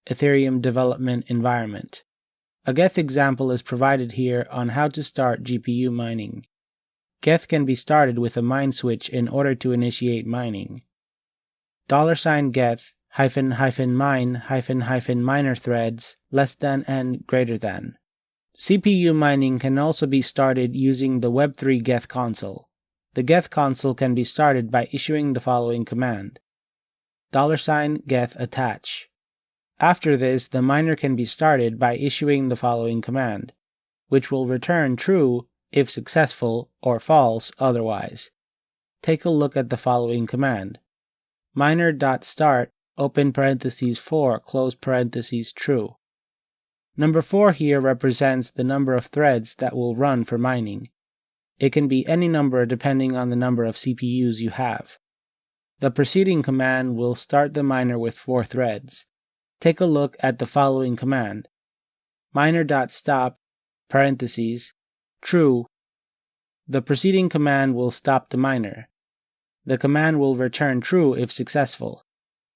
Ethereum Development Environment. A Geth example is provided here on how to start GPU mining. Geth can be started with a mine switch in order to initiate mining. $Geth --mine --miner threads less than and greater than. CPU mining can also be started using the Web3 Geth console. The Geth console can be started by issuing the following command: $Geth attach. After this, the miner can be started by issuing the following command, which will return true if successful or false otherwise. Take a look at the following command: miner.start open parentheses 4 close parentheses true. Number 4 here represents the number of threads that will run for mining. It can be any number depending on the number of CPUs you have. The preceding command will start the miner with 4 threads. Take a look at the following command: miner.stop parentheses true. The preceding command will stop the miner. The command will return true if successful.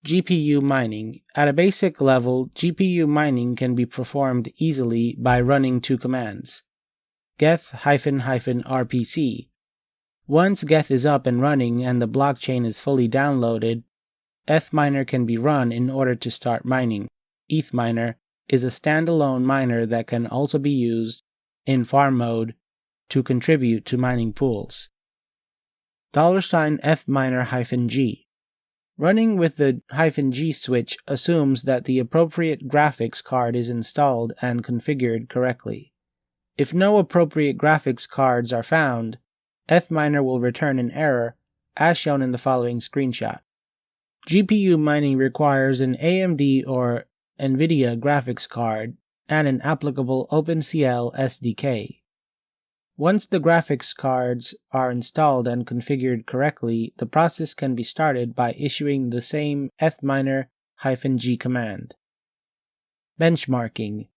GPU mining. At a basic level, GPU mining can be performed easily by running 2 commands: geth -rpc. Once geth is up and running and the blockchain is fully downloaded, ethminer can be run in order to start mining. Ethminer is a standalone miner that can also be used in farm mode to contribute to mining pools. $ethminer-g. Running with the -g switch assumes that the appropriate graphics card is installed and configured correctly. If no appropriate graphics cards are found, ethminer will return an error, as shown in the following screenshot. GPU mining requires an AMD or NVIDIA graphics card and an applicable OpenCL SDK. Once the graphics cards are installed and configured correctly, the process can be started by issuing the same ethminer-g command. Benchmarking.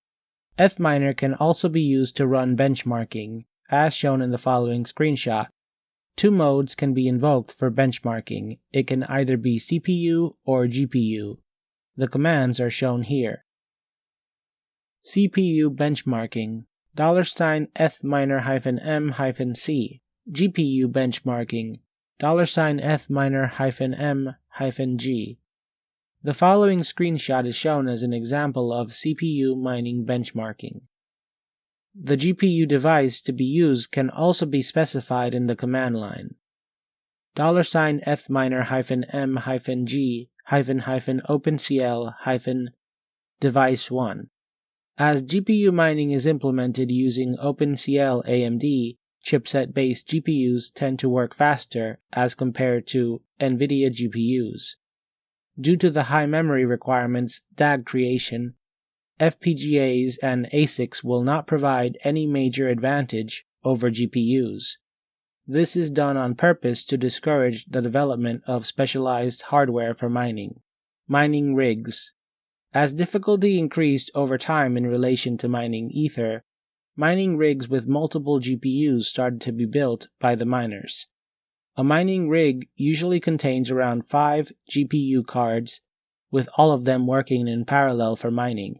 Ethminer can also be used to run benchmarking, as shown in the following screenshot. 2 modes can be invoked for benchmarking. It can either be CPU or GPU. The commands are shown here. CPU benchmarking. $ethminer-m-c. GPU benchmarking. $ethminer-m-g. The following screenshot is shown as an example of CPU mining benchmarking. The GPU device to be used can also be specified in the command line. $ethminer-m-g -OpenCL-device1. As GPU mining is implemented using OpenCL AMD, chipset-based GPUs tend to work faster as compared to NVIDIA GPUs. Due to the high memory requirements, DAG creation, FPGAs and ASICs will not provide any major advantage over GPUs. This is done on purpose to discourage the development of specialized hardware for mining. Mining rigs. As difficulty increased over time in relation to mining Ether, mining rigs with multiple GPUs started to be built by the miners. A mining rig usually contains around 5 GPU cards, with all of them working in parallel for mining,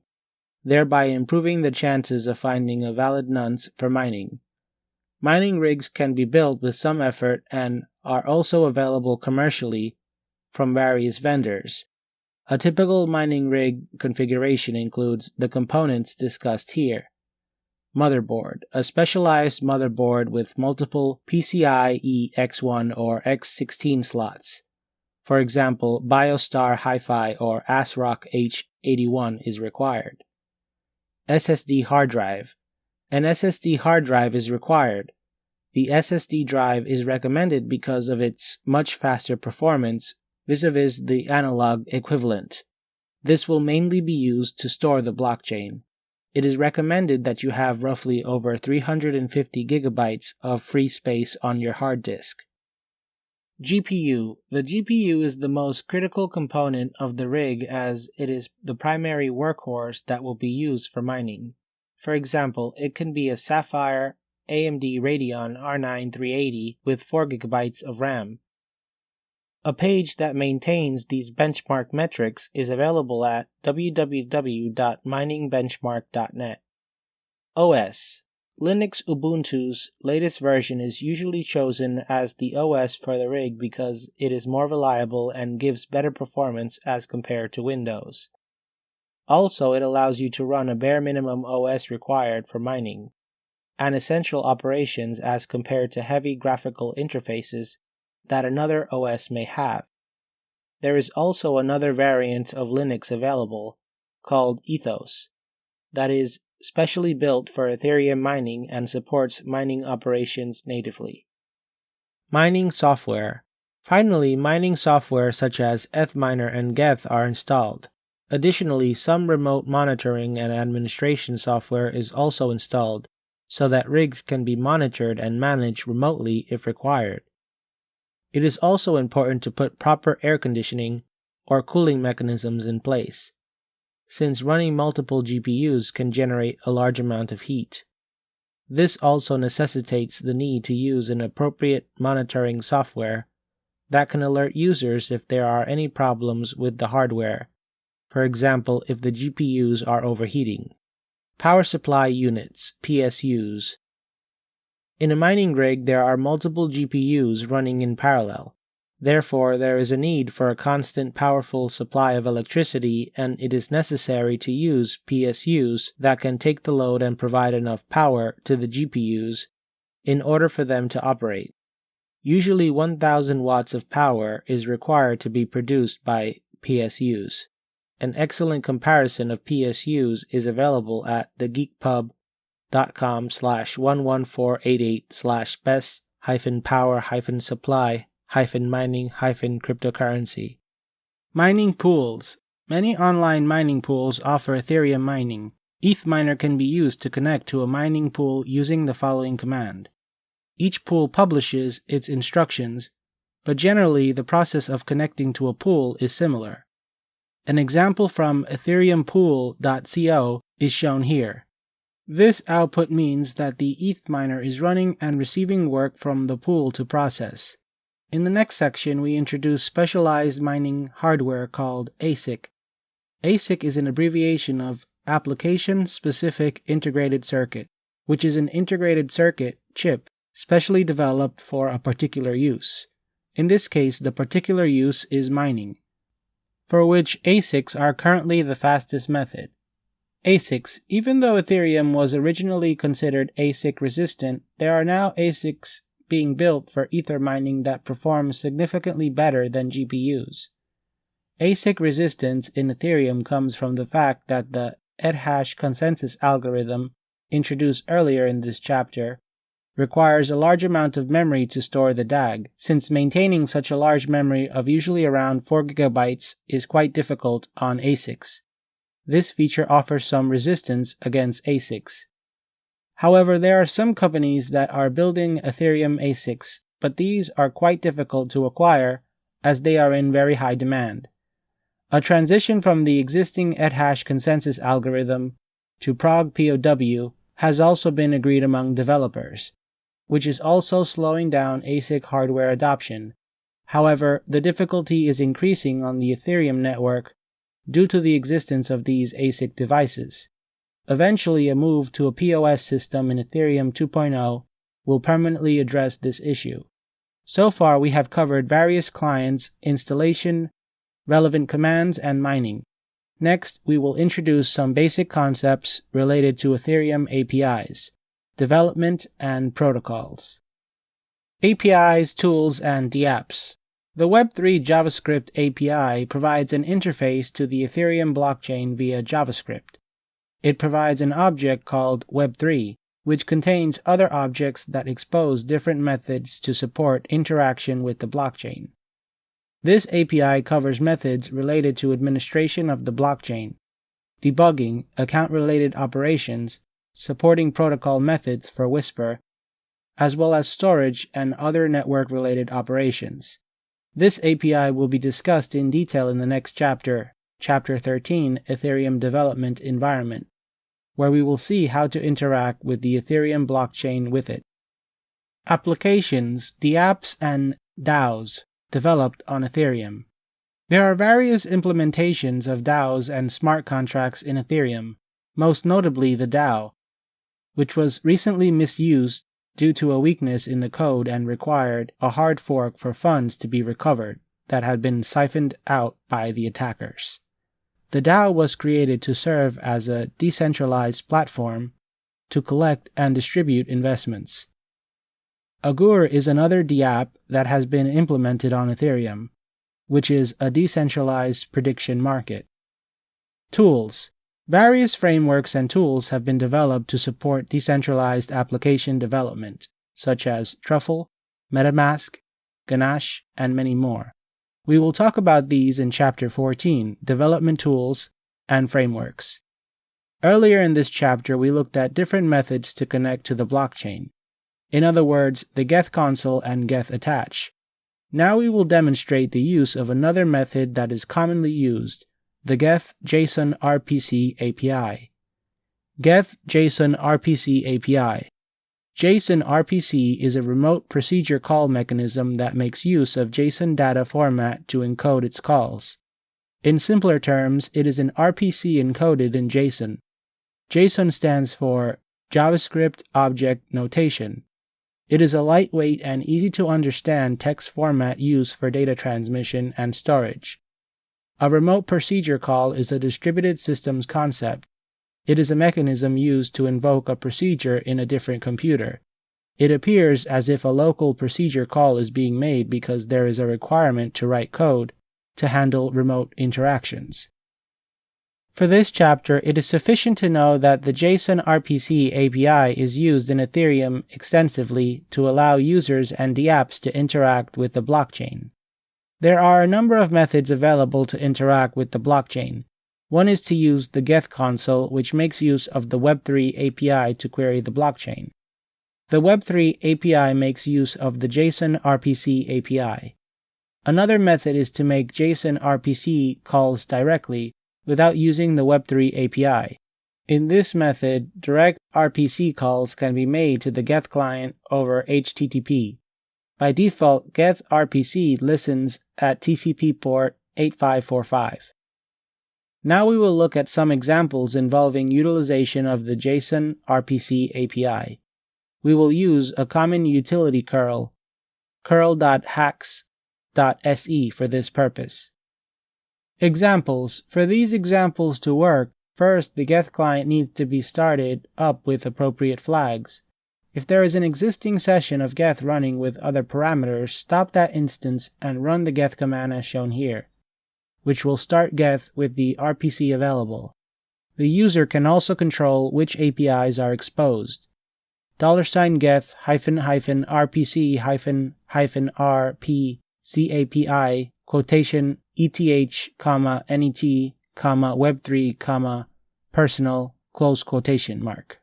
thereby improving the chances of finding a valid nonce for mining. Mining rigs can be built with some effort and are also available commercially from various vendors. A typical mining rig configuration includes the components discussed here. Motherboard, a specialized motherboard with multiple PCIe X1 or X16 slots. For example, BioStar Hi-Fi or ASRock H81 is required. SSD hard drive. An SSD hard drive is required. The SSD drive is recommended because of its much faster performance vis-a-vis the analog equivalent. This will mainly be used to store the blockchain. It is recommended that you have roughly over 350 gigabytes of free space on your hard disk. GPU. The GPU is the most critical component of the rig as it is the primary workhorse that will be used for mining. For example, it can be a Sapphire AMD Radeon R9 380 with 4 GB of RAM. A page that maintains these benchmark metrics is available at www.miningbenchmark.net. OS. Linux Ubuntu's latest version is usually chosen as the OS for the rig because it is more reliable and gives better performance as compared to Windows. Also, it allows you to run a bare minimum OS required for mining, and essential operations as compared to heavy graphical interfaces that another OS may have. There is also another variant of Linux available, called Ethos, that is specially built for Ethereum mining and supports mining operations natively. Mining software. Finally, mining software such as Ethminer and Geth are installed. Additionally, some remote monitoring and administration software is also installed so that rigs can be monitored and managed remotely if required. It is also important to put proper air conditioning or cooling mechanisms in place, since running multiple GPUs can generate a large amount of heat. This also necessitates the need to use an appropriate monitoring software that can alert users if there are any problems with the hardware, for example if the GPUs are overheating. Power supply units, PSUs. In a mining rig, there are multiple GPUs running in parallel. Therefore, there is a need for a constant powerful supply of electricity, and it is necessary to use PSUs that can take the load and provide enough power to the GPUs in order for them to operate. Usually 1000 watts of power is required to be produced by PSUs. An excellent comparison of PSUs is available at thegeekpub.com/11488/best-power-supply-mining-cryptocurrency. Mining pools. Many online mining pools offer Ethereum mining. Ethminer can be used to connect to a mining pool using the following command. Each pool publishes its instructions, but generally the process of connecting to a pool is similar. An example from ethereumpool.co is shown here. This output means that the Ethminer is running and receiving work from the pool to process. In the next section, we introduce specialized mining hardware called ASIC. ASIC is an abbreviation of Application Specific Integrated Circuit, which is an integrated circuit chip specially developed for a particular use. In this case, the particular use is mining, for which ASICs are currently the fastest method. ASICs. Even though Ethereum was originally considered ASIC resistant, there are now ASICs being built for Ether mining that perform significantly better than GPUs. ASIC resistance in Ethereum comes from the fact that the ethash consensus algorithm, introduced earlier in this chapter, requires a large amount of memory to store the DAG, since maintaining such a large memory of usually around 4 GB is quite difficult on ASICs. This feature offers some resistance against ASICs. However, there are some companies that are building Ethereum ASICs, but these are quite difficult to acquire as they are in very high demand. A transition from the existing ethash consensus algorithm to Prog POW has also been agreed among developers, which is also slowing down ASIC hardware adoption. However, the difficulty is increasing on the Ethereum network due to the existence of these ASIC devices. Eventually, a move to a POS system in Ethereum 2.0 will permanently address this issue. So far, we have covered various clients, installation, relevant commands, and mining. Next, we will introduce some basic concepts related to Ethereum APIs, development, and protocols. APIs, tools, and dApps. The Web3 JavaScript API provides an interface to the Ethereum blockchain via JavaScript. It provides an object called Web3, which contains other objects that expose different methods to support interaction with the blockchain. This API covers methods related to administration of the blockchain, debugging, account-related operations, supporting protocol methods for Whisper, as well as storage and other network-related operations. This API will be discussed in detail in the next chapter, Chapter 13, Ethereum Development Environment, where we will see how to interact with the Ethereum blockchain with it. Applications, dApps, and DAOs developed on Ethereum. There are various implementations of DAOs and smart contracts in Ethereum, most notably the DAO, which was recently misused due to a weakness in the code and required a hard fork for funds to be recovered that had been siphoned out by the attackers. The DAO was created to serve as a decentralized platform to collect and distribute investments. Augur is another DApp that has been implemented on Ethereum, which is a decentralized prediction market. Tools. Various frameworks and tools have been developed to support decentralized application development, such as Truffle, MetaMask, Ganache, and many more. We will talk about these in Chapter 14, Development Tools and Frameworks. Earlier in this chapter, we looked at different methods to connect to the blockchain. In other words, the Geth console and Geth attach. Now we will demonstrate the use of another method that is commonly used, the Geth JSON RPC API. Geth JSON RPC API. JSON RPC is a remote procedure call mechanism that makes use of JSON data format to encode its calls. In simpler terms, it is an RPC encoded in JSON. JSON stands for JavaScript Object Notation. It is a lightweight and easy-to-understand text format used for data transmission and storage. A remote procedure call is a distributed systems concept. It is a mechanism used to invoke a procedure in a different computer. It appears as if a local procedure call is being made because there is a requirement to write code to handle remote interactions. For this chapter, it is sufficient to know that the JSON RPC API is used in Ethereum extensively to allow users and dApps to interact with the blockchain. There are a number of methods available to interact with the blockchain. One is to use the Geth console, which makes use of the Web3 API to query the blockchain. The Web3 API makes use of the JSON RPC API. Another method is to make JSON RPC calls directly without using the Web3 API. In this method, direct RPC calls can be made to the Geth client over HTTP. By default, Geth RPC listens at TCP port 8545. Now we will look at some examples involving utilization of the JSON RPC API. We will use a common utility curl, curl.hacks.se, for this purpose. Examples. For these examples to work, first the Geth client needs to be started up with appropriate flags. If there is an existing session of Geth running with other parameters, stop that instance and run the Geth command as shown here, which will start Geth with the RPC available. The user can also control which APIs are exposed. $Geth -RPC -RP CAPI quotation ETH, NET, Web3, personal, close quotation mark.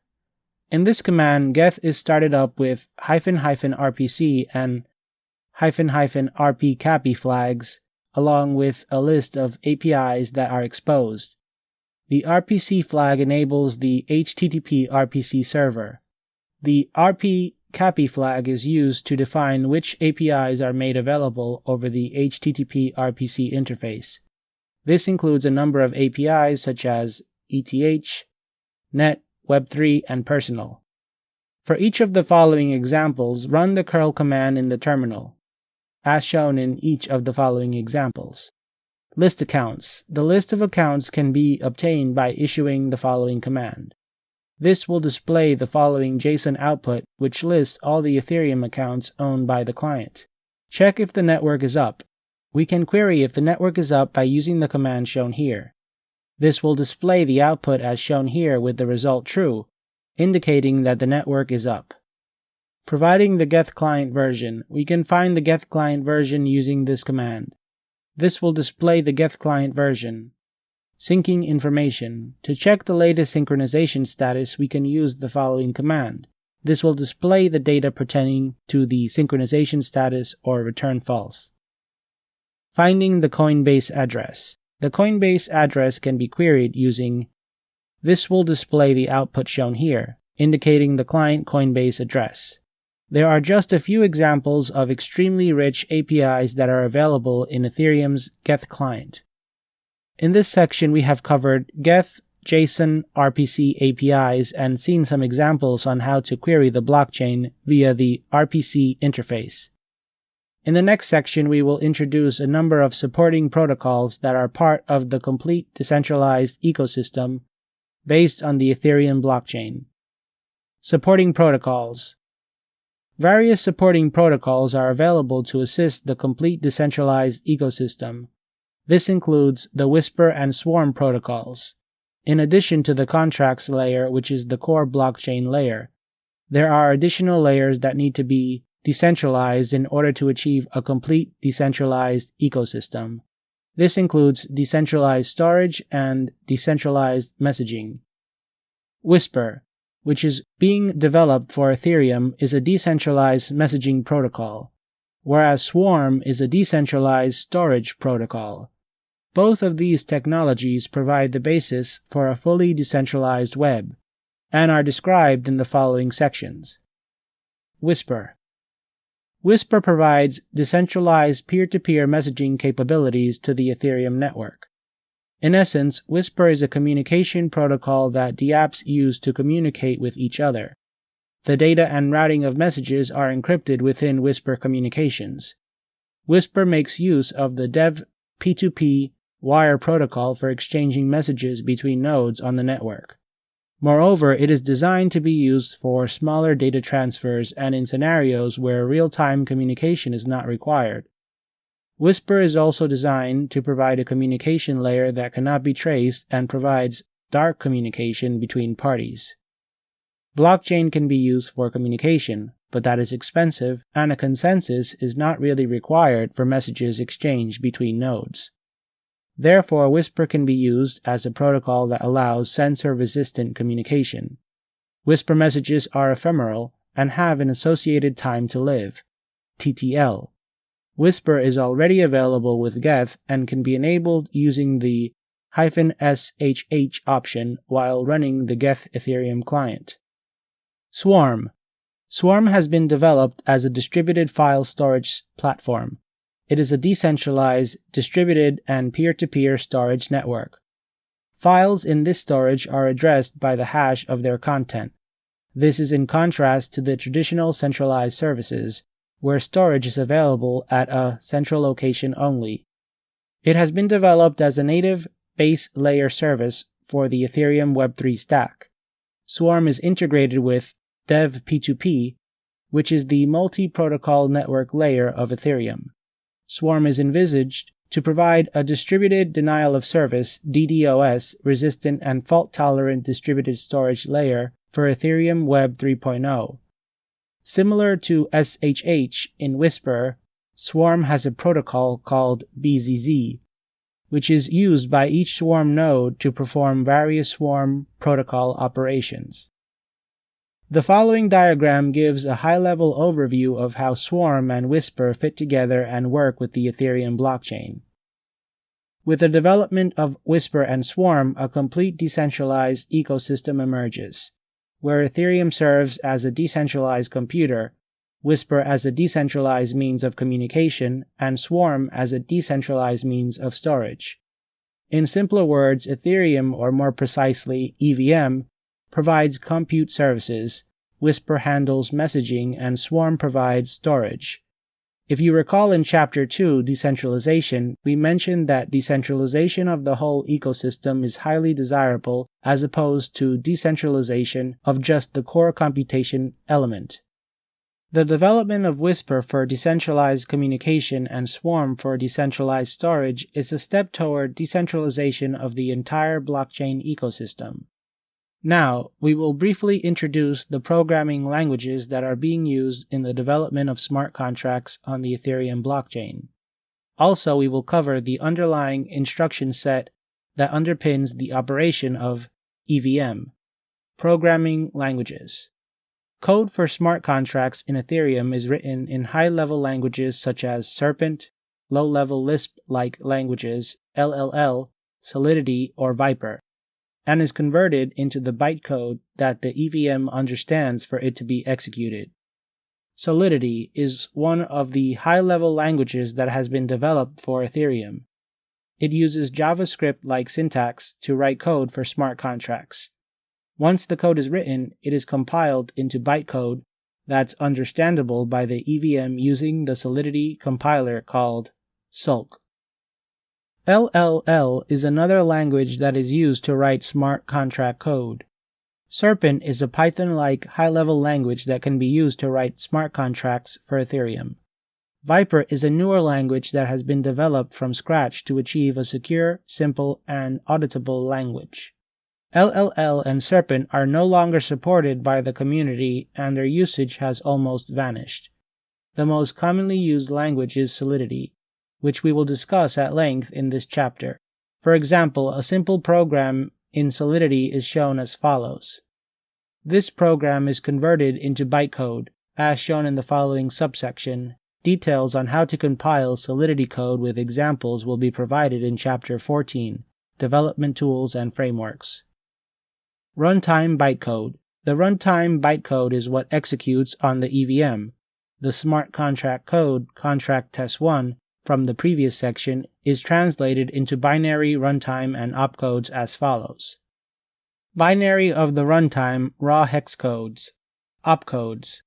In this command, Geth is started up with -RPC and -RP CAPI flags, along with a list of APIs that are exposed. The RPC flag enables the HTTP RPC server. The RP CAPI flag is used to define which APIs are made available over the HTTP RPC interface. This includes a number of APIs such as ETH, Net, Web3, and Personal. For each of the following examples, run the curl command in the terminal, as shown in each of the following examples. List accounts. The list of accounts can be obtained by issuing the following command. This will display the following JSON output, which lists all the Ethereum accounts owned by the client. Check if the network is up. We can query if the network is up by using the command shown here. This will display the output as shown here with the result true, indicating that the network is up. Providing the Geth client version. We can find the Geth client version using this command. This will display the Geth client version. Syncing information. To check the latest synchronization status, we can use the following command. This will display the data pertaining to the synchronization status or return false. Finding the Coinbase address. The Coinbase address can be queried using. This will display the output shown here, indicating the client Coinbase address. There are just a few examples of extremely rich APIs that are available in Ethereum's Geth client. In this section, we have covered Geth JSON RPC APIs and seen some examples on how to query the blockchain via the RPC interface. In the next section, we will introduce a number of supporting protocols that are part of the complete decentralized ecosystem based on the Ethereum blockchain. Supporting protocols. Various supporting protocols are available to assist the complete decentralized ecosystem. This includes the Whisper and Swarm protocols. In addition to the contracts layer, which is the core blockchain layer, there are additional layers that need to be decentralized in order to achieve a complete decentralized ecosystem. This includes decentralized storage and decentralized messaging. Whisper, which is being developed for Ethereum, is a decentralized messaging protocol, whereas Swarm is a decentralized storage protocol. Both of these technologies provide the basis for a fully decentralized web, and are described in the following sections. Whisper. Whisper provides decentralized peer-to-peer messaging capabilities to the Ethereum network. In essence, Whisper is a communication protocol that dApps use to communicate with each other. The data and routing of messages are encrypted within Whisper communications. Whisper makes use of the Dev P2P wire protocol for exchanging messages between nodes on the network. Moreover, it is designed to be used for smaller data transfers and in scenarios where real-time communication is not required. Whisper is also designed to provide a communication layer that cannot be traced and provides dark communication between parties. Blockchain can be used for communication, but that is expensive, and a consensus is not really required for messages exchanged between nodes. Therefore, Whisper can be used as a protocol that allows censor-resistant communication. Whisper messages are ephemeral and have an associated time to live, TTL. Whisper is already available with Geth and can be enabled using the -SHH option while running the Geth Ethereum client. Swarm. Swarm has been developed as a distributed file storage platform. It is a decentralized, distributed, and peer-to-peer storage network. Files in this storage are addressed by the hash of their content. This is in contrast to the traditional centralized services, where storage is available at a central location only. It has been developed as a native base layer service for the Ethereum Web3 stack. Swarm is integrated with Dev P2P, which is the multi-protocol network layer of Ethereum. Swarm is envisaged to provide a distributed denial of service DDoS resistant and fault-tolerant distributed storage layer for Ethereum Web 3.0. Similar to SHH in Whisper, Swarm has a protocol called BZZ, which is used by each Swarm node to perform various Swarm protocol operations. The following diagram gives a high-level overview of how Swarm and Whisper fit together and work with the Ethereum blockchain. With the development of Whisper and Swarm, a complete decentralized ecosystem emerges, where Ethereum serves as a decentralized computer, Whisper as a decentralized means of communication, and Swarm as a decentralized means of storage. In simpler words, Ethereum, or more precisely EVM, provides compute services, Whisper handles messaging, and Swarm provides storage. If you recall in Chapter 2, Decentralization, we mentioned that decentralization of the whole ecosystem is highly desirable as opposed to decentralization of just the core computation element. The development of Whisper for decentralized communication and Swarm for decentralized storage is a step toward decentralization of the entire blockchain ecosystem. Now, we will briefly introduce the programming languages that are being used in the development of smart contracts on the Ethereum blockchain. Also, we will cover the underlying instruction set that underpins the operation of EVM. Programming languages. Code for smart contracts in Ethereum is written in high-level languages such as Serpent, low-level Lisp-like languages, LLL, Solidity, or Viper, and is converted into the bytecode that the EVM understands for it to be executed. Solidity is one of the high-level languages that has been developed for Ethereum. It uses JavaScript-like syntax to write code for smart contracts. Once the code is written, it is compiled into bytecode that's understandable by the EVM using the Solidity compiler called Sulk. LLL is another language that is used to write smart contract code. Serpent is a Python-like high-level language that can be used to write smart contracts for Ethereum. Viper is a newer language that has been developed from scratch to achieve a secure, simple, and auditable language. LLL and Serpent are no longer supported by the community and their usage has almost vanished. The most commonly used language is Solidity, which we will discuss at length in this chapter. For example, a simple program in Solidity is shown as follows. This program is converted into bytecode, as shown in the following subsection. Details on how to compile Solidity code with examples will be provided in Chapter 14, Development Tools and Frameworks. Runtime bytecode. The runtime bytecode is what executes on the EVM. The smart contract code, contract test 1, from the previous section, is translated into binary runtime and opcodes as follows. Binary of the runtime raw hex codes. Opcodes.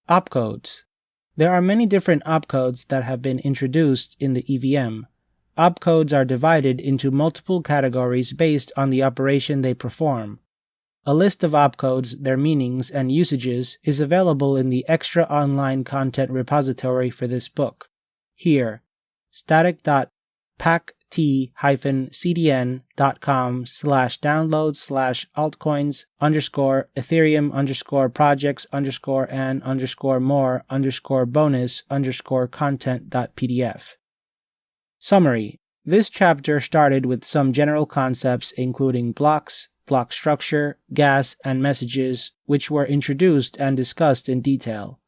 Opcodes. There are many different opcodes that have been introduced in the EVM. Opcodes are divided into multiple categories based on the operation they perform. A list of opcodes, their meanings, and usages is available in the extra online content repository for this book. Here, static.pack-ethereum.com/download/altcoins_projects_and_more-bonus_content.pdf. Summary. This chapter started with some general concepts including blocks, block structure, gas, and messages, which were introduced and discussed in detail.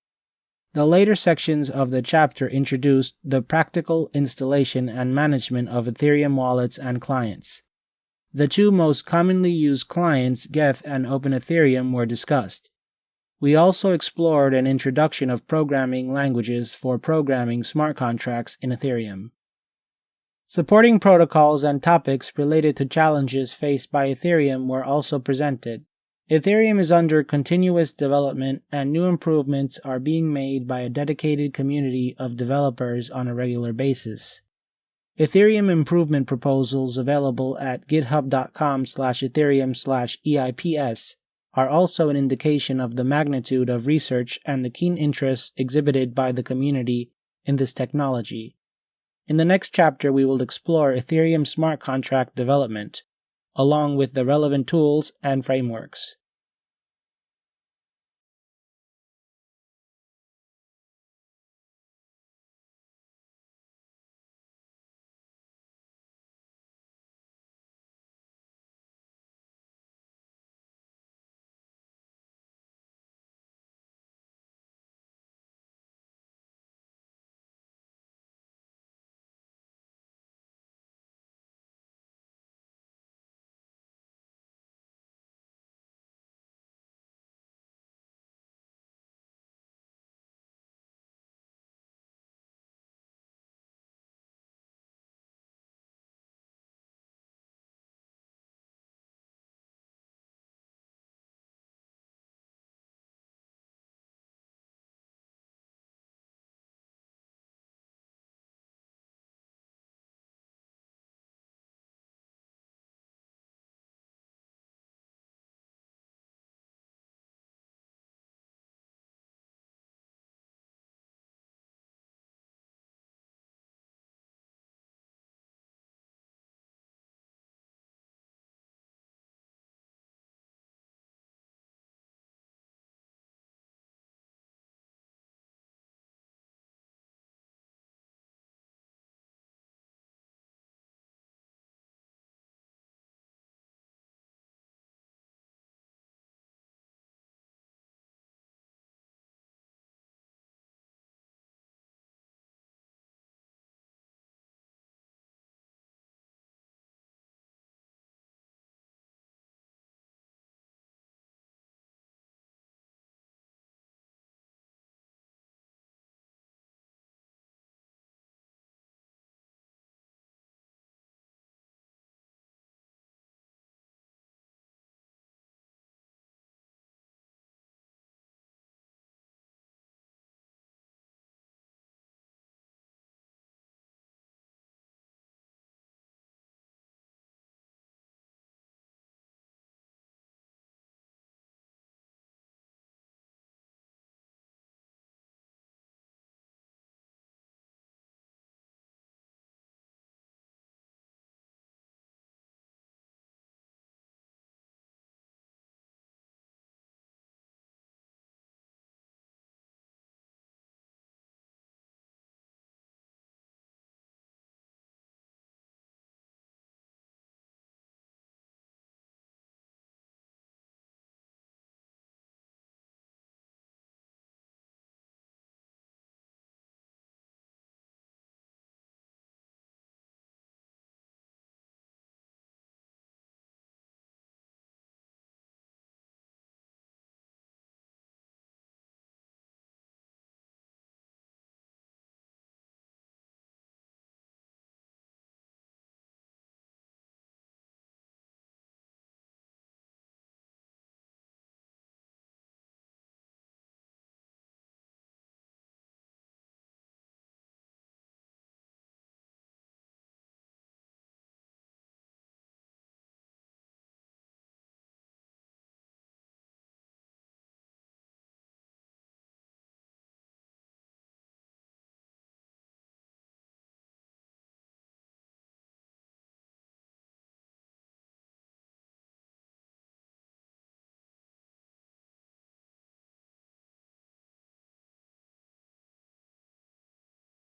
The later sections of the chapter introduced the practical installation and management of Ethereum wallets and clients. The two most commonly used clients, Geth and OpenEthereum, were discussed. We also explored an introduction of programming languages for programming smart contracts in Ethereum. Supporting protocols and topics related to challenges faced by Ethereum were also presented. Ethereum is under continuous development and new improvements are being made by a dedicated community of developers on a regular basis. Ethereum improvement proposals available at github.com/ethereum/EIPS are also an indication of the magnitude of research and the keen interest exhibited by the community in this technology. In the next chapter, we will explore Ethereum smart contract development, along with the relevant tools and frameworks.